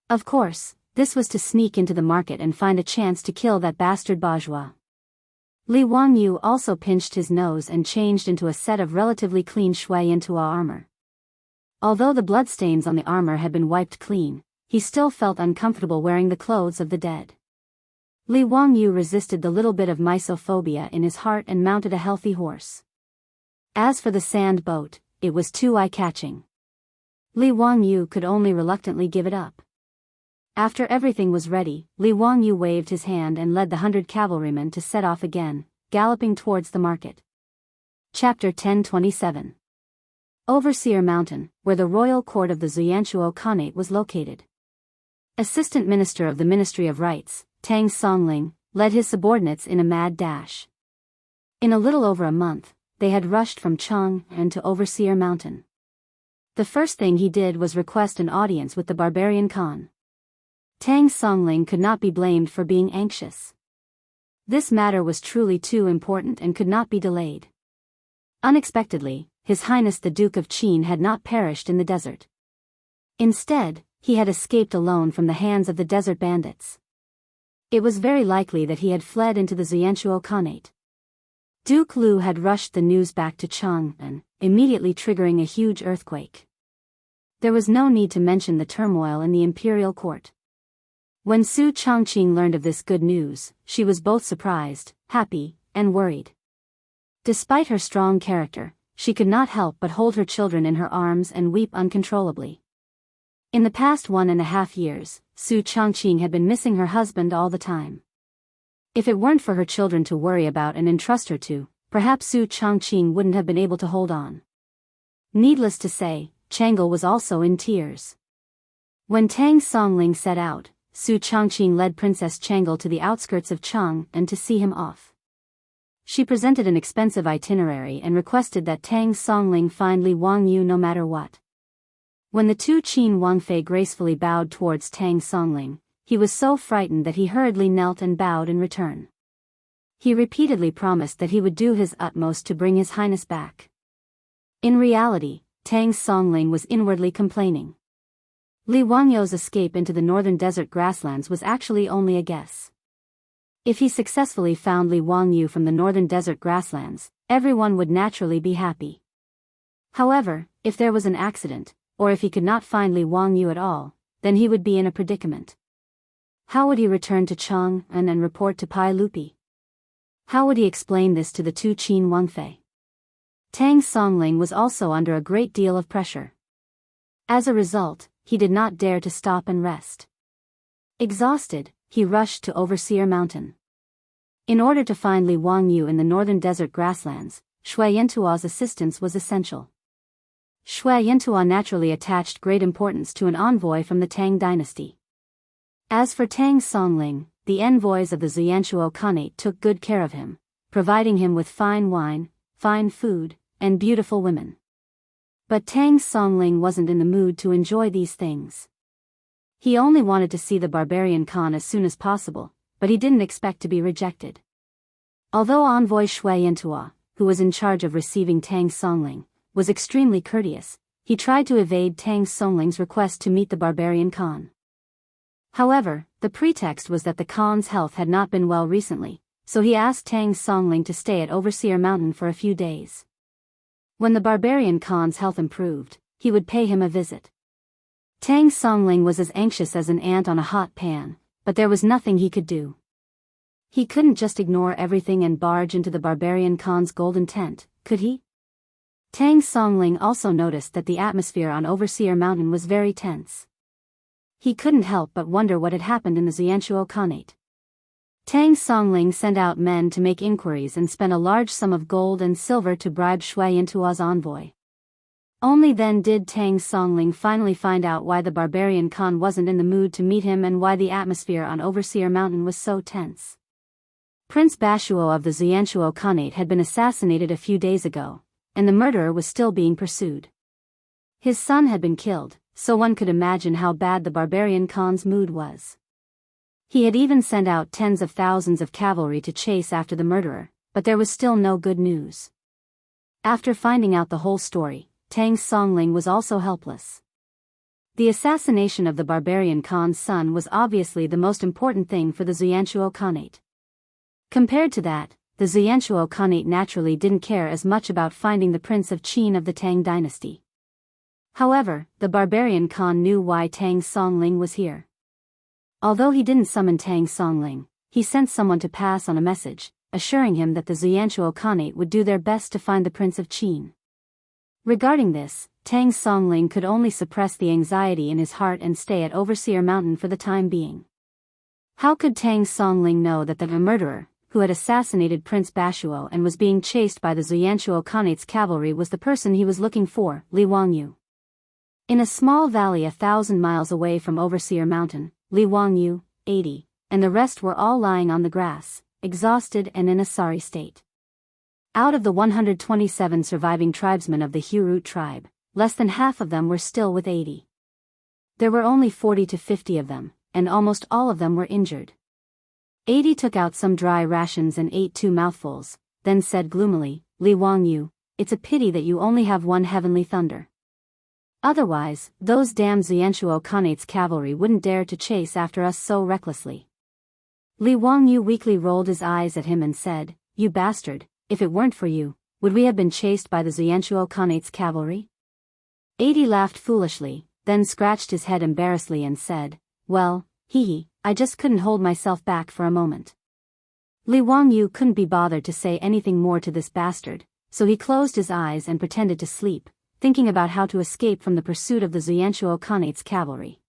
Of course, this was to sneak into the market and find a chance to kill that bastard bourgeois. Li Wangyu also pinched his nose and changed into a set of relatively clean Shui Yintua armor. Although the bloodstains on the armor had been wiped clean, he still felt uncomfortable wearing the clothes of the dead. Li Wangyu resisted the little bit of misophobia in his heart and mounted a healthy horse. As for the sand boat, it was too eye-catching. Li Wangyu could only reluctantly give it up. After everything was ready, Li Wangyu waved his hand and led the 100 cavalrymen to set off again, galloping towards the market. Chapter 1027. Overseer Mountain, where the royal court of the Zuyanchuo Khanate was located. Assistant Minister of the Ministry of Rights, Tang Songling, led his subordinates in a mad dash. In a little over a month, they had rushed from Chang'an to Overseer Mountain. The first thing he did was request an audience with the barbarian Khan. Tang Songling could not be blamed for being anxious. This matter was truly too important and could not be delayed. Unexpectedly, His Highness the Duke of Qin had not perished in the desert. Instead, he had escaped alone from the hands of the desert bandits. It was very likely that he had fled into the Zuyanchuo Khanate. Duke Lu had rushed the news back to Chang'an, immediately triggering a huge earthquake. There was no need to mention the turmoil in the imperial court. When Su Chongqing learned of this good news, she was both surprised, happy, and worried. Despite her strong character, she could not help but hold her children in her arms and weep uncontrollably. In the past 1.5 years, Su Chongqing had been missing her husband all the time. If it weren't for her children to worry about and entrust her to, perhaps Su Chongqing wouldn't have been able to hold on. Needless to say, Changle was also in tears. When Tang Songling set out, Su Chongqing led Princess Changle to the outskirts of Chang'an to see him off. She presented an expensive itinerary and requested that Tang Songling find Li Wangyu no matter what. When the two Qin Wangfei gracefully bowed towards Tang Songling, he was so frightened that he hurriedly knelt and bowed in return. He repeatedly promised that he would do his utmost to bring His Highness back. In reality, Tang Songling was inwardly complaining. Li Wangyu's escape into the northern desert grasslands was actually only a guess. If he successfully found Li Wangyu from the northern desert grasslands, everyone would naturally be happy. However, if there was an accident, or if he could not find Li Wangyu at all, then he would be in a predicament. How would he return to Chang'an and report to Pai Lupi? How would he explain this to the two Qin Wangfei? Tang Songling was also under a great deal of pressure. As a result, he did not dare to stop and rest. Exhausted, he rushed to Overseer Mountain. In order to find Li Wangyu in the northern desert grasslands, Shui Yantua's assistance was essential. Shui Yantua naturally attached great importance to an envoy from the Tang dynasty. As for Tang Songling, the envoys of the Xuanchuo Khanate took good care of him, providing him with fine wine, fine food, and beautiful women. But Tang Songling wasn't in the mood to enjoy these things. He only wanted to see the barbarian Khan as soon as possible, but he didn't expect to be rejected. Although envoy Shui Yantua, who was in charge of receiving Tang Songling, was extremely courteous, he tried to evade Tang Songling's request to meet the barbarian Khan. However, the pretext was that the Khan's health had not been well recently, so he asked Tang Songling to stay at Overseer Mountain for a few days. When the barbarian Khan's health improved, he would pay him a visit. Tang Songling was as anxious as an ant on a hot pan, but there was nothing he could do. He couldn't just ignore everything and barge into the barbarian Khan's golden tent, could he? Tang Songling also noticed that the atmosphere on Overseer Mountain was very tense. He couldn't help but wonder what had happened in the Xuanchuo Khanate. Tang Songling sent out men to make inquiries and spent a large sum of gold and silver to bribe Shui Yantua's envoy. Only then did Tang Songling finally find out why the barbarian Khan wasn't in the mood to meet him and why the atmosphere on Overseer Mountain was so tense. Prince Bashuo of the Xuanchuo Khanate had been assassinated a few days ago, and the murderer was still being pursued. His son had been killed, so one could imagine how bad the barbarian Khan's mood was. He had even sent out tens of thousands of cavalry to chase after the murderer, but there was still no good news. After finding out the whole story, Tang Songling was also helpless. The assassination of the barbarian Khan's son was obviously the most important thing for the Xuanchuo Khanate. Compared to that, the Xuanchuo Khanate naturally didn't care as much about finding the Prince of Qin of the Tang dynasty. However, the barbarian Khan knew why Tang Songling was here. Although he didn't summon Tang Songling, he sent someone to pass on a message, assuring him that the Xuanchuo Khanate would do their best to find the Prince of Qin. Regarding this, Tang Songling could only suppress the anxiety in his heart and stay at Overseer Mountain for the time being. How could Tang Songling know that the murderer, who had assassinated Prince Bashuo and was being chased by the Xuanchuo Khanate's cavalry, was the person he was looking for, Li Wangyu? In a small valley 1,000 miles away from Overseer Mountain, Li Wangyu, 80, and the rest were all lying on the grass, exhausted and in a sorry state. Out of the 127 surviving tribesmen of the Hurut tribe, less than half of them were still with 80. There were only 40 to 50 of them, and almost all of them were injured. 80 took out some dry rations and ate 2 mouthfuls, then said gloomily, Li Wangyu, it's a pity that you only have one heavenly thunder. Otherwise, those damn Xuanchuo Khanate's cavalry wouldn't dare to chase after us so recklessly. Li Wangyu weakly rolled his eyes at him and said, You bastard, if it weren't for you, would we have been chased by the Xuanchuo Khanate's cavalry? 80 laughed foolishly, then scratched his head embarrassedly and said, Well, I just couldn't hold myself back for a moment. Li Wangyu couldn't be bothered to say anything more to this bastard, so he closed his eyes and pretended to sleep, thinking about how to escape from the pursuit of the Xuanchuo Khanate's cavalry.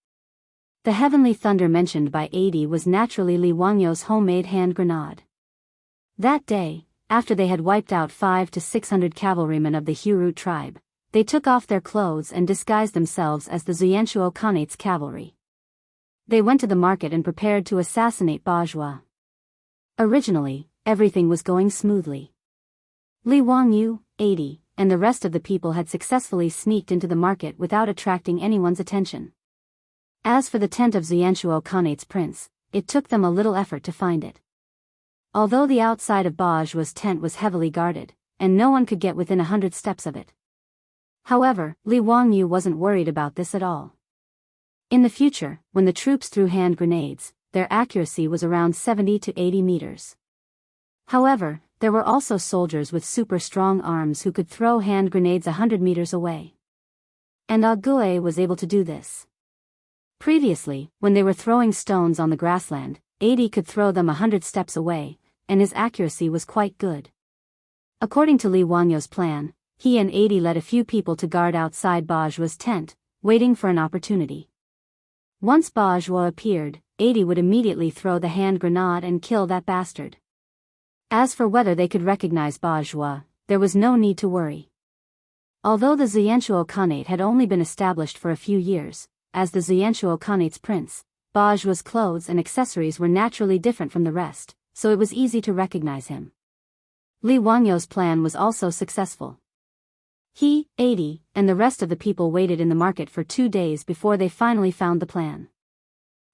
The heavenly thunder mentioned by 80 was naturally Li Wangyu's homemade hand grenade. That day, after they had wiped out 500 to 600 cavalrymen of the Hurut tribe, they took off their clothes and disguised themselves as the Xuanchuo Khanate's cavalry. They went to the market and prepared to assassinate Bajwa. Originally, everything was going smoothly. Li Wangyu, 80, and the rest of the people had successfully sneaked into the market without attracting anyone's attention. As for the tent of Xuanchuo Khanate's prince, it took them a little effort to find it. Although the outside of Bajwa's tent was heavily guarded, and no one could get within 100 steps of it. However, Li Wangyu wasn't worried about this at all. In the future, when the troops threw hand grenades, their accuracy was around 70 to 80 meters. However, there were also soldiers with super strong arms who could throw hand grenades 100 meters away. And Ague was able to do this. Previously, when they were throwing stones on the grassland, 80 could throw them 100 steps away, and his accuracy was quite good. According to Li Wangyu's plan, he and 80 led a few people to guard outside Bajwa's tent, waiting for an opportunity. Once Bajwa appeared, 80 would immediately throw the hand grenade and kill that bastard. As for whether they could recognize Bajwa, there was no need to worry. Although the Xianchuo Khanate had only been established for a few years, as the Xianchuo Khanate's prince, Bajwa's clothes and accessories were naturally different from the rest, so it was easy to recognize him. Li Wangyou's plan was also successful. He, 80, and the rest of the people waited in the market for 2 days before they finally found the plan.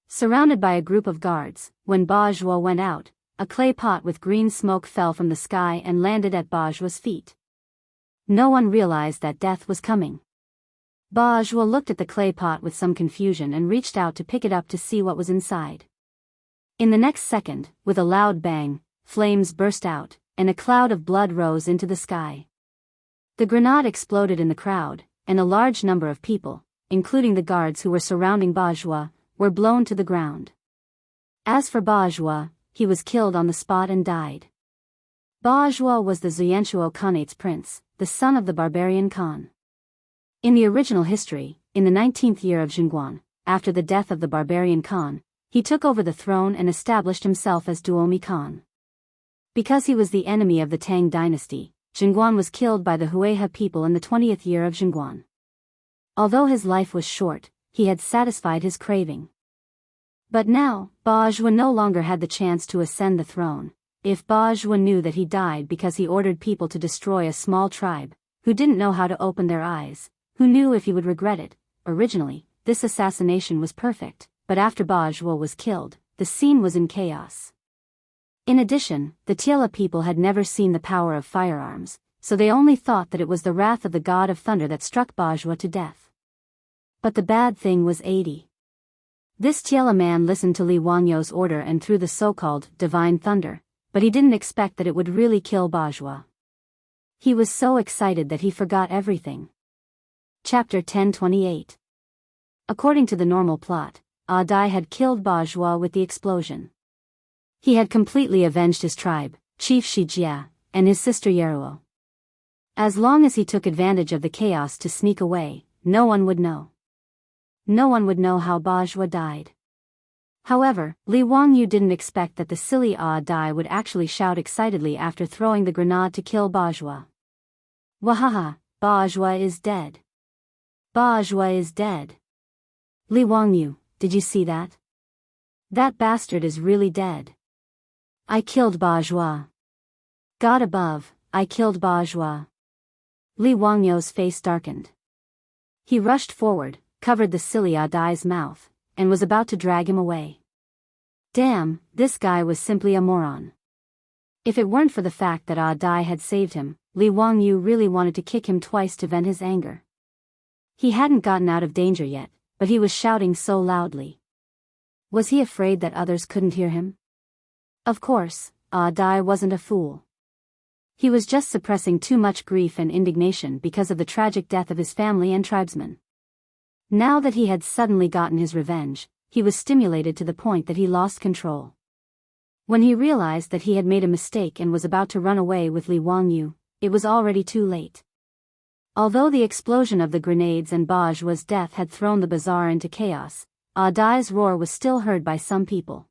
Surrounded by a group of guards, when Bajwa went out, a clay pot with green smoke fell from the sky and landed at Bajwa's feet. No one realized that death was coming. Bajwa looked at the clay pot with some confusion and reached out to pick it up to see what was inside. In the next second, with a loud bang, flames burst out, and a cloud of blood rose into the sky. The grenade exploded in the crowd, and a large number of people, including the guards who were surrounding Bajwa, were blown to the ground. As for Bajwa, he was killed on the spot and died. Bajwa was the Xianchuo Khanate's prince, the son of the barbarian Khan. In the original history, in the 19th year of Jingguan, after the death of the barbarian Khan, he took over the throne and established himself as Duomi Khan. Because he was the enemy of the Tang dynasty, Jingguan was killed by the Huihe people in the 20th year of Jingguan. Although his life was short, he had satisfied his craving. But now, Bajwa no longer had the chance to ascend the throne. If Bajwa knew that he died because he ordered people to destroy a small tribe, who didn't know how to open their eyes, who knew if he would regret it. Originally, this assassination was perfect, but after Bajwa was killed, the scene was in chaos. In addition, the Tiela people had never seen the power of firearms, so they only thought that it was the wrath of the god of thunder that struck Bajwa to death. But the bad thing was 80. This Tiela man listened to Li Wangyou's order and threw the so-called divine thunder, but he didn't expect that it would really kill Bajwa. He was so excited that he forgot everything. Chapter 1028. According to the normal plot, Dai had killed Bajwa with the explosion. He had completely avenged his tribe, Chief Shijia, and his sister Yeruo. As long as he took advantage of the chaos to sneak away, no one would know. No one would know how Bajwa died. However, Li Wangyou didn't expect that the silly Dai would actually shout excitedly after throwing the grenade to kill Bajwa. Wahaha, Bajwa is dead. Bajwa is dead. Li Wangyou, did you see that? That bastard is really dead. I killed Bajwa. God above, I killed Bajwa. Li Wangyou's face darkened. He rushed forward, covered the silly Dai's mouth, and was about to drag him away. Damn, this guy was simply a moron. If it weren't for the fact that Dai had saved him, Li Wangyou really wanted to kick him twice to vent his anger. He hadn't gotten out of danger yet, but he was shouting so loudly. Was he afraid that others couldn't hear him? Of course, Dai wasn't a fool. He was just suppressing too much grief and indignation because of the tragic death of his family and tribesmen. Now that he had suddenly gotten his revenge, he was stimulated to the point that he lost control. When he realized that he had made a mistake and was about to run away with Li Wangyou, it was already too late. Although the explosion of the grenades and Bajwa's death had thrown the bazaar into chaos, Dai's roar was still heard by some people.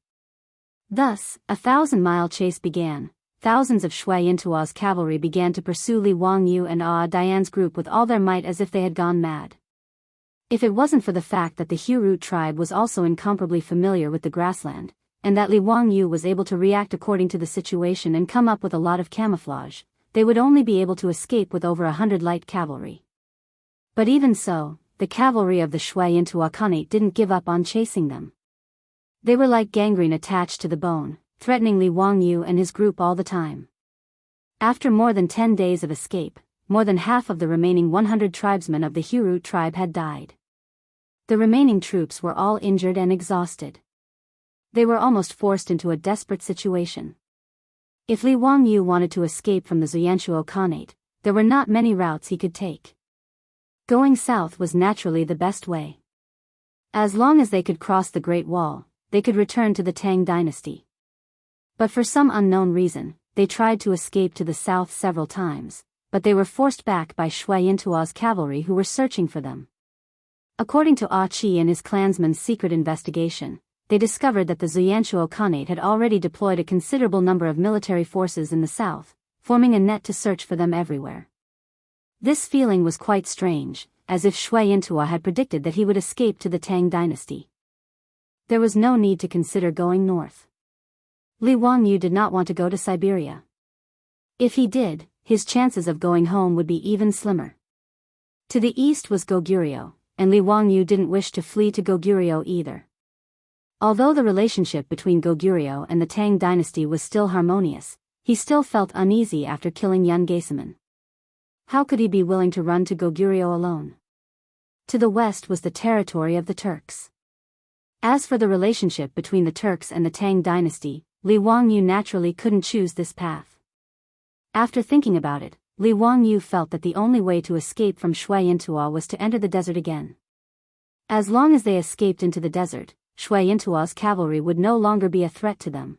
Thus, a 1,000-mile chase began. Thousands of Shui Yintua's cavalry began to pursue Li Wangyou and Dian's group with all their might as if they had gone mad. If it wasn't for the fact that the Huru tribe was also incomparably familiar with the grassland, and that Li Wangyou was able to react according to the situation and come up with a lot of camouflage, they would only be able to escape with over 100 light cavalry. But even so, the cavalry of the Shui Yintua Khanate didn't give up on chasing them. They were like gangrene attached to the bone, threatening Li Wangyou and his group all the time. After more than 10 days of escape, more than half of the remaining 100 tribesmen of the Huru tribe had died. The remaining troops were all injured and exhausted. They were almost forced into a desperate situation. If Li Wangyou wanted to escape from the Xianchuo Khanate, there were not many routes he could take. Going south was naturally the best way. As long as they could cross the Great Wall, they could return to the Tang dynasty. But for some unknown reason, they tried to escape to the south several times, but they were forced back by Shui Yintua's cavalry who were searching for them. According to Chi and his clansmen's secret investigation, they discovered that the Zuyantuo Khanate had already deployed a considerable number of military forces in the south, forming a net to search for them everywhere. This feeling was quite strange, as if Shui Yintua had predicted that he would escape to the Tang dynasty. There was no need to consider going north. Li Wangyu did not want to go to Siberia. If he did, his chances of going home would be even slimmer. To the east was Goguryeo, and Li Wangyu didn't wish to flee to Goguryeo either. Although the relationship between Goguryeo and the Tang dynasty was still harmonious, he still felt uneasy after killing Yun Gaesaman. How could he be willing to run to Goguryeo alone? To the west was the territory of the Turks. As for the relationship between the Turks and the Tang dynasty, Li Wangyu naturally couldn't choose this path. After thinking about it, Li Wangyu felt that the only way to escape from Shui Yintua was to enter the desert again. As long as they escaped into the desert, Shui Yintua's cavalry would no longer be a threat to them.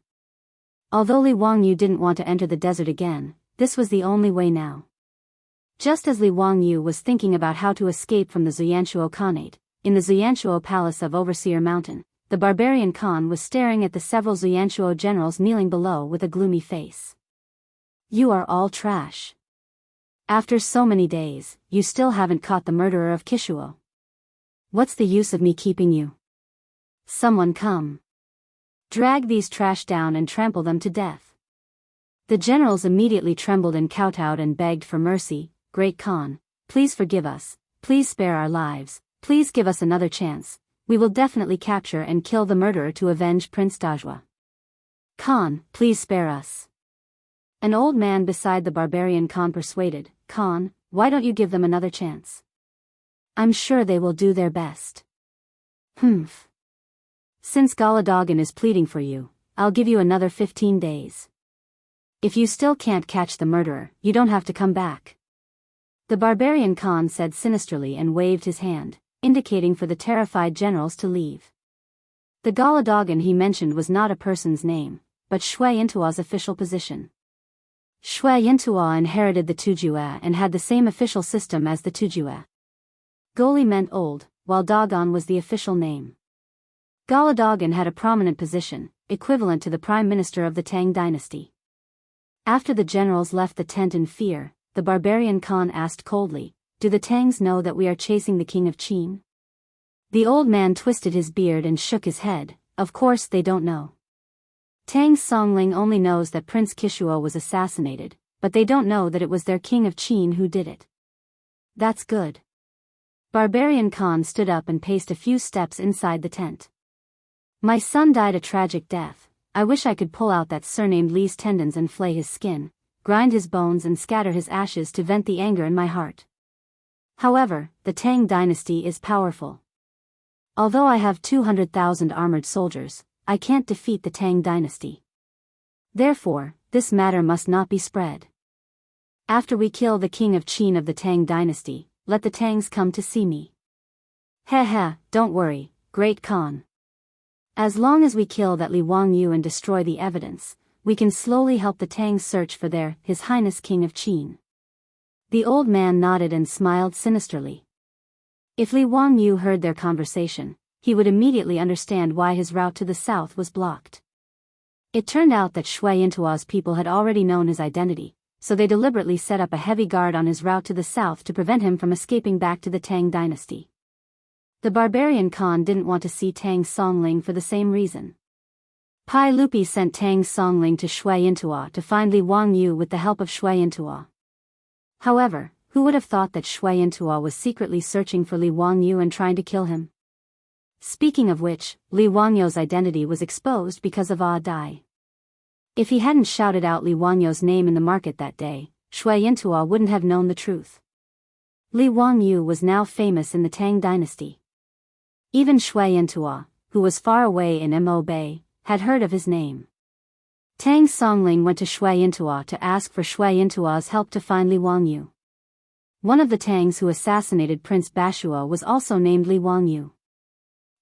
Although Li Wangyu didn't want to enter the desert again, this was the only way now. Just as Li Wangyu was thinking about how to escape from the Zuyantuo Khanate, in the Zuyantuo Palace of Overseer Mountain, the barbarian Khan was staring at the several Zuyantuo generals kneeling below with a gloomy face. You are all trash. After so many days, you still haven't caught the murderer of Kishuo. What's the use of me keeping you? Someone come. Drag these trash down and trample them to death. The generals immediately trembled and kowtowed and begged for mercy. Great Khan, please forgive us, please spare our lives, please give us another chance, we will definitely capture and kill the murderer to avenge Prince Dajua. Khan, please spare us. An old man beside the barbarian Khan persuaded, Khan, why don't you give them another chance? I'm sure they will do their best. Humph. Since Galadogan is pleading for you, I'll give you another 15 days. If you still can't catch the murderer, you don't have to come back. The barbarian Khan said sinisterly and waved his hand, indicating for the terrified generals to leave. The Galadogan he mentioned was not a person's name, but Shui Yintua's official position. Shui Yintua inherited the Tujue and had the same official system as the Tujue. Goli meant old, while Dogon was the official name. Galadogan had a prominent position, equivalent to the prime minister of the Tang dynasty. After the generals left the tent in fear, the barbarian Khan asked coldly, do the Tangs know that we are chasing the king of Qin? The old man twisted his beard and shook his head, of course they don't know. Tang Songling only knows that Prince Kishuo was assassinated, but they don't know that it was their king of Qin who did it. That's good. Barbarian Khan stood up and paced a few steps inside the tent. My son died a tragic death. I wish I could pull out that surnamed Li's tendons and flay his skin, grind his bones and scatter his ashes to vent the anger in my heart. However, the Tang dynasty is powerful. Although I have 200,000 armored soldiers, I can't defeat the Tang dynasty. Therefore, this matter must not be spread. After we kill the king of Qin of the Tang dynasty, let the Tangs come to see me. Heh, don't worry, Great Khan. As long as we kill that Li Wangyu and destroy the evidence, we can slowly help the Tangs search for His Highness King of Qin. The old man nodded and smiled sinisterly. If Li Wangyu heard their conversation, he would immediately understand why his route to the south was blocked. It turned out that Shui Yintua's people had already known his identity, so they deliberately set up a heavy guard on his route to the south to prevent him from escaping back to the Tang dynasty. The barbarian Khan didn't want to see Tang Songling for the same reason. Pai Lupi sent Tang Songling to Shui Yintua to find Li Wangyu with the help of Shui Yintua. However, who would have thought that Shui Yintua was secretly searching for Li Wangyu and trying to kill him? Speaking of which, Li Wangyu's identity was exposed because of Dai. If he hadn't shouted out Li Wangyu's name in the market that day, Shui Yintua wouldn't have known the truth. Li Wangyu was now famous in the Tang dynasty. Even Shui Yintua, who was far away in Mo Bay, had heard of his name. Tang Songling went to Shui Yintua to ask for Shui Yintua's help to find Li Wangyu. One of the Tangs who assassinated Prince Bashuo was also named Li Wangyu.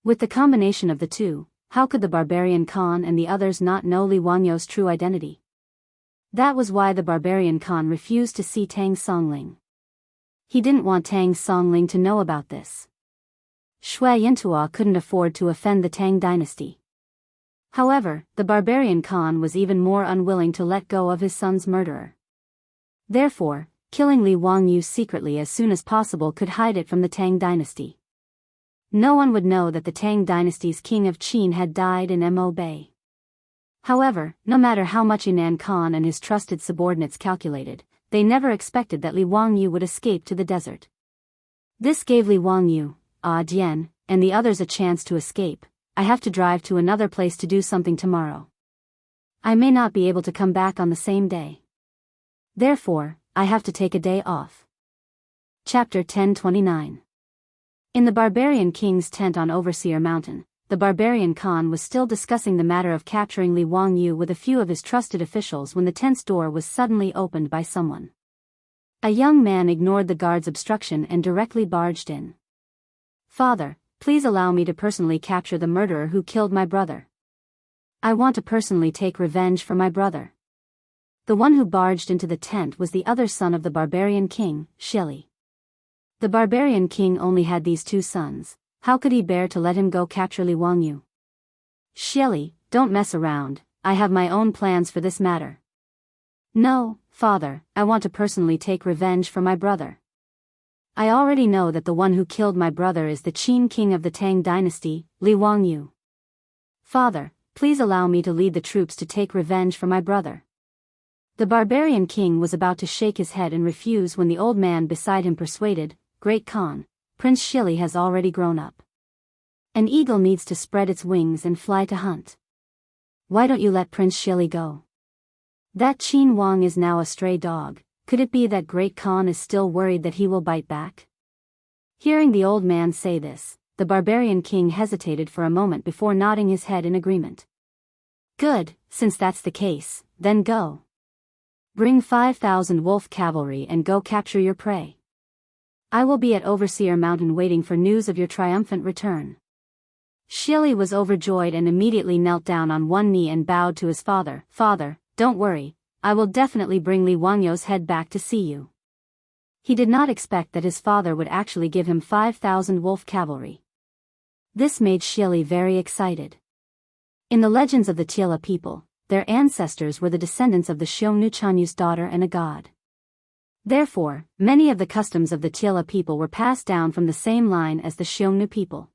With the combination of the two, how could the barbarian Khan and the others not know Li Wangyu's true identity? That was why the barbarian Khan refused to see Tang Songling. He didn't want Tang Songling to know about this. Shui Yintua couldn't afford to offend the Tang dynasty. However, the barbarian Khan was even more unwilling to let go of his son's murderer. Therefore, killing Li Wangyu secretly as soon as possible could hide it from the Tang dynasty. No one would know that the Tang dynasty's king of Qin had died in Mo Bay. However, no matter how much Yinan Khan and his trusted subordinates calculated, they never expected that Li Wangyu would escape to the desert. This gave Li Wangyu, Dian, and the others a chance to escape. I have to drive to another place to do something tomorrow. I may not be able to come back on the same day. Therefore, I have to take a day off. Chapter 1029. In the barbarian king's tent on Overseer Mountain, the barbarian Khan was still discussing the matter of capturing Li Wangyu with a few of his trusted officials when the tent's door was suddenly opened by someone. A young man ignored the guard's obstruction and directly barged in. "Father, please allow me to personally capture the murderer who killed my brother. I want to personally take revenge for my brother." The one who barged into the tent was the other son of the barbarian king, Shili. The barbarian king only had these two sons. How could he bear to let him go capture Li Wangyu? "Shili, don't mess around, I have my own plans for this matter." "No, father, I want to personally take revenge for my brother. I already know that the one who killed my brother is the Qin king of the Tang dynasty, Li Wangyu. Father, please allow me to lead the troops to take revenge for my brother." The barbarian king was about to shake his head and refuse when the old man beside him persuaded, "Great Khan, Prince Shili has already grown up. An eagle needs to spread its wings and fly to hunt. Why don't you let Prince Shili go? That Qin Wang is now a stray dog. Could it be that Great Khan is still worried that he will bite back?" Hearing the old man say this, the barbarian king hesitated for a moment before nodding his head in agreement. "Good, since that's the case, then go. Bring 5,000 wolf cavalry and go capture your prey. I will be at Overseer Mountain waiting for news of your triumphant return." Shili was overjoyed and immediately knelt down on one knee and bowed to his father. "Father, don't worry, I will definitely bring Li Wangyu's head back to see you." He did not expect that his father would actually give him 5,000 wolf cavalry. This made Shili very excited. In the legends of the Tiela people, their ancestors were the descendants of the Xiongnu Chanyu's daughter and a god. Therefore, many of the customs of the Tiela people were passed down from the same line as the Xiongnu people.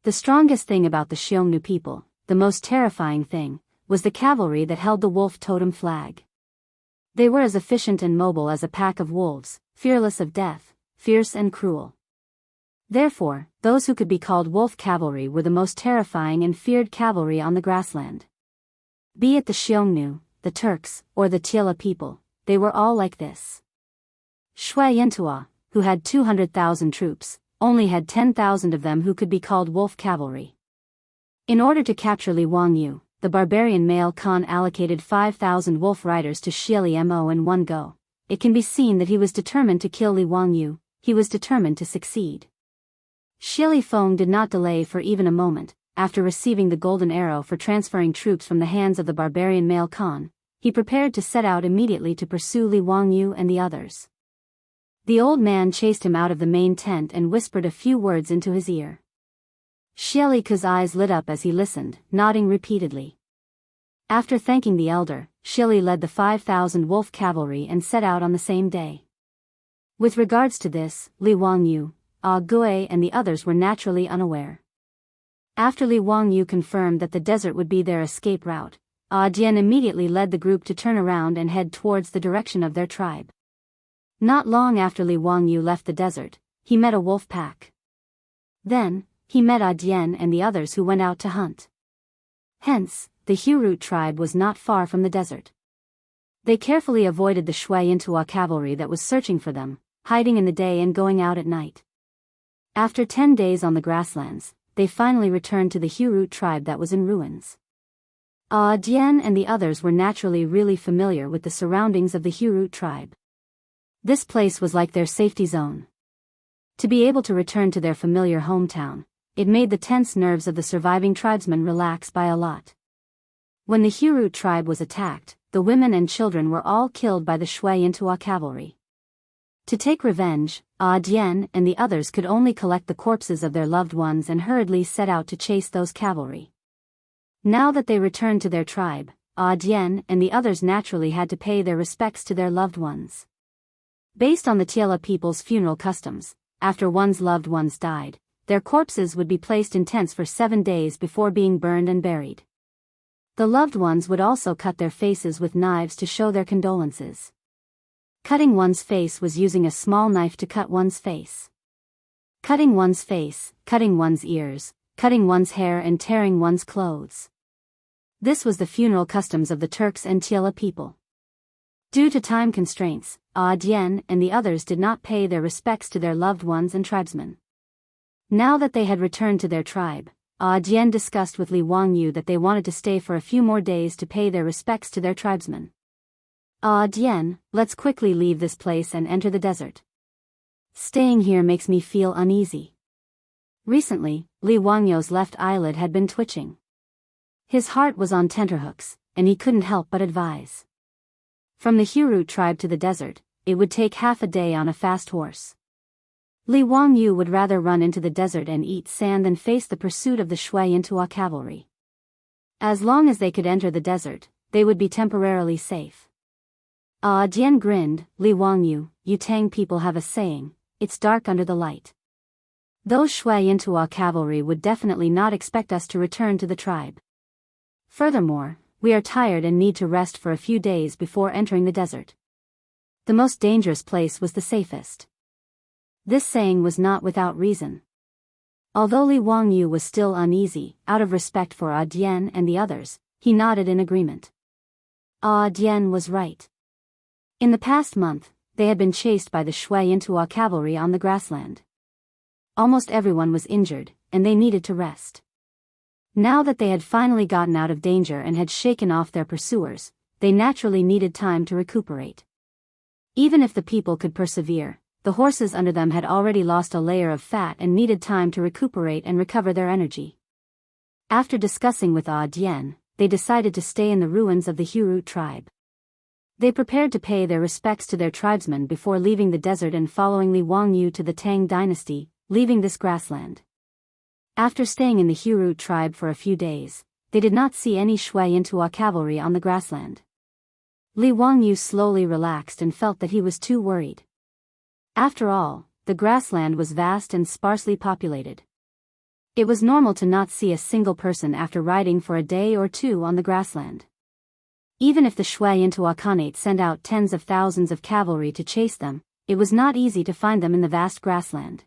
The strongest thing about the Xiongnu people, the most terrifying thing, was the cavalry that held the wolf totem flag. They were as efficient and mobile as a pack of wolves, fearless of death, fierce and cruel. Therefore, those who could be called wolf cavalry were the most terrifying and feared cavalry on the grassland. Be it the Xiongnu, the Turks, or the Tiela people, they were all like this. Shui Yintua, who had 200,000 troops, only had 10,000 of them who could be called wolf cavalry. In order to capture Li Wangyu, the barbarian male Khan allocated 5,000 wolf riders to Shili Mo in one go. It can be seen that he was determined to kill Li Wangyu, he was determined to succeed. Shili Feng did not delay for even a moment. After receiving the golden arrow for transferring troops from the hands of the barbarian male Khan, he prepared to set out immediately to pursue Li Wangyu and the others. The old man chased him out of the main tent and whispered a few words into his ear. Shili Ke's eyes lit up as he listened, nodding repeatedly. After thanking the elder, Shili led the 5,000 wolf cavalry and set out on the same day. With regards to this, Li Wangyu, Gui and the others were naturally unaware. After Li Wangyu confirmed that the desert would be their escape route, Dian immediately led the group to turn around and head towards the direction of their tribe. Not long after Li Wangyu left the desert, he met a wolf pack. Then, he met Dian and the others who went out to hunt. Hence, the Hurut tribe was not far from the desert. They carefully avoided the Shui Yintua cavalry that was searching for them, hiding in the day and going out at night. After 10 days on the grasslands, they finally returned to the Hurut tribe that was in ruins. Dian and the others were naturally really familiar with the surroundings of the Hurut tribe. This place was like their safety zone. To be able to return to their familiar hometown, it made the tense nerves of the surviving tribesmen relax by a lot. When the Hurut tribe was attacked, the women and children were all killed by the Shui Yintua cavalry. To take revenge, Dian and the others could only collect the corpses of their loved ones and hurriedly set out to chase those cavalry. Now that they returned to their tribe, Dian and the others naturally had to pay their respects to their loved ones. Based on the Tiela people's funeral customs, after one's loved ones died, their corpses would be placed in tents for 7 days before being burned and buried. The loved ones would also cut their faces with knives to show their condolences. Cutting one's face was using a small knife to cut one's face. Cutting one's face, cutting one's ears, cutting one's hair and tearing one's clothes. This was the funeral customs of the Turks and Tiela people. Due to time constraints, Dian and the others did not pay their respects to their loved ones and tribesmen. Now that they had returned to their tribe, Dian discussed with Li Wangyu that they wanted to stay for a few more days to pay their respects to their tribesmen. Dian, let's quickly leave this place and enter the desert. Staying here makes me feel uneasy. Recently, Li Wangyu's left eyelid had been twitching. His heart was on tenterhooks, and he couldn't help but advise. From the Hurut tribe to the desert, it would take half a day on a fast horse. Li Wangyu would rather run into the desert and eat sand than face the pursuit of the Shui Yintua cavalry. As long as they could enter the desert, they would be temporarily safe. Dian grinned. Li Wangyu, you Tang people have a saying, it's dark under the light. Those Shui Yintua cavalry would definitely not expect us to return to the tribe. Furthermore, we are tired and need to rest for a few days before entering the desert. The most dangerous place was the safest. This saying was not without reason. Although Li Wangyu was still uneasy, out of respect for Dian and the others, he nodded in agreement. Dian was right. In the past month, they had been chased by the Shui Yintua cavalry on the grassland. Almost everyone was injured, and they needed to rest. Now that they had finally gotten out of danger and had shaken off their pursuers, they naturally needed time to recuperate. Even if the people could persevere, the horses under them had already lost a layer of fat and needed time to recuperate and recover their energy. After discussing with Dian, they decided to stay in the ruins of the Hurut tribe. They prepared to pay their respects to their tribesmen before leaving the desert and following Li Wangyu to the Tang dynasty, leaving this grassland. After staying in the Hurut tribe for a few days, they did not see any Shui Yintua cavalry on the grassland. Li Wangyu slowly relaxed and felt that he was too worried. After all, the grassland was vast and sparsely populated. It was normal to not see a single person after riding for a day or two on the grassland. Even if the Shui Yintua Khanate sent out tens of thousands of cavalry to chase them, it was not easy to find them in the vast grassland.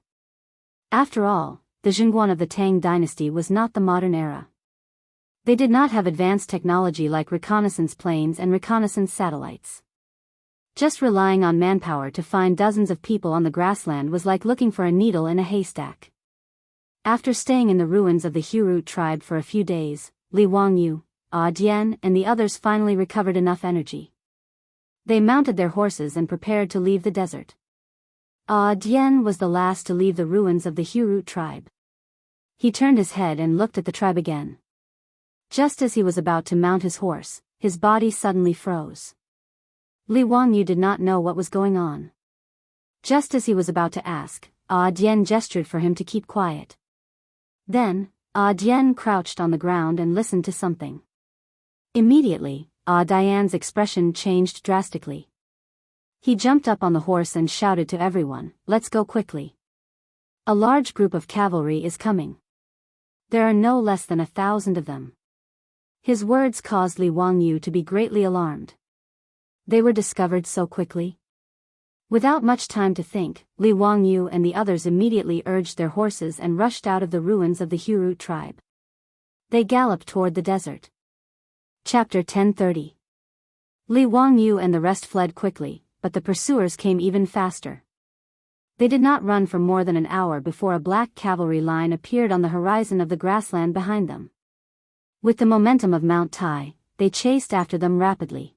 After all, the Zhongguan of the Tang dynasty was not the modern era. They did not have advanced technology like reconnaissance planes and reconnaissance satellites. Just relying on manpower to find dozens of people on the grassland was like looking for a needle in a haystack. After staying in the ruins of the Hurut tribe for a few days, Li Wangyu, Dian and the others finally recovered enough energy. They mounted their horses and prepared to leave the desert. Dian was the last to leave the ruins of the Hurut tribe. He turned his head and looked at the tribe again. Just as he was about to mount his horse, his body suddenly froze. Li Wangyu did not know what was going on. Just as he was about to ask, Dian gestured for him to keep quiet. Then, Dian crouched on the ground and listened to something. Immediately, Dian's expression changed drastically. He jumped up on the horse and shouted to everyone, "Let's go quickly. A large group of cavalry is coming. There are no less than 1,000 of them." His words caused Li Wangyu to be greatly alarmed. They were discovered so quickly. Without much time to think, Li Wangyu and the others immediately urged their horses and rushed out of the ruins of the Hurut tribe. They galloped toward the desert. Chapter 1030. Li Wangyu and the rest fled quickly, but the pursuers came even faster. They did not run for more than an hour before a black cavalry line appeared on the horizon of the grassland behind them. With the momentum of Mount Tai, they chased after them rapidly.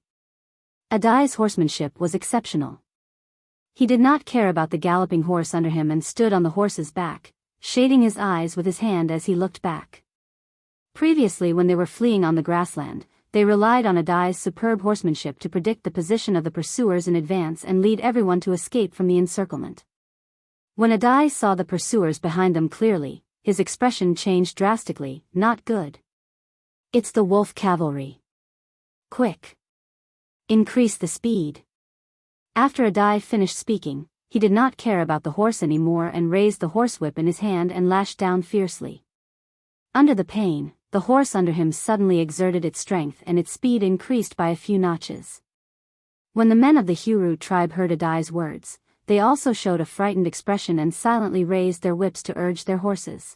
Adai's horsemanship was exceptional. He did not care about the galloping horse under him and stood on the horse's back, shading his eyes with his hand as he looked back. Previously, when they were fleeing on the grassland, they relied on Adai's superb horsemanship to predict the position of the pursuers in advance and lead everyone to escape from the encirclement. When Adai saw the pursuers behind them clearly, his expression changed drastically. "Not good." It's the wolf cavalry. Quick! Increase the speed. After Adai finished speaking, he did not care about the horse anymore and raised the horsewhip in his hand and lashed down fiercely. Under the pain, the horse under him suddenly exerted its strength and its speed increased by a few notches. When the men of the Huru tribe heard Adai's words, they also showed a frightened expression and silently raised their whips to urge their horses.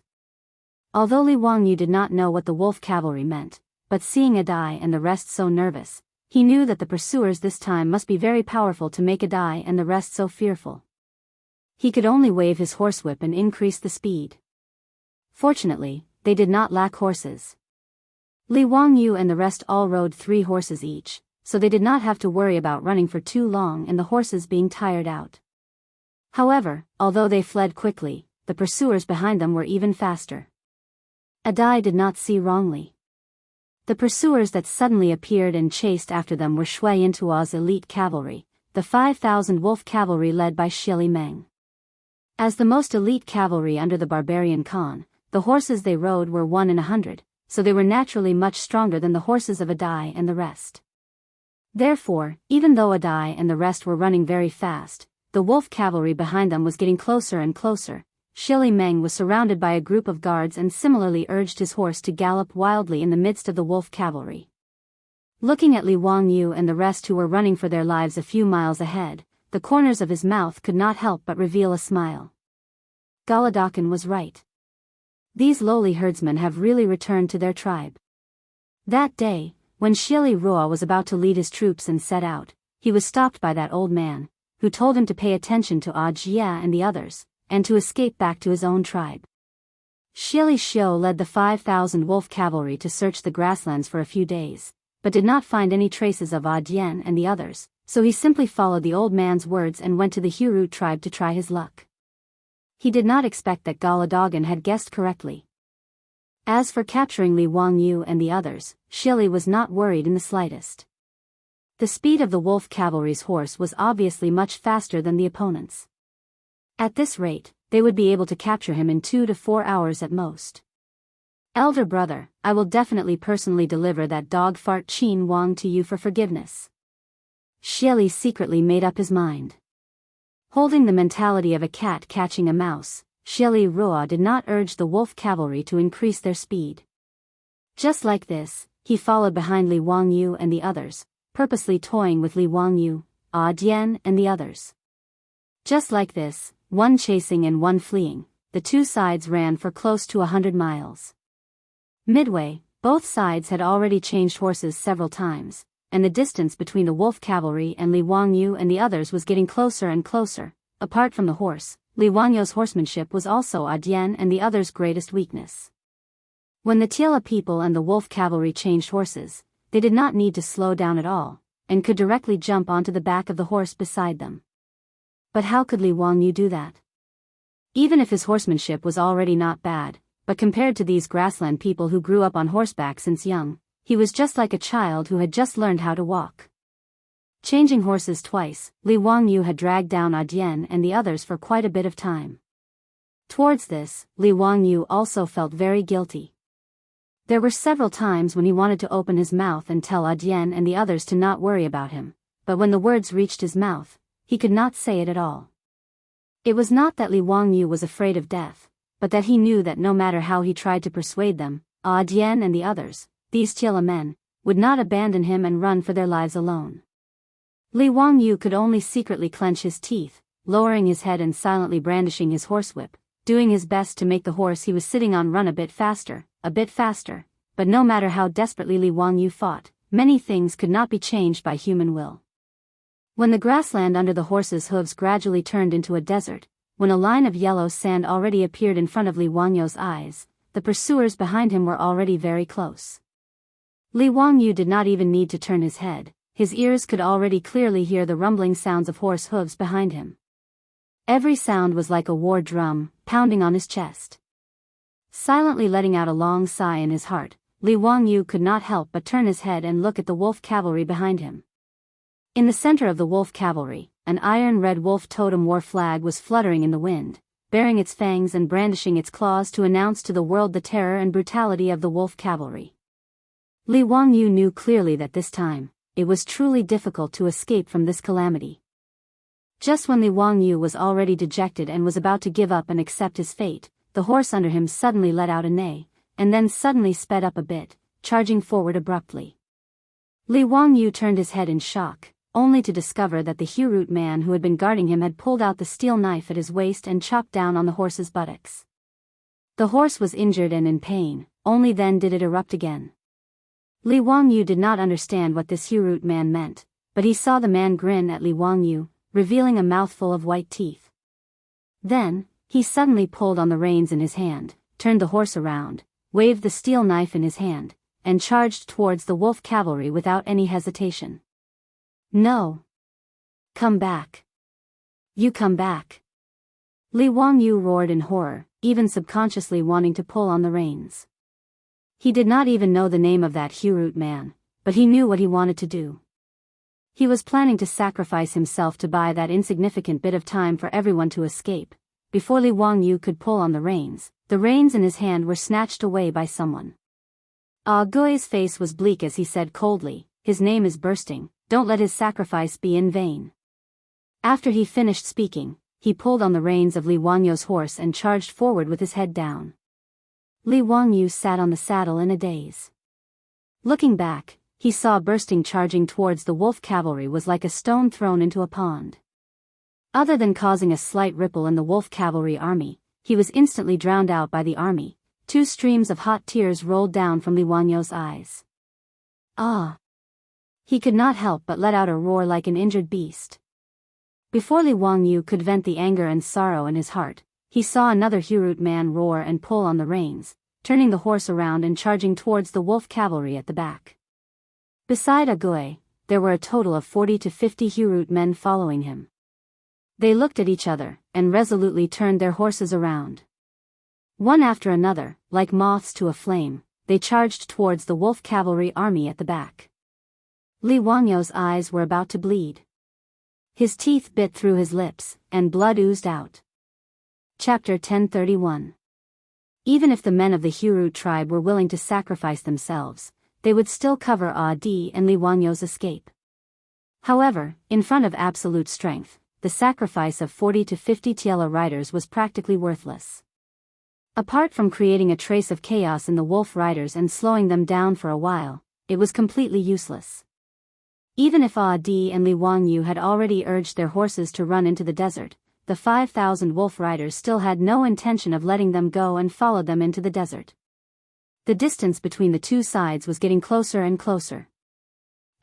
Although Li Wangyu did not know what the wolf cavalry meant, but seeing Adai and the rest so nervous, he knew that the pursuers this time must be very powerful to make Adai and the rest so fearful. He could only wave his horsewhip and increase the speed. Fortunately, they did not lack horses. Li Wangyu and the rest all rode 3 horses each, so they did not have to worry about running for too long and the horses being tired out. However, although they fled quickly, the pursuers behind them were even faster. Adai did not see wrongly. The pursuers that suddenly appeared and chased after them were Shui Yintua's elite cavalry, the 5,000 wolf cavalry led by Shili Meng. As the most elite cavalry under the barbarian Khan, the horses they rode were 1 in 100, so they were naturally much stronger than the horses of Adai and the rest. Therefore, even though Adai and the rest were running very fast, the wolf cavalry behind them was getting closer and closer. Shili Meng was surrounded by a group of guards and similarly urged his horse to gallop wildly in the midst of the wolf cavalry. Looking at Li Wangyu and the rest who were running for their lives a few miles ahead, the corners of his mouth could not help but reveal a smile. Galadokin was right. These lowly herdsmen have really returned to their tribe. That day, when Shili Rua was about to lead his troops and set out, he was stopped by that old man, who told him to pay attention to Jia and the others, and to escape back to his own tribe. Shili Xiu led the 5,000 wolf cavalry to search the grasslands for a few days, but did not find any traces of Dian and the others, so he simply followed the old man's words and went to the Huru tribe to try his luck. He did not expect that Galadogan had guessed correctly. As for capturing Li Wangyu and the others, Shili was not worried in the slightest. The speed of the wolf cavalry's horse was obviously much faster than the opponent's. At this rate, they would be able to capture him in 2 to 4 hours at most. Elder brother, I will definitely personally deliver that dog fart Qin Wang to you for forgiveness. Shili secretly made up his mind. Holding the mentality of a cat catching a mouse, Shili Rua did not urge the wolf cavalry to increase their speed. Just like this, he followed behind Li Wangyu and the others, purposely toying with Li Wangyu, Dian and the others. Just like this, one chasing and one fleeing, the 2 sides ran for close to 100 miles. Midway, both sides had already changed horses several times, and the distance between the wolf cavalry and Li Wangyu and the others was getting closer and closer. Apart from the horse, Li Wangyu's horsemanship was also Dian and the others' greatest weakness. When the Tiela people and the wolf cavalry changed horses, they did not need to slow down at all, and could directly jump onto the back of the horse beside them. But how could Li Wangyu do that? Even if his horsemanship was already not bad, but compared to these grassland people who grew up on horseback since young, he was just like a child who had just learned how to walk. Changing horses twice, Li Wangyu had dragged down Dian and the others for quite a bit of time. Towards this, Li Wangyu also felt very guilty. There were several times when he wanted to open his mouth and tell Dian and the others to not worry about him, but when the words reached his mouth, he could not say it at all. It was not that Li Wangyu was afraid of death, but that he knew that no matter how he tried to persuade them, Dian and the others, these Tiela men, would not abandon him and run for their lives alone. Li Wangyu could only secretly clench his teeth, lowering his head and silently brandishing his horsewhip, doing his best to make the horse he was sitting on run a bit faster, but no matter how desperately Li Wangyu fought, many things could not be changed by human will. When the grassland under the horse's hooves gradually turned into a desert, when a line of yellow sand already appeared in front of Li Wangyu's eyes, the pursuers behind him were already very close. Li Wangyu did not even need to turn his head, his ears could already clearly hear the rumbling sounds of horse hooves behind him. Every sound was like a war drum, pounding on his chest. Silently letting out a long sigh in his heart, Li Wangyu could not help but turn his head and look at the wolf cavalry behind him. In the center of the wolf cavalry, an iron-red wolf totem war flag was fluttering in the wind, baring its fangs and brandishing its claws to announce to the world the terror and brutality of the wolf cavalry. Li Wangyu knew clearly that this time, it was truly difficult to escape from this calamity. Just when Li Wangyu was already dejected and was about to give up and accept his fate, the horse under him suddenly let out a neigh, and then suddenly sped up a bit, charging forward abruptly. Li Wangyu turned his head in shock, only to discover that the Hurut man who had been guarding him had pulled out the steel knife at his waist and chopped down on the horse's buttocks. The horse was injured and in pain, only then did it erupt again. Li Wangyu did not understand what this Hurut man meant, but he saw the man grin at Li Wangyu, revealing a mouthful of white teeth. Then, he suddenly pulled on the reins in his hand, turned the horse around, waved the steel knife in his hand, and charged towards the wolf cavalry without any hesitation. No. Come back. You come back. Li Wangyu roared in horror, even subconsciously wanting to pull on the reins. He did not even know the name of that Hurut man, but he knew what he wanted to do. He was planning to sacrifice himself to buy that insignificant bit of time for everyone to escape. Before Li Wangyu could pull on the reins in his hand were snatched away by someone. Gui's face was bleak as he said coldly, "His name is Bursting, don't let his sacrifice be in vain." After he finished speaking, he pulled on the reins of Li Wangyu's horse and charged forward with his head down. Li Wangyu sat on the saddle in a daze. Looking back, he saw Bursting charging towards the wolf cavalry was like a stone thrown into a pond. Other than causing a slight ripple in the wolf cavalry army, he was instantly drowned out by the army. 2 streams of hot tears rolled down from Li Wangyu's eyes. Ah! He could not help but let out a roar like an injured beast. Before Li Wangyu could vent the anger and sorrow in his heart, he saw another Hurut man roar and pull on the reins, turning the horse around and charging towards the wolf cavalry at the back. Beside Gui, there were a total of 40 to 50 Hurut men following him. They looked at each other, and resolutely turned their horses around. One after another, like moths to a flame, they charged towards the wolf cavalry army at the back. Li Wangyu's eyes were about to bleed. His teeth bit through his lips, and blood oozed out. Chapter 1031. Even if the men of the Hurut tribe were willing to sacrifice themselves, they would still cover Di and Li Wangyu's escape. However, in front of absolute strength, the sacrifice of 40 to 50 Tiela riders was practically worthless. Apart from creating a trace of chaos in the wolf riders and slowing them down for a while, it was completely useless. Even if Di and Li Wangyu had already urged their horses to run into the desert, the 5,000 wolf riders still had no intention of letting them go and followed them into the desert. The distance between the two sides was getting closer and closer.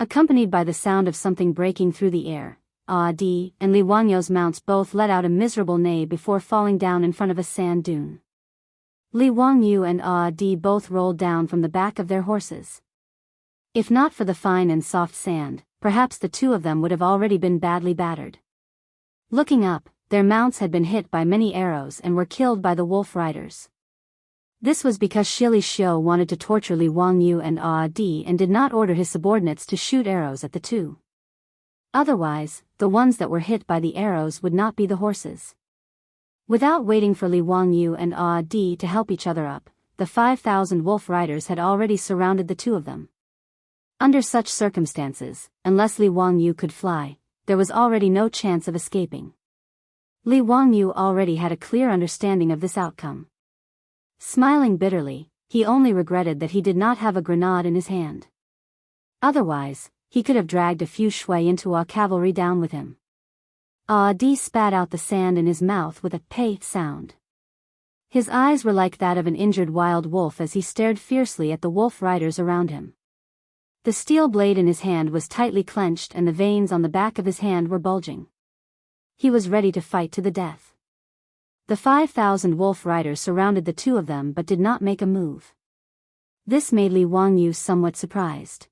Accompanied by the sound of something breaking through the air, Di and Li Wangyu's mounts both let out a miserable neigh before falling down in front of a sand dune. Li Wangyu and Di both rolled down from the back of their horses. If not for the fine and soft sand, perhaps the two of them would have already been badly battered. Looking up, their mounts had been hit by many arrows and were killed by the wolf riders. This was because Shili Xiu wanted to torture Li Wangyu and Di and did not order his subordinates to shoot arrows at the two. Otherwise, the ones that were hit by the arrows would not be the horses. Without waiting for Li Wangyu and Di to help each other up, the 5,000 wolf riders had already surrounded the two of them. Under such circumstances, unless Li Wangyu could fly, there was already no chance of escaping. Li Wangyu already had a clear understanding of this outcome. Smiling bitterly, he only regretted that he did not have a grenade in his hand. Otherwise, he could have dragged a few shui into a cavalry down with him. Di spat out the sand in his mouth with a peh sound. His eyes were like that of an injured wild wolf as he stared fiercely at the wolf riders around him. The steel blade in his hand was tightly clenched and the veins on the back of his hand were bulging. He was ready to fight to the death. The 5,000 wolf riders surrounded the two of them but did not make a move. This made Li Wangyu somewhat surprised.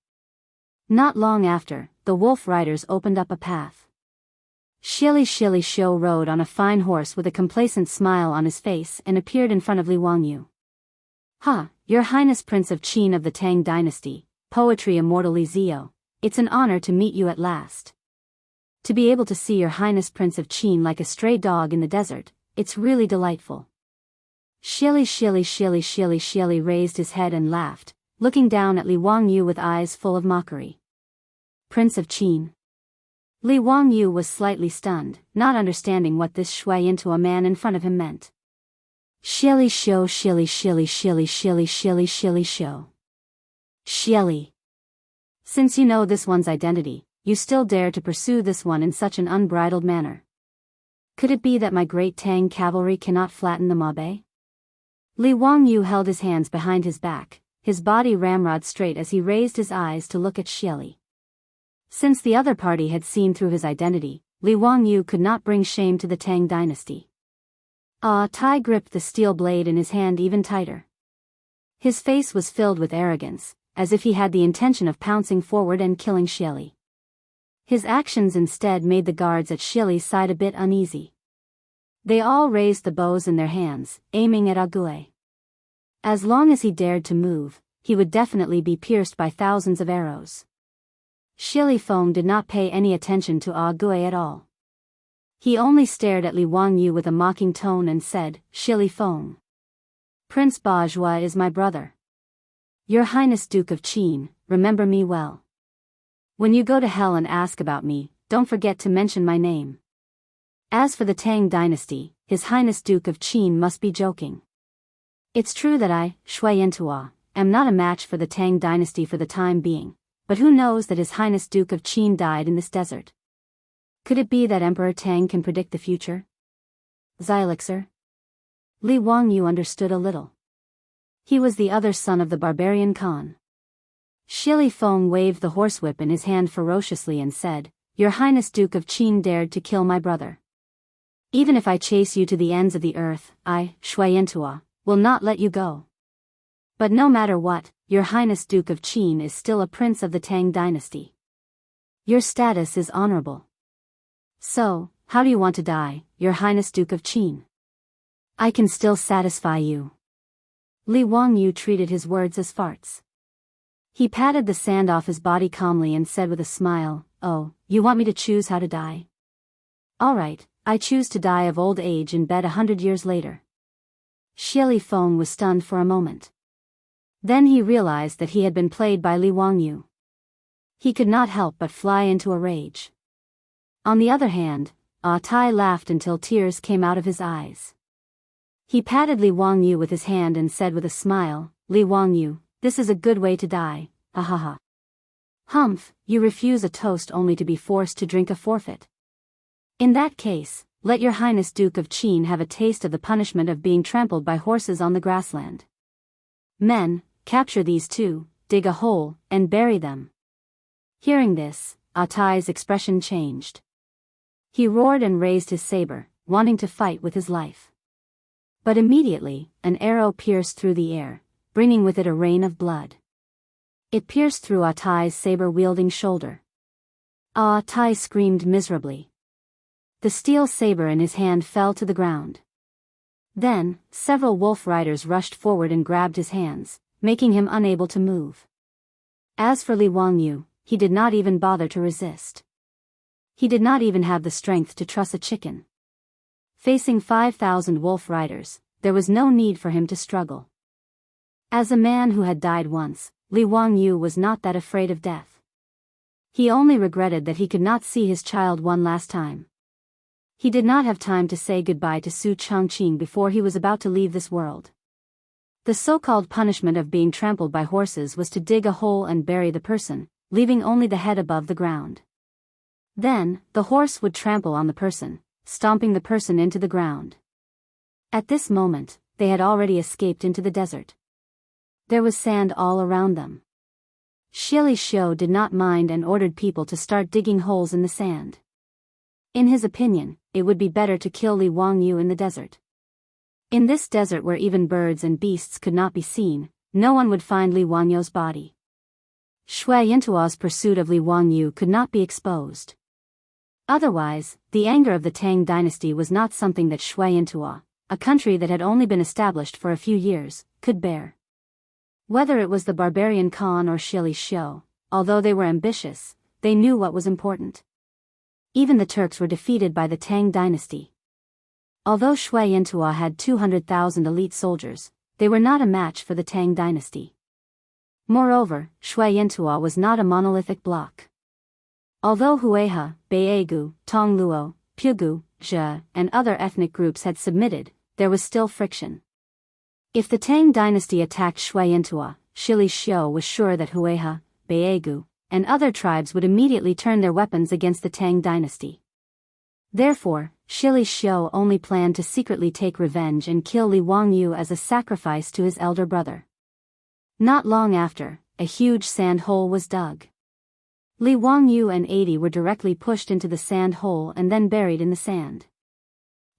Not long after, the wolf riders opened up a path. Shili Xiu rode on a fine horse with a complacent smile on his face and appeared in front of Li Wangyu. "Ha, Your Highness Prince of Qin of the Tang Dynasty, Poetry Immortal Li Zio, it's an honor to meet you at last. To be able to see Your Highness Prince of Qin like a stray dog in the desert, it's really delightful." Shili raised his head and laughed, looking down at Li Wangyu with eyes full of mockery. Prince of Qin. Li Wangyu was slightly stunned, not understanding what this shui into a man in front of him meant. Shili shou shili shili shili shili shili shili shou. Shili. Since you know this one's identity, you still dare to pursue this one in such an unbridled manner. Could it be that my great Tang cavalry cannot flatten the Mabe? Li Wangyu held his hands behind his back, his body ramrod straight as he raised his eyes to look at Shili. Since the other party had seen through his identity, Li Wangyu could not bring shame to the Tang dynasty. Tai gripped the steel blade in his hand even tighter. His face was filled with arrogance, as if he had the intention of pouncing forward and killing Shili. His actions instead made the guards at Shili's side a bit uneasy. They all raised the bows in their hands, aiming at Ague. As long as he dared to move, he would definitely be pierced by thousands of arrows. Shili Feng did not pay any attention to Ague at all. He only stared at Li Wangyu with a mocking tone and said, Shili Feng. Prince Bajua is my brother. Your Highness Duke of Qin, remember me well. When you go to hell and ask about me, don't forget to mention my name. As for the Tang dynasty, His Highness Duke of Qin must be joking. It's true that I, Shui Yentua, am not a match for the Tang dynasty for the time being, but who knows that His Highness Duke of Qin died in this desert? Could it be that Emperor Tang can predict the future? Xylixer? Li Wangyu understood a little. He was the other son of the barbarian Khan. Shili Feng waved the horsewhip in his hand ferociously and said, Your Highness Duke of Qin dared to kill my brother. Even if I chase you to the ends of the earth, I, Shui Yentua, will not let you go. But no matter what, Your Highness Duke of Qin is still a prince of the Tang dynasty. Your status is honorable. So, how do you want to die, Your Highness Duke of Qin? I can still satisfy you. Li Wangyu treated his words as farts. He patted the sand off his body calmly and said with a smile, Oh, you want me to choose how to die? All right, I choose to die of old age in bed 100 years later. Shili Feng was stunned for a moment. Then he realized that he had been played by Li Wangyu. He could not help but fly into a rage. On the other hand, Tai laughed until tears came out of his eyes. He patted Li Wangyu with his hand and said with a smile, Li Wangyu, this is a good way to die, ha ha ha. Humph, you refuse a toast only to be forced to drink a forfeit. In that case, let Your Highness Duke of Qin have a taste of the punishment of being trampled by horses on the grassland. Men, capture these two, dig a hole, and bury them. Hearing this, Tai's expression changed. He roared and raised his saber, wanting to fight with his life. But immediately, an arrow pierced through the air, bringing with it a rain of blood. It pierced through Tai's saber-wielding shoulder. Tai screamed miserably. The steel saber in his hand fell to the ground. Then, several wolf riders rushed forward and grabbed his hands, making him unable to move. As for Li Wangyu, he did not even bother to resist. He did not even have the strength to truss a chicken. Facing 5,000 wolf riders, there was no need for him to struggle. As a man who had died once, Li Wangyu was not that afraid of death. He only regretted that he could not see his child one last time. He did not have time to say goodbye to Su Chongqing before he was about to leave this world. The so-called punishment of being trampled by horses was to dig a hole and bury the person, leaving only the head above the ground. Then, the horse would trample on the person, stomping the person into the ground. At this moment, they had already escaped into the desert. There was sand all around them. Shili Shou did not mind and ordered people to start digging holes in the sand. In his opinion, it would be better to kill Li Wangyu in the desert. In this desert where even birds and beasts could not be seen, no one would find Li Wangyu's body. Shui Yentua's pursuit of Li Wangyu could not be exposed. Otherwise, the anger of the Tang dynasty was not something that Shui Yentua, a country that had only been established for a few years, could bear. Whether it was the barbarian Khan or Shili Shou, although they were ambitious, they knew what was important. Even the Turks were defeated by the Tang dynasty. Although Shui Yentua had 200,000 elite soldiers, they were not a match for the Tang dynasty. Moreover, Shui Yintua was not a monolithic block. Although Hueha, Baegu, Tongluo, Pugu, Zhe, and other ethnic groups had submitted, there was still friction. If the Tang dynasty attacked Shui Yintua, Shili Xiu was sure that Hueha, Baegu, and other tribes would immediately turn their weapons against the Tang dynasty. Therefore, Shili Xiu only planned to secretly take revenge and kill Li Wangyu as a sacrifice to his elder brother. Not long after, a huge sand hole was dug. Li Wangyu and 80 were directly pushed into the sand hole and then buried in the sand.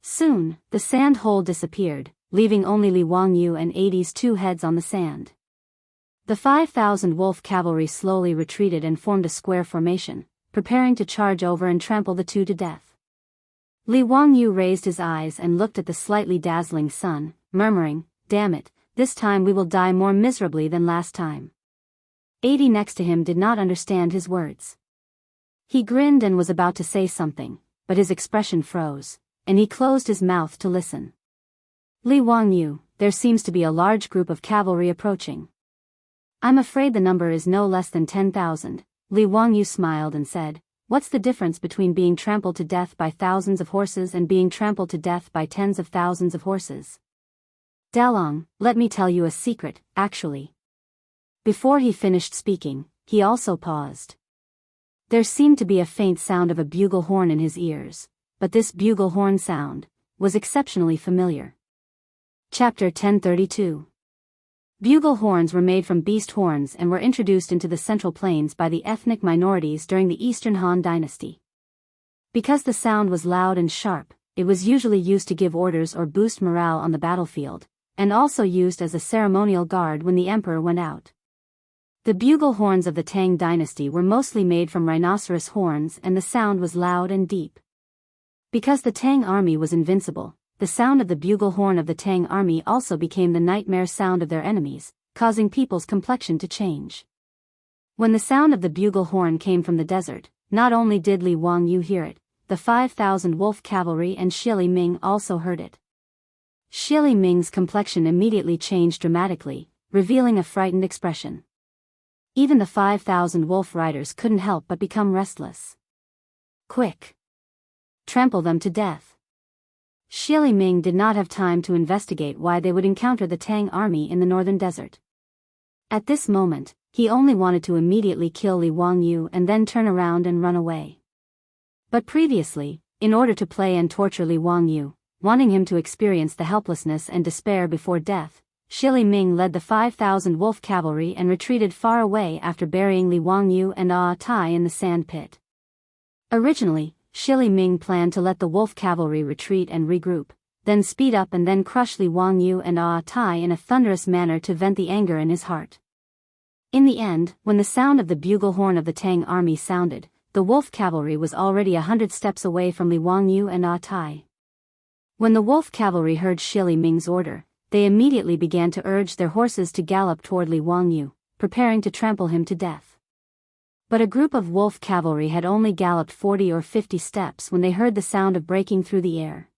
Soon, the sand hole disappeared, leaving only Li Wangyu and 80's two heads on the sand. The 5,000 wolf cavalry slowly retreated and formed a square formation, preparing to charge over and trample the two to death. Li Wangyu raised his eyes and looked at the slightly dazzling sun, murmuring, "Damn it, this time we will die more miserably than last time." 80 next to him did not understand his words. He grinned and was about to say something, but his expression froze, and he closed his mouth to listen. "Li Wangyu, there seems to be a large group of cavalry approaching. I'm afraid the number is no less than 10,000, Li Wangyu smiled and said, "What's the difference between being trampled to death by thousands of horses and being trampled to death by tens of thousands of horses? Dalong, let me tell you a secret, actually." Before he finished speaking, he also paused. There seemed to be a faint sound of a bugle horn in his ears, but this bugle horn sound was exceptionally familiar. Chapter 1032. Bugle horns were made from beast horns and were introduced into the Central Plains by the ethnic minorities during the Eastern Han Dynasty. Because the sound was loud and sharp, it was usually used to give orders or boost morale on the battlefield, and also used as a ceremonial guard when the emperor went out. The bugle horns of the Tang dynasty were mostly made from rhinoceros horns and the sound was loud and deep. Because the Tang army was invincible, the sound of the bugle horn of the Tang army also became the nightmare sound of their enemies, causing people's complexion to change. When the sound of the bugle horn came from the desert, not only did Li Wangyu hear it, the 5,000 wolf cavalry and Shili Ming also heard it. Shili Ming's complexion immediately changed dramatically, revealing a frightened expression. Even the 5,000 wolf riders couldn't help but become restless. "Quick! Trample them to death." Shili Ming did not have time to investigate why they would encounter the Tang army in the northern desert. At this moment, he only wanted to immediately kill Li Wangyu and then turn around and run away. But previously, in order to play and torture Li Wangyu, wanting him to experience the helplessness and despair before death, Shili Ming led the 5,000 wolf cavalry and retreated far away after burying Li Wangyu and Tai in the sand pit. Originally, Shili Ming planned to let the wolf cavalry retreat and regroup, then speed up and then crush Li Wangyu and Tai in a thunderous manner to vent the anger in his heart. In the end, when the sound of the bugle horn of the Tang army sounded, the wolf cavalry was already 100 steps away from Li Wangyu and Tai. When the wolf cavalry heard Shili Ming's order, they immediately began to urge their horses to gallop toward Li Wangyu, preparing to trample him to death. But a group of wolf cavalry had only galloped 40 or 50 steps when they heard the sound of breaking through the air.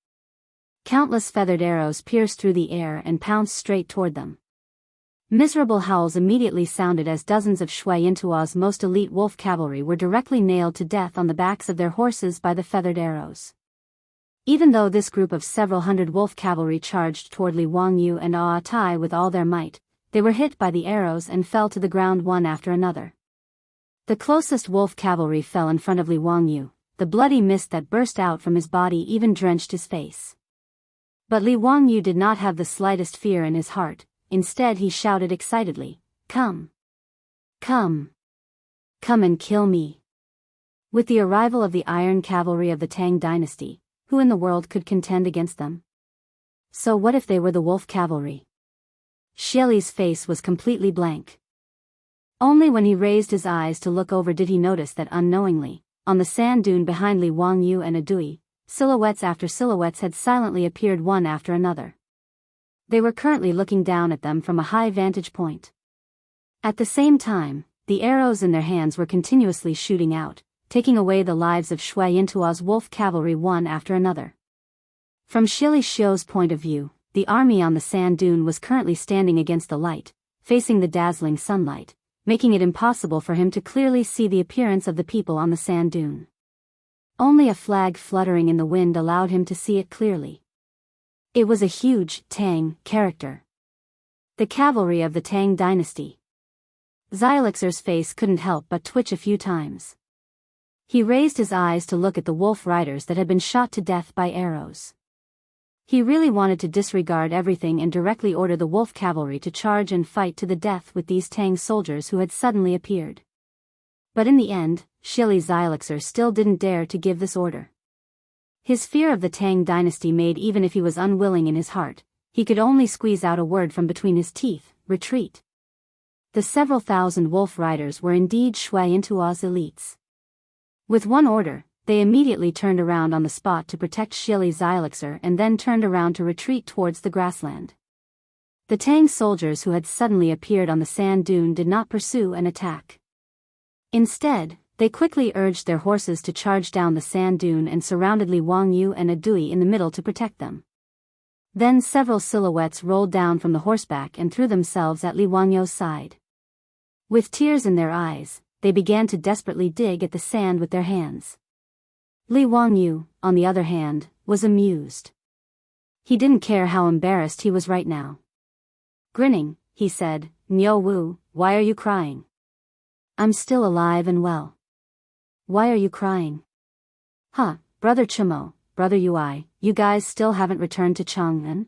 Countless feathered arrows pierced through the air and pounced straight toward them. Miserable howls immediately sounded as dozens of Shui Yintua's most elite wolf cavalry were directly nailed to death on the backs of their horses by the feathered arrows. Even though this group of several hundred wolf cavalry charged toward Li Wangyu and Tai with all their might, they were hit by the arrows and fell to the ground one after another. The closest wolf cavalry fell in front of Li Wangyu. The bloody mist that burst out from his body even drenched his face. But Li Wangyu did not have the slightest fear in his heart. Instead he shouted excitedly, "Come! Come! Come and kill me!" With the arrival of the iron cavalry of the Tang dynasty, who in the world could contend against them? So what if they were the wolf cavalry? Shili's face was completely blank. Only when he raised his eyes to look over did he notice that unknowingly, on the sand dune behind Li Wangyu and Adui, silhouettes after silhouettes had silently appeared one after another. They were currently looking down at them from a high vantage point. At the same time, the arrows in their hands were continuously shooting out, taking away the lives of Shui Yintua's wolf cavalry one after another. From Shili Xiu's point of view, the army on the sand dune was currently standing against the light, facing the dazzling sunlight, making it impossible for him to clearly see the appearance of the people on the sand dune. Only a flag fluttering in the wind allowed him to see it clearly. It was a huge Tang character. The cavalry of the Tang dynasty. Xylixer's face couldn't help but twitch a few times. He raised his eyes to look at the wolf riders that had been shot to death by arrows. He really wanted to disregard everything and directly order the wolf cavalry to charge and fight to the death with these Tang soldiers who had suddenly appeared. But in the end, Shili Xylixer still didn't dare to give this order. His fear of the Tang dynasty made even if he was unwilling in his heart, he could only squeeze out a word from between his teeth: retreat. The several thousand wolf riders were indeed Shui Intua's elites. With one order, they immediately turned around on the spot to protect Shili Xylixer and then turned around to retreat towards the grassland. The Tang soldiers who had suddenly appeared on the sand dune did not pursue and attack. Instead, they quickly urged their horses to charge down the sand dune and surrounded Li Wangyu and Adui in the middle to protect them. Then several silhouettes rolled down from the horseback and threw themselves at Li Wangyu's side. With tears in their eyes, they began to desperately dig at the sand with their hands. Li Wangyu, on the other hand, was amused. He didn't care how embarrassed he was right now. Grinning, he said, "Niu Wu, why are you crying?" "I'm still alive and well." "Why are you crying?" "Huh, Brother Chimo, Brother Ui, you guys still haven't returned to Chang'an?"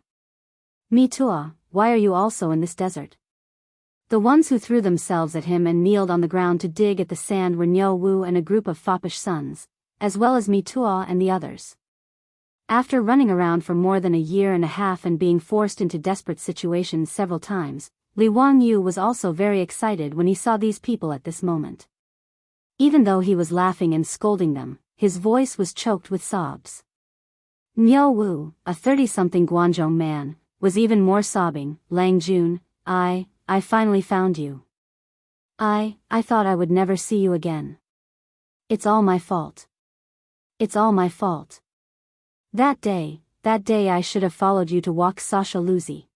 "Me Tua, why are you also in this desert?" The ones who threw themselves at him and kneeled on the ground to dig at the sand were Niu Wu and a group of foppish sons, as well as Mitua and the others. After running around for more than a year and a half and being forced into desperate situations several times, Li Wangyu was also very excited when he saw these people at this moment. Even though he was laughing and scolding them, his voice was choked with sobs. Niu Wu, a 30-something Guangzhou man, was even more sobbing. "Lang Jun, I finally found you. I thought I would never see you again. It's all my fault. It's all my fault. That day I should have followed you to walk Sasha Luzi."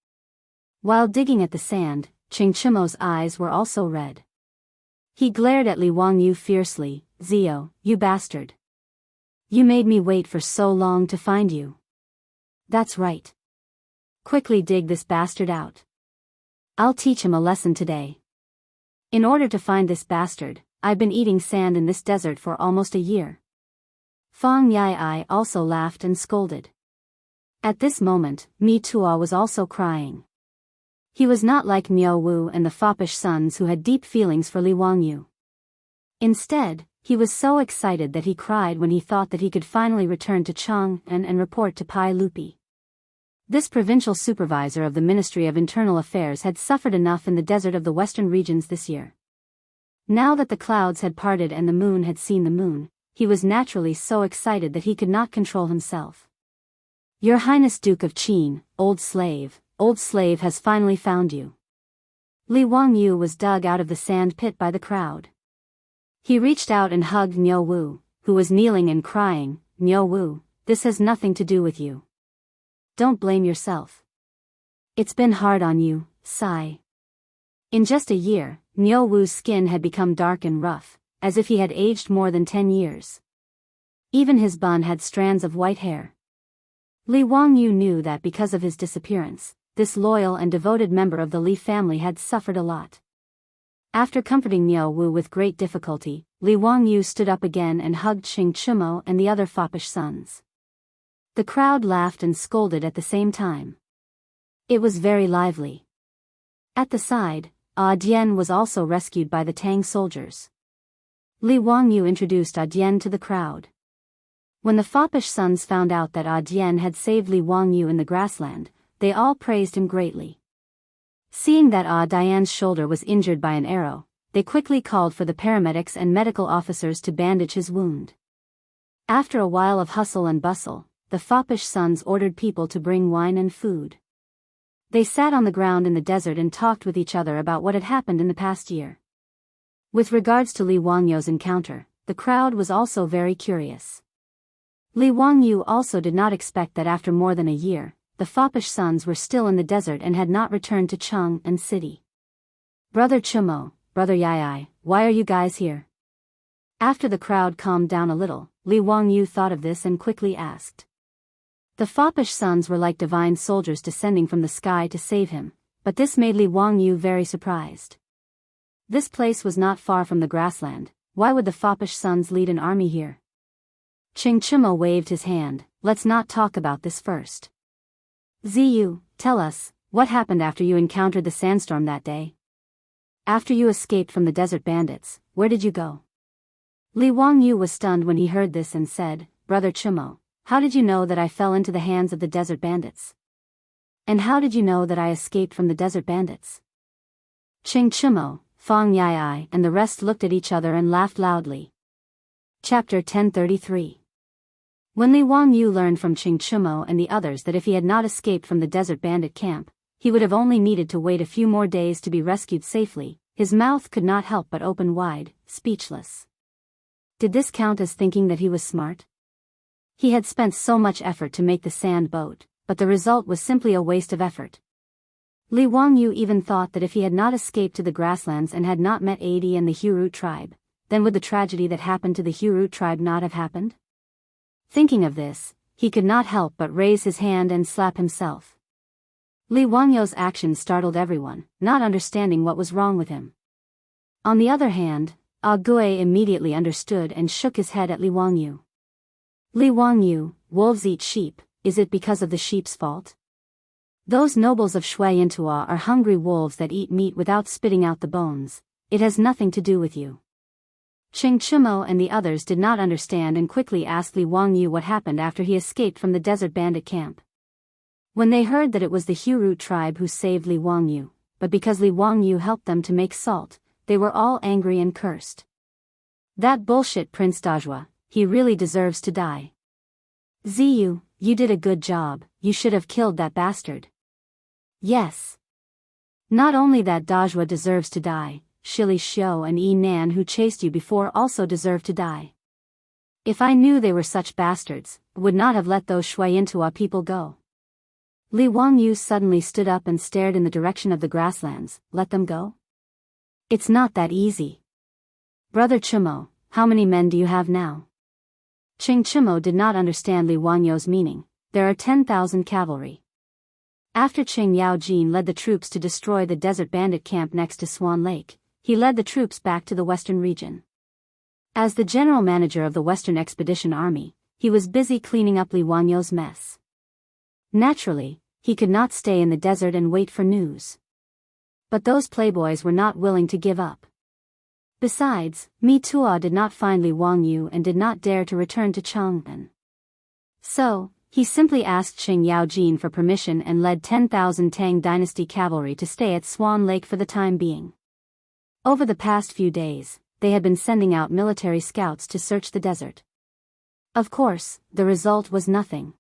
While digging at the sand, Ching Chimo's eyes were also red. He glared at Li Wangyu fiercely. "Zio, you bastard. You made me wait for so long to find you." "That's right. Quickly dig this bastard out. I'll teach him a lesson today. In order to find this bastard, I've been eating sand in this desert for almost a year." Fang Yai also laughed and scolded. At this moment, Mi Tua was also crying. He was not like Niu Wu and the foppish sons who had deep feelings for Li Wangyu. Instead, he was so excited that he cried when he thought that he could finally return to Chang'an and report to Pai Lupi. This provincial supervisor of the Ministry of Internal Affairs had suffered enough in the desert of the western regions this year. Now that the clouds had parted and the moon had seen the moon, he was naturally so excited that he could not control himself. "Your Highness Duke of Qin, old slave has finally found you." Li Wangyu was dug out of the sand pit by the crowd. He reached out and hugged Niu Wu, who was kneeling and crying. "Niu Wu, this has nothing to do with you. Don't blame yourself. It's been hard on you, sigh." In just a year, Niu Wu's skin had become dark and rough, as if he had aged more than 10 years. Even his bun had strands of white hair. Li Wangyu knew that because of his disappearance, this loyal and devoted member of the Li family had suffered a lot. After comforting Niu Wu with great difficulty, Li Wangyu stood up again and hugged Xing Chimo and the other foppish sons. The crowd laughed and scolded at the same time. It was very lively. At the side, Dian was also rescued by the Tang soldiers. Li Wangyu introduced Dian to the crowd. When the foppish sons found out that Dian had saved Li Wangyu in the grassland, they all praised him greatly. Seeing that Dian's shoulder was injured by an arrow, they quickly called for the paramedics and medical officers to bandage his wound. After a while of hustle and bustle, the foppish sons ordered people to bring wine and food. They sat on the ground in the desert and talked with each other about what had happened in the past year. With regards to Li Wangyu's encounter, the crowd was also very curious. Li Wangyu also did not expect that after more than a year, the foppish sons were still in the desert and had not returned to Chang'an City. Brother Chumo, Brother Yai, why are you guys here? After the crowd calmed down a little, Li Wangyu thought of this and quickly asked. The foppish sons were like divine soldiers descending from the sky to save him, but this made Li Wangyu very surprised. This place was not far from the grassland, why would the foppish sons lead an army here? Qing Chumo waved his hand, let's not talk about this first. Ziyu, tell us, what happened after you encountered the sandstorm that day? After you escaped from the desert bandits, where did you go? Li Wangyu was stunned when he heard this and said, Brother Chumo, how did you know that I fell into the hands of the desert bandits? And how did you know that I escaped from the desert bandits? Qing Chumo, Fang Yai, and the rest looked at each other and laughed loudly. Chapter 1033. When Li Wangyu learned from Qing Chumo and the others that if he had not escaped from the desert bandit camp, he would have only needed to wait a few more days to be rescued safely, his mouth could not help but open wide, speechless. Did this count as thinking that he was smart? He had spent so much effort to make the sand boat, but the result was simply a waste of effort. Li Wangyu even thought that if he had not escaped to the grasslands and had not met Adi and the Hurut tribe, then would the tragedy that happened to the Hurut tribe not have happened? Thinking of this, he could not help but raise his hand and slap himself. Li Wangyu's action startled everyone, not understanding what was wrong with him. On the other hand, Gue immediately understood and shook his head at Li Wangyu. Li Wangyu, wolves eat sheep, is it because of the sheep's fault? Those nobles of Shui Yintua are hungry wolves that eat meat without spitting out the bones, it has nothing to do with you. Qing Chumo and the others did not understand and quickly asked Li Wangyu what happened after he escaped from the desert bandit camp. When they heard that it was the Hurut tribe who saved Li Wangyu, but because Li Wangyu helped them to make salt, they were all angry and cursed. That bullshit Prince Dajua, he really deserves to die. Ziyu, you did a good job, you should have killed that bastard. Yes. Not only that Dajua deserves to die, Shili Xiao and Yi Nan who chased you before also deserve to die. If I knew they were such bastards, I would not have let those Shui Yintua people go. Li Wangyu suddenly stood up and stared in the direction of the grasslands, let them go? It's not that easy. Brother Chumo, how many men do you have now? Qing Chumo did not understand Li Wangyu's meaning, there are 10,000 cavalry. After Qing Yaojin led the troops to destroy the desert bandit camp next to Swan Lake, he led the troops back to the western region. As the general manager of the Western Expedition Army, he was busy cleaning up Li Wangyu's mess. Naturally, he could not stay in the desert and wait for news. But those playboys were not willing to give up. Besides, Mi Tua did not find Li Wangyu and did not dare to return to Chang'an. So, he simply asked Qing Yaojin for permission and led 10,000 Tang Dynasty cavalry to stay at Swan Lake for the time being. Over the past few days, they had been sending out military scouts to search the desert. Of course, the result was nothing.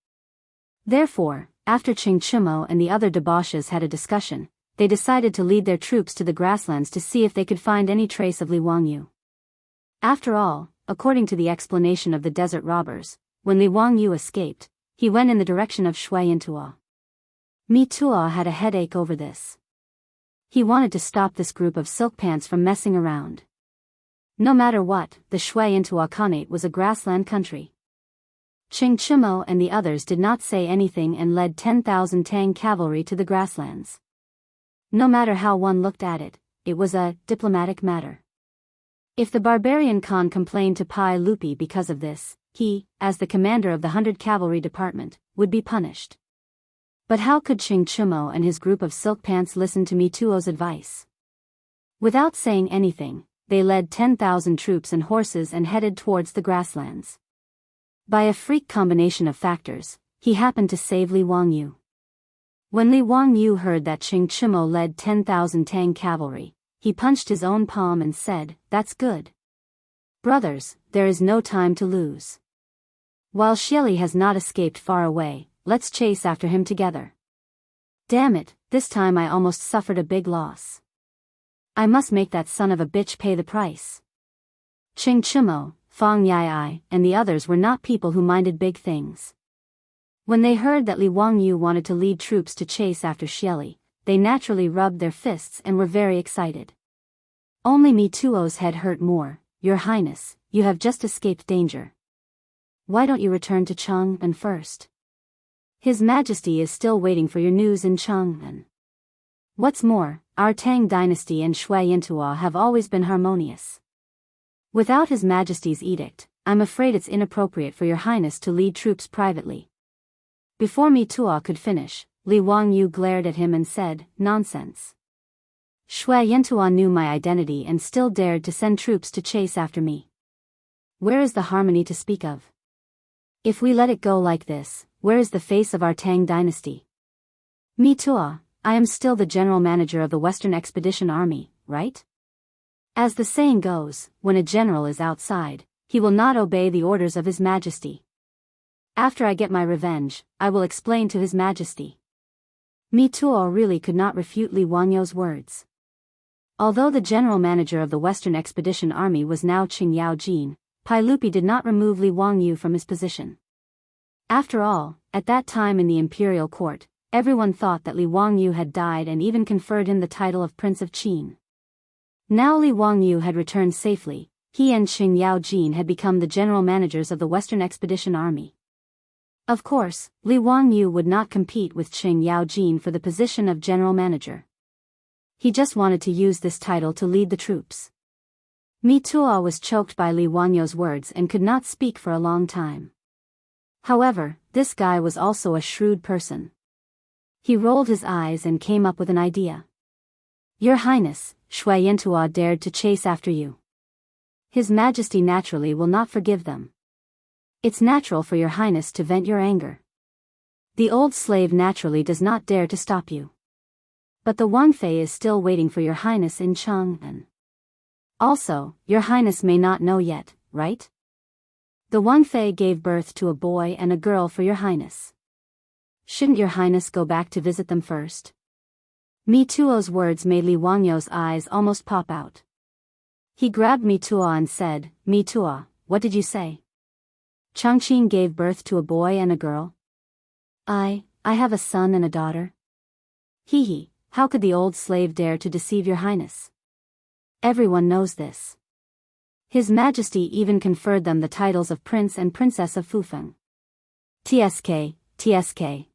Therefore, after Qing Chumo and the other debauches had a discussion, they decided to lead their troops to the grasslands to see if they could find any trace of Li Wangyu. After all, according to the explanation of the desert robbers, when Li Wangyu escaped, he went in the direction of Shui Yintua. Mi Tua had a headache over this. He wanted to stop this group of silk pants from messing around. No matter what, the Shui Yintua Khanate was a grassland country. Qing Chumo and the others did not say anything and led 10,000 Tang cavalry to the grasslands. No matter how one looked at it, it was a diplomatic matter. If the barbarian Khan complained to Pai Lupi because of this, he, as the commander of the 100 Cavalry Department, would be punished. But how could Qing Chumo and his group of silk pants listen to Mi Tuo's advice? Without saying anything, they led 10,000 troops and horses and headed towards the grasslands. By a freak combination of factors, he happened to save Li Wangyu. When Li Wangyu heard that Qing Chumo led 10,000 Tang cavalry, he punched his own palm and said, "That's good. Brothers, there is no time to lose. While Xieli has not escaped far away, let's chase after him together. Damn it, this time I almost suffered a big loss. I must make that son of a bitch pay the price." Qing Chumo, Fang Yai, and the others were not people who minded big things. When they heard that Li Wangyu wanted to lead troops to chase after Xieli, they naturally rubbed their fists and were very excited. Only Mituo's head hurt more. Your Highness, you have just escaped danger. Why don't you return to Chang'an first? His Majesty is still waiting for your news in Chang'an. What's more, our Tang dynasty and Shui Yintua have always been harmonious. Without His Majesty's edict, I'm afraid it's inappropriate for your Highness to lead troops privately. Before Mituo could finish, Li Wangyu glared at him and said, "Nonsense. Shui Yintua knew my identity and still dared to send troops to chase after me. Where is the harmony to speak of? If we let it go like this, where is the face of our Tang dynasty? Mituo, I am still the general manager of the Western Expedition Army, right? As the saying goes, when a general is outside, he will not obey the orders of His Majesty. After I get my revenge, I will explain to His Majesty." Mituo really could not refute Li Wangyu's words. Although the general manager of the Western Expedition Army was now Qing Yaojin, Pai Lupi did not remove Li Wangyu from his position. After all, at that time in the imperial court, everyone thought that Li Wangyu had died and even conferred him the title of Prince of Qin. Now Li Wangyu had returned safely. He and Qing Yaojin had become the general managers of the Western Expedition Army. Of course, Li Wangyu would not compete with Qing Yaojin for the position of general manager. He just wanted to use this title to lead the troops. Mituo was choked by Li Wangyu's words and could not speak for a long time. However, this guy was also a shrewd person. He rolled his eyes and came up with an idea. "Your Highness, Shui Yintua dared to chase after you. His Majesty naturally will not forgive them. It's natural for your Highness to vent your anger. The old slave naturally does not dare to stop you. But the Wang Fei is still waiting for your Highness in Chang'an. Also, your Highness may not know yet, right? The Wang Fei gave birth to a boy and a girl for your Highness. Shouldn't your Highness go back to visit them first?" Mituo's words made Li Wangyu's eyes almost pop out. He grabbed Mituo and said, "Mituo, what did you say? Changqing gave birth to a boy and a girl? I have a son and a daughter." "Hee, how could the old slave dare to deceive your Highness? Everyone knows this. His Majesty even conferred them the titles of Prince and Princess of Fufeng. TSK.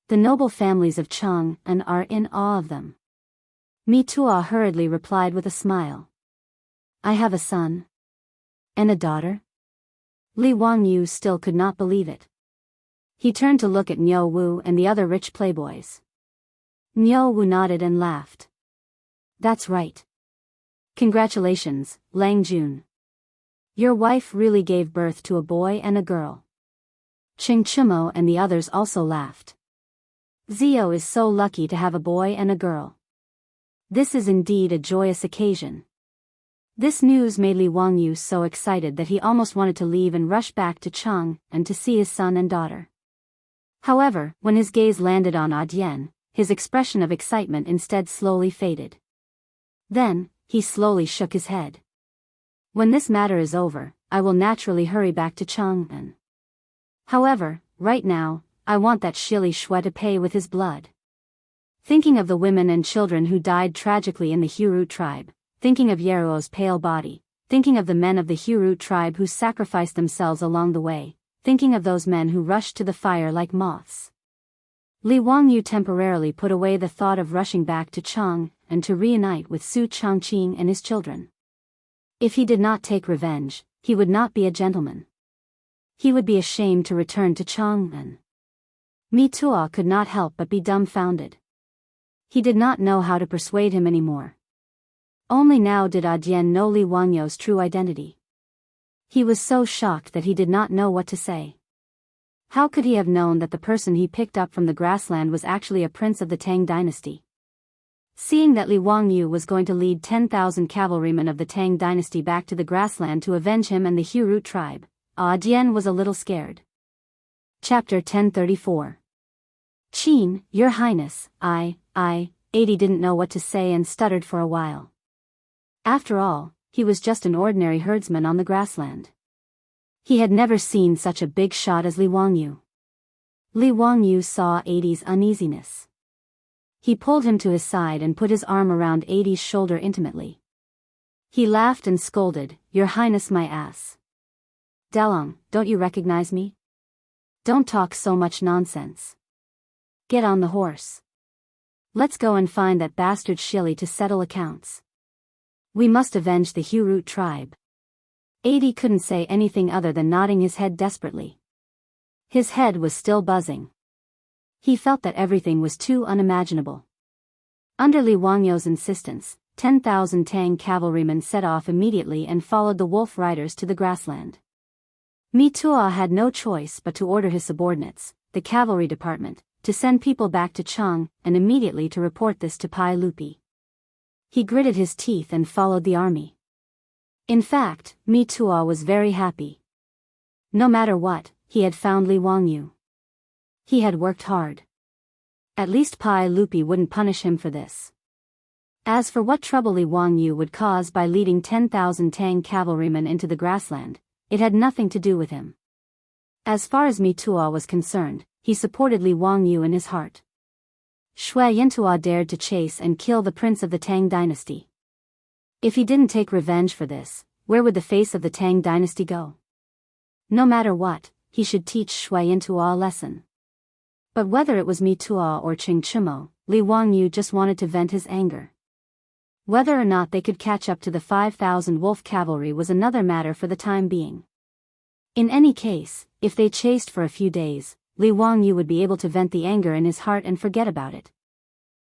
The noble families of Chang'an are in awe of them." Mituo hurriedly replied with a smile. "I have a son. And a daughter?" Li Wangyu still could not believe it. He turned to look at Niu Wu and the other rich playboys. Niu Wu nodded and laughed. "That's right. Congratulations, Lang Jun. Your wife really gave birth to a boy and a girl." Qing Chumo and the others also laughed. "Zio is so lucky to have a boy and a girl. This is indeed a joyous occasion." This news made Li Wangyu so excited that he almost wanted to leave and rush back to Chang'an to see his son and daughter. However, when his gaze landed on Adian, his expression of excitement instead slowly faded. Then, he slowly shook his head. "When this matter is over, I will naturally hurry back to Chang'an. However, right now, I want that Shili Shui to pay with his blood." Thinking of the women and children who died tragically in the Huru tribe, thinking of Yeruo's pale body, thinking of the men of the Huru tribe who sacrificed themselves along the way, thinking of those men who rushed to the fire like moths. Li Wangyu temporarily put away the thought of rushing back to Chang'an and to reunite with Su Changqing and his children. If he did not take revenge, he would not be a gentleman. He would be ashamed to return to Chang'an. Mituo could not help but be dumbfounded. He did not know how to persuade him anymore. Only now did Adian know Li Wangyu's true identity. He was so shocked that he did not know what to say. How could he have known that the person he picked up from the grassland was actually a prince of the Tang dynasty? Seeing that Li Wangyu was going to lead 10,000 cavalrymen of the Tang dynasty back to the grassland to avenge him and the Huru tribe, Adian was a little scared. Chapter 1034. Qin, Your Highness, Adi didn't know what to say and stuttered for a while. After all, he was just an ordinary herdsman on the grassland. He had never seen such a big shot as Li Wangyu. Li Wangyu saw Adi's uneasiness. He pulled him to his side and put his arm around Adi's shoulder intimately. He laughed and scolded, "Your Highness, my ass. Dalong, don't you recognize me? Don't talk so much nonsense. Get on the horse. Let's go and find that bastard Shili to settle accounts. We must avenge the Hurut tribe." Adi couldn't say anything other than nodding his head desperately. His head was still buzzing. He felt that everything was too unimaginable. Under Li Wangyo's insistence, 10,000 Tang cavalrymen set off immediately and followed the wolf riders to the grassland. Mi Tuo had no choice but to order his subordinates, the cavalry department, to send people back to Chang and immediately to report this to Pai Lupi. He gritted his teeth and followed the army. In fact, Mi Tuo was very happy. No matter what, he had found Li Wangyu. He had worked hard. At least Pai Lupi wouldn't punish him for this. As for what trouble Li Wangyu would cause by leading 10,000 Tang cavalrymen into the grassland, it had nothing to do with him. As far as Mi Tuo was concerned, he supported Li Wangyu in his heart. Shui Yintuo dared to chase and kill the prince of the Tang dynasty. If he didn't take revenge for this, where would the face of the Tang dynasty go? No matter what, he should teach Shui Yintuo a lesson. But whether it was Mi Tuo or Qing Chimo, Li Wangyu just wanted to vent his anger. Whether or not they could catch up to the 5,000 wolf cavalry was another matter for the time being. In any case, if they chased for a few days, Li Wangyu would be able to vent the anger in his heart and forget about it.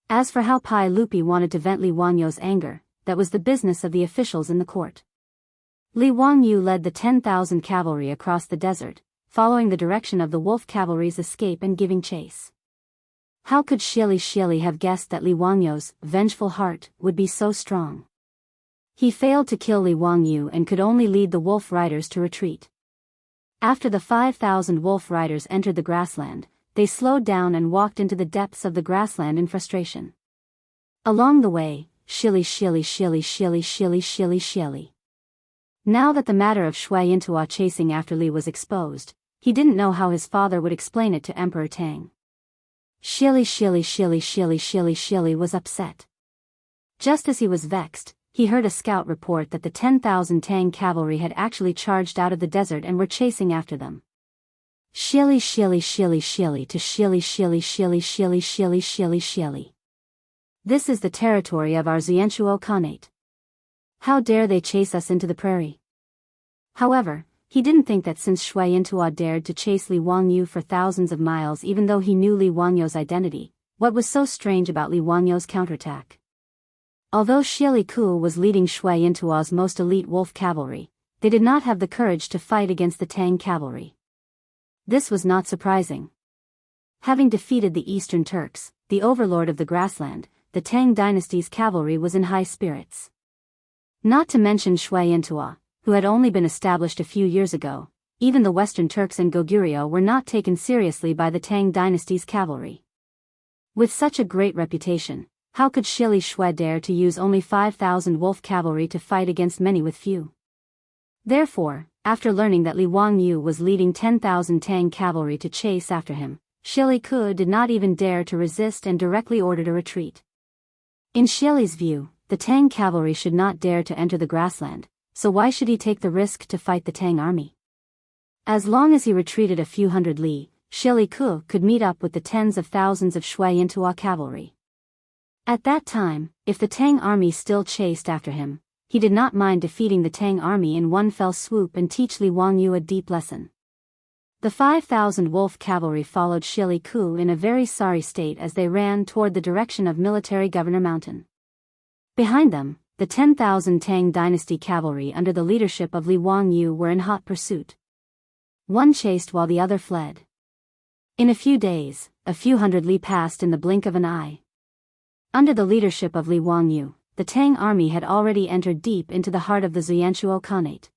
As for how Pai Lupi wanted to vent Li Wangyu's anger, that was the business of the officials in the court. Li Wangyu led the 10,000 cavalry across the desert, following the direction of the wolf cavalry's escape and giving chase. How could Shili have guessed that Li Wangyu's vengeful heart would be so strong? He failed to kill Li Wangyu and could only lead the wolf riders to retreat. After the 5,000 wolf riders entered the grassland, they slowed down and walked into the depths of the grassland in frustration. Along the way, Shili. Now that the matter of Shui Yintuo chasing after Li was exposed, he didn't know how his father would explain it to Emperor Tang. Shili was upset. Just as he was vexed, he heard a scout report that the 10,000 Tang cavalry had actually charged out of the desert and were chasing after them. Shili to Shili. This is the territory of our Xianchuo Khanate. How dare they chase us into the prairie? However, he didn't think that since Shui Yintuo dared to chase Li Wangyu for thousands of miles even though he knew Li Wangyu's identity, what was so strange about Li Wangyu's counterattack? Although Shili Ku was leading Shui Yintuo's most elite wolf cavalry, they did not have the courage to fight against the Tang cavalry. This was not surprising. Having defeated the Eastern Turks, the overlord of the grassland, the Tang dynasty's cavalry was in high spirits. Not to mention Shui Yintuo, who had only been established a few years ago, even the Western Turks and Goguryeo were not taken seriously by the Tang dynasty's cavalry. With such a great reputation, how could Shili Shui dare to use only 5,000 wolf cavalry to fight against many with few? Therefore, after learning that Li Wangyu was leading 10,000 Tang cavalry to chase after him, Shili Ku did not even dare to resist and directly ordered a retreat. In Shili's view, the Tang cavalry should not dare to enter the grassland, so why should he take the risk to fight the Tang army? As long as he retreated a few hundred li, Shili Ku could meet up with the tens of thousands of Shui Yintuo cavalry. At that time, if the Tang army still chased after him, he did not mind defeating the Tang army in one fell swoop and teach Li Wangyu a deep lesson. The 5,000 wolf cavalry followed Shili Ku in a very sorry state as they ran toward the direction of Military Governor Mountain. Behind them, the 10,000 Tang dynasty cavalry under the leadership of Li Wangyu were in hot pursuit. One chased while the other fled. In a few days, a few hundred li passed in the blink of an eye. Under the leadership of Li Wangyu, the Tang army had already entered deep into the heart of the Xianchuo Khanate.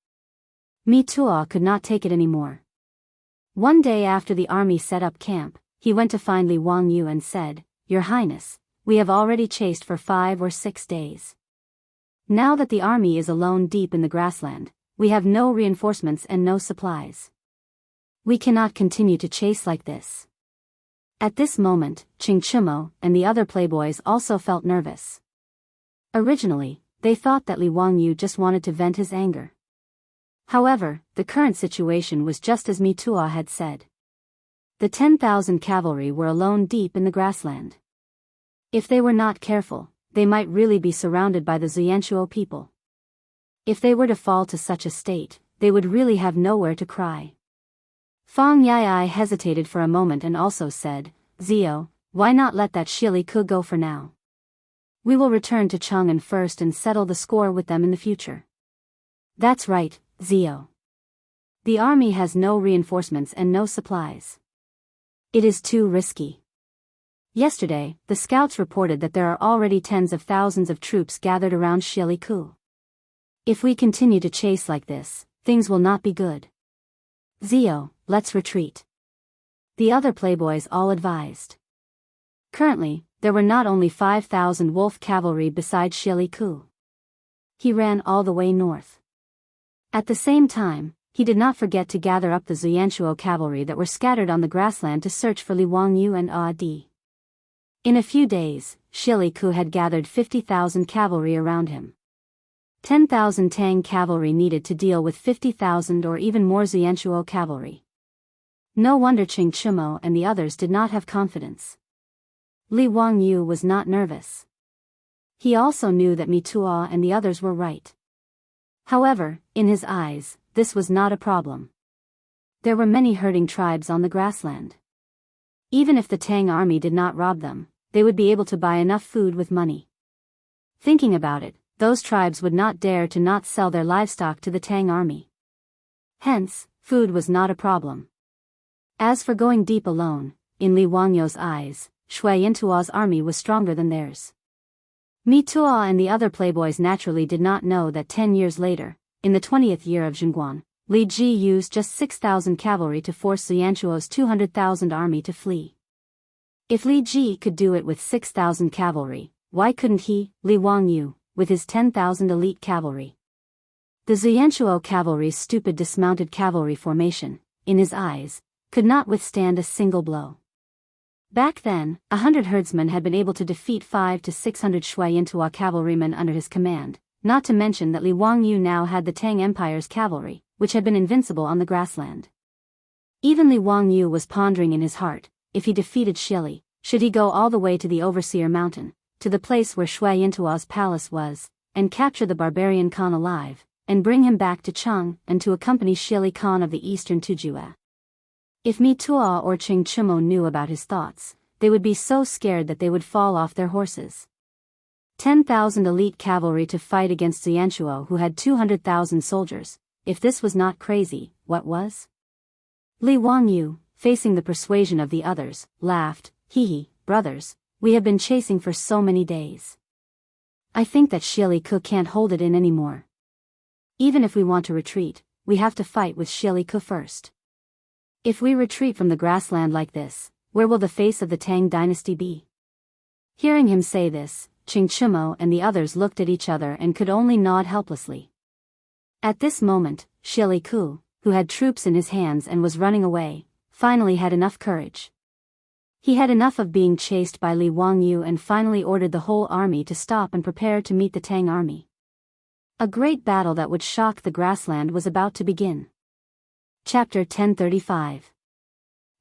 Mi Tuo could not take it anymore. One day after the army set up camp, he went to find Li Wangyu and said, "Your Highness, we have already chased for 5 or 6 days. Now that the army is alone deep in the grassland, we have no reinforcements and no supplies. We cannot continue to chase like this." At this moment, Qing Chimo and the other playboys also felt nervous. Originally, they thought that Li Wangyu just wanted to vent his anger. However, the current situation was just as Mi Tuo had said. The 10,000 cavalry were alone deep in the grassland. If they were not careful, they might really be surrounded by the Zianchuo people. If they were to fall to such a state, they would really have nowhere to cry. Fang Yai hesitated for a moment and also said, Zio, why not let that Shili Ku go for now? We will return to Chang'an first and settle the score with them in the future. That's right, Zio. The army has no reinforcements and no supplies. It is too risky. Yesterday, the scouts reported that there are already tens of thousands of troops gathered around Shili Ku. If we continue to chase like this, things will not be good. Zio, let's retreat. The other playboys all advised. Currently, there were not only 5,000 wolf cavalry beside Shili Ku. He ran all the way north. At the same time, he did not forget to gather up the Zianchuo cavalry that were scattered on the grassland to search for Li Wangyu and Di. In a few days, Shili Ku had gathered 50,000 cavalry around him. 10,000 Tang cavalry needed to deal with 50,000 or even more Zianchuo cavalry. No wonder Qing Chimo and the others did not have confidence. Li Wangyu was not nervous. He also knew that Mi Tuo and the others were right. However, in his eyes, this was not a problem. There were many herding tribes on the grassland. Even if the Tang army did not rob them, they would be able to buy enough food with money. Thinking about it, those tribes would not dare to not sell their livestock to the Tang army. Hence, food was not a problem. As for going deep alone, in Li Wangyu's eyes, Shui Yintuo's army was stronger than theirs. Mi Tuo and the other playboys naturally did not know that 10 years later, in the 20th year of Zhongguan, Li Ji used just 6,000 cavalry to force Zianchuo's 200,000 army to flee. If Li Ji could do it with 6,000 cavalry, why couldn't he, Li Wangyu, with his 10,000 elite cavalry? The Zianchuo cavalry's stupid dismounted cavalry formation, in his eyes, could not withstand a single blow. Back then, 100 herdsmen had been able to defeat 500 to 600 Shui Yintuo cavalrymen under his command, not to mention that Li Wangyu now had the Tang Empire's cavalry, which had been invincible on the grassland. Even Li Wangyu was pondering in his heart, if he defeated Shili, should he go all the way to the Overseer Mountain, to the place where Shui Yintuo's palace was, and capture the barbarian Khan alive, and bring him back to Chang and to accompany Shili Khan of the Eastern Tujue. If Mi Tuo or Qing Chimo knew about his thoughts, they would be so scared that they would fall off their horses. 10,000 elite cavalry to fight against Zianchuo who had 200,000 soldiers. If this was not crazy, what was? Li Wangyu, facing the persuasion of the others, laughed, hee, brothers, we have been chasing for so many days. I think that Shili Ku can't hold it in anymore. Even if we want to retreat, we have to fight with Shili Ku first. If we retreat from the grassland like this, where will the face of the Tang dynasty be? Hearing him say this, Qing Chimo and the others looked at each other and could only nod helplessly. At this moment, Shili Ku, who had troops in his hands and was running away, finally had enough courage. He had enough of being chased by Li Wangyu and finally ordered the whole army to stop and prepare to meet the Tang army. A great battle that would shock the grassland was about to begin. Chapter 1035.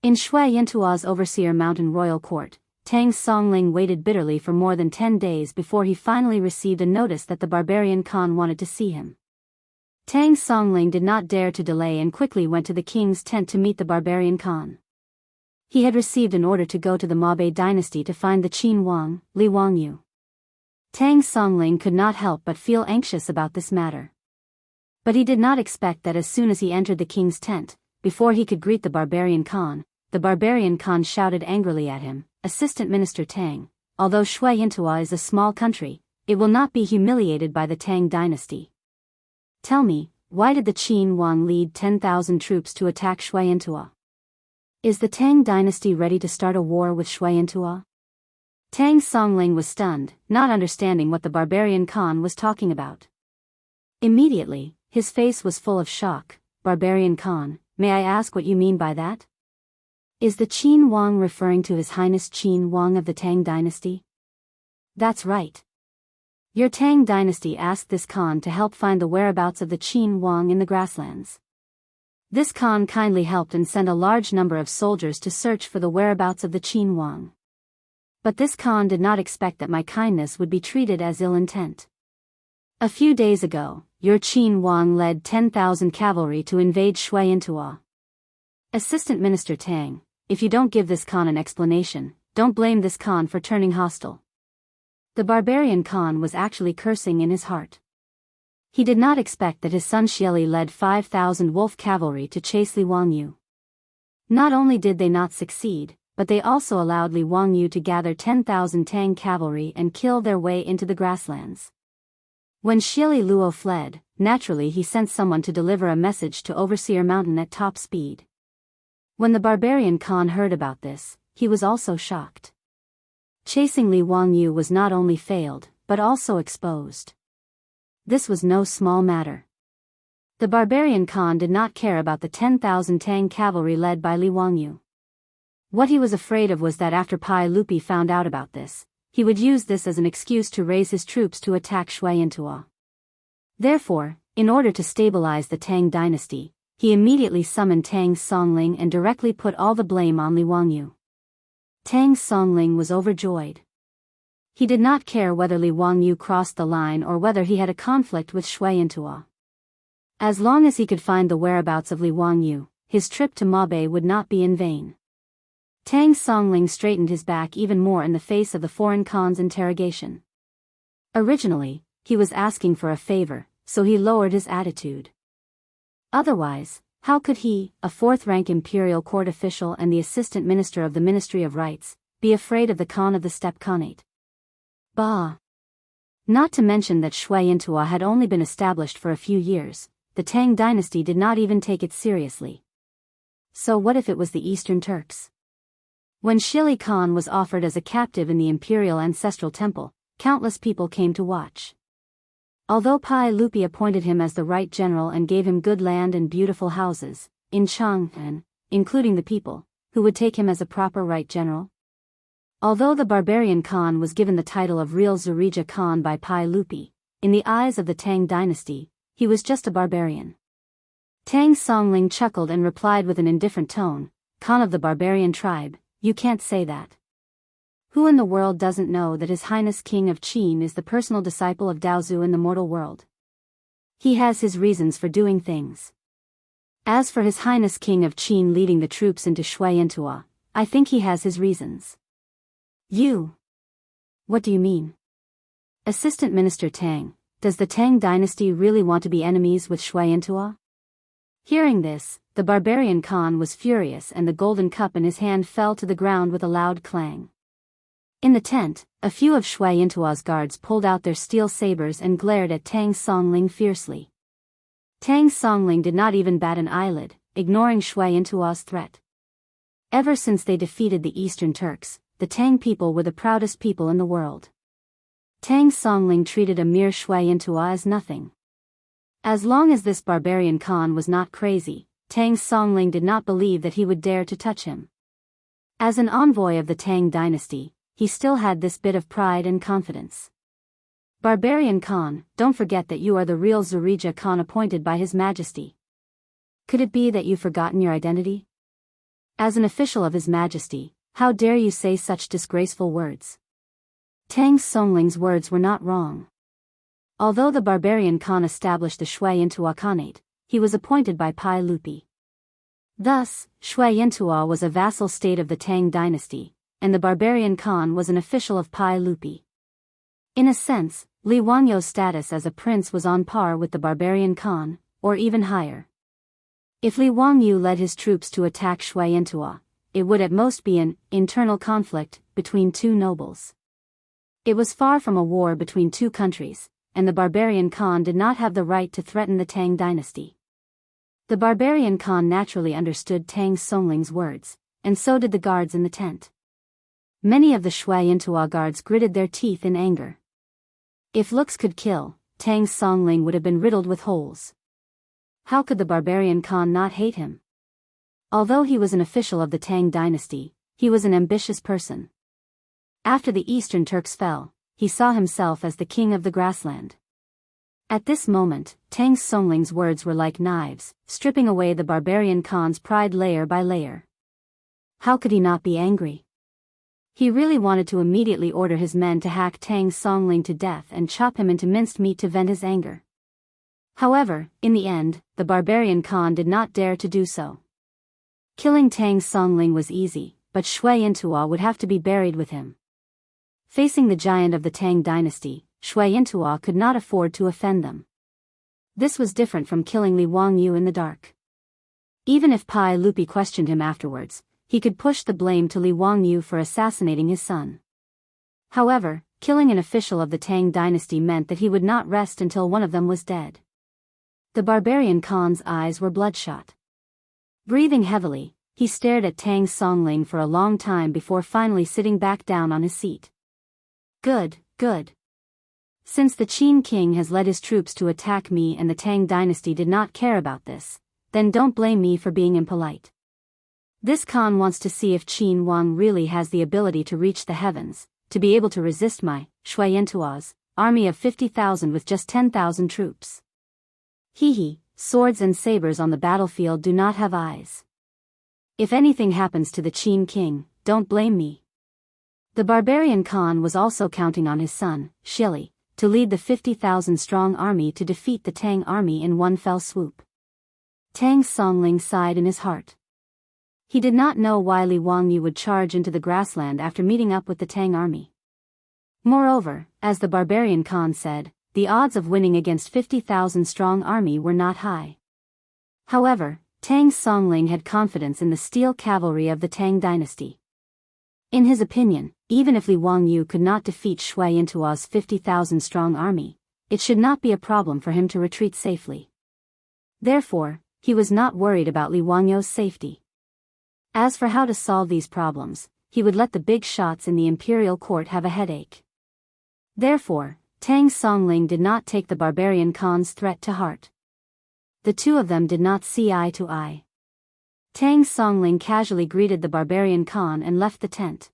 In Shui Yintuo's Overseer Mountain Royal Court, Tang Songling waited bitterly for more than 10 days before he finally received a notice that the barbarian Khan wanted to see him. Tang Songling did not dare to delay and quickly went to the king's tent to meet the barbarian Khan. He had received an order to go to the Mabe dynasty to find the Qin Wang, Li Wangyu. Tang Songling could not help but feel anxious about this matter. But he did not expect that as soon as he entered the king's tent, before he could greet the barbarian Khan shouted angrily at him, Assistant Minister Tang, although Shui Yintuo is a small country, it will not be humiliated by the Tang dynasty. Tell me, why did the Qin Wang lead 10,000 troops to attack Shui Yintuo? Is the Tang dynasty ready to start a war with Shui Yintuo? Tang Songling was stunned, not understanding what the barbarian Khan was talking about. Immediately, his face was full of shock. Barbarian Khan, may I ask what you mean by that? Is the Qin Wang referring to His Highness Qin Wang of the Tang dynasty? That's right. Your Tang dynasty asked this Khan to help find the whereabouts of the Qin Wang in the grasslands. This Khan kindly helped and sent a large number of soldiers to search for the whereabouts of the Qin Wang. But this Khan did not expect that my kindness would be treated as ill intent. A few days ago, your Qin Wang led 10,000 cavalry to invade Shui Intua. Assistant Minister Tang, if you don't give this Khan an explanation, don't blame this Khan for turning hostile. The barbarian Khan was actually cursing in his heart. He did not expect that his son Xieli led 5,000 wolf cavalry to chase Li Wangyu. Not only did they not succeed, but they also allowed Li Wangyu to gather 10,000 Tang cavalry and kill their way into the grasslands. When Xieli Luo fled, naturally he sent someone to deliver a message to Overseer Mountain at top speed. When the barbarian Khan heard about this, he was also shocked. Chasing Li Wangyu was not only failed, but also exposed. This was no small matter. The barbarian Khan did not care about the 10,000 Tang cavalry led by Li Wangyu. What he was afraid of was that after Pai Lupi found out about this, he would use this as an excuse to raise his troops to attack Shui Intua. Therefore, in order to stabilize the Tang dynasty, he immediately summoned Tang Songling and directly put all the blame on Li Wangyu. Tang Songling was overjoyed. He did not care whether Li Wangyu crossed the line or whether he had a conflict with Shui Intua. As long as he could find the whereabouts of Li Wangyu, his trip to Mabe would not be in vain. Tang Songling straightened his back even more in the face of the foreign Khan's interrogation. Originally, he was asking for a favor, so he lowered his attitude. Otherwise, how could he, a fourth-rank imperial court official and the assistant minister of the Ministry of Rights, be afraid of the Khan of the Steppe Khanate? Bah! Not to mention that Shui Intua had only been established for a few years, the Tang dynasty did not even take it seriously. So what if it was the Eastern Turks? When Shili Khan was offered as a captive in the imperial ancestral temple, countless people came to watch. Although Pai Lupi appointed him as the right general and gave him good land and beautiful houses, in Chang'an, including the people, who would take him as a proper right general? Although the barbarian Khan was given the title of real Zurija Khan by Pai Lupi, in the eyes of the Tang dynasty, he was just a barbarian. Tang Songling chuckled and replied with an indifferent tone, "Khan of the barbarian tribe, you can't say that. Who in the world doesn't know that His Highness King of Qin is the personal disciple of Daozu in the mortal world? He has his reasons for doing things. As for His Highness King of Qin leading the troops into Shui Intua, I think he has his reasons." You? What do you mean? Assistant Minister Tang, does the Tang dynasty really want to be enemies with Shui Intua? Hearing this, the barbarian Khan was furious and the golden cup in his hand fell to the ground with a loud clang. In the tent, a few of Shui Intua's guards pulled out their steel sabers and glared at Tang Songling fiercely. Tang Songling did not even bat an eyelid, ignoring Shui Intua's threat. Ever since they defeated the Eastern Turks, the Tang people were the proudest people in the world. Tang Songling treated a mere Shui Intua as nothing. As long as this barbarian Khan was not crazy, Tang Songling did not believe that he would dare to touch him. As an envoy of the Tang dynasty, he still had this bit of pride and confidence. Barbarian Khan, don't forget that you are the real Zurija Khan appointed by His Majesty. Could it be that you've forgotten your identity? As an official of His Majesty, how dare you say such disgraceful words? Tang Songling's words were not wrong. Although the barbarian Khan established the Shui Intua Khanate, he was appointed by Pai Lupi. Thus, Shui Intua was a vassal state of the Tang dynasty, and the barbarian Khan was an official of Pai Lupi. In a sense, Li Wangyu's status as a prince was on par with the barbarian Khan, or even higher. If Li Wangyu led his troops to attack Shui Intua, it would at most be an internal conflict between two nobles. It was far from a war between two countries, and the barbarian Khan did not have the right to threaten the Tang dynasty. The barbarian Khan naturally understood Tang Songling's words, and so did the guards in the tent. Many of the Shui Intua guards gritted their teeth in anger. If looks could kill, Tang Songling would have been riddled with holes. How could the barbarian Khan not hate him? Although he was an official of the Tang dynasty, he was an ambitious person. After the Eastern Turks fell, he saw himself as the king of the grassland. At this moment, Tang Songling's words were like knives, stripping away the barbarian Khan's pride layer by layer. How could he not be angry? He really wanted to immediately order his men to hack Tang Songling to death and chop him into minced meat to vent his anger. However, in the end, the barbarian Khan did not dare to do so. Killing Tang Songling was easy, but Shui Yintua would have to be buried with him. Facing the giant of the Tang dynasty, Shui Yintua could not afford to offend them. This was different from killing Li Wangyu in the dark. Even if Pai Lupi questioned him afterwards, he could push the blame to Li Wangyu for assassinating his son. However, killing an official of the Tang dynasty meant that he would not rest until one of them was dead. The barbarian Khan's eyes were bloodshot. Breathing heavily, he stared at Tang Songling for a long time before finally sitting back down on his seat. Good, good. Since the Qin king has led his troops to attack me and the Tang dynasty did not care about this, then don't blame me for being impolite. This Khan wants to see if Qin Wang really has the ability to reach the heavens, to be able to resist my, Shui Yintua's, army of 50,000 with just 10,000 troops. Hee, swords and sabers on the battlefield do not have eyes. If anything happens to the Qin king, don't blame me. The barbarian Khan was also counting on his son, Shili, to lead the 50,000-strong army to defeat the Tang army in one fell swoop. Tang Songling sighed in his heart. He did not know why Li Wangyu would charge into the grassland after meeting up with the Tang army. Moreover, as the barbarian Khan said, the odds of winning against 50,000-strong army were not high. However, Tang Songling had confidence in the steel cavalry of the Tang dynasty. In his opinion, even if Li Wangyu could not defeat Shui Yintua's 50,000-strong army, it should not be a problem for him to retreat safely. Therefore, he was not worried about Li Wangyu's safety. As for how to solve these problems, he would let the big shots in the imperial court have a headache. Therefore, Tang Songling did not take the barbarian Khan's threat to heart. The two of them did not see eye to eye. Tang Songling casually greeted the barbarian Khan and left the tent.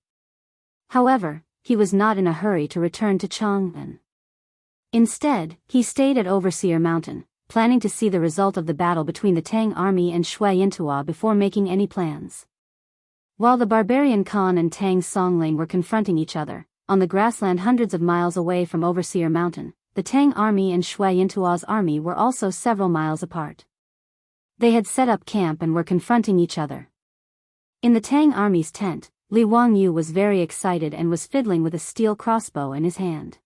However, he was not in a hurry to return to Chang'an. Instead, he stayed at Overseer Mountain, planning to see the result of the battle between the Tang army and Shui Yintua before making any plans. While the barbarian Khan and Tang Songling were confronting each other, on the grassland hundreds of miles away from Overseer Mountain, the Tang army and Shui Yintua's army were also several miles apart. They had set up camp and were confronting each other. In the Tang army's tent, Li Wangyu was very excited and was fiddling with a steel crossbow in his hand.